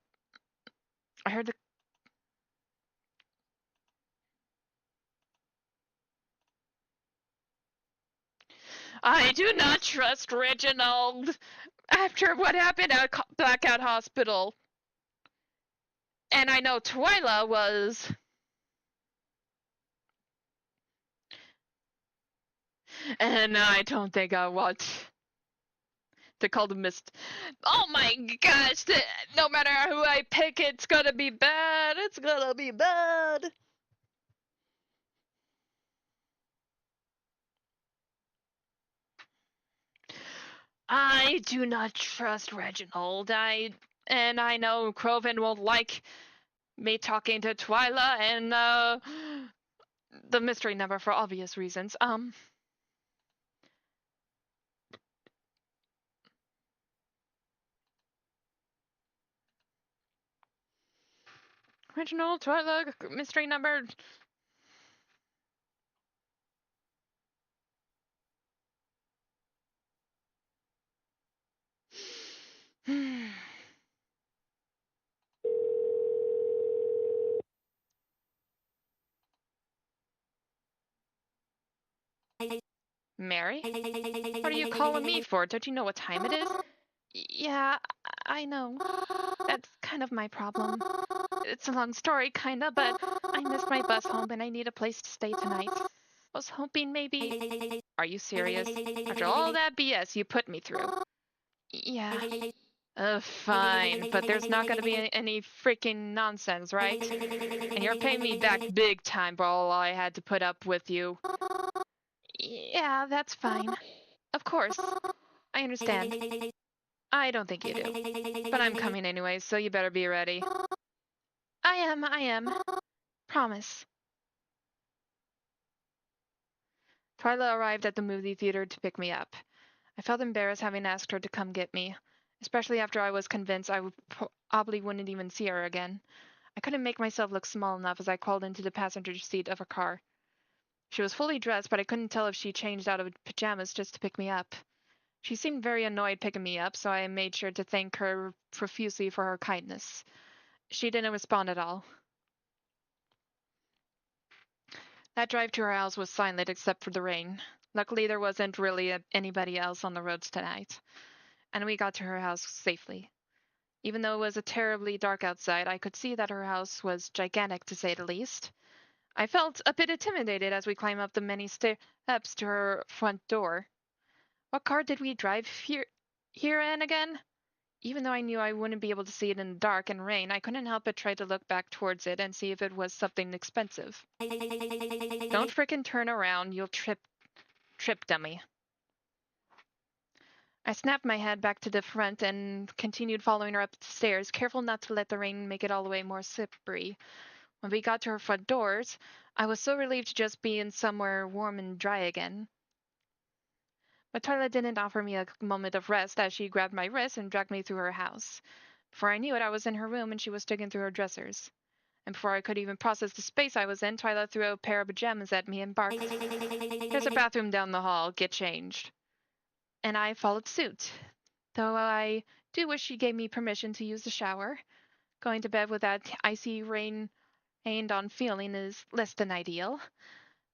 I heard the... I do not trust Reginald after what happened at Blackout Hospital. And I know Twyla was... And I don't think I want to call the mist. Oh my gosh, no matter who I pick, it's gonna be bad. It's gonna be bad. I do not trust Reginald. And I know Croven won't like me talking to Twyla and the mystery number for obvious reasons. Reginald, Twyla, mystery number. Mary? What are you calling me for? Don't you know what time it is? Yeah, I know. That's kind of my problem. It's a long story, kinda, but I missed my bus home and I need a place to stay tonight. I was hoping maybe... Are you serious? After all that BS you put me through? Yeah. Fine, but there's not gonna be any freaking nonsense, right? And you're paying me back big time for all I had to put up with you. Yeah, that's fine. Of course. I understand. I don't think you do. But I'm coming anyway, so you better be ready. I am. Promise. Twyla arrived at the movie theater to pick me up. I felt embarrassed having asked her to come get me, especially after I was convinced I probably wouldn't even see her again. I couldn't make myself look small enough as I crawled into the passenger seat of her car. She was fully dressed, but I couldn't tell if she changed out of pajamas just to pick me up. She seemed very annoyed picking me up, so I made sure to thank her profusely for her kindness. She didn't respond at all. That drive to her house was silent except for the rain. Luckily, there wasn't really anybody else on the roads tonight, and we got to her house safely. Even though it was terribly dark outside, I could see that her house was gigantic, to say the least. I felt a bit intimidated as we climbed up the many steps to her front door. What car did we drive here in again? Even though I knew I wouldn't be able to see it in the dark and rain, I couldn't help but try to look back towards it and see if it was something expensive. Don't frickin' turn around, you'll trip, dummy. I snapped my head back to the front and continued following her up the stairs, careful not to let the rain make it all the way more slippery. When we got to her front doors, I was so relieved to just be in somewhere warm and dry again. But Twyla didn't offer me a moment of rest as she grabbed my wrist and dragged me through her house. Before I knew it, I was in her room and she was digging through her dressers. And before I could even process the space I was in, Twyla threw a pair of pajamas at me and barked, "There's a bathroom down the hall. Get changed." And I followed suit. Though I do wish she gave me permission to use the shower. Going to bed with that icy rained on feeling is less than ideal.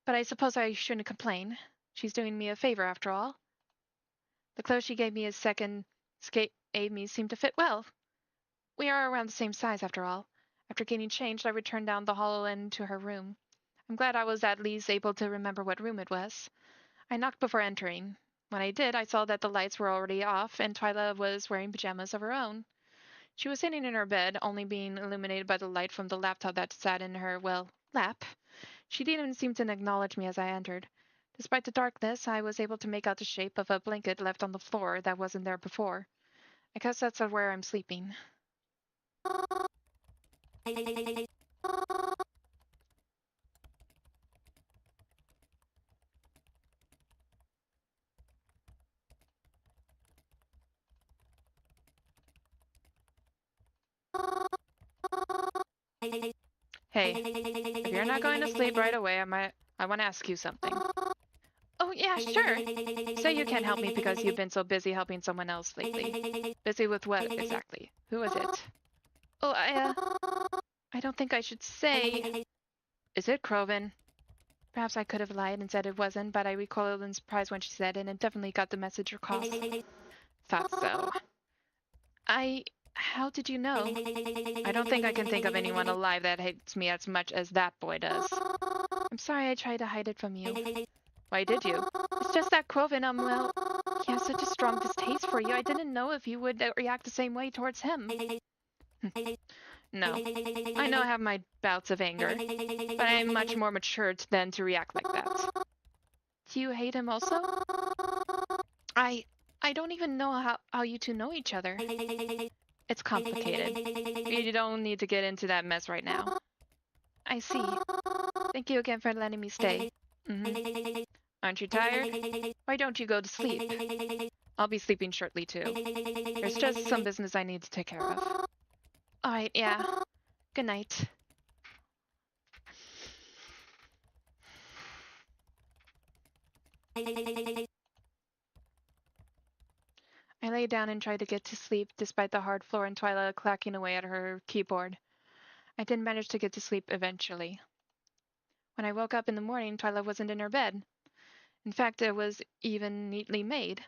But I suppose I shouldn't complain. She's doing me a favor after all. The clothes she gave me as second skate Amy seemed to fit well. We are around the same size after all. After getting changed, I returned down the hall and to her room. I'm glad I was at least able to remember what room it was. I knocked before entering. When I did, I saw that the lights were already off and Twyla was wearing pajamas of her own. She was sitting in her bed, only being illuminated by the light from the laptop that sat in her, well, lap. She didn't even seem to acknowledge me as I entered. Despite the darkness, I was able to make out the shape of a blanket left on the floor that wasn't there before. I guess that's where I'm sleeping. Hey, if you're not going to sleep right away, I want to ask you something. Oh, yeah, sure. Say you can't help me because you've been so busy helping someone else lately. Busy with what, exactly? Who is it? Oh, I don't think I should say. Is it Croven? Perhaps I could have lied and said it wasn't, but I recoiled in surprise when she said it and definitely got the message across. Thought so. How did you know? I don't think I can think of anyone alive that hates me as much as that boy does. I'm sorry I tried to hide it from you. Why did you? It's just that Croven, well, he has such a strong distaste for you. I didn't know if you would react the same way towards him. No. I know I have my bouts of anger, but I'm much more matured than to react like that. Do you hate him also? I don't even know how you two know each other. It's complicated. You don't need to get into that mess right now. I see. Thank you again for letting me stay. Aren't you tired? Why don't you go to sleep? I'll be sleeping shortly too. There's just some business I need to take care of. Alright, yeah. Good night. I lay down and tried to get to sleep despite the hard floor and Twyla clacking away at her keyboard. I did manage to get to sleep eventually. When I woke up in the morning, Twyla wasn't in her bed. In fact, it was even neatly made.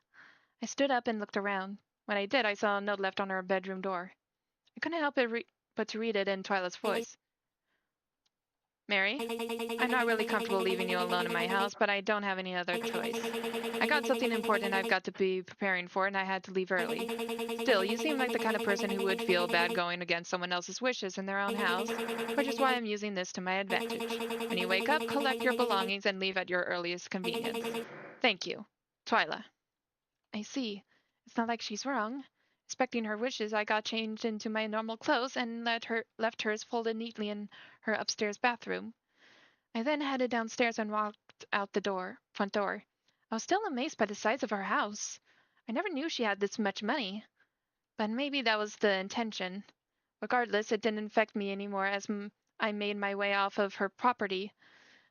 I stood up and looked around. When I did, I saw a note left on her bedroom door. I couldn't help but to read it in Twyla's voice. Mary, I'm not really comfortable leaving you alone in my house, but I don't have any other choice. I got something important I've got to be preparing for, and I had to leave early. Still, you seem like the kind of person who would feel bad going against someone else's wishes in their own house, which is why I'm using this to my advantage. When you wake up, collect your belongings and leave at your earliest convenience. Thank you. Twyla. I see. It's not like she's wrong. Respecting her wishes, I got changed into my normal clothes and left hers folded neatly in her upstairs bathroom. I then headed downstairs and walked out the front door. I was still amazed by the size of her house. I never knew she had this much money. But maybe that was the intention. Regardless, it didn't affect me anymore as I made my way off of her property,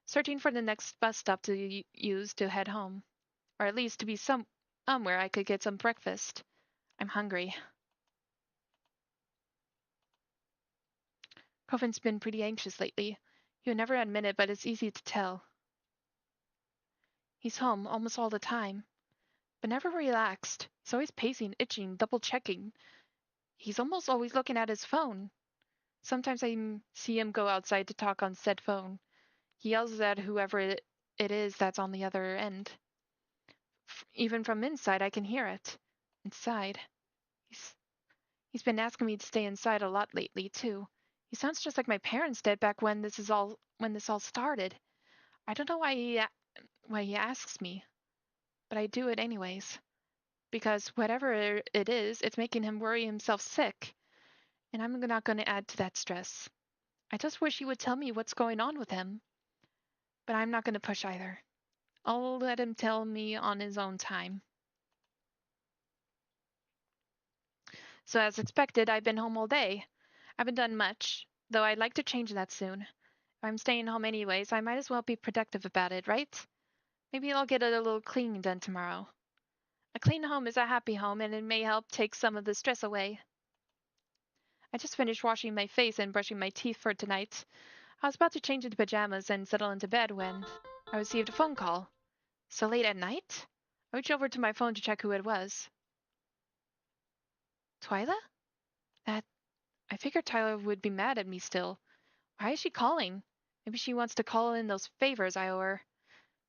searching for the next bus stop to use to head home. Or at least to be somewhere I could get some breakfast. I'm hungry. Covin's been pretty anxious lately. He would never admit it, but it's easy to tell. He's home almost all the time, but never relaxed. He's always pacing, itching, double-checking. He's almost always looking at his phone. Sometimes I see him go outside to talk on said phone. He yells at whoever it is that's on the other end. Even from inside, I can hear it. Inside. He's been asking me to stay inside a lot lately, too. He sounds just like my parents did back when this all started. I don't know why he asks me, but I do it anyways. Because whatever it is, it's making him worry himself sick. And I'm not going to add to that stress. I just wish he would tell me what's going on with him. But I'm not going to push either. I'll let him tell me on his own time. So as expected, I've been home all day. I haven't done much, though I'd like to change that soon. If I'm staying home anyways, I might as well be productive about it, right? Maybe I'll get a little cleaning done tomorrow. A clean home is a happy home, and it may help take some of the stress away. I just finished washing my face and brushing my teeth for tonight. I was about to change into pajamas and settle into bed when I received a phone call. So late at night? I reached over to my phone to check who it was. Twyla? I figured Tyler would be mad at me still. Why is she calling? Maybe she wants to call in those favors I owe her.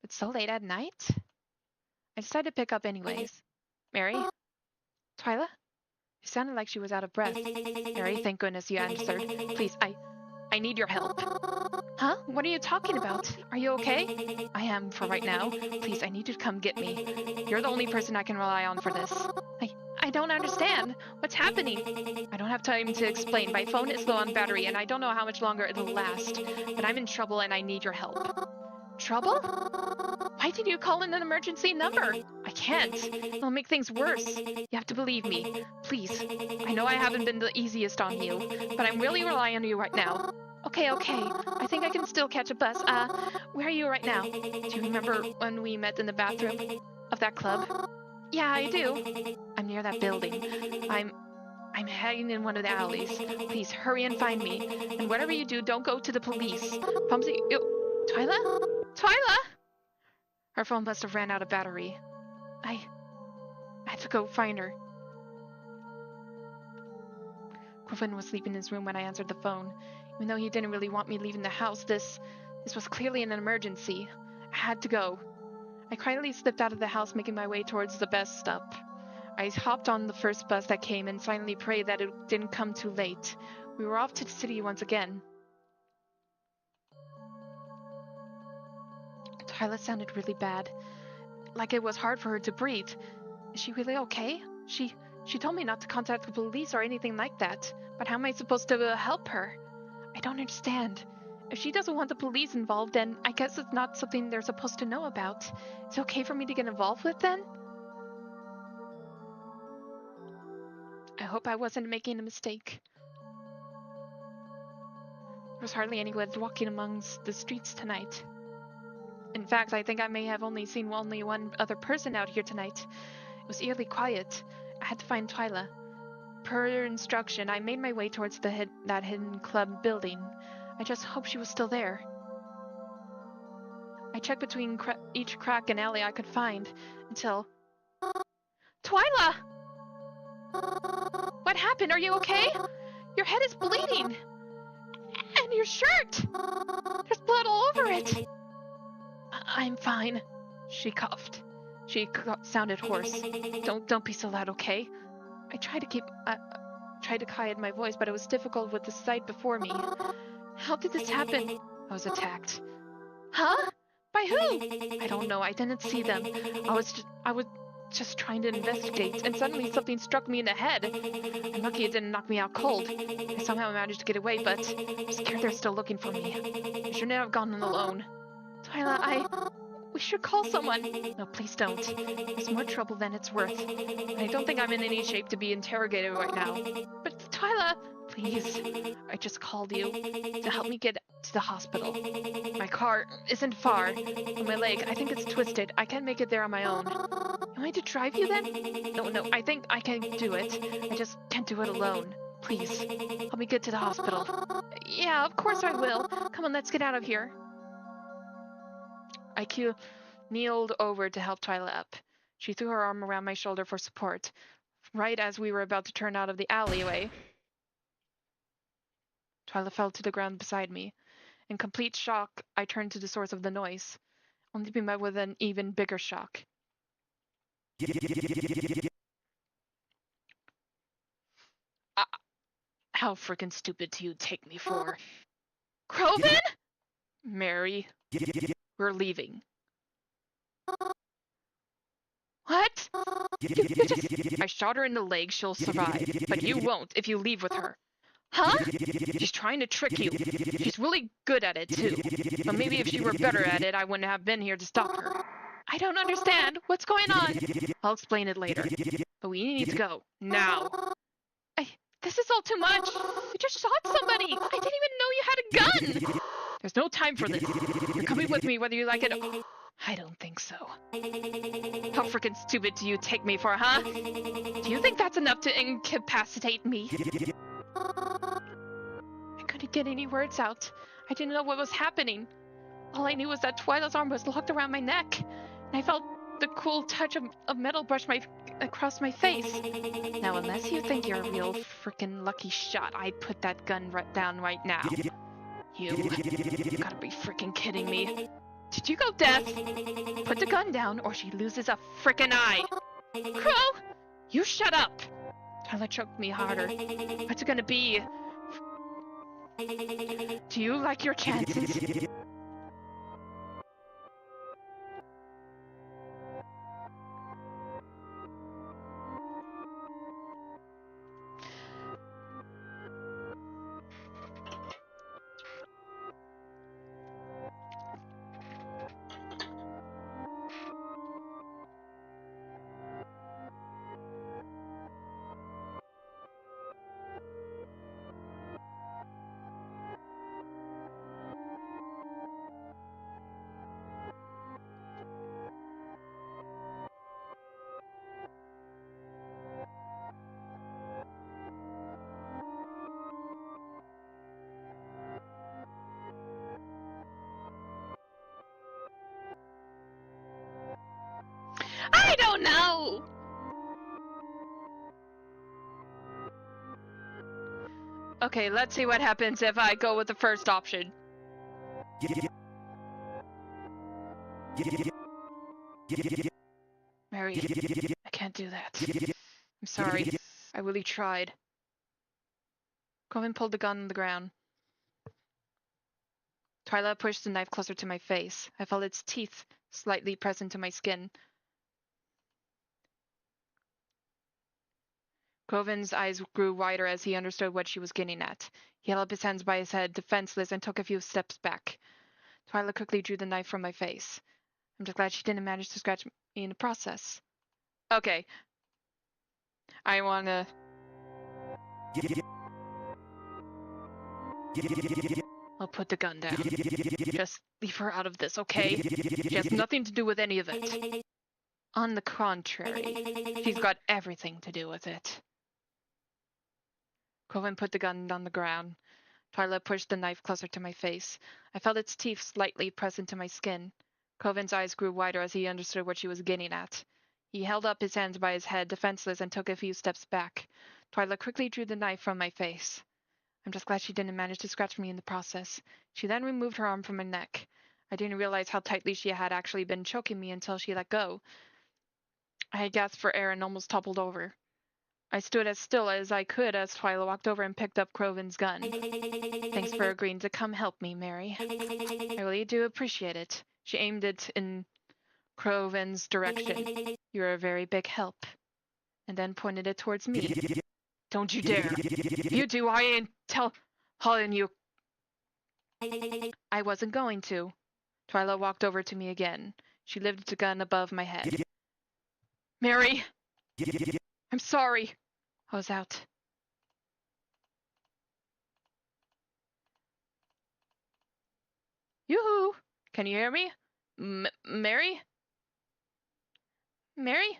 But so late at night? I decided to pick up anyways. Mary? Twyla? She sounded like she was out of breath. Mary, thank goodness you answered. Please, I need your help. Huh? What are you talking about? Are you okay? I am for right now. Please, I need you to come get me. You're the only person I can rely on for this. I don't understand. What's happening? I don't have time to explain. My phone is low on battery and I don't know how much longer it'll last. But I'm in trouble and I need your help. Trouble? Why did you call in an emergency number? I can't. It'll make things worse. You have to believe me. Please. I know I haven't been the easiest on you, but I'm really relying on you right now. Okay. I think I can still catch a bus. Where are you right now? Do you remember when we met in the bathroom of that club? Yeah, I do. I'm near that building. I'm hiding in one of the alleys. Please hurry and find me. And whatever you do, don't go to the police. Promise you. Twyla? Her phone must have ran out of battery. I had to go find her. Griffin was sleeping in his room when I answered the phone. Even though he didn't really want me leaving the house, this was clearly an emergency. I had to go. I quietly slipped out of the house, making my way towards the bus stop. I hopped on the first bus that came and silently prayed that it didn't come too late. We were off to the city once again. Twyla sounded really bad. Like it was hard for her to breathe. Is she really okay? She told me not to contact the police or anything like that. But how am I supposed to help her? I don't understand. If she doesn't want the police involved, then I guess it's not something they're supposed to know about. Is it okay for me to get involved with then? I hope I wasn't making a mistake. There was hardly anyone walking amongst the streets tonight. In fact, I think I may have only seen one other person out here tonight. It was eerily quiet. I had to find Twyla. Per her instruction, I made my way towards that hidden club building. I just hoped she was still there. I checked between each crack and alley I could find, until... Twyla! What happened? Are you okay? Your head is bleeding! And your shirt! There's blood all over it! I'm fine, she coughed. She sounded hoarse. Don't be so loud, okay? I tried to quiet my voice, but it was difficult with the sight before me. How did this happen? I was attacked. Huh? By who? I don't know. I didn't see them. I was just trying to investigate, and suddenly something struck me in the head. I'm lucky it didn't knock me out cold. I somehow managed to get away, but I'm scared they're still looking for me. I shouldn't have gone in alone. Twyla, we should call someone. No, please don't. It's more trouble than it's worth. I don't think I'm in any shape to be interrogated right now. But Twyla, please. I just called you to help me get to the hospital. My car isn't far. On my leg, I think it's twisted. I can't make it there on my own. You want me to drive you then? No, I think I can do it. I just can't do it alone. Please, help me get to the hospital. Yeah, of course I will. Come on, let's get out of here. I kneeled over to help Twyla up. She threw her arm around my shoulder for support. Right as we were about to turn out of the alleyway, Twyla fell to the ground beside me. In complete shock, I turned to the source of the noise, only to be met with an even bigger shock. How frickin' stupid do you take me for? Croven? Mary, we're leaving. What? You just... I shot her in the leg, she'll survive, but you won't if you leave with her. Huh? She's trying to trick you. She's really good at it, too. But maybe if she were better at it, I wouldn't have been here to stop her. I don't understand. What's going on? I'll explain it later. But we need to go. Now. This is all too much. You just shot somebody. I didn't even know you had a gun. There's no time for this. You're coming with me whether you like it. I don't think so. How freaking stupid do you take me for, huh? Do you think that's enough to incapacitate me? I couldn't get any words out. I didn't know what was happening. All I knew was that Twyla's arm was locked around my neck. I felt the cool touch of metal brush across my face. Now, unless you think you're a real freaking lucky shot, I'd put that gun down right now. You gotta be freaking kidding me. Did you go deaf? Put the gun down or she loses a freaking eye. Crow! You shut up! Tyler choked me harder. What's it gonna be? Do you like your chances? I don't know! Okay, let's see what happens if I go with the first option. Mary, I can't do that. I'm sorry. I really tried. Coven pulled the gun on the ground. Twyla pushed the knife closer to my face. I felt its teeth slightly press into my skin. Coven's eyes grew wider as he understood what she was getting at. He held up his hands by his head, defenseless, and took a few steps back. Twyla quickly drew the knife from my face. I'm just glad she didn't manage to scratch me in the process. Okay. I wanna... I'll put the gun down. Just leave her out of this, okay? She has nothing to do with any of it. On the contrary, she's got everything to do with it. Coven put the gun on the ground. Twyla pushed the knife closer to my face. I felt its teeth slightly press into my skin. Coven's eyes grew wider as he understood what she was getting at. He held up his hands by his head, defenseless, and took a few steps back. Twyla quickly drew the knife from my face. I'm just glad she didn't manage to scratch me in the process. She then removed her arm from my neck. I didn't realize how tightly she had actually been choking me until she let go. I gasped for air and almost toppled over. I stood as still as I could as Twyla walked over and picked up Coven's gun. Thanks for agreeing to come help me, Mary. I really do appreciate it. She aimed it in Coven's direction. You're a very big help. And then pointed it towards me. Don't you dare. If you do, I ain't telling you. I wasn't going to. Twyla walked over to me again. She lifted the gun above my head. Mary! I'm sorry. I was out. Yoo-hoo! Can you hear me? Mary? Mary?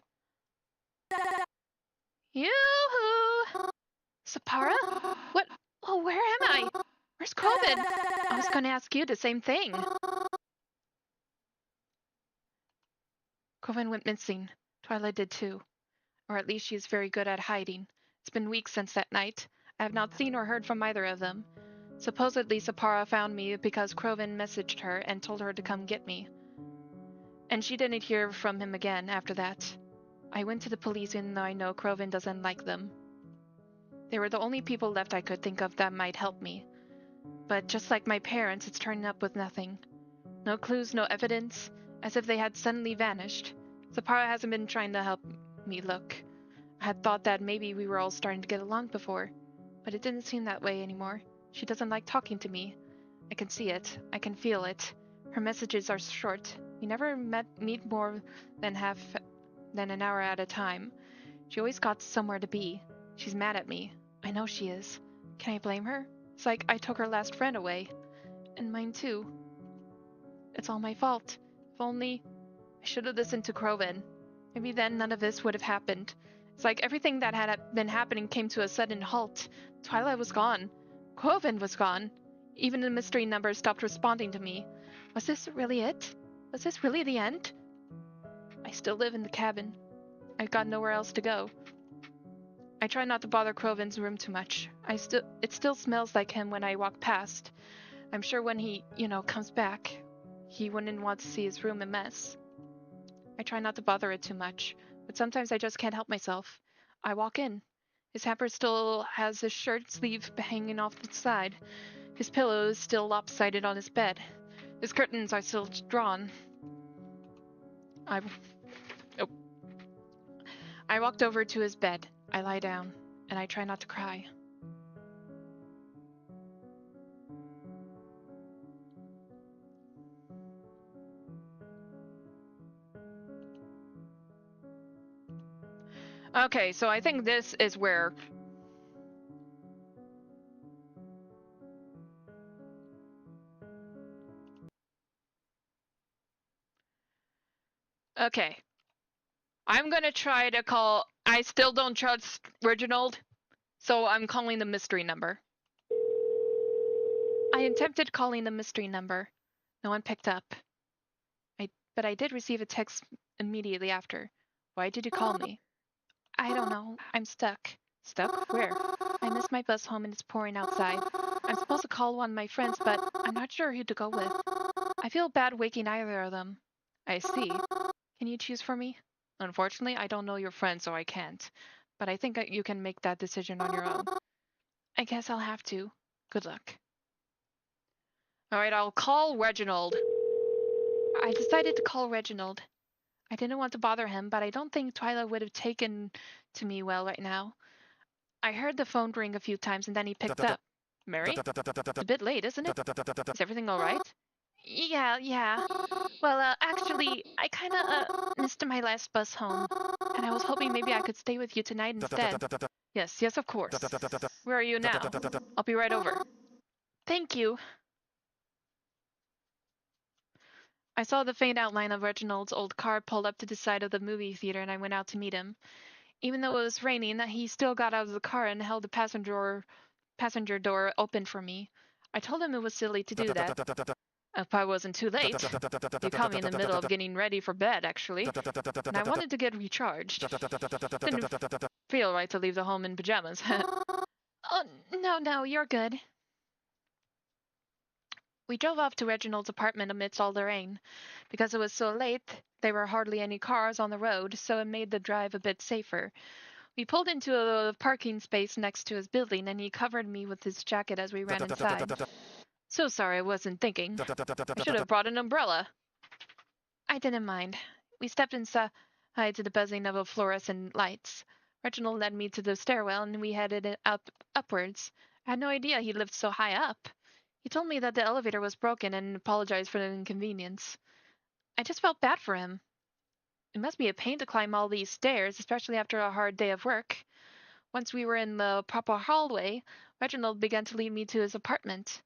Yoo-hoo! Sapara? What? Oh, where am I? Where's Coven? I was going to ask you the same thing. Coven went missing. Twyla did too. Or at least she is very good at hiding. It's been weeks since that night. I have not seen or heard from either of them. Supposedly, Sapara found me because Coven messaged her and told her to come get me. And she didn't hear from him again after that. I went to the police even though I know Coven doesn't like them. They were the only people left I could think of that might help me. But just like my parents, it's turning up with nothing. No clues, no evidence, as if they had suddenly vanished. Sapara hasn't been trying to help me look. I had thought that maybe we were all starting to get along before, but it didn't seem that way anymore. She doesn't like talking to me. I can see it. I can feel it. Her messages are short. We never meet more than an hour at a time. She always got somewhere to be. She's mad at me. I know she is. Can I blame her? It's like I took her last friend away. And mine too. It's all my fault. If only I should have listened to Coven. Maybe then none of this would have happened. It's like everything that had been happening came to a sudden halt. Twilight was gone. Coven was gone. Even the mystery number stopped responding to me. Was this really it? Was this really the end? I still live in the cabin. I've got nowhere else to go. I try not to bother Crovin's room too much. It still smells like him when I walk past. I'm sure when he, comes back, he wouldn't want to see his room a mess. I try not to bother it too much, but sometimes I just can't help myself. I walk in. His hamper still has his shirt sleeve hanging off the side. His pillow is still lopsided on his bed. His curtains are still drawn. I walked over to his bed. I lie down, and I try not to cry. Okay, so I think this is where... Okay. I'm gonna try to call... I still don't trust Reginald, so I'm calling the mystery number. I attempted calling the mystery number. No one picked up. But I did receive a text immediately after. Why did you call me? I don't know. I'm stuck. Stuck? Where? I missed my bus home and it's pouring outside. I'm supposed to call one of my friends, but I'm not sure who to go with. I feel bad waking either of them. I see. Can you choose for me? Unfortunately, I don't know your friend, so I can't. But I think you can make that decision on your own. I guess I'll have to. Good luck. Alright, I'll call Reginald. I decided to call Reginald. I didn't want to bother him, but I don't think Twyla would have taken to me well right now. I heard the phone ring a few times and then he picked up. Mary? It's a bit late, isn't it? Is everything alright? Yeah. Well, actually, I kinda, missed my last bus home. And I was hoping maybe I could stay with you tonight instead. Yes, of course. Where are you now? I'll be right over. Thank you. I saw the faint outline of Reginald's old car pulled up to the side of the movie theater and I went out to meet him. Even though it was raining, he still got out of the car and held the passenger door open for me. I told him it was silly to do that. If I wasn't too late. You caught me in the middle of getting ready for bed, actually. And I wanted to get recharged. Didn't feel right to leave the home in pajamas. Oh, no, you're good. We drove off to Reginald's apartment amidst all the rain. Because it was so late, there were hardly any cars on the road, so it made the drive a bit safer. We pulled into a parking space next to his building, and he covered me with his jacket as we ran inside. So sorry I wasn't thinking. I should have brought an umbrella. I didn't mind. We stepped inside to the buzzing of fluorescent lights. Reginald led me to the stairwell, and we headed upwards. I had no idea he lived so high up. He told me that the elevator was broken and apologized for the inconvenience. I just felt bad for him. It must be a pain to climb all these stairs, especially after a hard day of work. Once we were in the proper hallway, Reginald began to lead me to his apartment.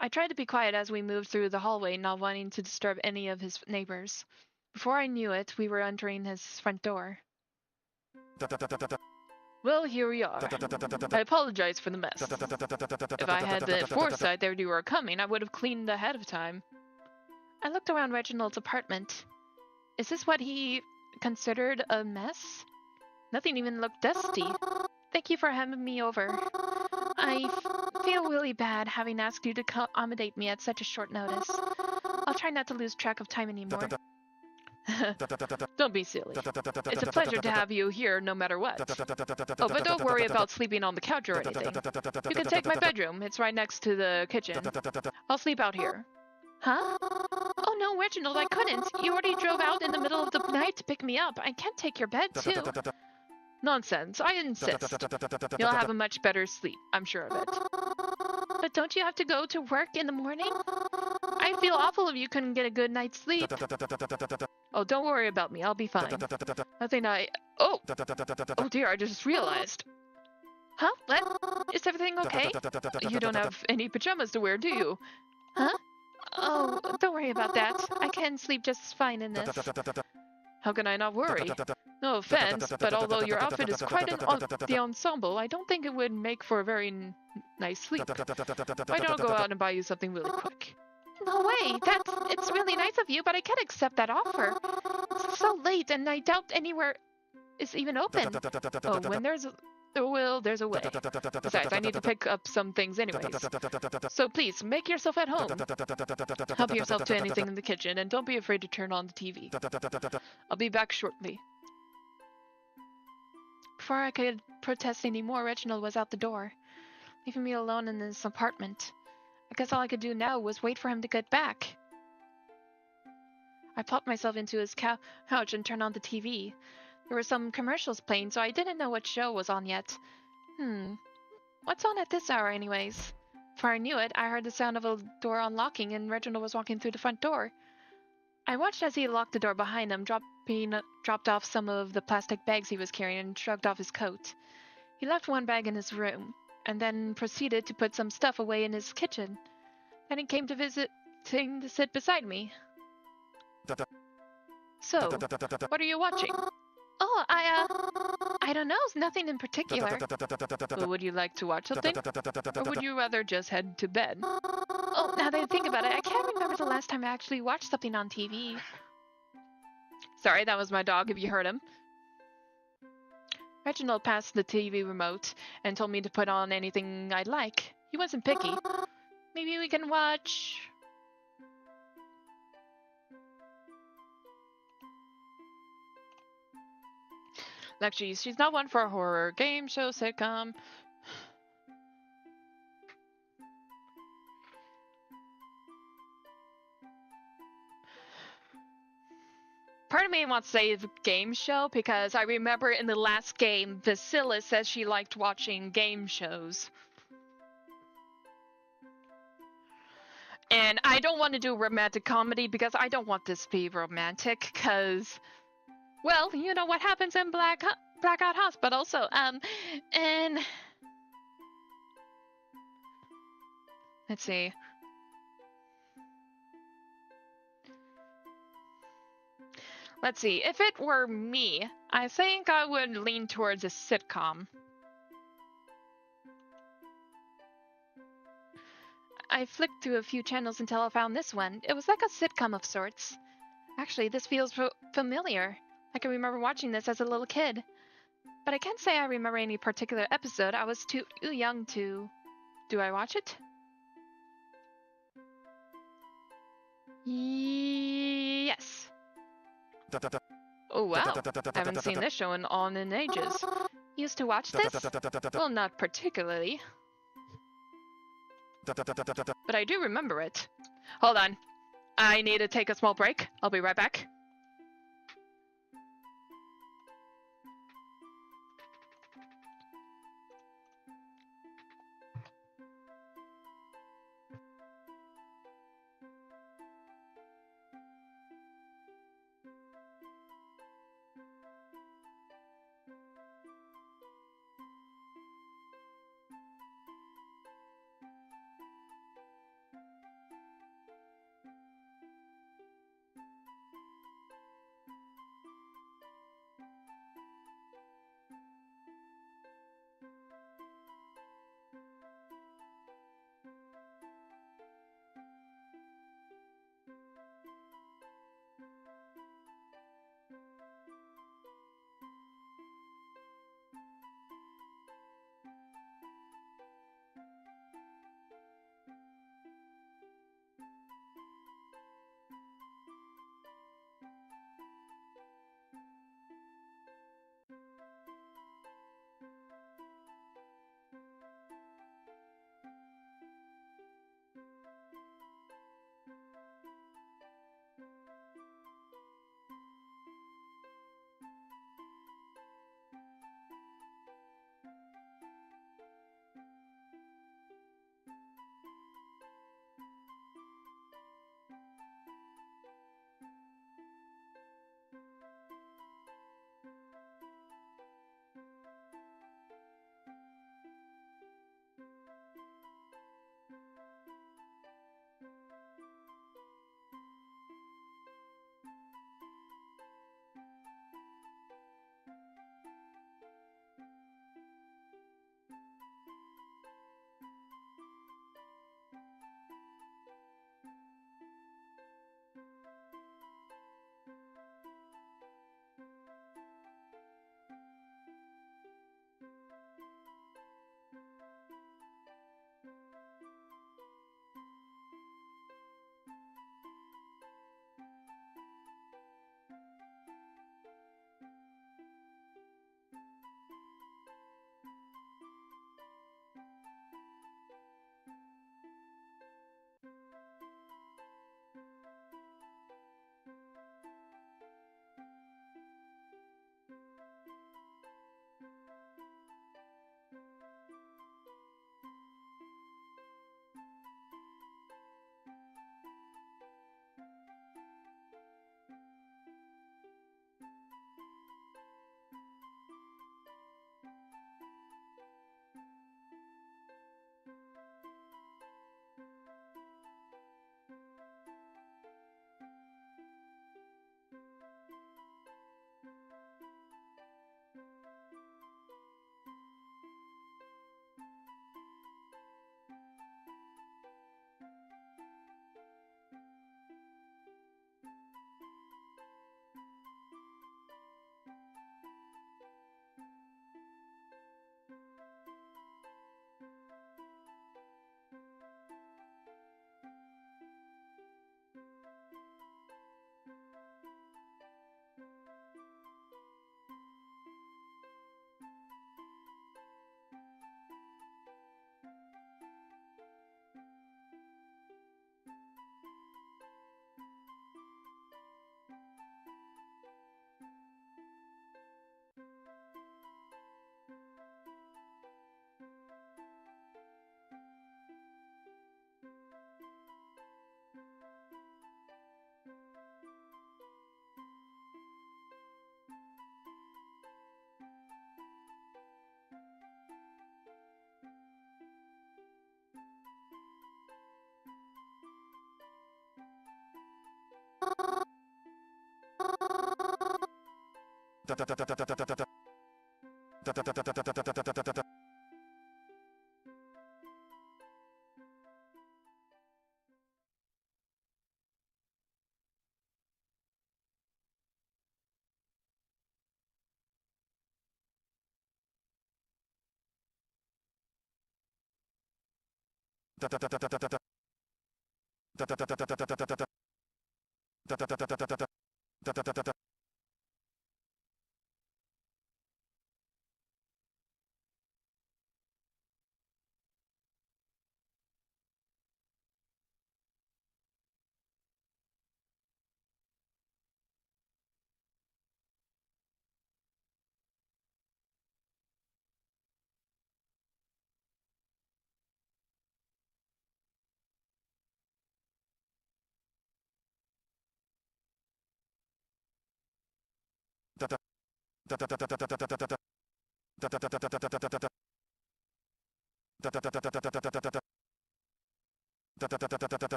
I tried to be quiet as we moved through the hallway, not wanting to disturb any of his neighbors. Before I knew it, we were entering his front door. Well, here we are. I apologize for the mess. If I had the foresight that you were coming, I would have cleaned ahead of time. I looked around Reginald's apartment. Is this what he considered a mess? Nothing even looked dusty. Thank you for having me over. I feel really bad having asked you to accommodate me at such a short notice. I'll try not to lose track of time anymore. Don't be silly. It's a pleasure to have you here no matter what. Oh, but don't worry about sleeping on the couch or anything. You can take my bedroom. It's right next to the kitchen. I'll sleep out here. Huh? Oh no, Reginald, I couldn't. You already drove out in the middle of the night to pick me up. I can't take your bed, too. Nonsense. I insist. You'll have a much better sleep. I'm sure of it. But don't you have to go to work in the morning? I'd feel awful if you couldn't get a good night's sleep. Oh, don't worry about me. I'll be fine. Nothing Oh! Oh dear, I just realized. Huh? What? Is everything okay? You don't have any pajamas to wear, do you? Huh? Oh, don't worry about that. I can sleep just fine in this. How can I not worry? No offense, but although your outfit is quite the ensemble, I don't think it would make for a very nice sleep. Why don't I go out and buy you something really quick? No way! It's really nice of you, but I can't accept that offer. so late, and I doubt anywhere is even open. Oh, when there's a will, there's a way. Besides, I need to pick up some things anyways. So please, make yourself at home. Help yourself to anything in the kitchen, and don't be afraid to turn on the TV. I'll be back shortly. Before I could protest anymore, Reginald was out the door, leaving me alone in his apartment. I guess all I could do now was wait for him to get back. I plopped myself into his couch and turned on the TV. There were some commercials playing, so I didn't know what show was on yet. What's on at this hour anyways? Before I knew it, I heard the sound of a door unlocking and Reginald was walking through the front door. I watched as he locked the door behind him, dropped off some of the plastic bags he was carrying and shrugged off his coat. He left one bag in his room, and then proceeded to put some stuff away in his kitchen. Then he came to sit beside me. So, what are you watching? Oh, I don't know, nothing in particular. Well, would you like to watch something? Or would you rather just head to bed? Oh, now that I think about it, I can't remember the last time I actually watched something on TV. Sorry, that was my dog if you heard him. Reginald passed the TV remote and told me to put on anything I'd like. He wasn't picky. Maybe we can watch... Actually, she's not one for a horror, game show, sitcom. Part of me wants to say game show because I remember in the last game, Vasilla says she liked watching game shows. And I don't want to do romantic comedy because I don't want this to be romantic because... Well, you know what happens in Blackout Hospital, so, and... Let's see. Let's see, if it were me, I think I would lean towards a sitcom. I flicked through a few channels until I found this one. It was like a sitcom of sorts. Actually, this feels familiar. I can remember watching this as a little kid. But I can't say I remember any particular episode. I was too young to... Do I watch it? Yes. Oh wow, I haven't seen this show in ages. Used to watch this? Well, not particularly. But I do remember it. Hold on. I need to take a small break. I'll be right back.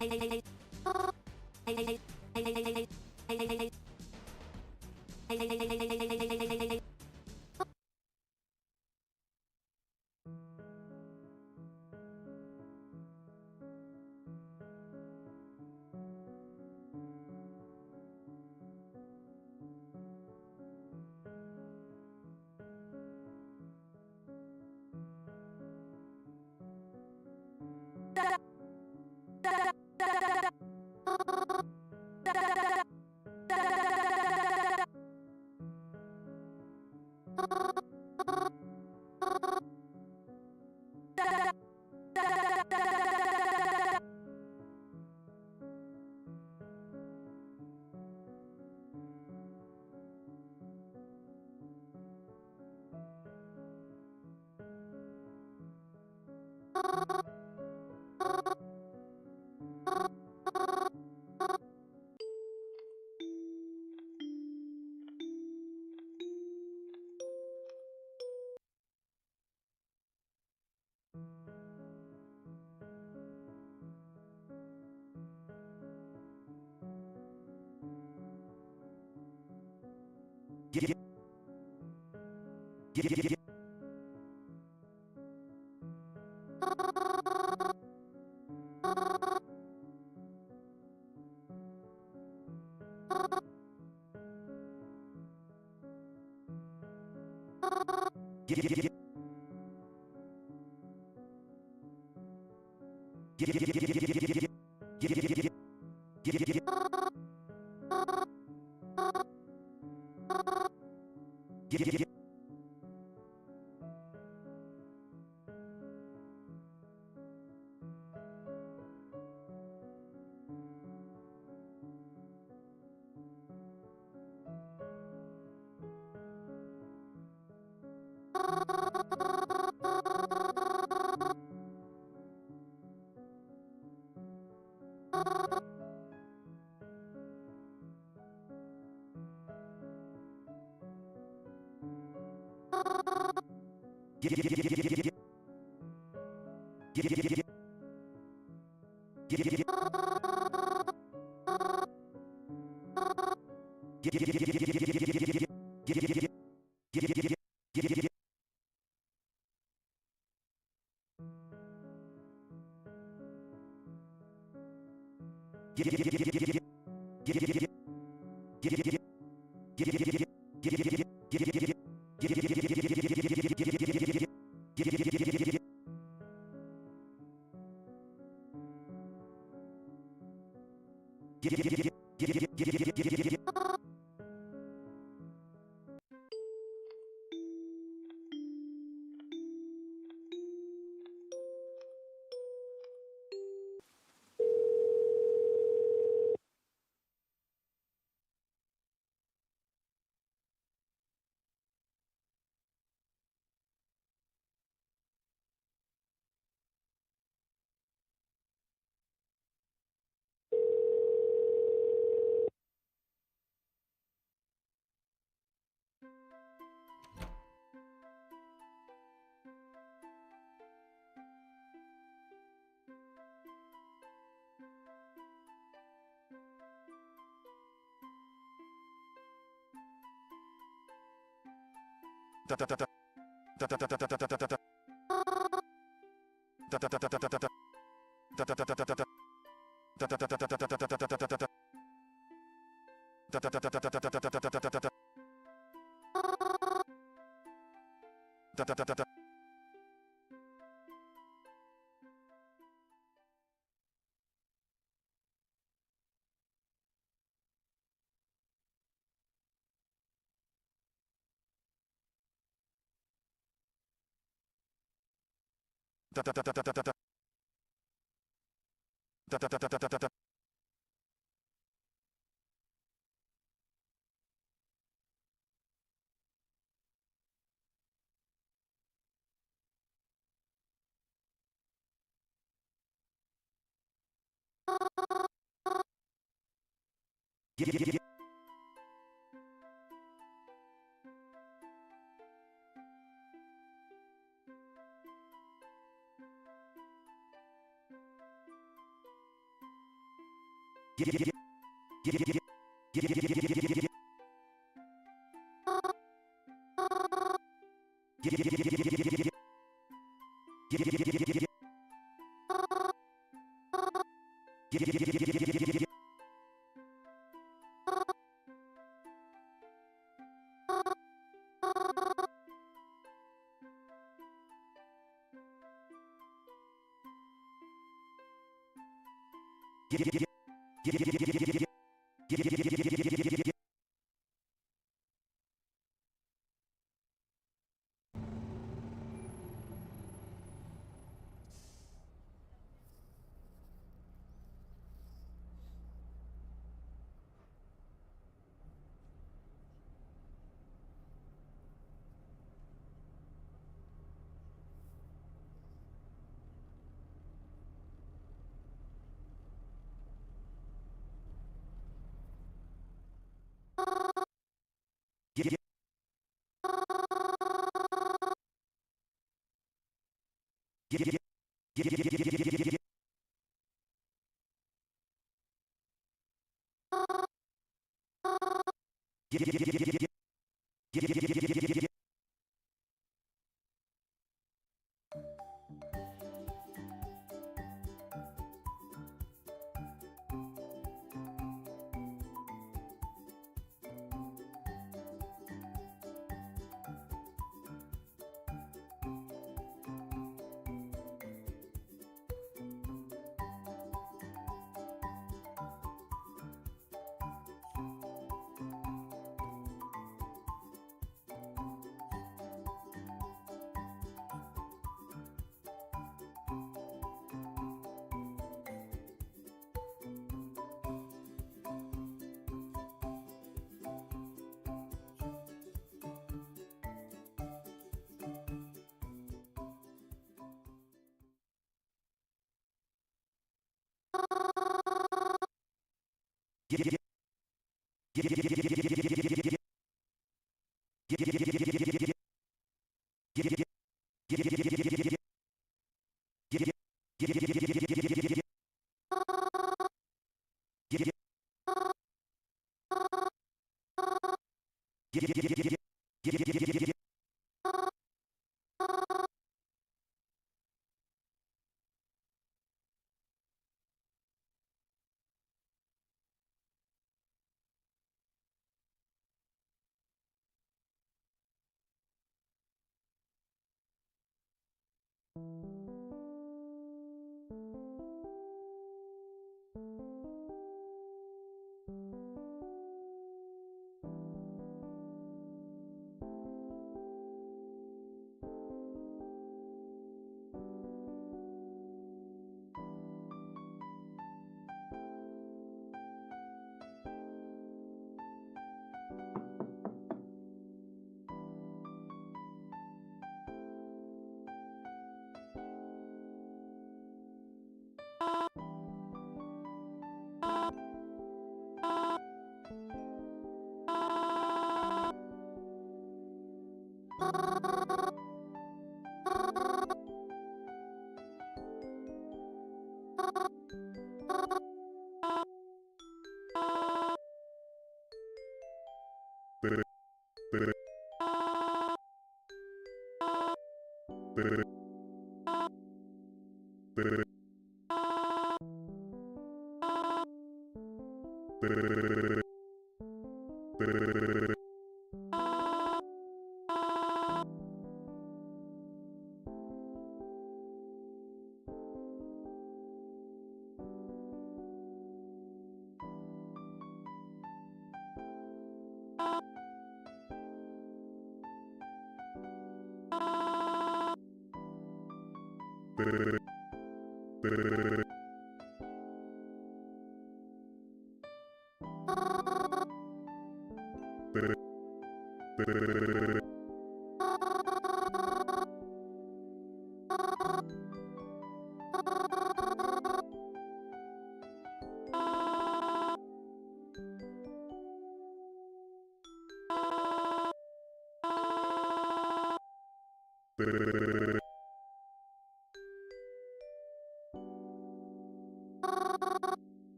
はい。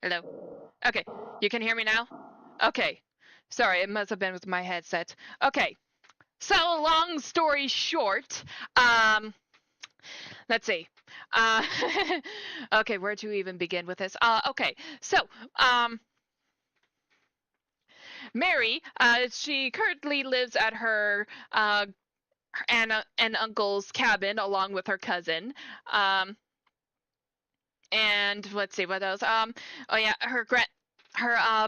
Hello. Okay, you can hear me now? Okay. Sorry, it must have been with my headset. Okay. So, long story short, um, let's see. Uh, okay, where to even begin with this? Okay, so, um, Mary, she currently lives at her aunt and uncle's cabin along with her cousin. Um, and let's see what else. Oh yeah, her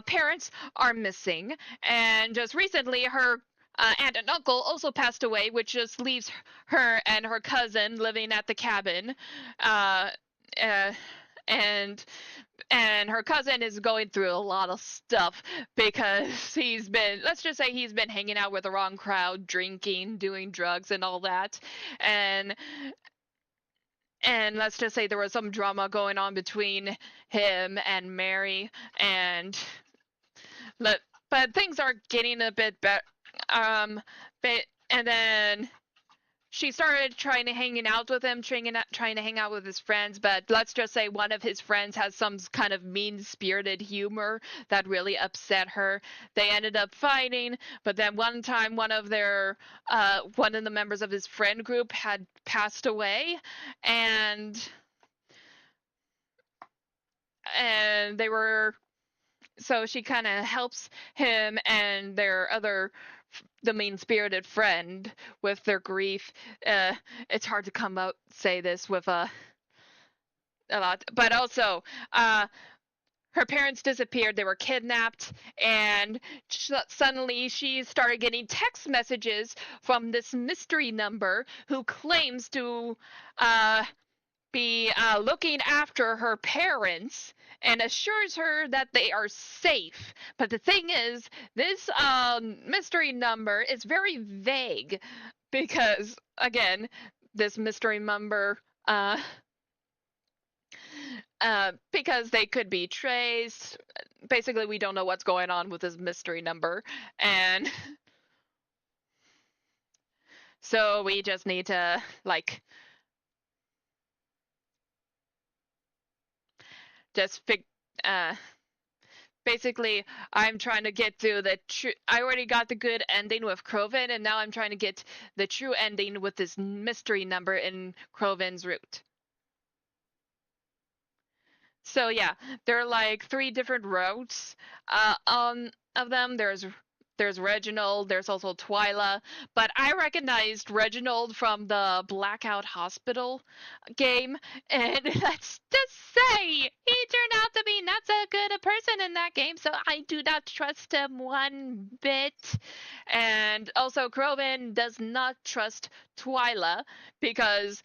parents are missing, and just recently her aunt and uncle also passed away, which just leaves her and her cousin living at the cabin. Uh, uh, and and her cousin is going through a lot of stuff because he's been, let's just say, he's been hanging out with the wrong crowd, drinking, doing drugs and all that. and and let's just say there was some drama going on between him and Mary, and let but things are getting a bit better. But and then she started trying to hanging out with him, trying to hang out with his friends. But let's just say one of his friends has some kind of mean-spirited humor that really upset her. They ended up fighting. But then one time, one of the members of his friend group had passed away, and they were so she kind of helps him and the mean spirited friend with their grief. It's hard to come out say this with a lot, but also her parents disappeared. They were kidnapped, and suddenly she started getting text messages from this mystery number who claims to uh, be looking after her parents and assures her that they are safe. But the thing is, this mystery number is very vague because, again, this mystery number, because they could be traced. Basically, we don't know what's going on with this mystery number, and so we just need to, like, just basically, I'm trying to get to the true. I already got the good ending with Crovin, and now I'm trying to get the true ending with this mystery number in Crovin's route. So yeah, there are like 3 different routes of them. There's Reginald, there's also Twyla, but I recognized Reginald from the Blackout Hospital game, and let's just say he turned out to be not so good a person in that game, so I do not trust him one bit. And also, Crovin does not trust Twyla because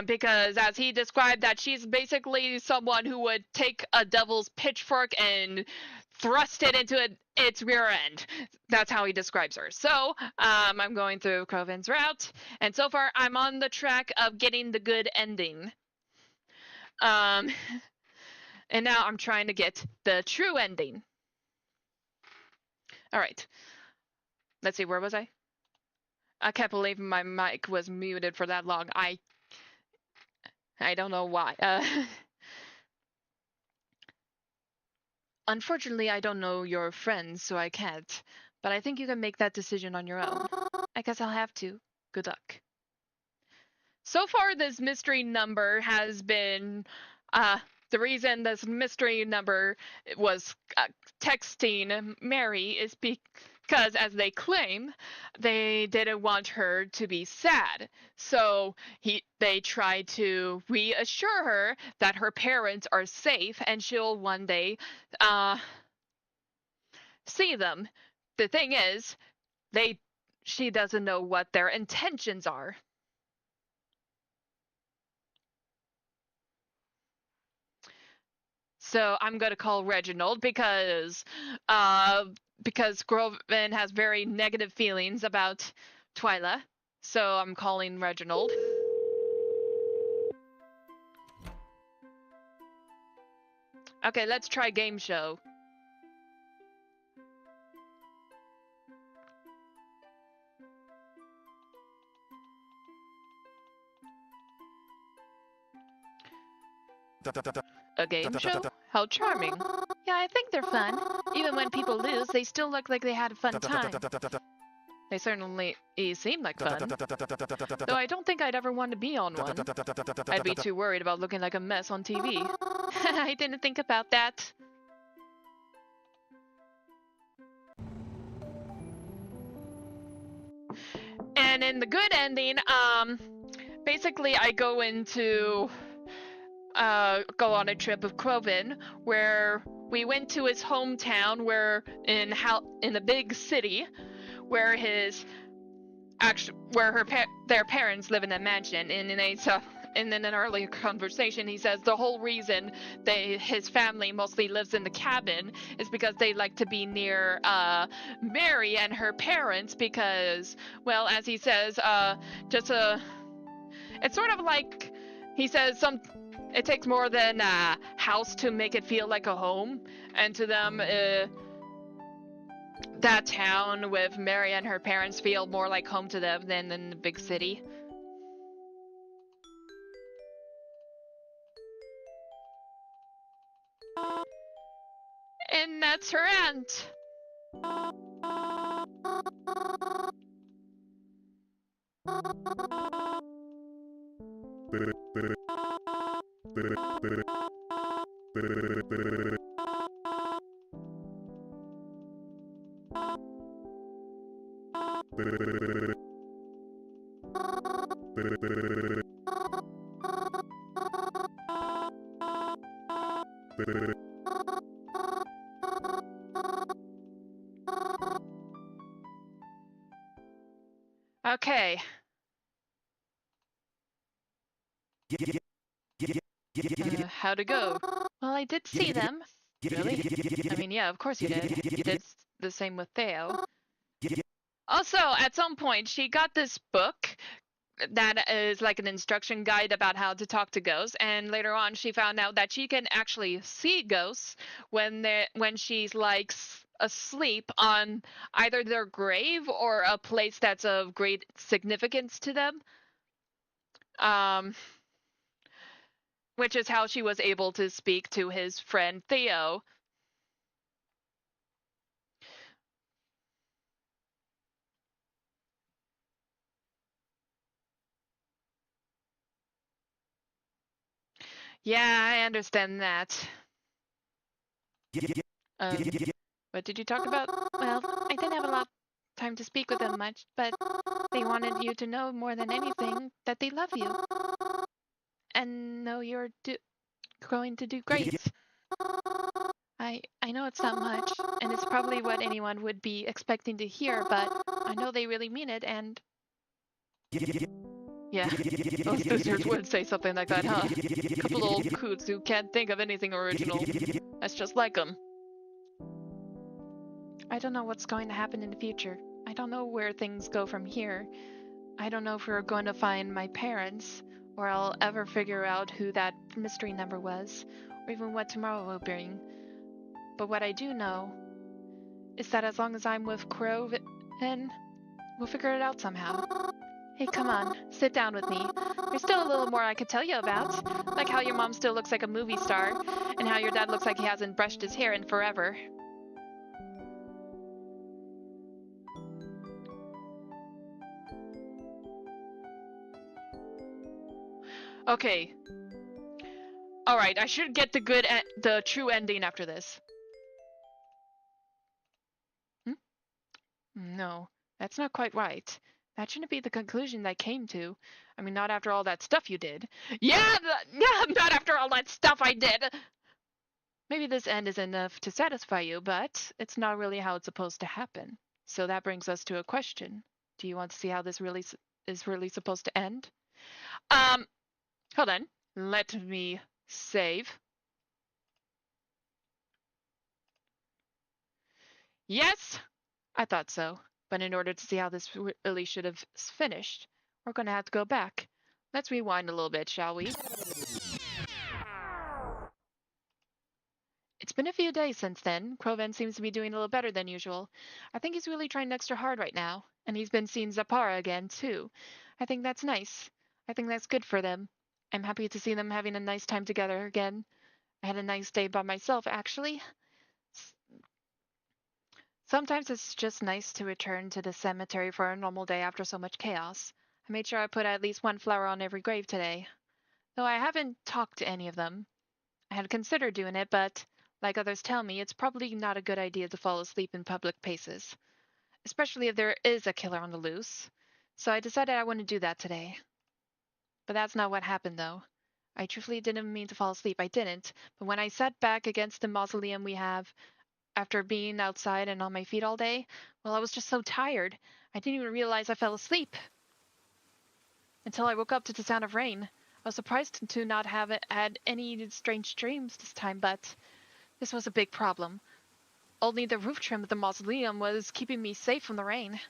because as he described that she's basically someone who would take a devil's pitchfork and thrust it into its rear end. That's how he describes her. So I'm going through Crovin's route, and so far I'm on the track of getting the good ending. And now I'm trying to get the true ending. All right. Let's see, where was I? I can't believe my mic was muted for that long. I don't know why. Unfortunately, I don't know your friends, so I can't. But I think you can make that decision on your own. I guess I'll have to. Good luck. So far, this mystery number has been the reason this mystery number was texting Mary is because, as they claim, they didn't want her to be sad. So they tried to reassure her that her parents are safe and she'll one day see them. The thing is, she doesn't know what their intentions are. So I'm gonna call Reginald because Grovin has very negative feelings about Twyla. So I'm calling Reginald. Okay, let's try game show. A game show? How charming. Yeah, I think they're fun. Even when people lose, they still look like they had a fun time. They certainly seem like fun. Though I don't think I'd ever want to be on one. I'd be too worried about looking like a mess on TV. I didn't think about that. And in the good ending, basically I go on a trip with Crovin where we went to his hometown in a big city where their parents live in a mansion, and in an earlier conversation he says the whole reason his family mostly lives in the cabin is because they like to be near Mary and her parents because, well, as he says, it's sort of like he says it takes more than a house to make it feel like a home, and to them that town with Mary and her parents feel more like home to them than in the big city. And that's her aunt. Okay. How'd it go? Well, I did see them. Really? I mean, yeah, of course you did. You did the same with Theo. Also, at some point, she got this book that is like an instruction guide about how to talk to ghosts, and later on she found out that she can actually see ghosts when she's like asleep on either their grave or a place that's of great significance to them. Um, which is how she was able to speak to his friend Theo. Yeah, I understand that. Um, what did you talk about? Well, I didn't have a lot of time to speak with them much, but they wanted you to know more than anything that they love you and know you're going to do great. I know it's not much, and it's probably what anyone would be expecting to hear, but I know they really mean it, and yeah, most sisters would say something like that, huh? Couple old coots who can't think of anything original. That's just like them. I don't know what's going to happen in the future. I don't know where things go from here. I don't know if we're going to find my parents, or I'll ever figure out who that mystery number was, or even what tomorrow will bring. But what I do know is that as long as I'm with Crow, then we'll figure it out somehow. Hey, come on, sit down with me. There's still a little more I could tell you about, like how your mom still looks like a movie star, and how your dad looks like he hasn't brushed his hair in forever. Okay. Alright, I should get the true ending after this. No, that's not quite right. That shouldn't be the conclusion I came to. I mean, not after all that stuff you did. Yeah, not after all that stuff I did! Maybe this end is enough to satisfy you, but it's not really how it's supposed to happen. So that brings us to a question. Do you want to see how this really is really supposed to end? Hold on. Let me save. Yes! I thought so. But in order to see how this really should have finished, we're going to have to go back. Let's rewind a little bit, shall we? It's been a few days since then. Croven seems to be doing a little better than usual. I think he's really trying extra hard right now. And he's been seeing Zapara again, too. I think that's nice. I think that's good for them. I'm happy to see them having a nice time together again. I had a nice day by myself, actually. Sometimes it's just nice to return to the cemetery for a normal day after so much chaos. I made sure I put at least one flower on every grave today. Though I haven't talked to any of them. I had considered doing it, but, like others tell me, it's probably not a good idea to fall asleep in public places. Especially if there is a killer on the loose. So I decided I wouldn't do that today. But that's not what happened, though. I truthfully didn't mean to fall asleep, I didn't. But when I sat back against the mausoleum we have, after being outside and on my feet all day, well, I was just so tired. I didn't even realize I fell asleep. Until I woke up to the sound of rain. I was surprised to not have had any strange dreams this time, but this was a big problem. Only the roof trim of the mausoleum was keeping me safe from the rain.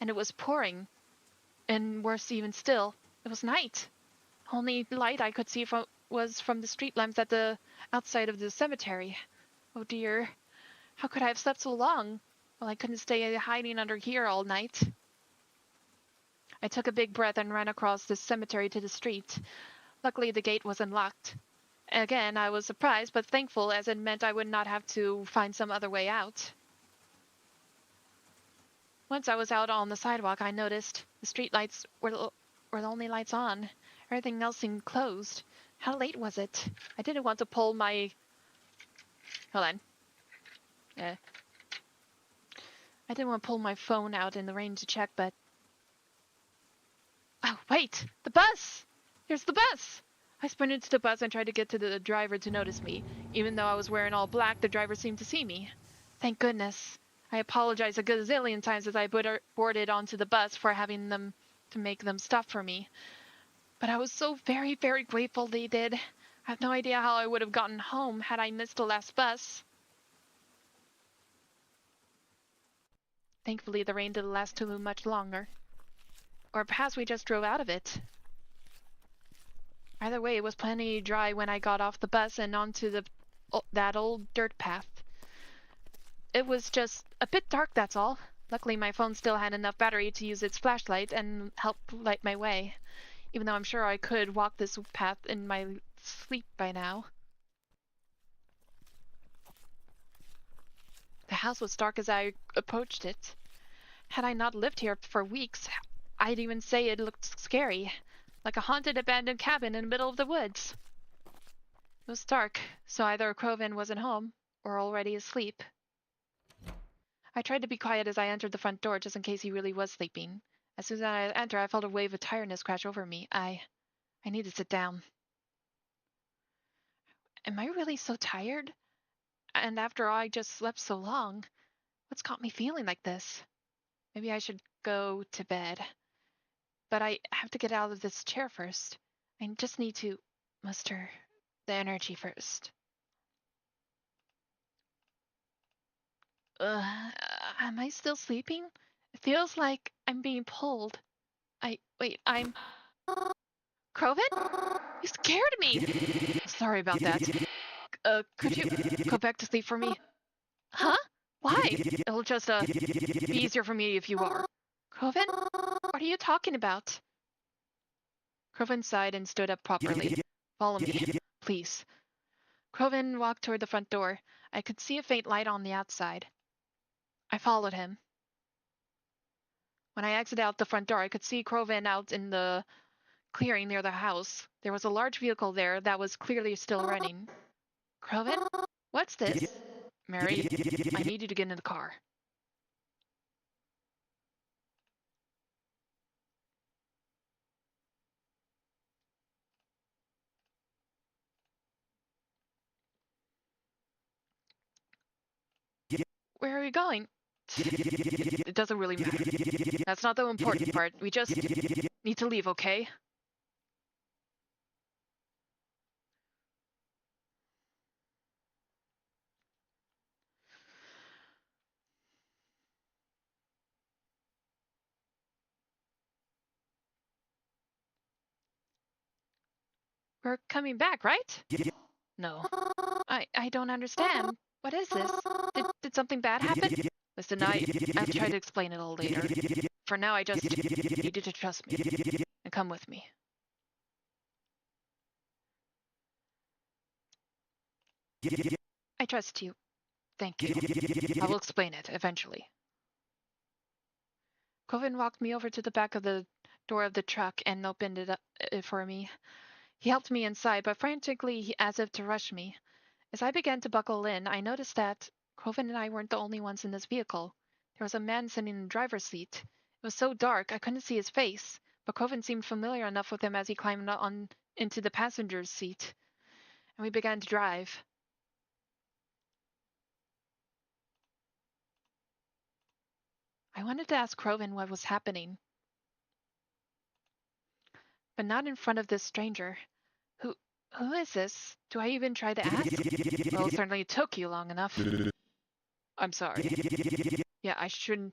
And it was pouring. And worse even still, it was night. Only light I could see was from the street lamps at the outside of the cemetery. Oh dear. How could I have slept so long? Well, I couldn't stay hiding under here all night. I took a big breath and ran across the cemetery to the street. Luckily, the gate was unlocked. Again, I was surprised but thankful, as it meant I would not have to find some other way out. Once I was out on the sidewalk, I noticed the street lights were the only lights on. Everything else seemed closed. How late was it? I didn't want to pull my... Hold on. I didn't want to pull my phone out in the rain to check, but... Oh, wait! The bus! Here's the bus! I sprinted to the bus and tried to get to the driver to notice me. Even though I was wearing all black, the driver seemed to see me. Thank goodness. I apologized a gazillion times as I boarded onto the bus for having them to make them stop for me. But I was so very, very grateful they did. I have no idea how I would have gotten home had I missed the last bus. Thankfully, the rain didn't last too much longer. Or perhaps we just drove out of it. Either way, it was plenty dry when I got off the bus and onto that old dirt path. It was just a bit dark, that's all. Luckily, my phone still had enough battery to use its flashlight and help light my way, even though I'm sure I could walk this path in my sleep by now. The house was dark as I approached it. Had I not lived here for weeks, I'd even say it looked scary, like a haunted abandoned cabin in the middle of the woods. It was dark, so either Croven wasn't home or already asleep. I tried to be quiet as I entered the front door, just in case he really was sleeping. As soon as I entered, I felt a wave of tiredness crash over me. I need to sit down. Am I really so tired? And after all, I just slept so long. What's got me feeling like this? Maybe I should go to bed. But I have to get out of this chair first. I just need to muster the energy first. Am I still sleeping? It feels like I'm being pulled. Wait, I'm... Croven? You scared me! Sorry about that. Could you go back to sleep for me? Huh? Why? It'll just, be easier for me if you are. Croven? What are you talking about? Croven sighed and stood up properly. Follow me, please. Croven walked toward the front door. I could see a faint light on the outside. I followed him. When I exited out the front door, I could see Croven out in the clearing near the house. There was a large vehicle there that was clearly still running. Croven? What's this? Mary, I need you to get in the car. Where are we going? It doesn't really matter. That's not the important part. We just need to leave, okay? We're coming back, right? No. I don't understand. What is this? Did something bad happen? Listen, I'll try to explain it all later. For now, I just need you to trust me and come with me. I trust you. Thank you. I will explain it eventually. Coven walked me over to the back of the door of the truck and opened it up for me. He helped me inside, but frantically as if to rush me. As I began to buckle in, I noticed that Coven and I weren't the only ones in this vehicle. There was a man sitting in the driver's seat. It was so dark I couldn't see his face, but Coven seemed familiar enough with him as he climbed on into the passenger's seat, and we began to drive. I wanted to ask Croven what was happening, but not in front of this stranger. Who is this? Do I even try to ask? Well, it certainly took you long enough. I'm sorry. Yeah, I shouldn't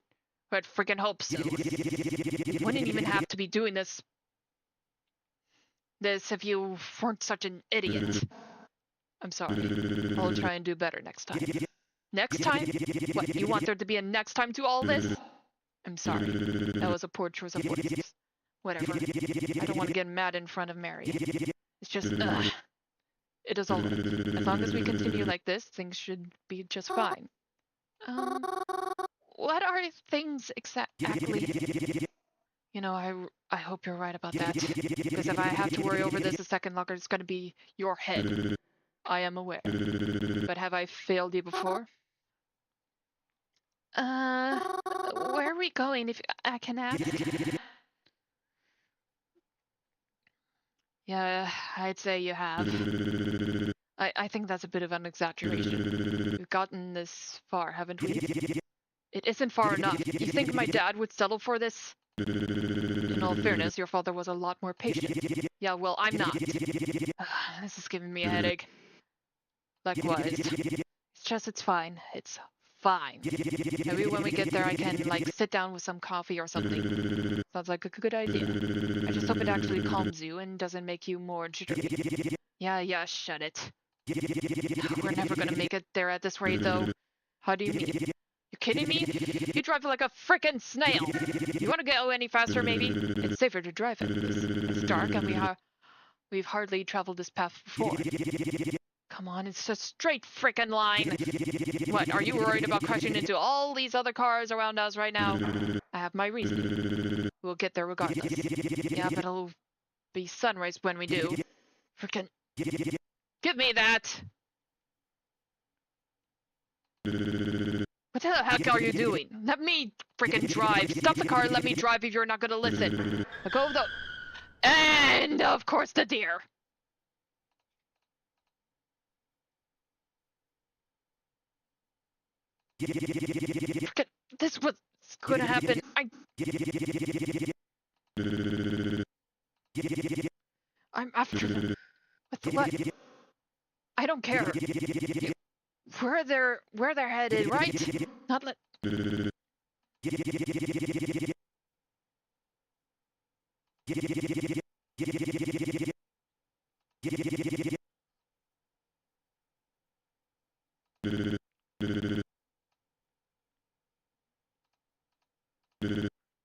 have friggin' hoped so. You wouldn't even have to be doing this if you weren't such an idiot. I'm sorry. I'll try and do better next time. Next time? What, you want there to be a next time to all this? I'm sorry. That was a poor choice of words. Whatever. I don't want to get mad in front of Mary. It's just, it is all right. As long as we continue like this, things should be just fine. What are things exactly? You know, I hope you're right about that. Because if I have to worry over this a second longer, it's going to be your head. I am aware. But have I failed you before? Where are we going, if I can ask? Yeah, I'd say you have. I think that's a bit of an exaggeration. We've gotten this far, haven't we? It isn't far enough. You think my dad would settle for this? In In all fairness, your father was a lot more patient. Yeah, well, I'm not. This is giving me a headache. Likewise. It's fine. It's fine. Maybe when we get there I can, like, sit down with some coffee or something. Sounds like a good idea. I just hope it actually calms you and doesn't make you more jittery. Yeah, shut it. We're never gonna make it there at this rate, though. How do you mean? You kidding me? You drive like a frickin' snail. You wanna go any faster, maybe? It's safer to drive at this. It's dark and we've hardly traveled this path before. Come on, it's a straight frickin' line. What, are you worried about crashing into all these other cars around us right now? I have my reason. We'll get there regardless. Yeah, but it'll be sunrise when we do. Frickin'... Give me that! What the heck are you doing? Let me frickin' drive. Stop the car and let me drive if you're not gonna listen. Let go of the... And of course the deer! Frickin'... This was gonna happen. I'm after them. What? I don't care. Where they're headed, right? Not let...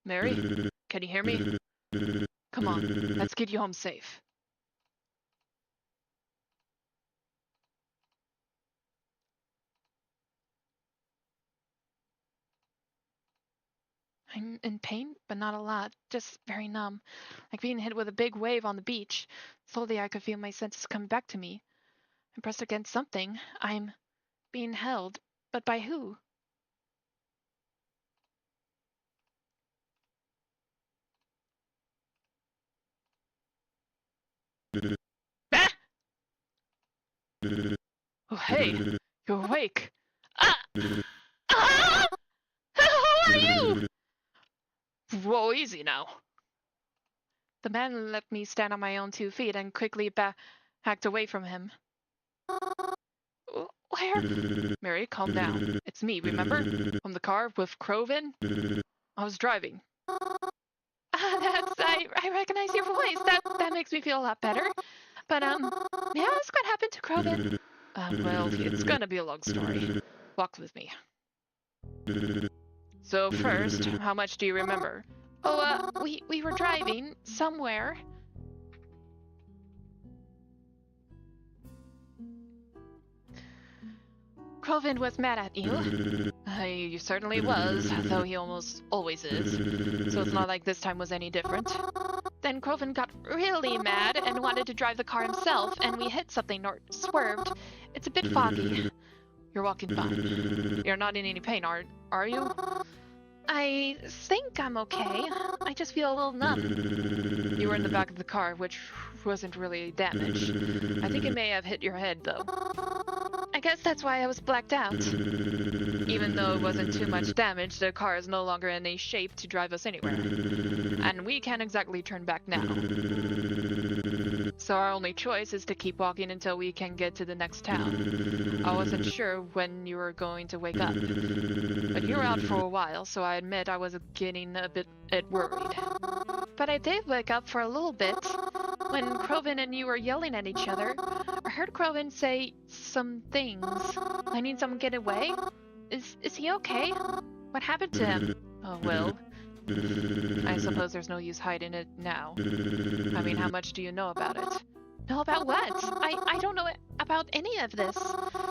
Mary? Can you hear me? Come on, let's get you home safe. I'm in pain, but not a lot. Just very numb. Like being hit with a big wave on the beach. Slowly I could feel my senses come back to me. I'm pressed against something. I'm being held. But by who? Ah! Oh, hey! You're awake! Ah! Ah! Who are you? Whoa, easy now. The man let me stand on my own 2 feet and quickly backed away from him. Where? Mary, calm down. It's me, remember? From the car with Crovin? I was driving. I recognize your voice. That makes me feel a lot better. But, may I ask what happened to Crovin? Well, it's gonna be a long story. Walk with me. So first, how much do you remember? Oh, we were driving somewhere. Crovin was mad at you. He certainly was, though he almost always is. So it's not like this time was any different. Then Crovin got really mad and wanted to drive the car himself, and we hit something or swerved. It's a bit foggy. You're walking fine. You're not in any pain, are you? I think I'm okay. I just feel a little numb. You were in the back of the car, which wasn't really damaged. I think it may have hit your head, though. I guess that's why I was blacked out. Even though it wasn't too much damage, the car is no longer in a shape to drive us anywhere. And we can't exactly turn back now. So our only choice is to keep walking until we can get to the next town. I wasn't sure when you were going to wake up. But you were out for a while, so I admit I was getting a bit worried. But I did wake up for a little bit. When Crovin and you were yelling at each other, I heard Crovin say some things. I need someone to get away? Is he okay? What happened to him? Oh, well. I suppose there's no use hiding it now. I mean, how much do you know about it? Know about what? I don't know about any of this.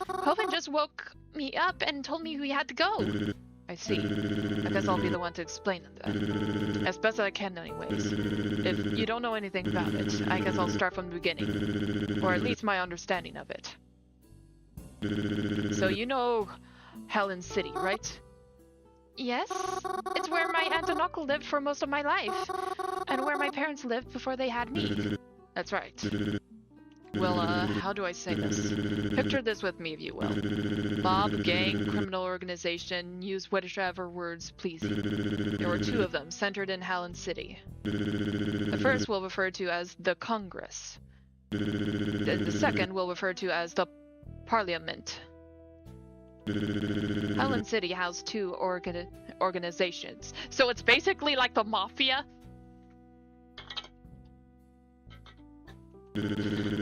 Crovin just woke me up and told me we had to go. I see. I guess I'll be the one to explain it then. As best I can anyways. If you don't know anything about it, I guess I'll start from the beginning. Or at least my understanding of it. So you know Helen City, right? Yes. It's where my aunt and uncle lived for most of my life. And where my parents lived before they had me. That's right. Well, how do I say this? Picture this with me, if you will. Mob, gang, criminal organization, use whichever words please you. There were two of them, centered in Hallen City. The first we'll refer to as the Congress. The second we'll refer to as the Parliament. Hallen City housed two organizations, so it's basically like the Mafia.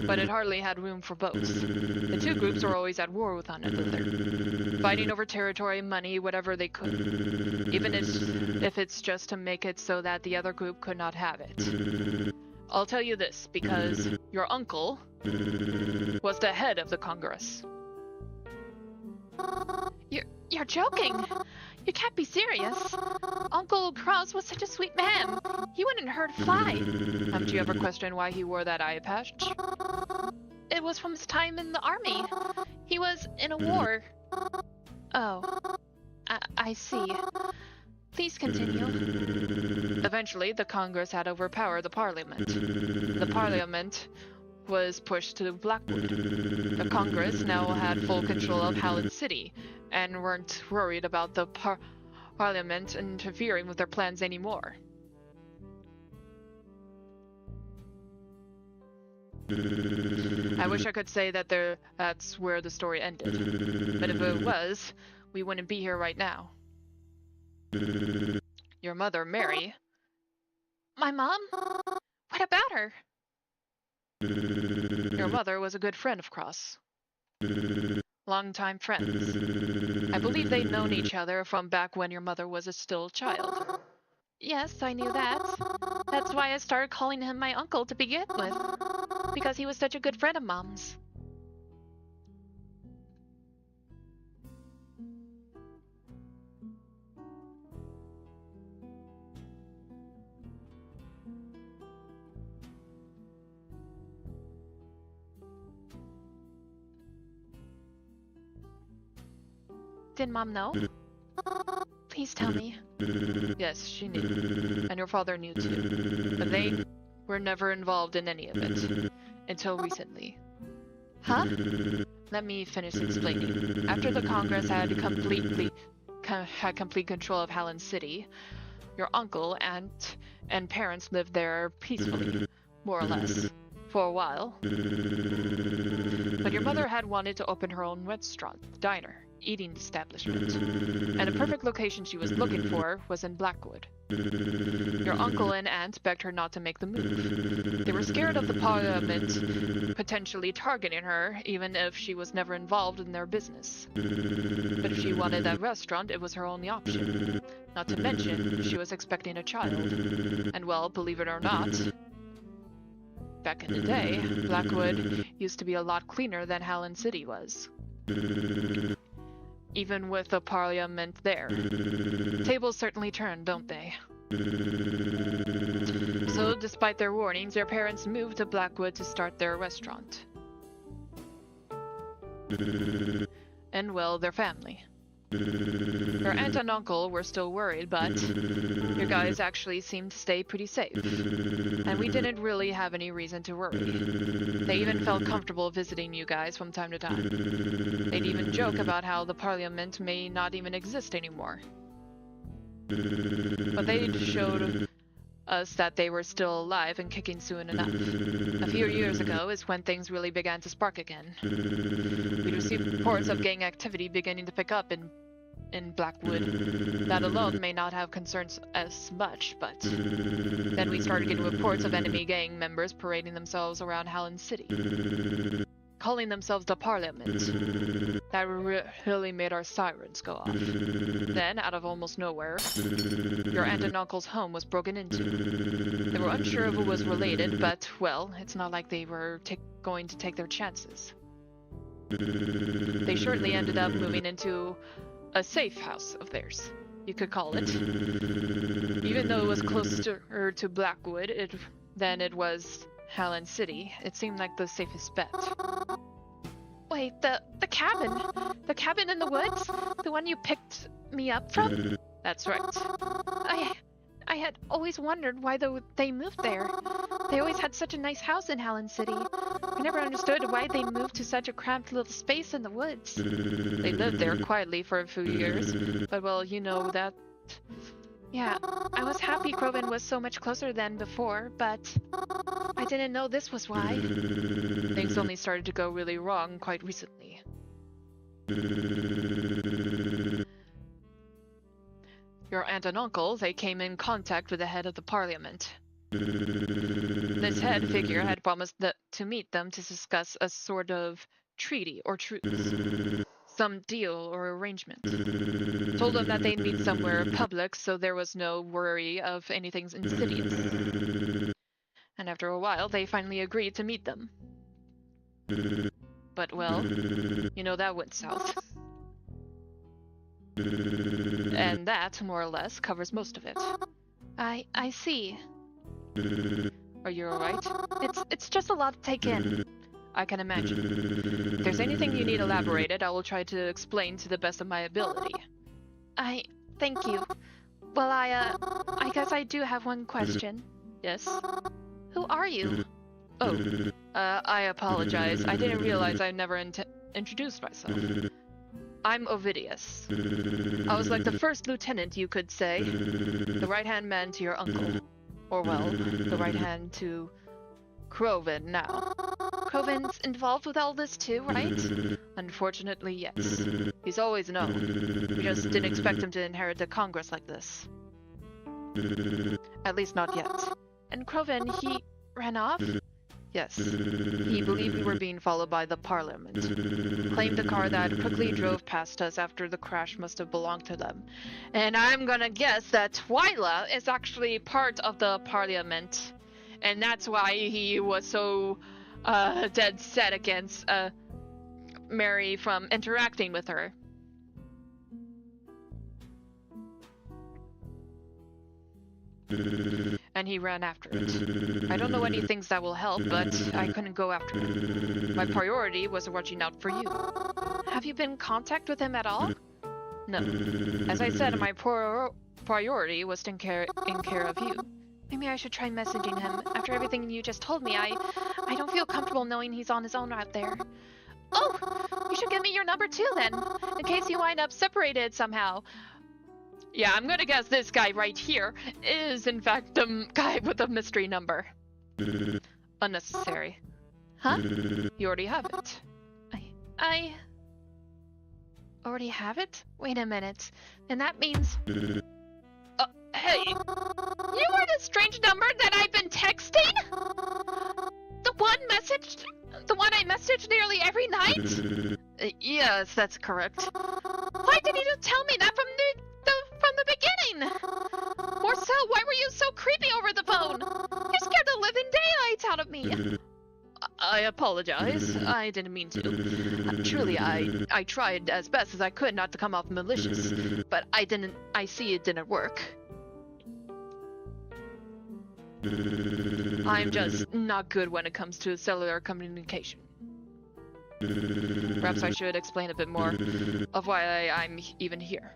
But it hardly had room for both. The two groups were always at war with one another, fighting over territory, money, whatever they could, even if it's just to make it so that the other group could not have it. I'll tell you this, because your uncle was the head of the Congress. You're joking! You can't be serious! Uncle Cross was such a sweet man! He wouldn't hurt a fly! Haven't you ever questioned why he wore that eye patch? It was from his time in the army. He was in a war. Oh. I see. Please continue. Eventually, the Congress had overpowered the Parliament. The Parliament was pushed to Blackwood. The Congress now had full control of Hallen City, and weren't worried about the Parliament interfering with their plans anymore. I wish I could say that that's where the story ended, but if it was, we wouldn't be here right now. Your mother, Mary. My mom? What about her? Your mother was a good friend of Cross. Longtime friends. I believe they'd known each other from back when your mother was still a child. Yes, I knew that. That's why I started calling him my uncle to begin with. Because he was such a good friend of Mom's. Did Mom know? Please tell me. Yes, she knew. And your father knew too. But they were never involved in any of it. Until recently. Huh? Let me finish explaining. After the Congress had complete control of Hallen City, your uncle, aunt, and parents lived there peacefully, more or less, for a while. But your mother had wanted to open her own restaurant, diner, eating establishment, and the perfect location she was looking for was in Blackwood. Your uncle and aunt begged her not to make the move. They were scared of the Parliament potentially targeting her, even if she was never involved in their business. But if she wanted that restaurant, it was her only option. Not to mention, she was expecting a child. And well, believe it or not, back in the day, Blackwood used to be a lot cleaner than Hallen City was. Even with the Parliament there. Tables certainly turn, don't they? So, despite their warnings, their parents moved to Blackwood to start their restaurant. And well, their family. Your aunt and uncle were still worried, but your guys actually seemed to stay pretty safe. And we didn't really have any reason to worry. They even felt comfortable visiting you guys from time to time. They'd even joke about how the Parliament may not even exist anymore. But they showed us that they were still alive and kicking soon enough. A few years ago is when things really began to spark again. We received reports of gang activity beginning to pick up in Blackwood. That alone may not have concerns as much, but then we started getting reports of enemy gang members parading themselves around Hallen City, calling themselves the Parliament. That really made our sirens go off. Then, out of almost nowhere, your aunt and uncle's home was broken into. They were unsure if it was related, but, well, it's not like they were going to take their chances. They shortly ended up moving into a safe house of theirs, you could call it. Even though it was closer to Blackwood than it was Hallen City, it seemed like the safest bet. Wait, the cabin? The cabin in the woods? The one you picked me up from? That's right. I I had always wondered why they moved there. They always had such a nice house in Hallen City. I never understood why they moved to such a cramped little space in the woods. They lived there quietly for a few years, but well, you know that... Yeah, I was happy Croven was so much closer than before, but I didn't know this was why. Things only started to go really wrong quite recently. Your aunt and uncle, they came in contact with the head of the parliament. This head figure had promised to meet them to discuss a sort of treaty or truce. Some deal or arrangement. Told them that they'd meet somewhere public so there was no worry of anything insidious. And after a while, they finally agreed to meet them. But well, you know that went south. And that, more or less, covers most of it. I see. Are you alright? It's just a lot to take in. I can imagine. If there's anything you need elaborated, I will try to explain to the best of my ability. Thank you. Well, I guess I do have one question. Yes? Who are you? Oh, I apologize. I didn't realize I never introduced myself. I'm Ovidius. I was like the first lieutenant, you could say. The right-hand man to your uncle. Or, well, the right hand to Croven now. Croven's involved with all this too, right? Unfortunately, yes. He's always known. We just didn't expect him to inherit the Congress like this. At least not yet. And Croven, he ran off? Yes. He believed we were being followed by the Parliament. Claimed the car that quickly drove past us after the crash must have belonged to them. And I'm gonna guess that Twyla is actually part of the Parliament. And that's why he was so dead set against Mary from interacting with her. And he ran after it. I don't know any things that will help, but I couldn't go after him. My priority was watching out for you. Have you been in contact with him at all? No. As I said, my priority was in care of you. Maybe I should try messaging him. After everything you just told me, I don't feel comfortable knowing he's on his own out there. Oh! You should give me your number too then, in case you wind up separated somehow. Yeah, I'm gonna guess this guy right here is in fact the guy with the mystery number. Unnecessary. Huh? You already have it. I already have it? Wait a minute. And that means... hey! You are the strange number that I've been texting? The one I message nearly every night? Yes, that's correct. Why didn't you tell me that from the beginning? Or so, why were you so creepy over the phone? You scared the living daylights out of me. I apologize. I didn't mean to. Truly, I tried as best as I could not to come off malicious, but I see it didn't work. I'm just not good when it comes to cellular communication. Perhaps I should explain a bit more of why I'm even here.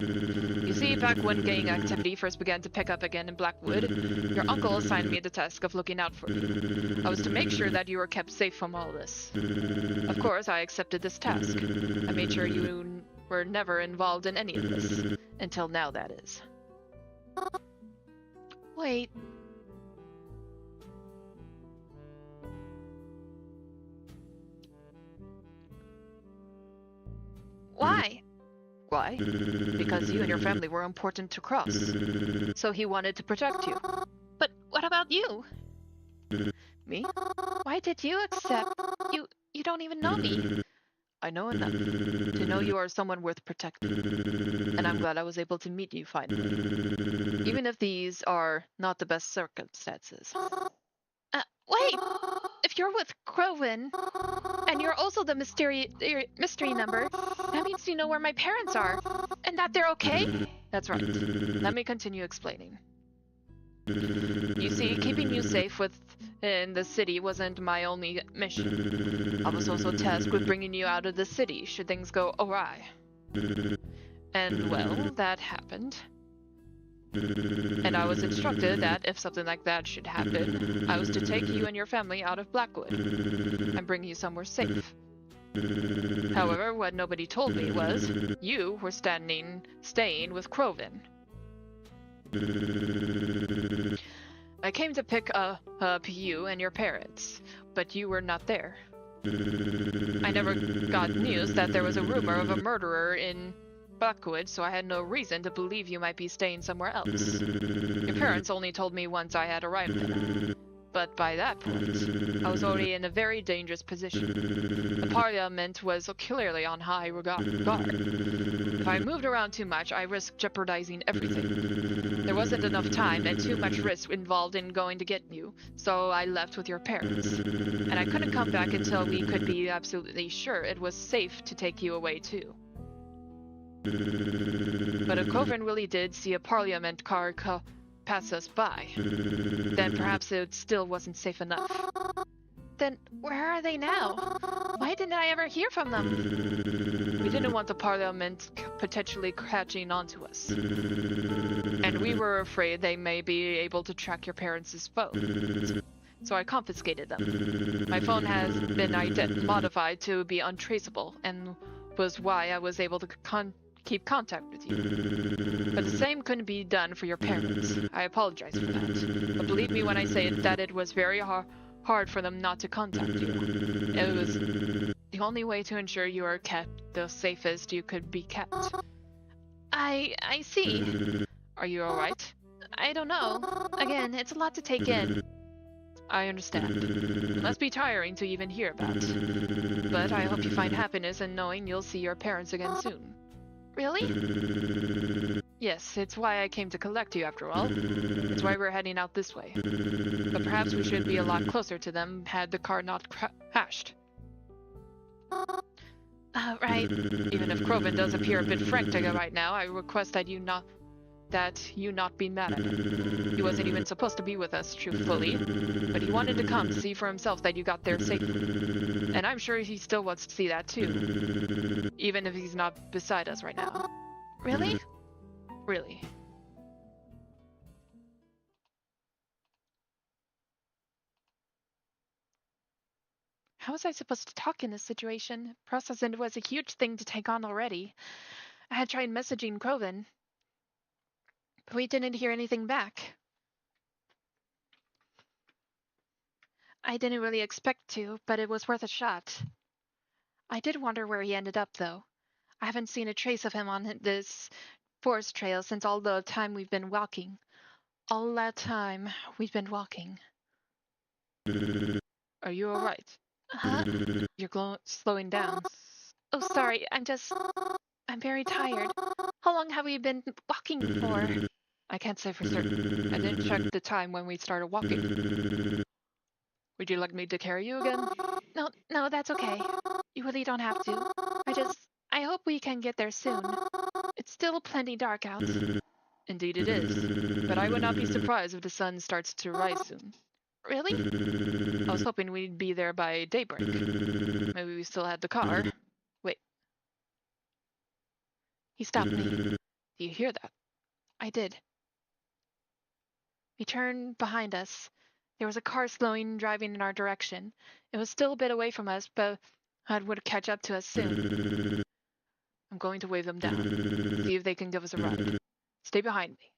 You see, back when gang activity first began to pick up again in Blackwood, your uncle assigned me the task of looking out for you. I was to make sure that you were kept safe from all this. Of course, I accepted this task. I made sure you were never involved in any of this. Until now, that is. Wait. Why? Why? Because you and your family were important to Cross. So he wanted to protect you. But what about you? Me? Why did you accept? You don't even know me. I know enough to know you are someone worth protecting. And I'm glad I was able to meet you finally. Even if these are not the best circumstances. Wait! If you're with Croven, and you're also the mystery number, that means you know where my parents are, and that they're okay? That's right. Let me continue explaining. You see, keeping you safe in the city wasn't my only mission. I was also tasked with bringing you out of the city should things go awry. And well, that happened. And I was instructed that if something like that should happen, I was to take you and your family out of Blackwood and bring you somewhere safe. However, what nobody told me was you were staying with Crovin. I came to pick up you and your parents, but you were not there. I never got news that there was a rumor of a murderer in Blackwood, so I had no reason to believe you might be staying somewhere else. Your parents only told me once I had arrived there. But by that point, I was already in a very dangerous position. The Parliament was clearly on high guard. If I moved around too much, I risked jeopardizing everything. There wasn't enough time and too much risk involved in going to get you, so I left with your parents. And I couldn't come back until we could be absolutely sure it was safe to take you away too. But if Coven really did see a Parliament car pass us by, then perhaps it still wasn't safe enough. Then where are they now? Why didn't I ever hear from them? We didn't want the Parliament potentially catching onto us. And we were afraid they may be able to track your parents' phone. So I confiscated them. My phone has been modified to be untraceable, and was why I was able to keep contact with you. But the same couldn't be done for your parents. I apologize for that. But believe me when I say that it was very hard for them not to contact you. It was the only way to ensure you are kept the safest you could be kept. I see. Are you alright? I don't know. Again, it's a lot to take in. I understand. It must be tiring to even hear about. But I hope you find happiness in knowing you'll see your parents again soon. Really? Yes, it's why I came to collect you after all. It's why we're heading out this way. But perhaps we should be a lot closer to them had the car not crashed. Right. Even if Crovin does appear a bit frantic right now, I request that you not be mad at him. He wasn't even supposed to be with us, truthfully, but he wanted to come to see for himself that you got there safely. And I'm sure he still wants to see that too, even if he's not beside us right now. Really? Really. How was I supposed to talk in this situation? Processing was a huge thing to take on already. I had tried messaging Crovin, but we didn't hear anything back. I didn't really expect to, but it was worth a shot. I did wonder where he ended up, though. I haven't seen a trace of him on this forest trail since all the time we've been walking. All that time we've been walking. Are you alright? Huh? You're slowing down. Oh, sorry, I'm very tired. How long have we been walking for? I can't say for certain. I didn't check the time when we started walking. Would you like me to carry you again? No, that's okay. You really don't have to. I hope we can get there soon. It's still plenty dark out. Indeed it is. But I would not be surprised if the sun starts to rise soon. Really? I was hoping we'd be there by daybreak. Maybe we still had the car. Wait. He stopped me. Do you hear that? I did. We turned behind us. There was a car driving in our direction. It was still a bit away from us, but it would catch up to us soon. I'm going to wave them down. See if they can give us a ride. Stay behind me.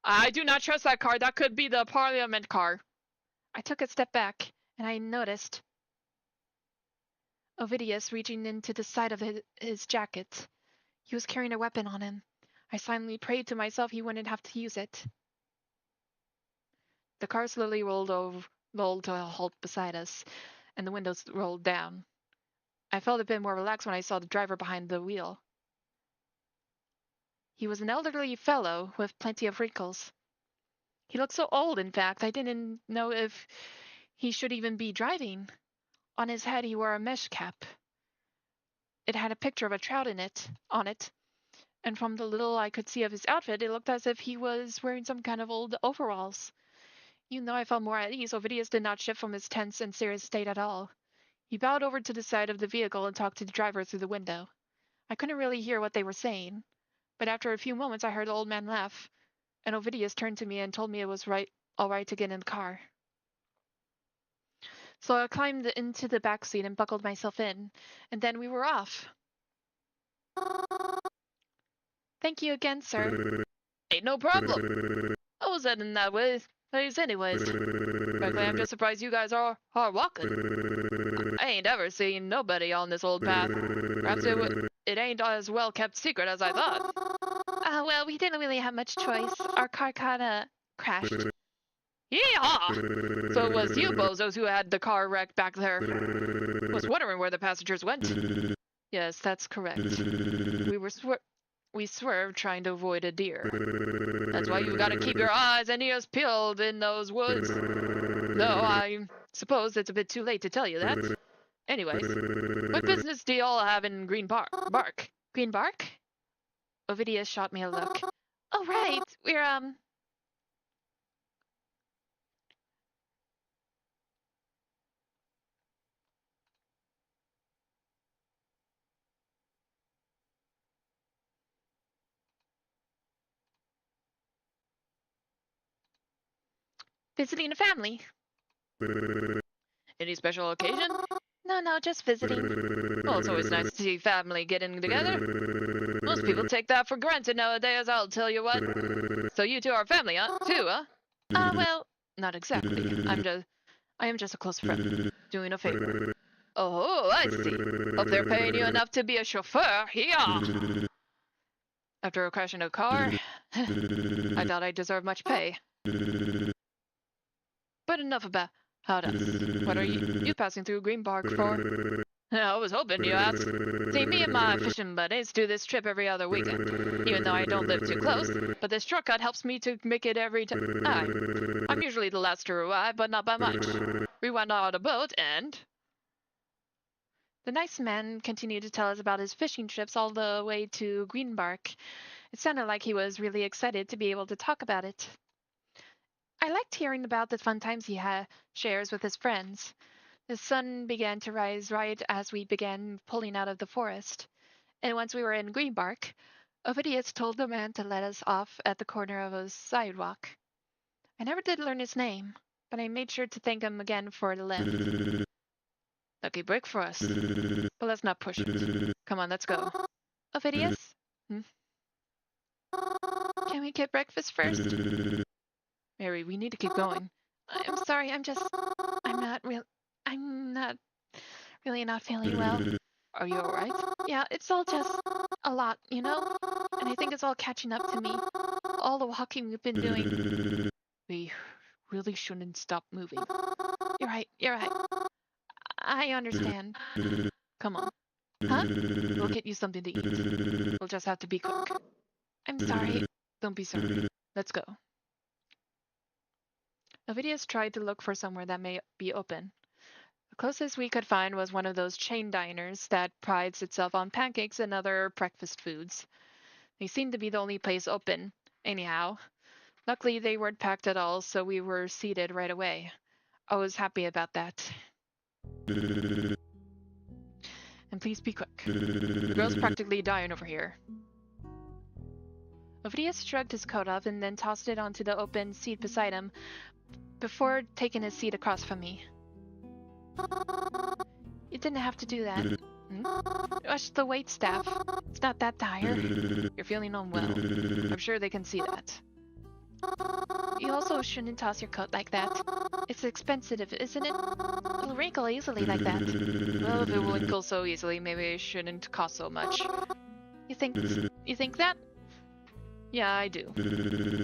I do not trust that car. That could be the Parliament car. I took a step back, and I noticed Ovidius reaching into the side of his jacket. He was carrying a weapon on him. I silently prayed to myself he wouldn't have to use it. The car slowly rolled to a halt beside us, and the windows rolled down. I felt a bit more relaxed when I saw the driver behind the wheel. He was an elderly fellow with plenty of wrinkles. He looked so old, in fact, I didn't know if he should even be driving. On his head he wore a mesh cap. It had a picture of a trout on it, and from the little I could see of his outfit, it looked as if he was wearing some kind of old overalls. Even though I felt more at ease, Ovidius did not shift from his tense and serious state at all. He bowed over to the side of the vehicle and talked to the driver through the window. I couldn't really hear what they were saying, but after a few moments I heard the old man laugh, and Ovidius turned to me and told me it was all right to get in the car. So I climbed into the back seat and buckled myself in, and then we were off. Thank you again, sir. Ain't no problem. I was heading that way anyways. Frankly, I'm just surprised you guys are walking. I ain't ever seen nobody on this old path. Perhaps it ain't as well kept secret as I thought. Well, we didn't really have much choice. Our car kinda crashed. Yeehaw! So it was you bozos who had the car wrecked back there. I was wondering where the passengers went. Yes, that's correct. We swerved trying to avoid a deer. That's why you gotta keep your eyes and ears peeled in those woods. Though I suppose it's a bit too late to tell you that. Anyways, what business do y'all have in Green Bark? Green Bark? Ovidius shot me a look. Oh, right. We're, visiting a family. Any special occasion? No, just visiting. Well, it's always nice to see family getting together. Most people take that for granted nowadays, I'll tell you what. So you two are family, huh? Well, not exactly. I am just a close friend, doing a favor. Oh, I see. Hope they're paying you enough to be a chauffeur. Yeah. After crashing a car, I thought I deserved much pay. But enough about us. What are you passing through Green Bark for? I was hoping you asked. See, me and my fishing buddies do this trip every other weekend, even though I don't live too close. But this shortcut helps me to make it every time. I'm usually the last to arrive, but not by much. We went on a boat and... The nice man continued to tell us about his fishing trips all the way to Greenbark. It sounded like he was really excited to be able to talk about it. I liked hearing about the fun times he shares with his friends. The sun began to rise right as we began pulling out of the forest. And once we were in Greenbark, Ovidius told the man to let us off at the corner of a sidewalk. I never did learn his name, but I made sure to thank him again for the lift. Lucky break for us. But let's not push it. Come on, let's go. Ovidius? Can we get breakfast first? Mary, we need to keep going. I'm sorry, I'm not really not feeling well. Are you alright? Yeah, it's all just a lot, you know? And I think it's all catching up to me. All the walking we've been doing. We really shouldn't stop moving. You're right. I understand. Come on. Huh? We'll get you something to eat. We'll just have to be quick. I'm sorry. Don't be sorry. Let's go. Ovidius tried to look for somewhere that may be open. The closest we could find was one of those chain diners that prides itself on pancakes and other breakfast foods. They seemed to be the only place open, anyhow. Luckily, they weren't packed at all, so we were seated right away. I was happy about that. And please be quick. The girl's practically dying over here. Ovidius shrugged his coat off and then tossed it onto the open seat beside him before taking his seat across from me. You didn't have to do that. Rush the wait staff. It's not that dire. You're feeling unwell. I'm sure they can see that. You also shouldn't toss your coat like that. It's expensive, isn't it? It'll wrinkle easily like that. Well, if it will wrinkle so easily, maybe it shouldn't cost so much. You think that? Yeah, I do.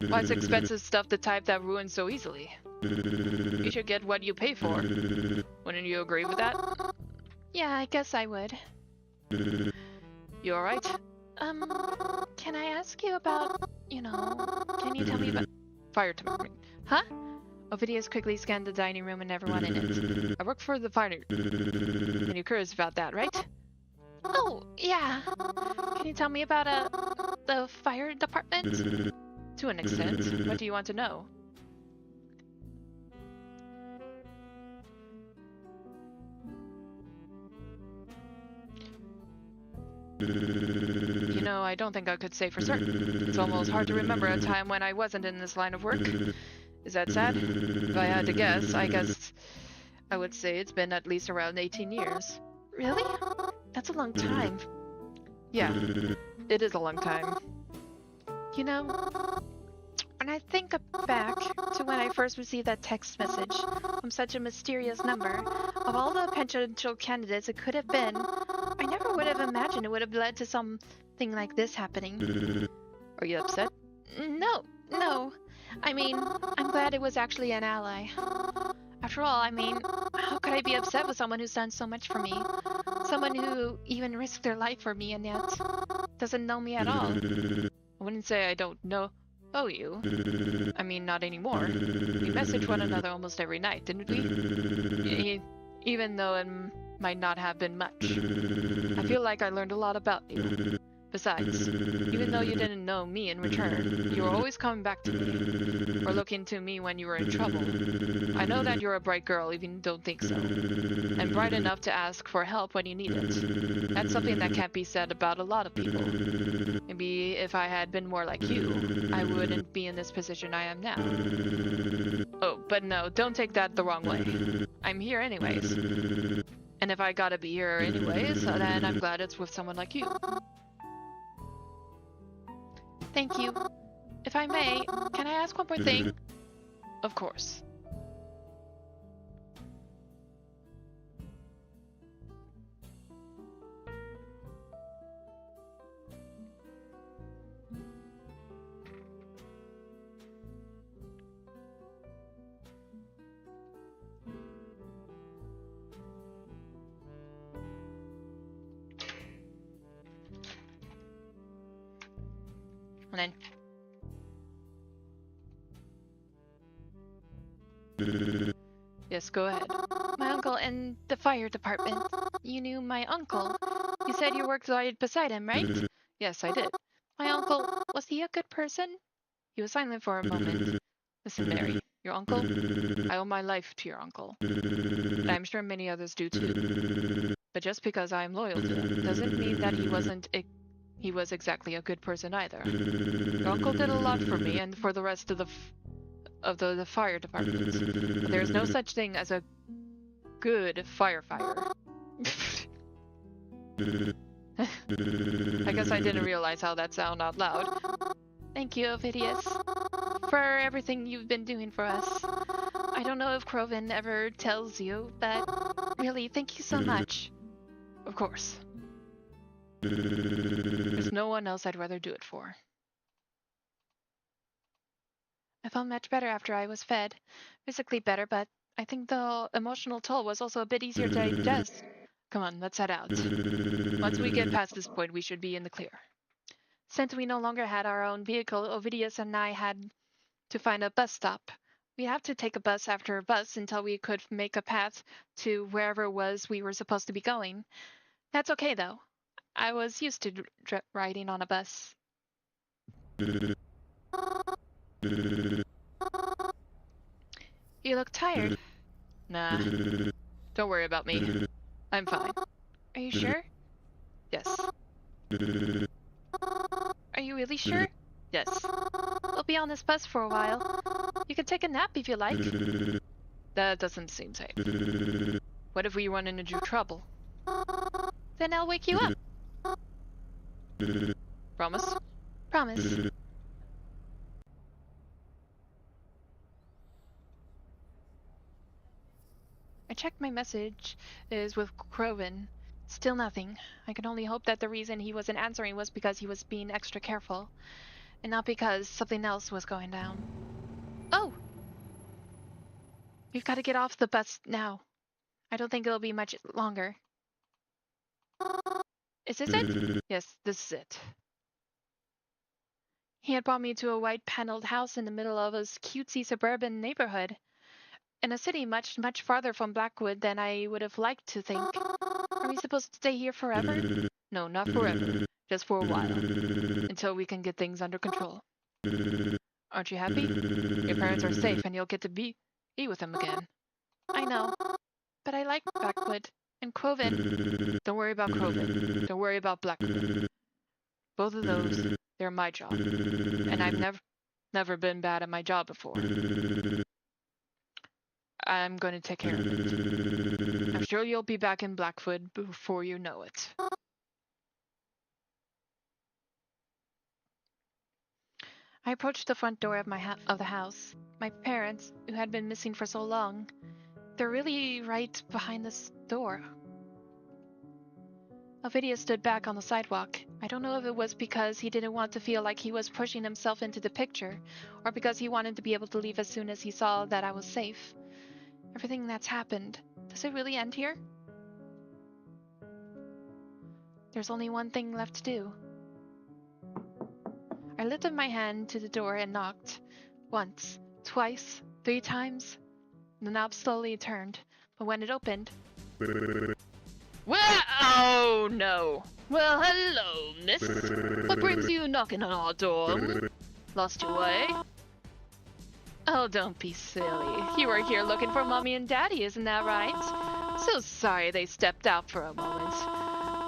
Why is expensive stuff the type that ruins so easily? You should get what you pay for. Wouldn't you agree with that? Yeah, I guess I would. You alright? Can I ask you about, can you tell me about... Fire department. Huh? Ovidius quickly scanned the dining room and everyone in it. I work for the fire... And you're curious about that, right? Oh, yeah. Can you tell me about, the fire department? To an extent. What do you want to know? You know, I don't think I could say for certain. It's almost hard to remember a time when I wasn't in this line of work. Is that sad? If I had to guess, I guess I would say it's been at least around 18 years. Really? That's a long time. Yeah, it is a long time. You know, when I think back to when I first received that text message from such a mysterious number, of all the potential candidates it could have been, I never would have imagined it would have led to something like this happening. Are you upset? No. I mean, I'm glad it was actually an ally. After all, I mean, how could I be upset with someone who's done so much for me? Someone who even risked their life for me and yet doesn't know me at all. I wouldn't say I don't know you. I mean, not anymore. We message one another almost every night, didn't we? Even though it might not have been much. I feel like I learned a lot about you. Besides, even though you didn't know me in return, you were always coming back to me, or looking to me when you were in trouble. I know that you're a bright girl, even if you don't think so, and bright enough to ask for help when you need it. That's something that can't be said about a lot of people. Maybe if I had been more like you, I wouldn't be in this position I am now. Oh, but no, don't take that the wrong way. I'm here anyways. And if I gotta be here anyways, then I'm glad it's with someone like you. Thank you. If I may, can I ask one more thing? Of course. And then... Yes, go ahead. My uncle in the fire department. You knew my uncle. You said you worked right beside him, right? Yes, I did. My uncle, was he a good person? He was silent for a moment. Listen, Mary, your uncle? I owe my life to your uncle. And I'm sure many others do too. But just because I am loyal to him doesn't mean that he was exactly a good person either. Your uncle did a lot for me and for the rest of the fire department. But there is no such thing as a good firefighter. I guess I didn't realize how that sounded out loud. Thank you, Ovidius, for everything you've been doing for us. I don't know if Crovin ever tells you, but really, thank you so much. Of course. There's no one else I'd rather do it for. I felt much better after I was fed. Physically better, but I think the emotional toll was also a bit easier to digest. Come on, let's head out. Once we get past this point, we should be in the clear. Since we no longer had our own vehicle, Ovidius and I had to find a bus stop. We'd have to take a bus after a bus until we could make a path to wherever it was we were supposed to be going. That's okay, though. I was used to riding on a bus. You look tired. Nah, don't worry about me. I'm fine. Are you sure? Yes. Are you really sure? Yes. We'll be on this bus for a while. You can take a nap if you like. That doesn't seem safe. What if we run into trouble? Then I'll wake you up. Promise? Promise. I checked my message is with Crovin. Still nothing. I can only hope that the reason he wasn't answering was because he was being extra careful, and not because something else was going down. Oh! We've got to get off the bus now. I don't think it'll be much longer. Is this it? Yes, this is it. He had brought me to a white paneled house in the middle of a cutesy suburban neighborhood. In a city much, much farther from Blackwood than I would have liked to think. Are we supposed to stay here forever? No, not forever. Just for a while. Until we can get things under control. Aren't you happy? Your parents are safe and you'll get to be with them again. I know. But I like Blackwood. And Crovin. Don't worry about Crovin. Don't worry about Blackwood. Both of those, they're my job. And I've never been bad at my job before. I'm going to take care of it. I'm sure you'll be back in Blackwood before you know it. I approached the front door of the house. My parents, who had been missing for so long, they're really right behind this door. Ovidius stood back on the sidewalk. I don't know if it was because he didn't want to feel like he was pushing himself into the picture, or because he wanted to be able to leave as soon as he saw that I was safe. Everything that's happened, does it really end here? There's only one thing left to do. I lifted my hand to the door and knocked. Once, twice, 3 times. The knob slowly turned, but when it opened... Well, oh no. Well, hello, miss. What brings you knocking on our door? Lost your way? Oh, don't be silly. You were here looking for Mommy and Daddy, isn't that right? So sorry they stepped out for a moment.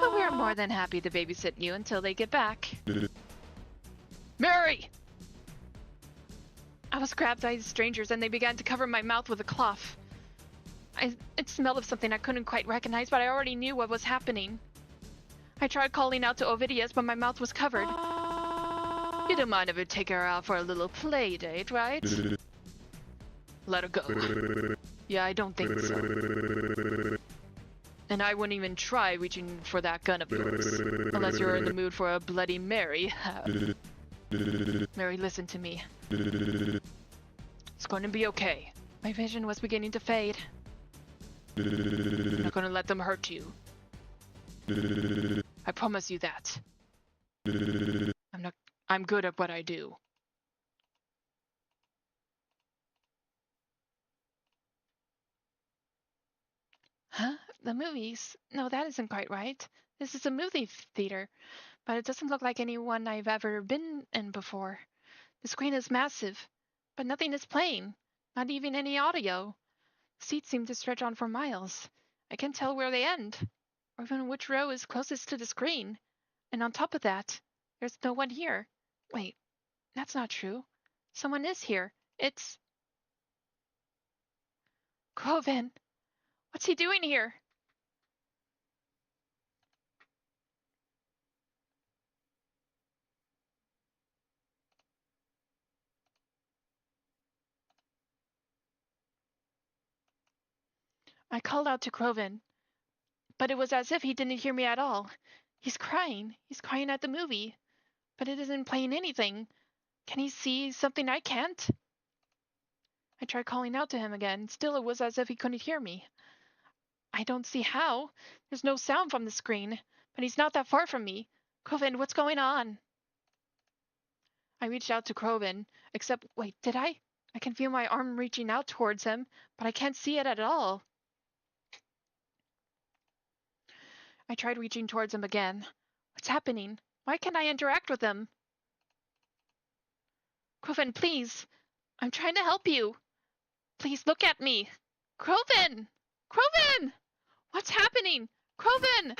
But we're more than happy to babysit you until they get back. Mary! I was grabbed by the strangers and they began to cover my mouth with a cloth. It smelled of something I couldn't quite recognize, but I already knew what was happening. I tried calling out to Ovidius, but my mouth was covered. You don't mind if we take her out for a little play date, right? Let her go. Yeah, I don't think so. And I wouldn't even try reaching for that gun of yours. Unless you're in the mood for a Bloody Mary. Mary, listen to me. It's going to be okay. My vision was beginning to fade. I'm not going to let them hurt you. I promise you that. I'm good at what I do. Huh? The movies? No, that isn't quite right. This is a movie theater, but it doesn't look like anyone I've ever been in before. The screen is massive, but nothing is playing. Not even any audio. Seats seem to stretch on for miles. I can't tell where they end, or even which row is closest to the screen. And on top of that, there's no one here. Wait, that's not true. Someone is here. It's... Groven! What's he doing here? I called out to Groven, but it was as if he didn't hear me at all. He's crying. He's crying at the movie, but it isn't playing anything. Can he see something I can't? I tried calling out to him again. Still, it was as if he couldn't hear me. I don't see how. There's no sound from the screen, but he's not that far from me. Groven, what's going on? I reached out to Groven, except, wait, did I? I can feel my arm reaching out towards him, but I can't see it at all. I tried reaching towards him again. What's happening? Why can't I interact with him? Groven, please. I'm trying to help you. Please look at me. Groven! Groven! What's happening? Groven!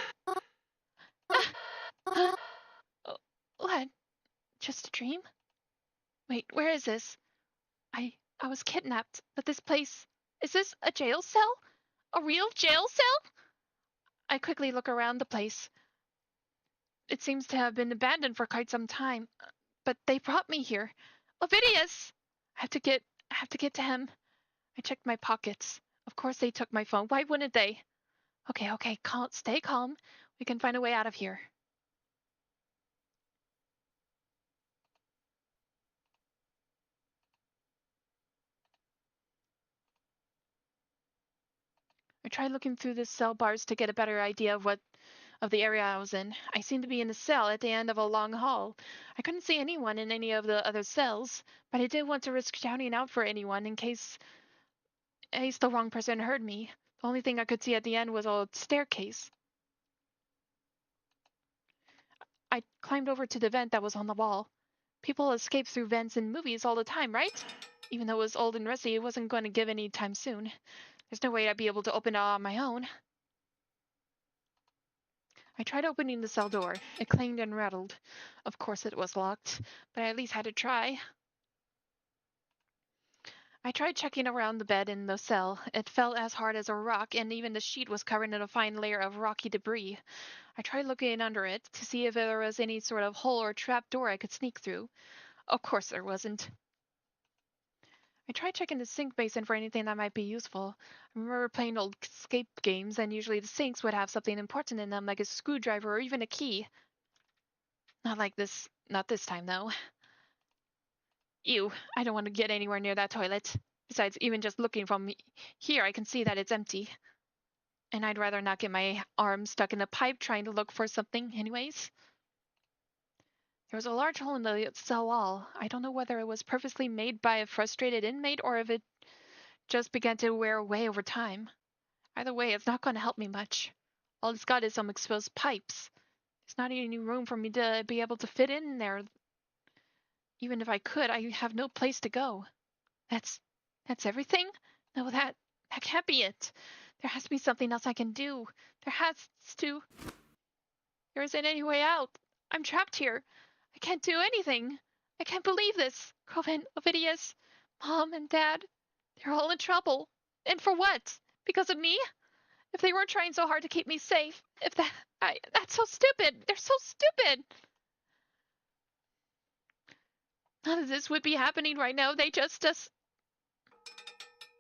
What? Just a dream? Wait, where is this? I was kidnapped, but this place... Is this a jail cell? A real jail cell? I quickly look around the place. It seems to have been abandoned for quite some time, but they brought me here. Ovidius! I have to get to him. I checked my pockets. Of course they took my phone. Why wouldn't they? Okay, stay calm. We can find a way out of here. I tried looking through the cell bars to get a better idea of the area I was in. I seemed to be in a cell at the end of a long hall. I couldn't see anyone in any of the other cells, but I didn't want to risk shouting out for anyone in case the wrong person heard me. The only thing I could see at the end was a staircase. I climbed over to the vent that was on the wall. People escape through vents in movies all the time, right? Even though it was old and rusty, it wasn't going to give any time soon. There's no way I'd be able to open it on my own. I tried opening the cell door. It clanged and rattled. Of course it was locked, but I at least had to try. I tried checking around the bed in the cell. It felt as hard as a rock, and even the sheet was covered in a fine layer of rocky debris. I tried looking under it to see if there was any sort of hole or trap door I could sneak through. Of course there wasn't. I tried checking the sink basin for anything that might be useful. I remember playing old escape games, and usually the sinks would have something important in them, like a screwdriver or even a key. Not this time, though. Ew, I don't want to get anywhere near that toilet. Besides, even just looking from here, I can see that it's empty. And I'd rather not get my arm stuck in a pipe trying to look for something, anyways. There was a large hole in the cell wall. I don't know whether it was purposely made by a frustrated inmate or if it just began to wear away over time. Either way, it's not going to help me much. All it's got is some exposed pipes. There's not any room for me to be able to fit in there. Even if I could, I have no place to go. That's everything? No, that can't be it. There has to be something else I can do. There isn't any way out. I'm trapped here. I can't do anything. I can't believe this. Coven, Ovidius, Mom and Dad, they're all in trouble. And for what? Because of me? If they weren't trying so hard to keep me safe, that's so stupid. They're so stupid. None of this would be happening right now. They just.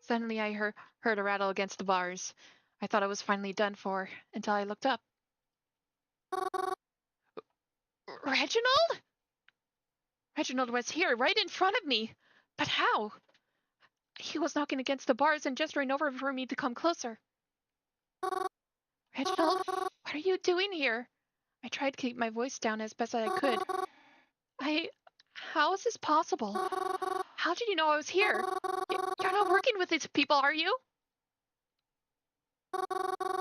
Suddenly I heard a rattle against the bars. I thought I was finally done for, until I looked up. Reginald? Reginald was here, right in front of me. But how? He was knocking against the bars and gesturing over for me to come closer. Reginald, what are you doing here? I tried to keep my voice down as best I could. How is this possible? How did you know I was here? You're not working with these people, are you?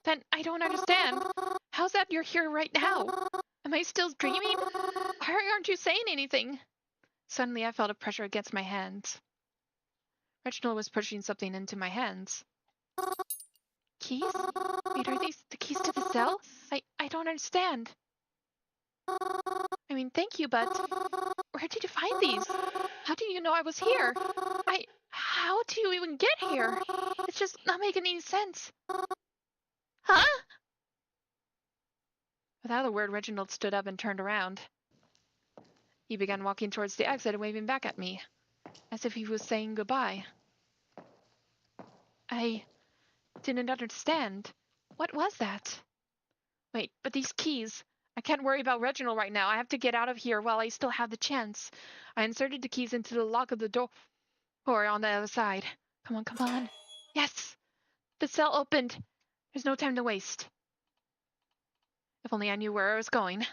Then I don't understand. How's that you're here right now? Am I still dreaming? Why aren't you saying anything? Suddenly I felt a pressure against my hands. Reginald was pushing something into my hands. Keys? Wait, are these the keys to the cell? I don't understand. I mean, thank you, but where did you find these? How do you know I was here? How do you even get here? It's just not making any sense. Huh? Without a word, Reginald stood up and turned around. He began walking towards the exit and waving back at me, as if he was saying goodbye. I didn't understand. What was that? Wait, but these keys. I can't worry about Reginald right now. I have to get out of here while I still have the chance. I inserted the keys into the lock of the door on the other side. Come on, come on. Yes! The cell opened. There's no time to waste. If only I knew where I was going.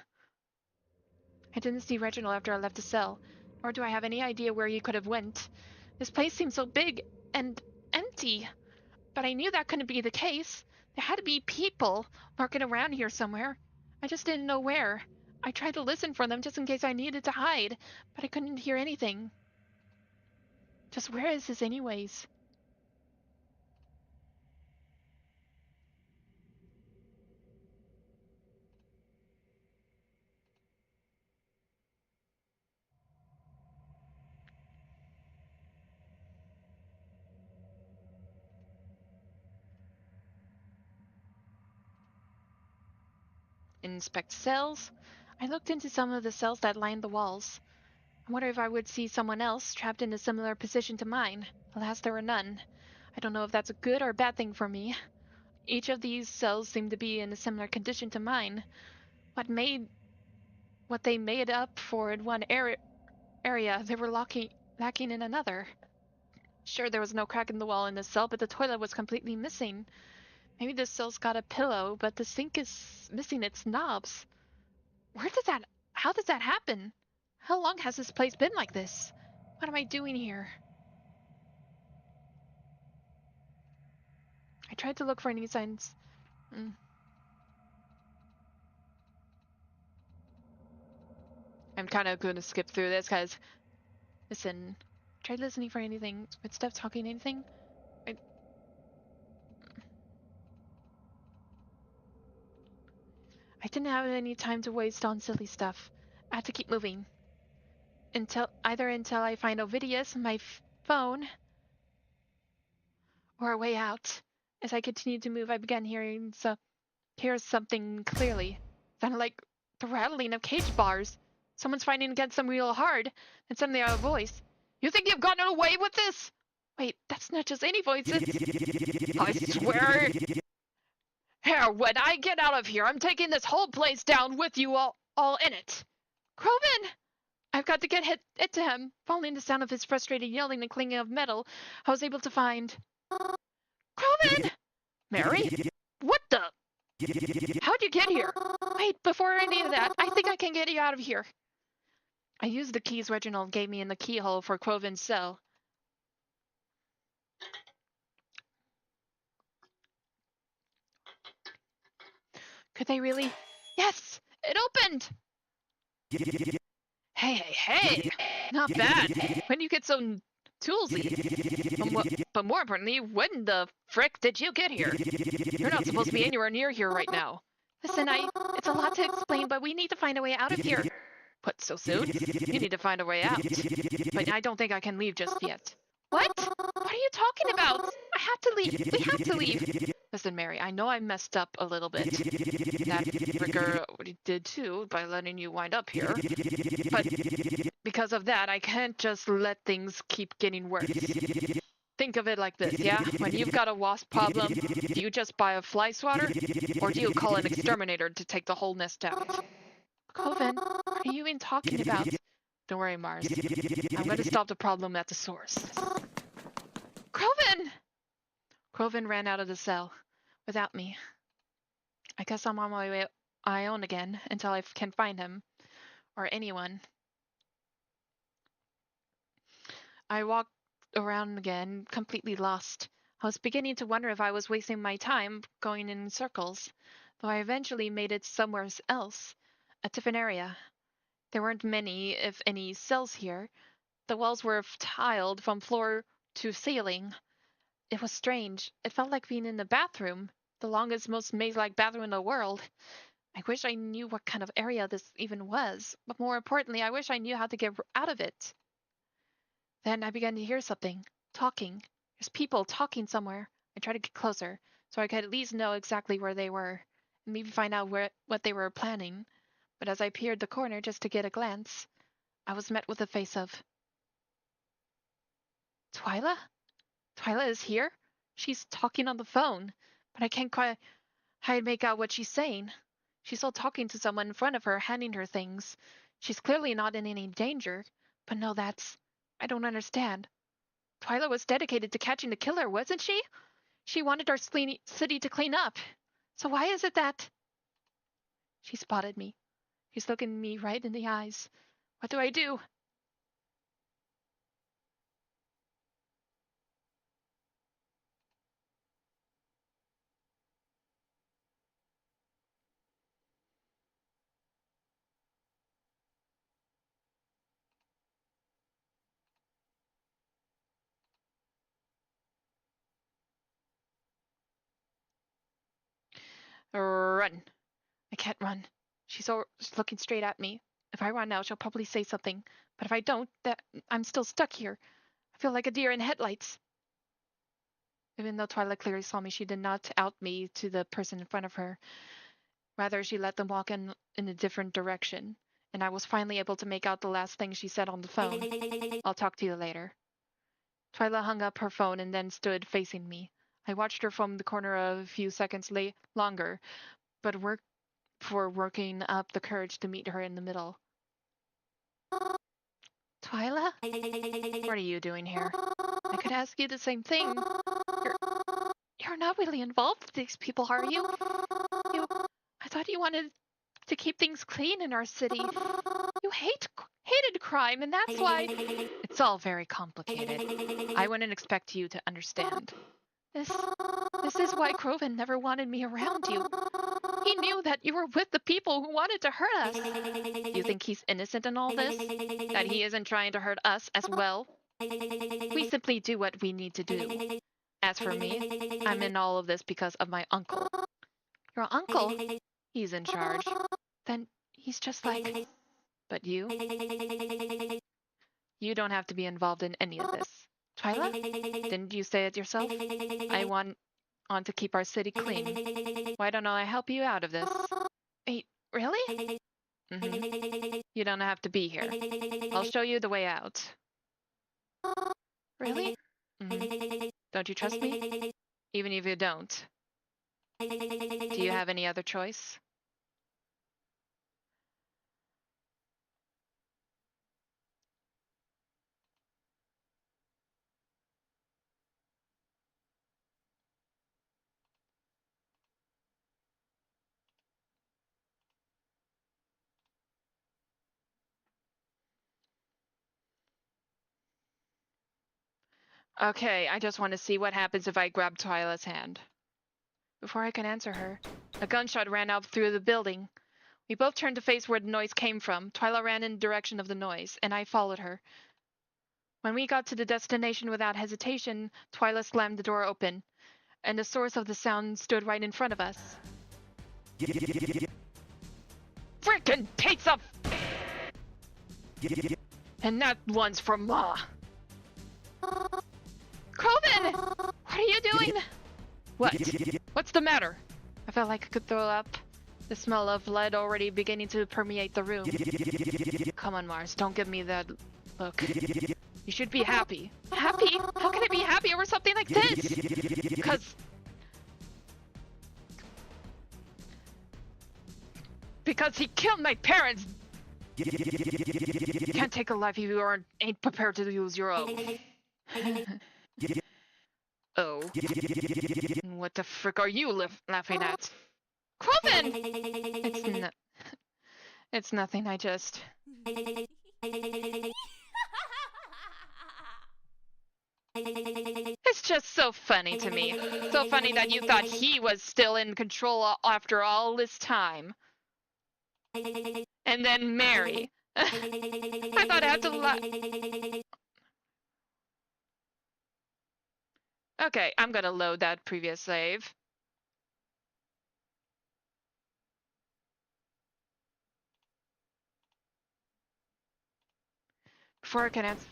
I didn't see Reginald after I left the cell, nor do I have any idea where he could have went. This place seemed so big and empty. But I knew that couldn't be the case. There had to be people lurking around here somewhere. I just didn't know where. I tried to listen for them just in case I needed to hide, but I couldn't hear anything. Just where is this anyways? Inspect cells. I looked into some of the cells that lined the walls. I wonder if I would see someone else trapped in a similar position to mine. Alas, there were none. I don't know if that's a good or a bad thing for me. Each of these cells seemed to be in a similar condition to mine. What they made up for in one area, they were lacking in another. Sure, there was no crack in the wall in this cell, but the toilet was completely missing. Maybe this cell's got a pillow, but the sink is missing its knobs. How does that happen? How long has this place been like this? What am I doing here? I tried to look for any signs. I'm kind of going to skip through this because, listen, tried listening for anything. Footsteps, talking, anything? I didn't have any time to waste on silly stuff. I had to keep moving. Until I find Ovidius, my phone, or a way out. As I continued to move, I began hear something clearly. Sounded like the rattling of cage bars. Someone's fighting against them real hard, and suddenly I heard a voice. You think you've gotten away with this? Wait, that's not just any voice. I swear. Here, when I get out of here, I'm taking this whole place down with you all in it. Croven! I've got to get it to him. Following the sound of his frustrated yelling and clinging of metal, I was able to find... Croven! Mary? What the? How'd you get here? Wait, before any of that, I think I can get you out of here. I used the keys Reginald gave me in the keyhole for Croven's cell. Could they really? Yes! It opened! Hey! Not bad. When you get so toolsy. But more importantly, when the frick did you get here? You're not supposed to be anywhere near here right now. Listen, it's a lot to explain, but we need to find a way out of here. What, so soon? You need to find a way out. But I don't think I can leave just yet. What? What are you talking about? I have to leave. We have to leave. Listen, Mary, I know I messed up a little bit. That Ricker did too by letting you wind up here. But because of that, I can't just let things keep getting worse. Think of it like this, yeah? When you've got a wasp problem, do you just buy a fly swatter? Or do you call an exterminator to take the whole nest out? Coven, what are you even talking about? Don't worry, Mars. I'm going to stop the problem at the source. Croven! Croven ran out of the cell without me. I guess I'm on my way own again until I can find him. Or anyone. I walked around again, completely lost. I was beginning to wonder if I was wasting my time going in circles, though I eventually made it somewhere else, a different area. There weren't many, if any, cells here. The walls were tiled from floor to ceiling. It was strange. It felt like being in the bathroom, the longest, most maze-like bathroom in the world. I wish I knew what kind of area this even was, but more importantly, I wish I knew how to get out of it. Then I began to hear something. Talking. There's people talking somewhere. I tried to get closer, so I could at least know exactly where they were, and maybe find out what they were planning. But as I peered the corner just to get a glance, I was met with the face of... Twyla? Twyla is here? She's talking on the phone, but I can't quite make out what she's saying. She's still talking to someone in front of her, handing her things. She's clearly not in any danger, but no, I don't understand. Twyla was dedicated to catching the killer, wasn't she? She wanted our city to clean up. So why is it that... She spotted me. She's looking me right in the eyes. What do I do? Run. I can't run. She's looking straight at me. If I run now, she'll probably say something. But if I don't, I'm still stuck here. I feel like a deer in headlights. Even though Twyla clearly saw me, she did not out me to the person in front of her. Rather, she let them walk in a different direction. And I was finally able to make out the last thing she said on the phone. I'll talk to you later. Twyla hung up her phone and then stood facing me. I watched her from the corner a few seconds longer, but working up the courage to meet her in the middle. Twyla? What are you doing here? I could ask you the same thing. You're not really involved with these people, are you? I thought you wanted to keep things clean in our city. You hated crime, and that's why... It's all very complicated. I wouldn't expect you to understand. This is why Croven never wanted me around you. He knew that you were with the people who wanted to hurt us. You think he's innocent in all this? That he isn't trying to hurt us as well? We simply do what we need to do. As for me, I'm in all of this because of my uncle. Your uncle? He's in charge. Then he's just like... But you? You don't have to be involved in any of this. Twyla? Didn't you say it yourself? I want to keep our city clean. Why don't I help you out of this? Wait, really? You don't have to be here. I'll show you the way out. Really? Don't you trust me? Even if you don't. Do you have any other choice? Okay, I just want to see what happens if I grab Twyla's hand. Before I could answer her, a gunshot rang out through the building. We both turned to face where the noise came from. Twyla ran in the direction of the noise, and I followed her. When we got to the destination without hesitation, Twyla slammed the door open, and the source of the sound stood right in front of us. Frickin' pizza! And that one's for Ma! Coven! What are you doing? What? What's the matter? I felt like I could throw up. The smell of lead already beginning to permeate the room. Come on, Mars, don't give me that look. You should be happy. Happy? How can I be happy over something like this? Because he killed my parents! You can't take a life if you ain't prepared to lose your own. Oh. What the frick are you laughing at? Coven! It's nothing, I just... It's just so funny to me. So funny that you thought he was still in control after all this time. And then Mary. I thought I had to Okay, I'm gonna load that previous save. Before I can answer...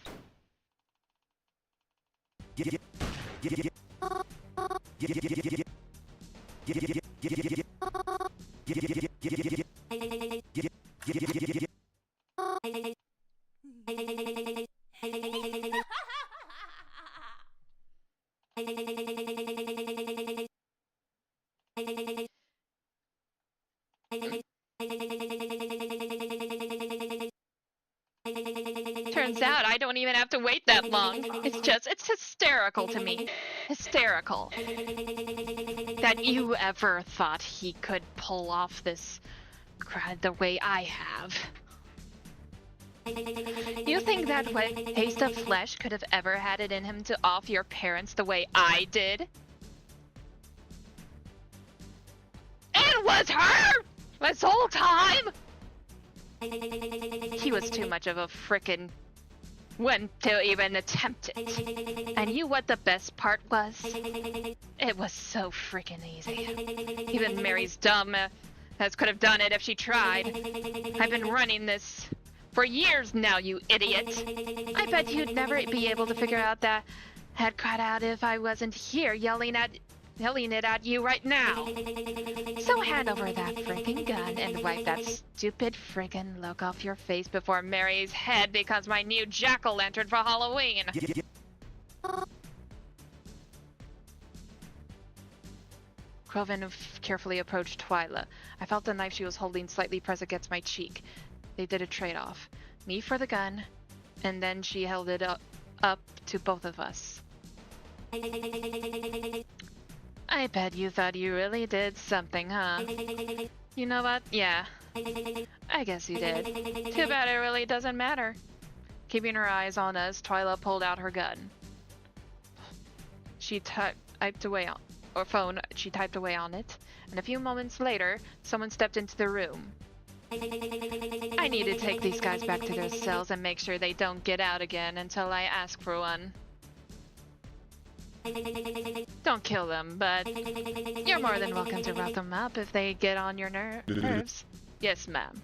Turns out I don't even have to wait that long. It's hysterical to me. Hysterical. That you ever thought he could pull off this crud the way I have. You think that taste of flesh could have ever had it in him to off your parents the way I did? It was her! This whole time! He was too much of a frickin' wimp to even attempt it. And you what the best part was? It was so frickin' easy. Even Mary's dumb as could have done it if she tried. I've been running this for years now, you idiot. I bet you'd never be able to figure out that head cut out if I wasn't here yelling it at you right now. So hand over that friggin' gun and wipe that stupid friggin' look off your face before Mary's head becomes my new jack-o'-lantern for Halloween. Croven carefully approached Twyla. I felt the knife she was holding slightly press against my cheek. They did a trade-off. Me for the gun, and then she held it up to both of us. I bet you thought you really did something, huh? You know what? Yeah. I guess you did. Too bad it really doesn't matter. Keeping her eyes on us, Twyla pulled out her gun. She typed away on it, and a few moments later, someone stepped into the room. I need to take these guys back to their cells and make sure they don't get out again until I ask for one. Don't kill them, but you're more than welcome to rough them up if they get on your nerves. Yes, ma'am.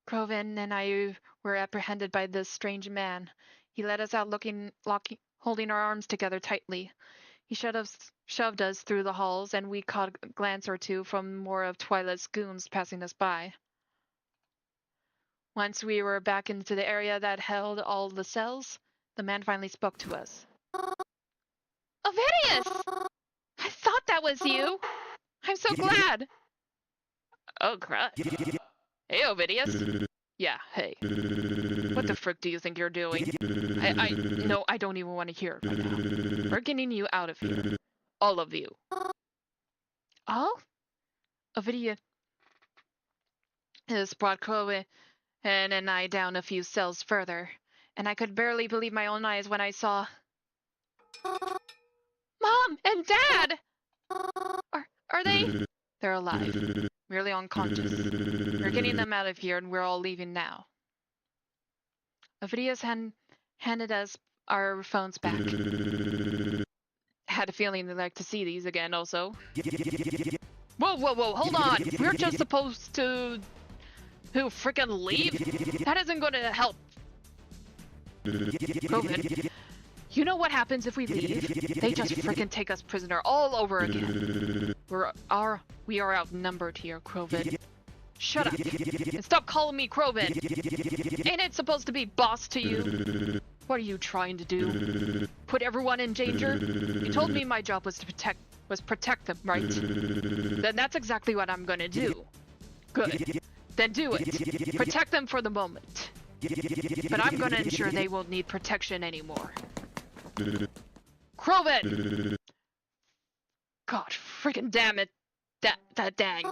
Crovin and I were apprehended by this strange man. He led us out holding our arms together tightly. He shoved us through the halls, and we caught a glance or two from more of Twilight's goons passing us by. Once we were back into the area that held all the cells, the man finally spoke to us. Ovidius! I thought that was you! I'm so glad! Oh, crap. Hey, Ovidius. Yeah, hey. What the frick do you think you're doing? No, I don't even want to hear it right now. We're getting you out of here. All of you. All? Ovidius brought Chloe and I down a few cells further, and I could barely believe my own eyes when I saw... Mom and Dad! Are they... They're alive. Merely unconscious. We're getting them out of here, and we're all leaving now. Ovidius handed us our phones back. Had a feeling they'd like to see these again, also. Whoa, hold on! We're just supposed to... Who, frickin' leave? That isn't gonna help. COVID. You know what happens if we leave? They just frickin' take us prisoner all over again. We are outnumbered here, Crovin. Shut up and stop calling me Crovin. Ain't it supposed to be boss to you? What are you trying to do? Put everyone in danger? You told me my job was to protect them, right? Then that's exactly what I'm gonna do. Good. Then do it. Protect them for the moment. But I'm gonna ensure they won't need protection anymore. Crovin! God freaking damn it. That dang.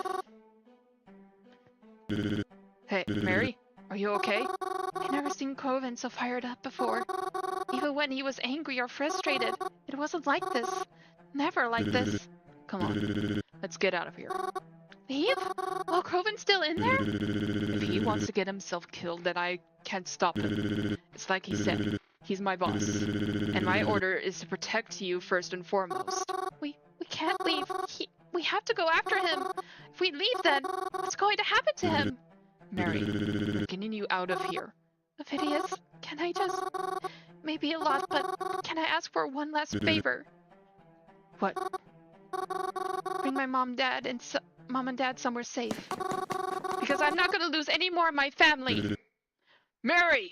Hey, Mary? Are you okay? I've never seen Crovin so fired up before. Even when he was angry or frustrated, it wasn't like this. Never like this. Come on, let's get out of here. Leave? While Crovin's still in there? If he wants to get himself killed, then I can't stop him. It's like he said, he's my boss. And my order is to protect you first and foremost. We can't leave. We have to go after him. If we leave, then what's going to happen to him? Mary, we're getting you out of here. Ovidius, can I just... Maybe a lot, but can I ask for one last favor? What? Bring my mom and dad somewhere safe. Because I'm not going to lose any more of my family. Mary!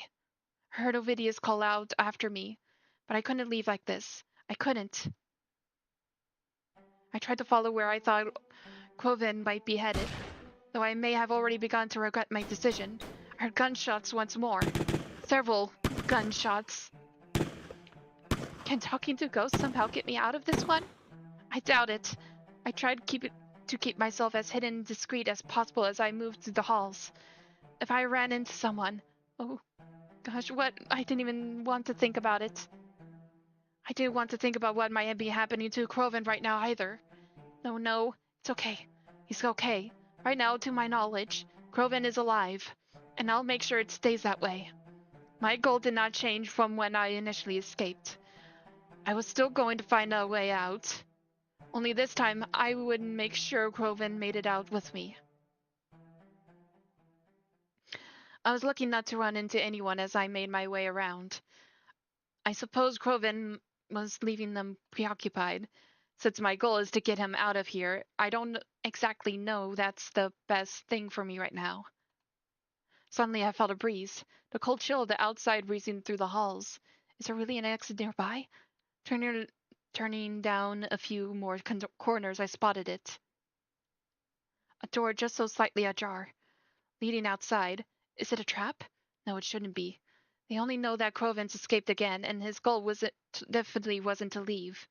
I heard Ovidius call out after me, but I couldn't leave like this. I couldn't. I tried to follow where I thought Crovin might be headed, though I may have already begun to regret my decision. I heard gunshots once more. Several gunshots. Can talking to ghosts somehow get me out of this one? I doubt it. I tried to keep myself as hidden and discreet as possible as I moved through the halls. If I ran into someone... Oh, gosh, what? I didn't even want to think about it. I didn't want to think about what might be happening to Crovin right now either. No, it's okay. He's okay. Right now, to my knowledge, Crovin is alive, and I'll make sure it stays that way. My goal did not change from when I initially escaped. I was still going to find a way out. Only this time, I would make sure Crovin made it out with me. I was lucky not to run into anyone as I made my way around. I suppose Crovin was leaving them preoccupied. Since my goal is to get him out of here, I don't exactly know that's the best thing for me right now. Suddenly I felt a breeze, the cold chill of the outside breezing through the halls. Is there really an exit nearby? Turning down a few more corners, I spotted it. A door just so slightly ajar, leading outside. Is it a trap? No, it shouldn't be. They only know that Crovin's escaped again, and his goal definitely wasn't to leave.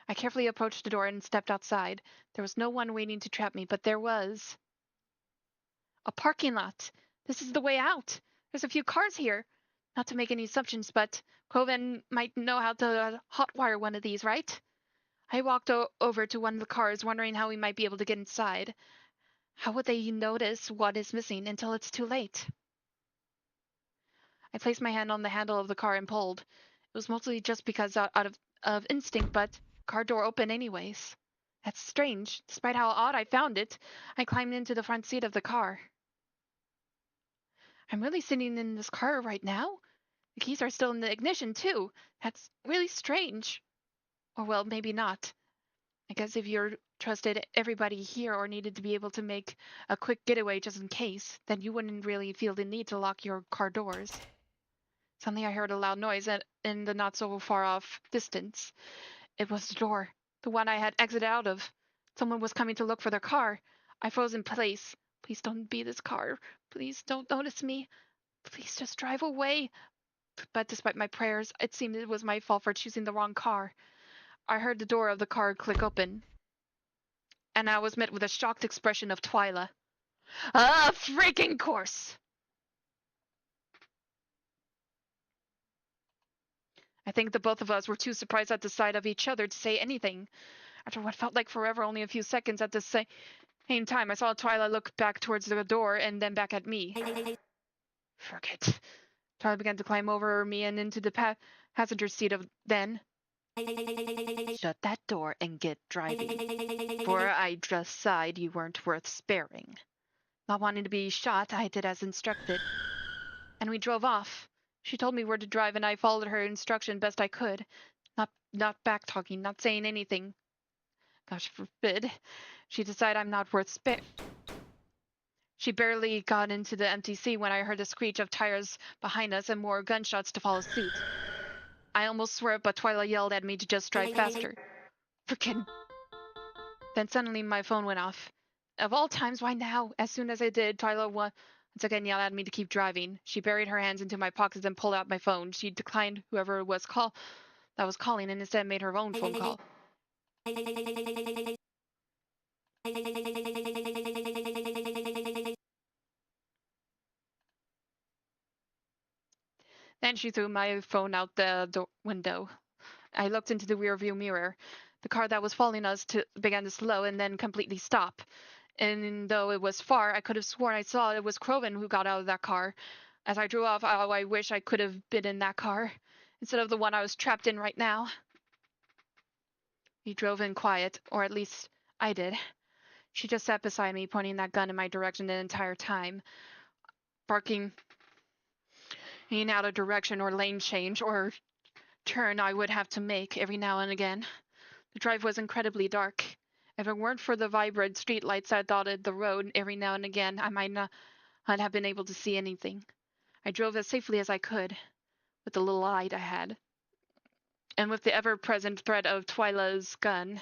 I carefully approached the door and stepped outside. There was no one waiting to trap me, but there was... a parking lot. This is the way out. There's a few cars here. Not to make any assumptions, but Crovin might know how to hotwire one of these, right? I walked over to one of the cars, wondering how we might be able to get inside. How would they notice what is missing until it's too late? I placed my hand on the handle of the car and pulled. It was mostly just because out of instinct, but car door opened anyways. That's strange. Despite how odd I found it, I climbed into the front seat of the car. I'm really sitting in this car right now? The keys are still in the ignition, too. That's really strange. Or, well, maybe not. I guess if you're trusted everybody here or needed to be able to make a quick getaway just in case, then you wouldn't really feel the need to lock your car doors. Suddenly I heard a loud noise in the not so far off distance. It was the door, the one I had exited out of. Someone was coming to look for their car. I froze in place. Please don't be this car. Please don't notice me. Please just drive away. But despite my prayers, it seemed it was my fault for choosing the wrong car. I heard the door of the car click open, and I was met with a shocked expression of Twyla. Ah, freaking course! I think the both of us were too surprised at the sight of each other to say anything. After what felt like forever, only a few seconds at the same time, I saw Twyla look back towards the door and then back at me. Forget. Twyla began to climb over me and into the passenger seat of then. Shut that door and get driving. For I just sighed you weren't worth sparing. Not wanting to be shot, I did as instructed. And we drove off. She told me where to drive, and I followed her instruction best I could. Not back-talking, not saying anything. Gosh forbid. She decided I'm not worth She barely got into the empty seat when I heard the screech of tires behind us and more gunshots to follow suit. I almost swerved, but Twyla yelled at me to just drive faster. Frickin'. Then suddenly my phone went off. Of all times, why now? As soon as I did, Twyla once again yelled at me to keep driving. She buried her hands into my pockets and pulled out my phone. She declined whoever was that was calling and instead made her own phone call. Then she threw my phone out the window. I looked into the rearview mirror. The car that was following us began to slow and then completely stop. And though it was far, I could have sworn I saw it was Croven who got out of that car. As I drove off, oh, I wish I could have been in that car, instead of the one I was trapped in right now. He drove in quiet, or at least I did. She just sat beside me, pointing that gun in my direction the entire time, barking in out of direction or lane change or turn I would have to make every now and again. The drive was incredibly dark. If it weren't for the vibrant streetlights that dotted the road every now and again, I might not have been able to see anything. I drove as safely as I could, with the little light I had, and with the ever-present threat of Twyla's gun.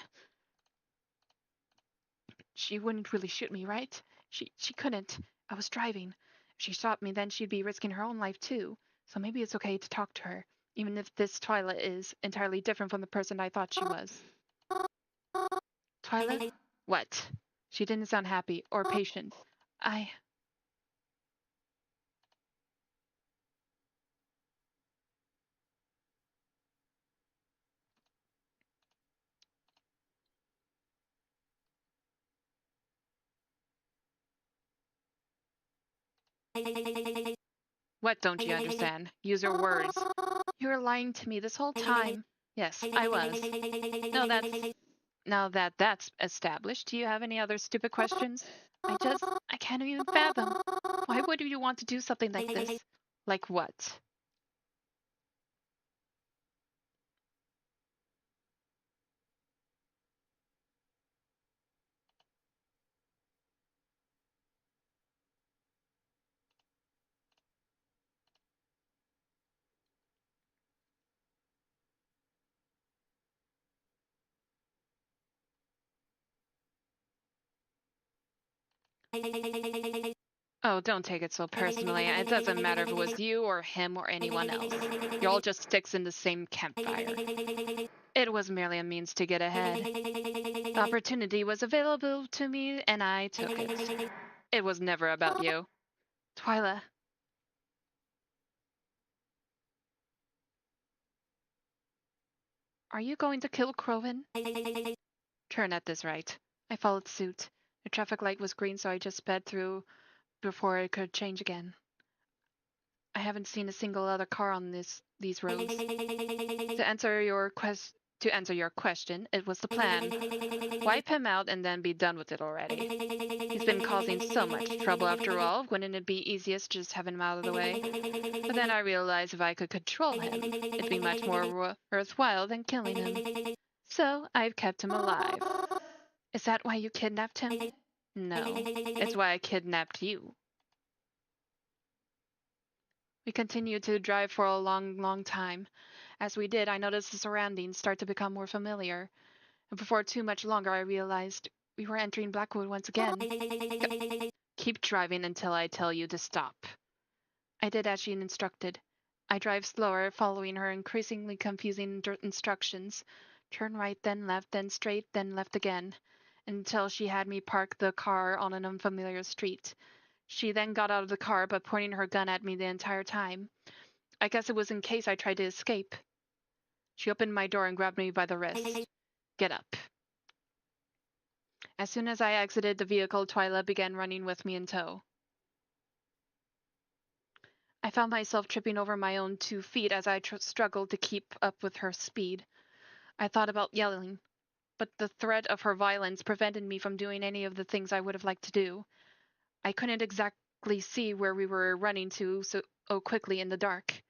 She wouldn't really shoot me, right? She couldn't. I was driving. If she shot me, then she'd be risking her own life too. So maybe it's okay to talk to her, even if this Twyla is entirely different from the person I thought she was. Twyla? What? She didn't sound happy or patient. What don't you understand? Use your words. You were lying to me this whole time. Yes, I was. No, now that that's established, do you have any other stupid questions? I can't even fathom. Why would you want to do something like this? Like what? Oh, don't take it so personally. It doesn't matter if it was you or him or anyone else. You're all just sticks in the same campfire. It was merely a means to get ahead. The opportunity was available to me, and I took it. It was never about you. Twyla, are you going to kill Croven? Turn at this right. I followed suit. The traffic light was green, so I just sped through before it could change again. I haven't seen a single other car on these roads. To answer your question, it was the plan. Wipe him out and then be done with it already. He's been causing so much trouble after all. Wouldn't it be easiest to just have him out of the way? But then I realized if I could control him, it'd be much more worthwhile than killing him. So I've kept him alive. Is that why you kidnapped him? No, it's why I kidnapped you. We continued to drive for a long, long time. As we did, I noticed the surroundings start to become more familiar. And before too much longer, I realized we were entering Blackwood once again. Keep driving until I tell you to stop. I did as she instructed. I drive slower, following her increasingly confusing instructions. Turn right, then left, then straight, then left again, until she had me park the car on an unfamiliar street. She then got out of the car, but pointing her gun at me the entire time. I guess it was in case I tried to escape. She opened my door and grabbed me by the wrist. Get up. As soon as I exited the vehicle, Twyla began running with me in tow. I found myself tripping over my own 2 feet as I struggled to keep up with her speed. I thought about yelling, but the threat of her violence prevented me from doing any of the things I would have liked to do. I couldn't exactly see where we were running to so quickly in the dark.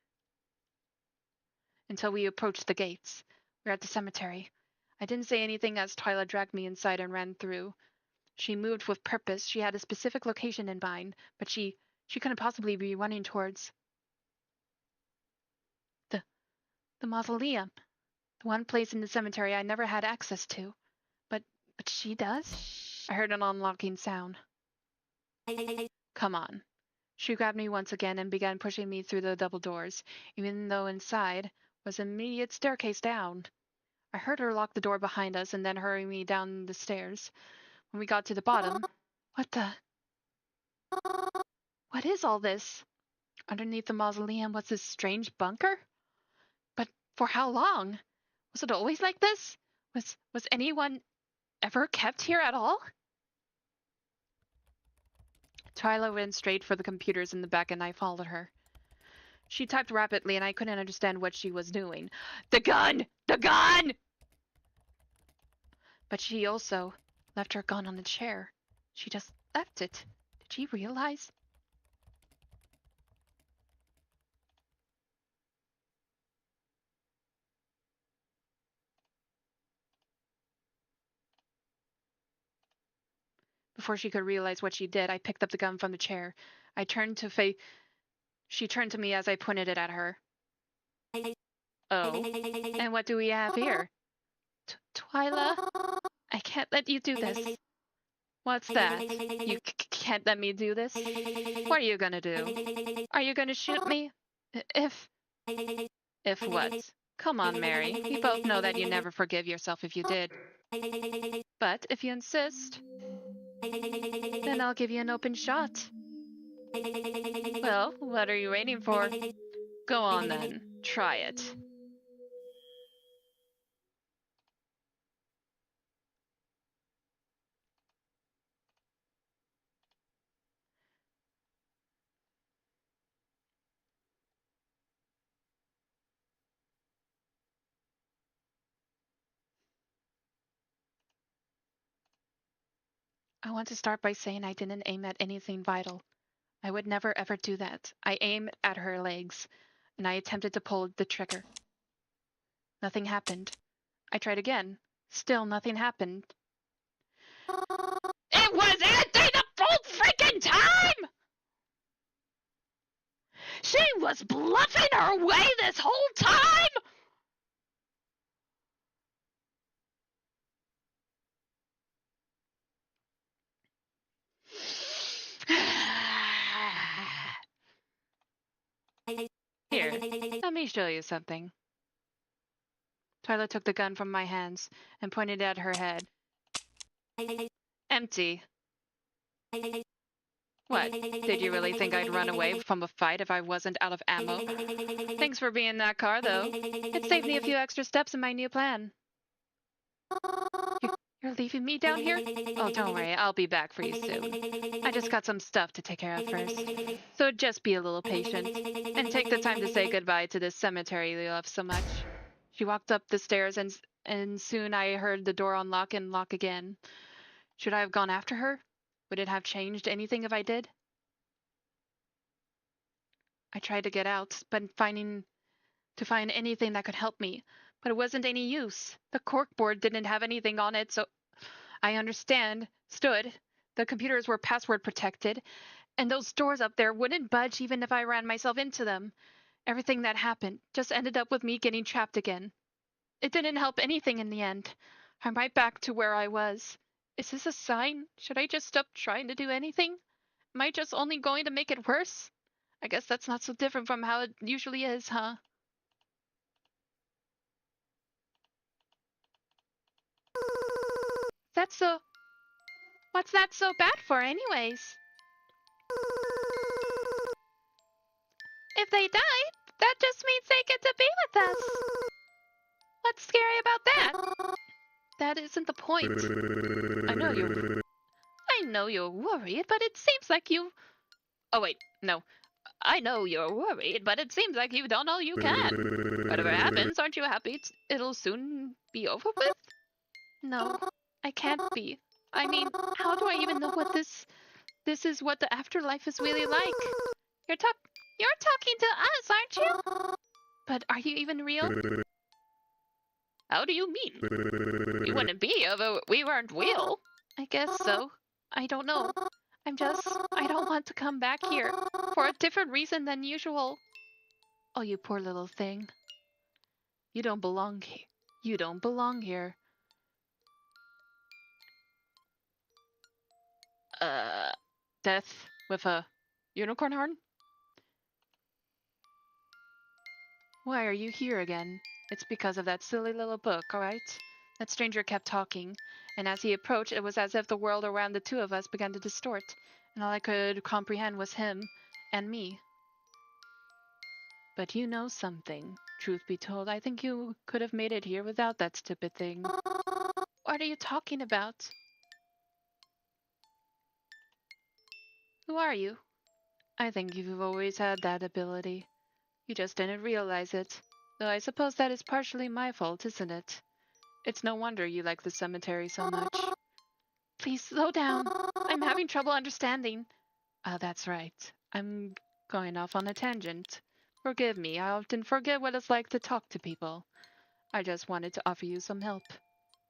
Until we approached the gates. We're at the cemetery. I didn't say anything as Twyla dragged me inside and ran through. She moved with purpose. She had a specific location in mind, but she couldn't possibly be running towards the mausoleum. The one place in the cemetery I never had access to. But she does? I heard an unlocking sound. Come on. She grabbed me once again and began pushing me through the double doors, even though inside was an immediate staircase down. I heard her lock the door behind us and then hurry me down the stairs. When we got to the bottom, what is all this? Underneath the mausoleum was this strange bunker? But for how long? Was it always like this? Was anyone ever kept here at all? Twyla went straight for the computers in the back and I followed her. She typed rapidly and I couldn't understand what she was doing. The gun! The gun! But she also left her gun on the chair. She just left it. Did she realize? Before she could realize what she did, I picked up the gun from the chair. She turned to me as I pointed it at her. Oh, and what do we have here? Twyla, I can't let you do this. What's that? You can't let me do this? What are you gonna do? Are you gonna shoot me? If what? Come on, Mary. We both know that you never forgive yourself if you did. But if you insist, then I'll give you an open shot. Well, what are you waiting for? Go on then. Try it. I want to start by saying I didn't aim at anything vital. I would never ever do that. I aimed at her legs, and I attempted to pull the trigger. Nothing happened. I tried again. Still nothing happened. It was Anthony the full freaking time! She was bluffing her way this whole time! Here, let me show you something. Twyla took the gun from my hands and pointed at her head. Empty. What? Did you really think I'd run away from a fight if I wasn't out of ammo? Thanks for being in that car, though. It saved me a few extra steps in my new plan. You're leaving me down here? Oh, don't worry, I'll be back for you soon. I just got some stuff to take care of first. So just be a little patient, and take the time to say goodbye to this cemetery you love so much. She walked up the stairs, and soon I heard the door unlock and lock again. Should I have gone after her? Would it have changed anything if I did? I tried to get out, but to find anything that could help me, but it wasn't any use. The corkboard didn't have anything on it, so I stood. The computers were password protected, and those doors up there wouldn't budge even if I ran myself into them. Everything that happened just ended up with me getting trapped again. It didn't help anything in the end. I'm right back to where I was. Is this a sign? Should I just stop trying to do anything? Am I just only going to make it worse? I guess that's not so different from how it usually is, huh? That's so... What's that so bad for, anyways? If they died, that just means they get to be with us. What's scary about that? That isn't the point. I know you're worried, but it seems like you... Oh wait, no. I know you're worried, but it seems like you've done all you can. Whatever happens, aren't you happy it'll soon be over with? No, I can't be. I mean, how do I even know what this is what the afterlife is really like? You're talking to us, aren't you? But are you even real? How do you mean? We wouldn't be if we weren't real. I guess so. I don't know. I don't want to come back here for a different reason than usual. Oh, you poor little thing. You don't belong here. You don't belong here. Death with a unicorn horn? Why are you here again? It's because of that silly little book, alright? That stranger kept talking, and as he approached, it was as if the world around the two of us began to distort, and all I could comprehend was him and me. But you know something. Truth be told, I think you could have made it here without that stupid thing. What are you talking about? Who are you? I think you've always had that ability. You just didn't realize it. Though I suppose that is partially my fault, isn't it? It's no wonder you like the cemetery so much. Please slow down. I'm having trouble understanding. Oh, that's right. I'm going off on a tangent. Forgive me, I often forget what it's like to talk to people. I just wanted to offer you some help.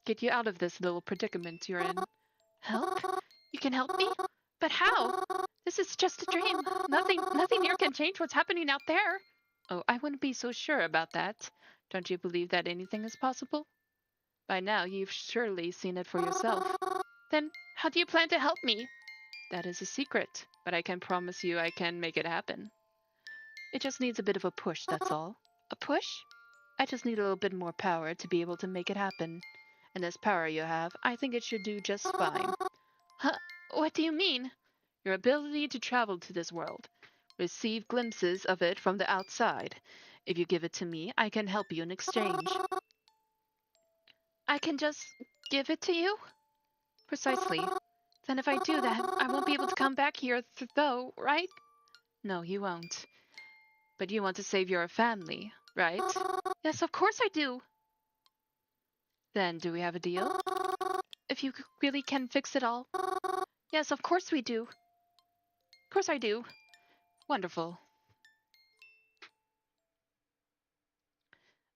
Get you out of this little predicament you're in. Help? You can help me? But how? This is just a dream. Nothing here can change what's happening out there. Oh, I wouldn't be so sure about that. Don't you believe that anything is possible? By now, you've surely seen it for yourself. Then, how do you plan to help me? That is a secret, but I can promise you I can make it happen. It just needs a bit of a push, that's all. A push? I just need a little bit more power to be able to make it happen. And this power you have, I think it should do just fine. Huh? What do you mean? Your ability to travel to this world. Receive glimpses of it from the outside. If you give it to me, I can help you in exchange. I can just give it to you? Precisely. Then if I do that, I won't be able to come back here though, right? No, you won't. But you want to save your family, right? Yes, of course I do. Then do we have a deal? If you really can fix it all. Yes, of course we do. Of course I do. Wonderful.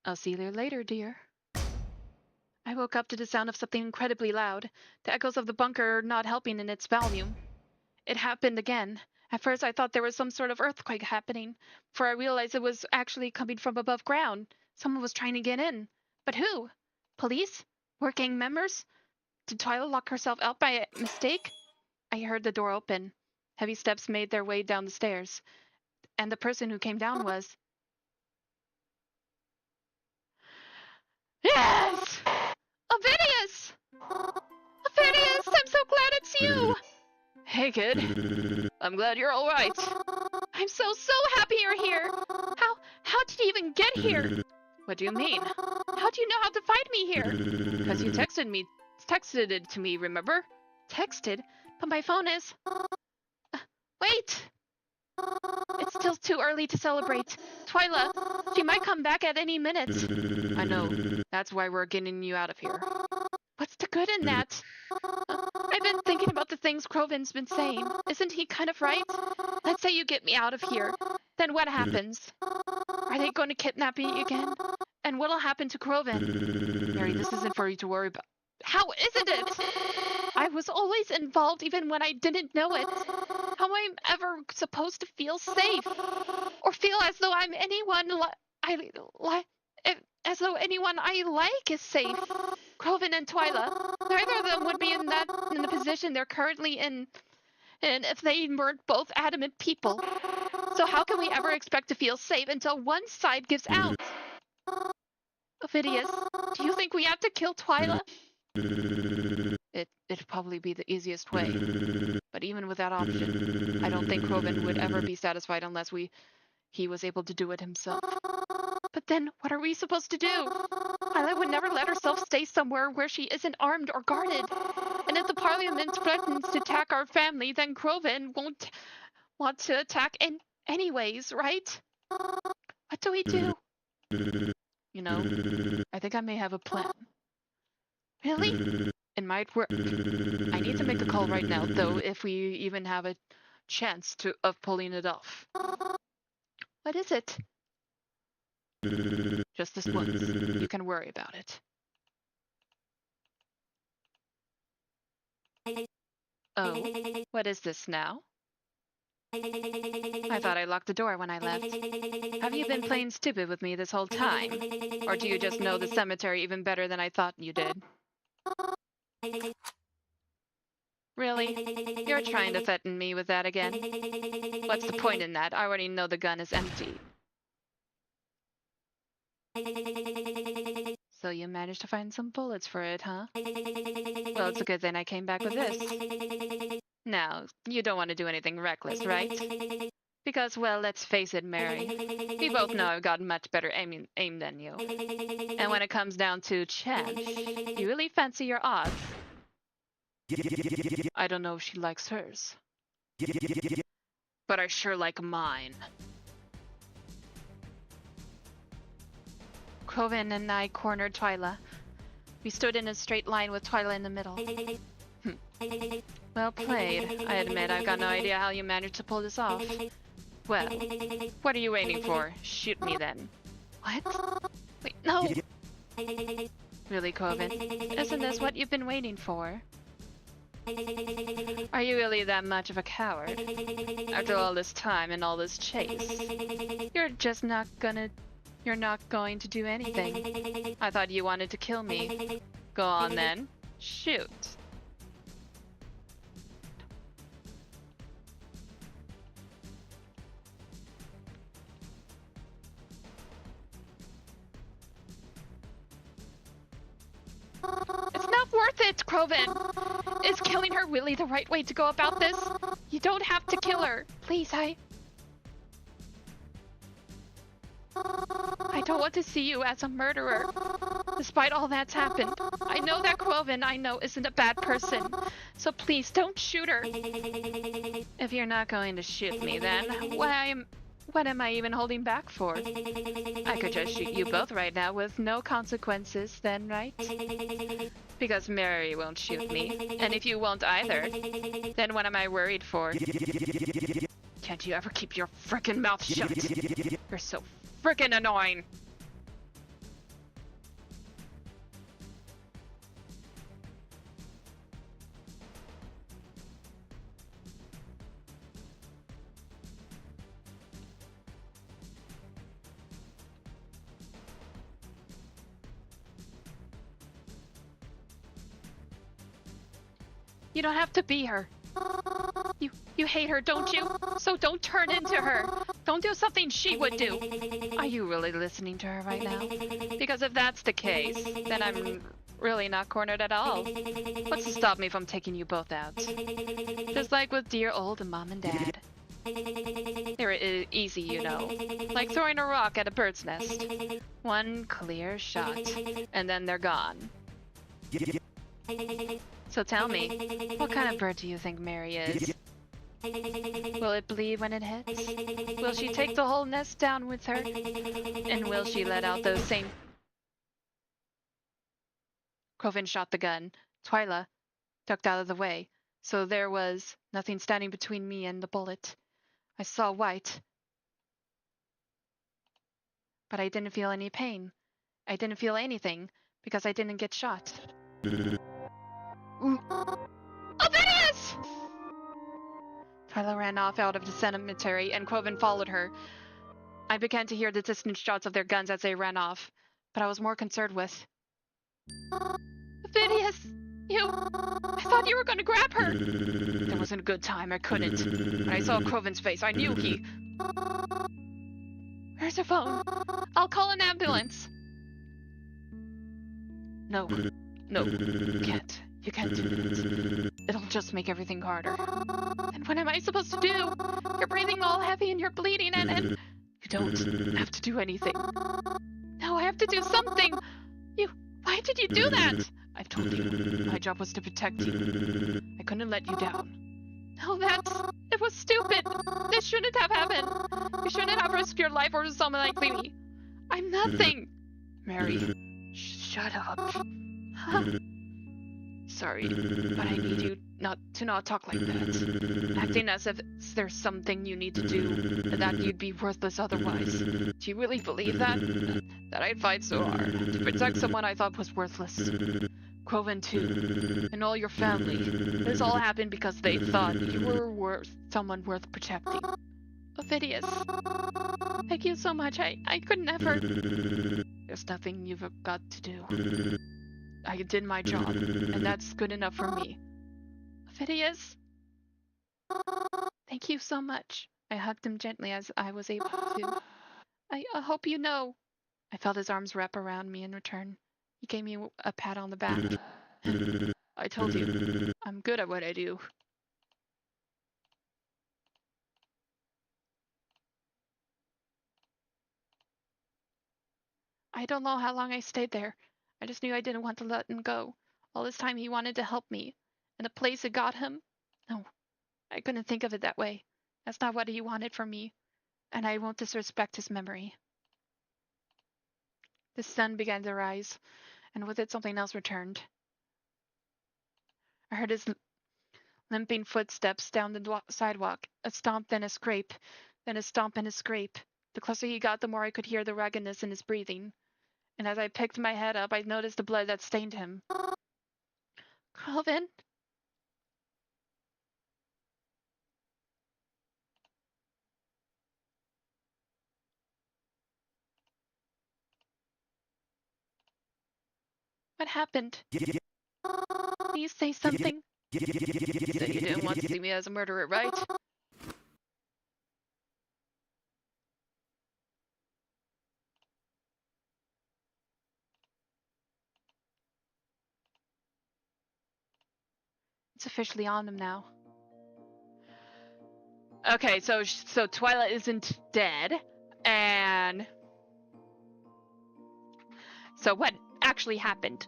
I'll see you later, dear. I woke up to the sound of something incredibly loud, the echoes of the bunker not helping in its volume. It happened again. At first I thought there was some sort of earthquake happening, for I realized it was actually coming from above ground. Someone was trying to get in. But who? Police? Were gang members? Did Twyla lock herself out by mistake? I heard the door open. Heavy steps made their way down the stairs, and the person who came down was... Yes! Ovidius! Ovidius, I'm so glad it's you! Hey, kid. I'm glad you're alright. I'm so happy you're here! How did you even get here? What do you mean? How do you know how to find me here? Because you texted me texted it to me, remember? Texted? But my phone is... Wait! It's still too early to celebrate. Twyla, she might come back at any minute. I know. That's why we're getting you out of here. What's the good in that? I've been thinking about the things Croven's been saying. Isn't he kind of right? Let's say you get me out of here. Then what happens? Are they going to kidnap me again? And what'll happen to Croven? Mary, this isn't for you to worry about. How isn't it? I was always involved even when I didn't know it. How am I ever supposed to feel safe? Or feel as though I'm anyone as though anyone I like is safe? Croven and Twyla, neither of them would be in the position they're currently in, and if they weren't both adamant people. So how can we ever expect to feel safe until one side gives out? Ophidius, do you think we have to kill Twyla? It'd probably be the easiest way. But even with that option, I don't think Croven would ever be satisfied unless he was able to do it himself. But then, what are we supposed to do? Twyla would never let herself stay somewhere where she isn't armed or guarded. And if the Parliament threatens to attack our family, then Croven won't want to attack anyways, right? What do we do? You know, I think I may have a plan. Really? It might work. I need to make a call right now, though, if we even have a chance of pulling it off. What is it? Just this once. You can worry about it. Oh, what is this now? I thought I locked the door when I left. Have you been playing stupid with me this whole time? Or do you just know the cemetery even better than I thought you did? Really? You're trying to threaten me with that again? What's the point in that? I already know the gun is empty. So you managed to find some bullets for it, huh? Well, it's a good thing I came back with this. Now, you don't want to do anything reckless, right? Because, well, let's face it, Mary. We both know I've got much better aim than you. And when it comes down to chance, you really fancy your odds. I don't know if she likes hers. But I sure like mine. Croven and I cornered Twyla. We stood in a straight line with Twyla in the middle. Well played. I admit I've got no idea how you managed to pull this off. Well, what are you waiting for? Shoot me then. What? Wait, no! Really, Croven? Isn't this what you've been waiting for? Are you really that much of a coward? After all this time and all this chase, you're not going to do anything. I thought you wanted to kill me. Go on then. Shoot. It's not worth it, Croven! Is killing her really the right way to go about this? You don't have to kill her. Please, I don't want to see you as a murderer. Despite all that's happened, I know that Croven isn't a bad person. So please, don't shoot her. If you're not going to shoot me, then what am I even holding back for? I could just shoot you both right now with no consequences then, right? Because Mary won't shoot me, and if you won't either, then what am I worried for? Can't you ever keep your frickin' mouth shut? You're so frickin' annoying! You don't have to be her. You hate her, don't you? So don't turn into her. Don't do something she would do. Are you really listening to her right now? Because if that's the case, then I'm really not cornered at all. What's to stop me from taking you both out? Just like with dear old Mom and Dad. They're easy, you know. Like throwing a rock at a bird's nest. One clear shot, and then they're gone. So tell me, what kind of bird do you think Mary is? Will it bleed when it hits? Will she take the whole nest down with her? And will she let out those same... Crovin shot the gun. Twyla ducked out of the way, so there was nothing standing between me and the bullet. I saw white, but I didn't feel any pain. I didn't feel anything, because I didn't get shot. Ovidius! Twyla ran off out of the cemetery, and Crovin followed her. I began to hear the distant shots of their guns as they ran off, but I was more concerned with... Ovidius! I thought you were going to grab her! There wasn't a good time, I couldn't. When I saw Crovin's face, I knew he... Where's your phone? I'll call an ambulance. No, you can't. You can't do that. It'll just make everything harder. And what am I supposed to do? You're breathing all heavy and you're bleeding and... You don't have to do anything. No, I have to do something! Why did you do that? I told you, my job was to protect you. I couldn't let you down. No, it was stupid. This shouldn't have happened. You shouldn't have risked your life for someone like me. I'm nothing. Mary, shut up. Sorry, but I need you not to talk like that. Acting as if there's something you need to do, and that you'd be worthless otherwise. Do you really believe that? That I'd fight so hard to protect someone I thought was worthless? Crovin too, and all your family. This all happened because they thought you were someone worth protecting. Ovidius, thank you so much. I could never... There's nothing you've got to do. I did my job, and that's good enough for me. Ovidius, thank you so much. I hugged him gently as I was able to. I hope you know. I felt his arms wrap around me in return. He gave me a pat on the back. I told you, I'm good at what I do. I don't know how long I stayed there. I just knew I didn't want to let him go. All this time he wanted to help me. And the place that got him? No, I couldn't think of it that way. That's not what he wanted from me. And I won't disrespect his memory. The sun began to rise, and with it something else returned. I heard his limping footsteps down the sidewalk, a stomp, then a scrape, then a stomp and a scrape. The closer he got, the more I could hear the raggedness in his breathing. And as I picked my head up, I noticed the blood that stained him. Crovin? What happened? Please say something. So you didn't want to see me as a murderer, right? It's officially on him now. Okay, so Twyla isn't dead, and so what actually happened?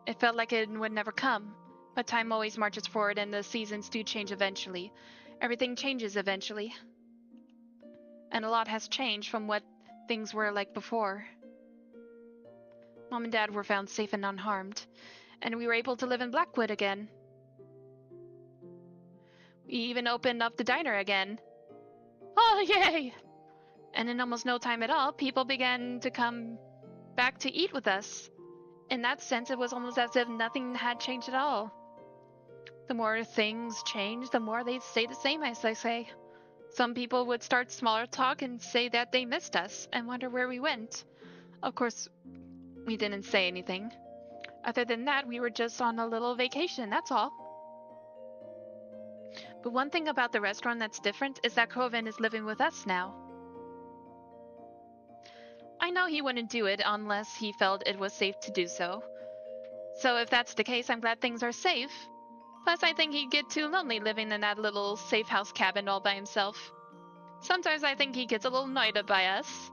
It felt like it would never come, but time always marches forward, and the seasons do change eventually. Everything changes eventually, and a lot has changed from what things were like before. Mom and Dad were found safe and unharmed, and we were able to live in Blackwood again. We even opened up the diner again. Oh, yay! And in almost no time at all, people began to come back to eat with us. In that sense, it was almost as if nothing had changed at all. The more things change, the more they stay the same, as I say. Some people would start smaller talk and say that they missed us and wonder where we went. Of course, we didn't say anything. Other than that, we were just on a little vacation, that's all. But one thing about the restaurant that's different is that Crovin is living with us now. I know he wouldn't do it unless he felt it was safe to do so. So if that's the case, I'm glad things are safe. Plus, I think he'd get too lonely living in that little safe house cabin all by himself. Sometimes I think he gets a little annoyed by us.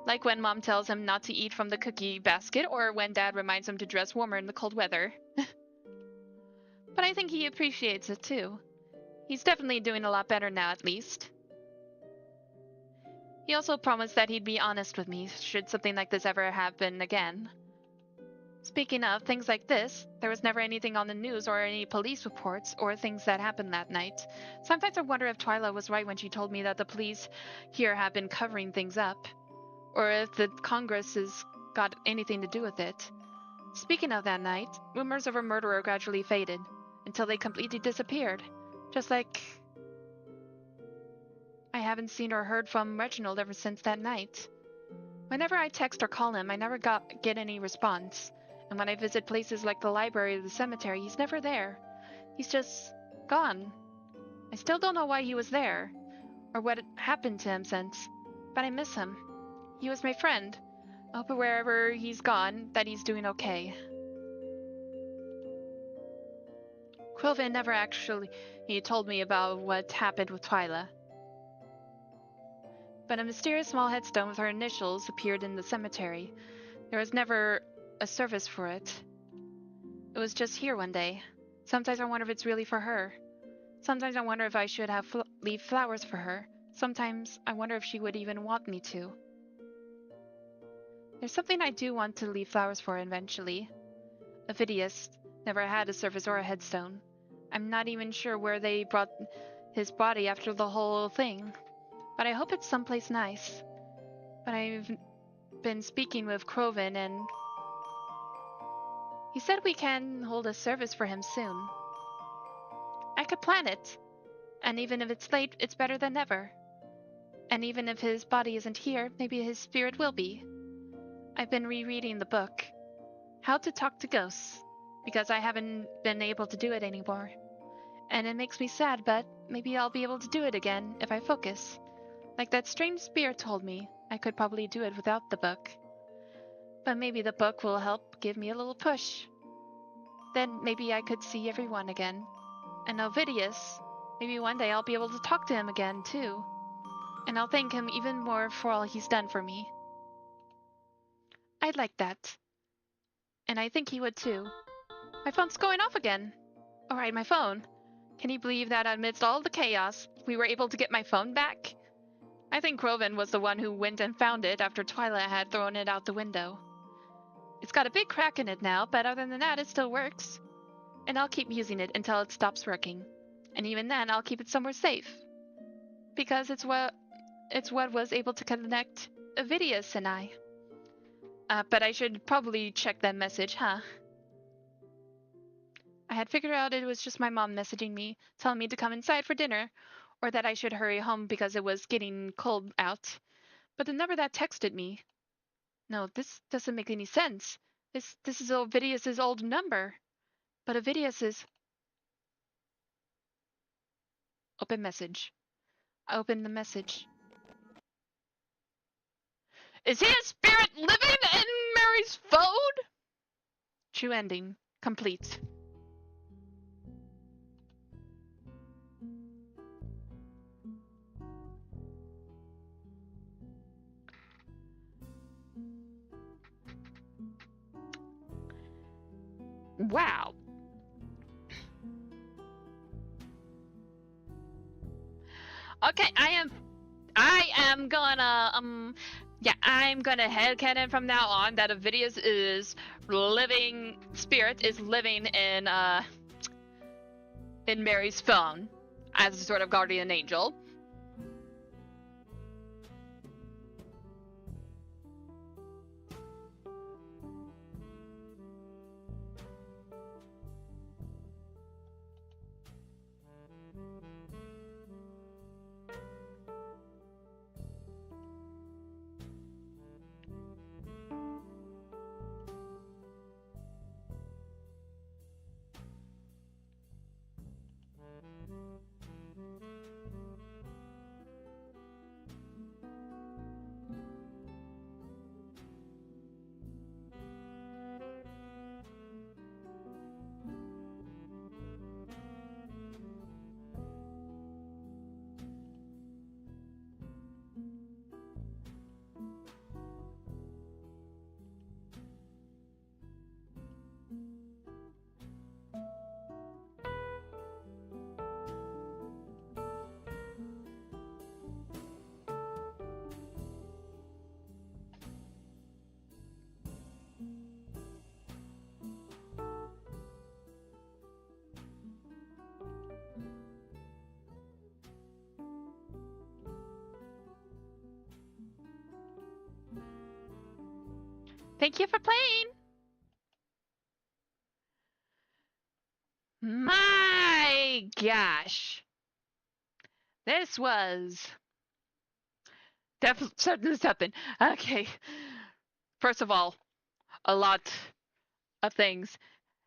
Like when Mom tells him not to eat from the cookie basket, or when Dad reminds him to dress warmer in the cold weather. But I think he appreciates it too. He's definitely doing a lot better now, at least. He also promised that he'd be honest with me should something like this ever happen again. Speaking of things like this, there was never anything on the news or any police reports or things that happened that night. Sometimes I wonder if Twyla was right when she told me that the police here have been covering things up, or if the Congress has got anything to do with it. Speaking of that night, rumors of a murderer gradually faded, until they completely disappeared. Just like I haven't seen or heard from Reginald ever since that night. Whenever I text or call him, I never get any response. And when I visit places like the library or the cemetery, he's never there. He's just gone. I still don't know why he was there, or what happened to him since, but I miss him. He was my friend. I hope wherever he's gone, that he's doing okay. Quilvin never actually told me about what happened with Twyla. But a mysterious small headstone with her initials appeared in the cemetery. There was never a service for it. It was just here one day. Sometimes I wonder if it's really for her. Sometimes I wonder if I should have leave flowers for her. Sometimes I wonder if she would even want me to. There's something I do want to leave flowers for eventually. Ovidius never had a service or a headstone. I'm not even sure where they brought his body after the whole thing. But I hope it's someplace nice. But I've been speaking with Crovin, and he said we can hold a service for him soon. I could plan it. And even if it's late, it's better than never. And even if his body isn't here, maybe his spirit will be. I've been rereading the book, How to Talk to Ghosts, because I haven't been able to do it anymore. And it makes me sad, but maybe I'll be able to do it again if I focus. Like that strange spirit told me, I could probably do it without the book. But maybe the book will help give me a little push. Then maybe I could see everyone again. And Ovidius, maybe one day I'll be able to talk to him again, too. And I'll thank him even more for all he's done for me. I'd like that. And I think he would, too. My phone's going off again. Alright, my phone. Can you believe that amidst all the chaos, we were able to get my phone back? I think Crovin was the one who went and found it after Twyla had thrown it out the window. It's got a big crack in it now, but other than that, it still works. And I'll keep using it until it stops working. And even then, I'll keep it somewhere safe. Because it's what was able to connect Ovidius and I. But I should probably check that message, huh? I had figured out it was just my mom messaging me, telling me to come inside for dinner, or that I should hurry home because it was getting cold out. But the number that texted me... No, this doesn't make any sense. This is Ovidius's old number. But Ovidius's... Open message. I opened the message. Is his spirit living in Mary's phone? True ending. Complete. Wow. Okay, I am gonna I'm gonna headcanon from now on that Ovidius is living spirit is living in Mary's phone as a sort of guardian angel. Thank you for playing. My gosh. This was definitely something. Okay. First of all, a lot of things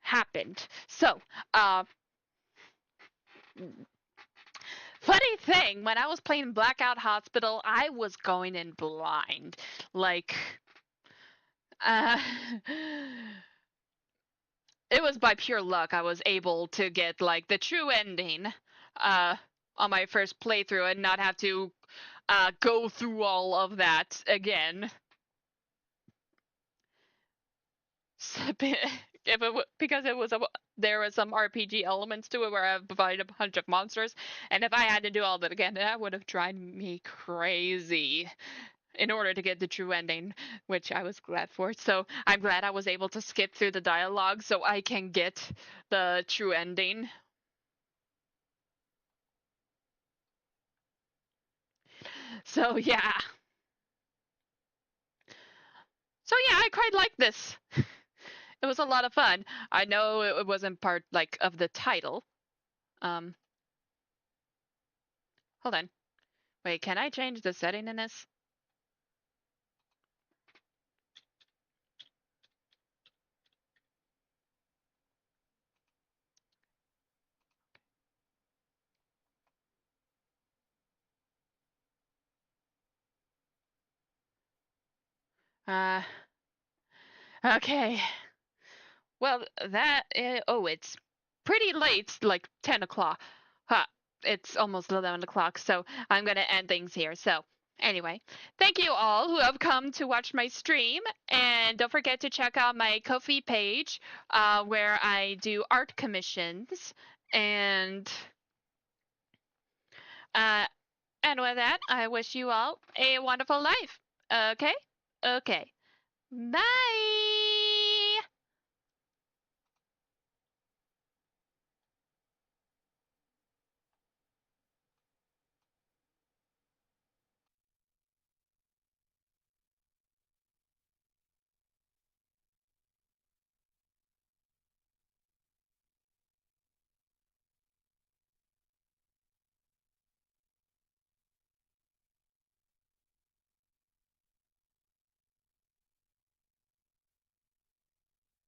happened. So, funny thing, when I was playing Blackout Hospital, I was going in blind. Like, uh, it was by pure luck I was able to get like the true ending on my first playthrough and not have to go through all of that again. Because there was some RPG elements to it where I provided a bunch of monsters, and if I had to do all that again, that would have driven me crazy in order to get the true ending, which I was glad for. So I'm glad I was able to skip through the dialogue so I can get the true ending. So yeah. So yeah, I quite like this. It was a lot of fun. I know it wasn't part like of the title. Hold on. Wait, can I change the setting in this? Uh, okay. Well, it's pretty late, like 10 o'clock. Huh, it's almost 11 o'clock, so I'm gonna end things here. So, anyway, thank you all who have come to watch my stream, and don't forget to check out my Ko-fi page, where I do art commissions, uh, and with that, I wish you all a wonderful life. Okay? Okay. Bye!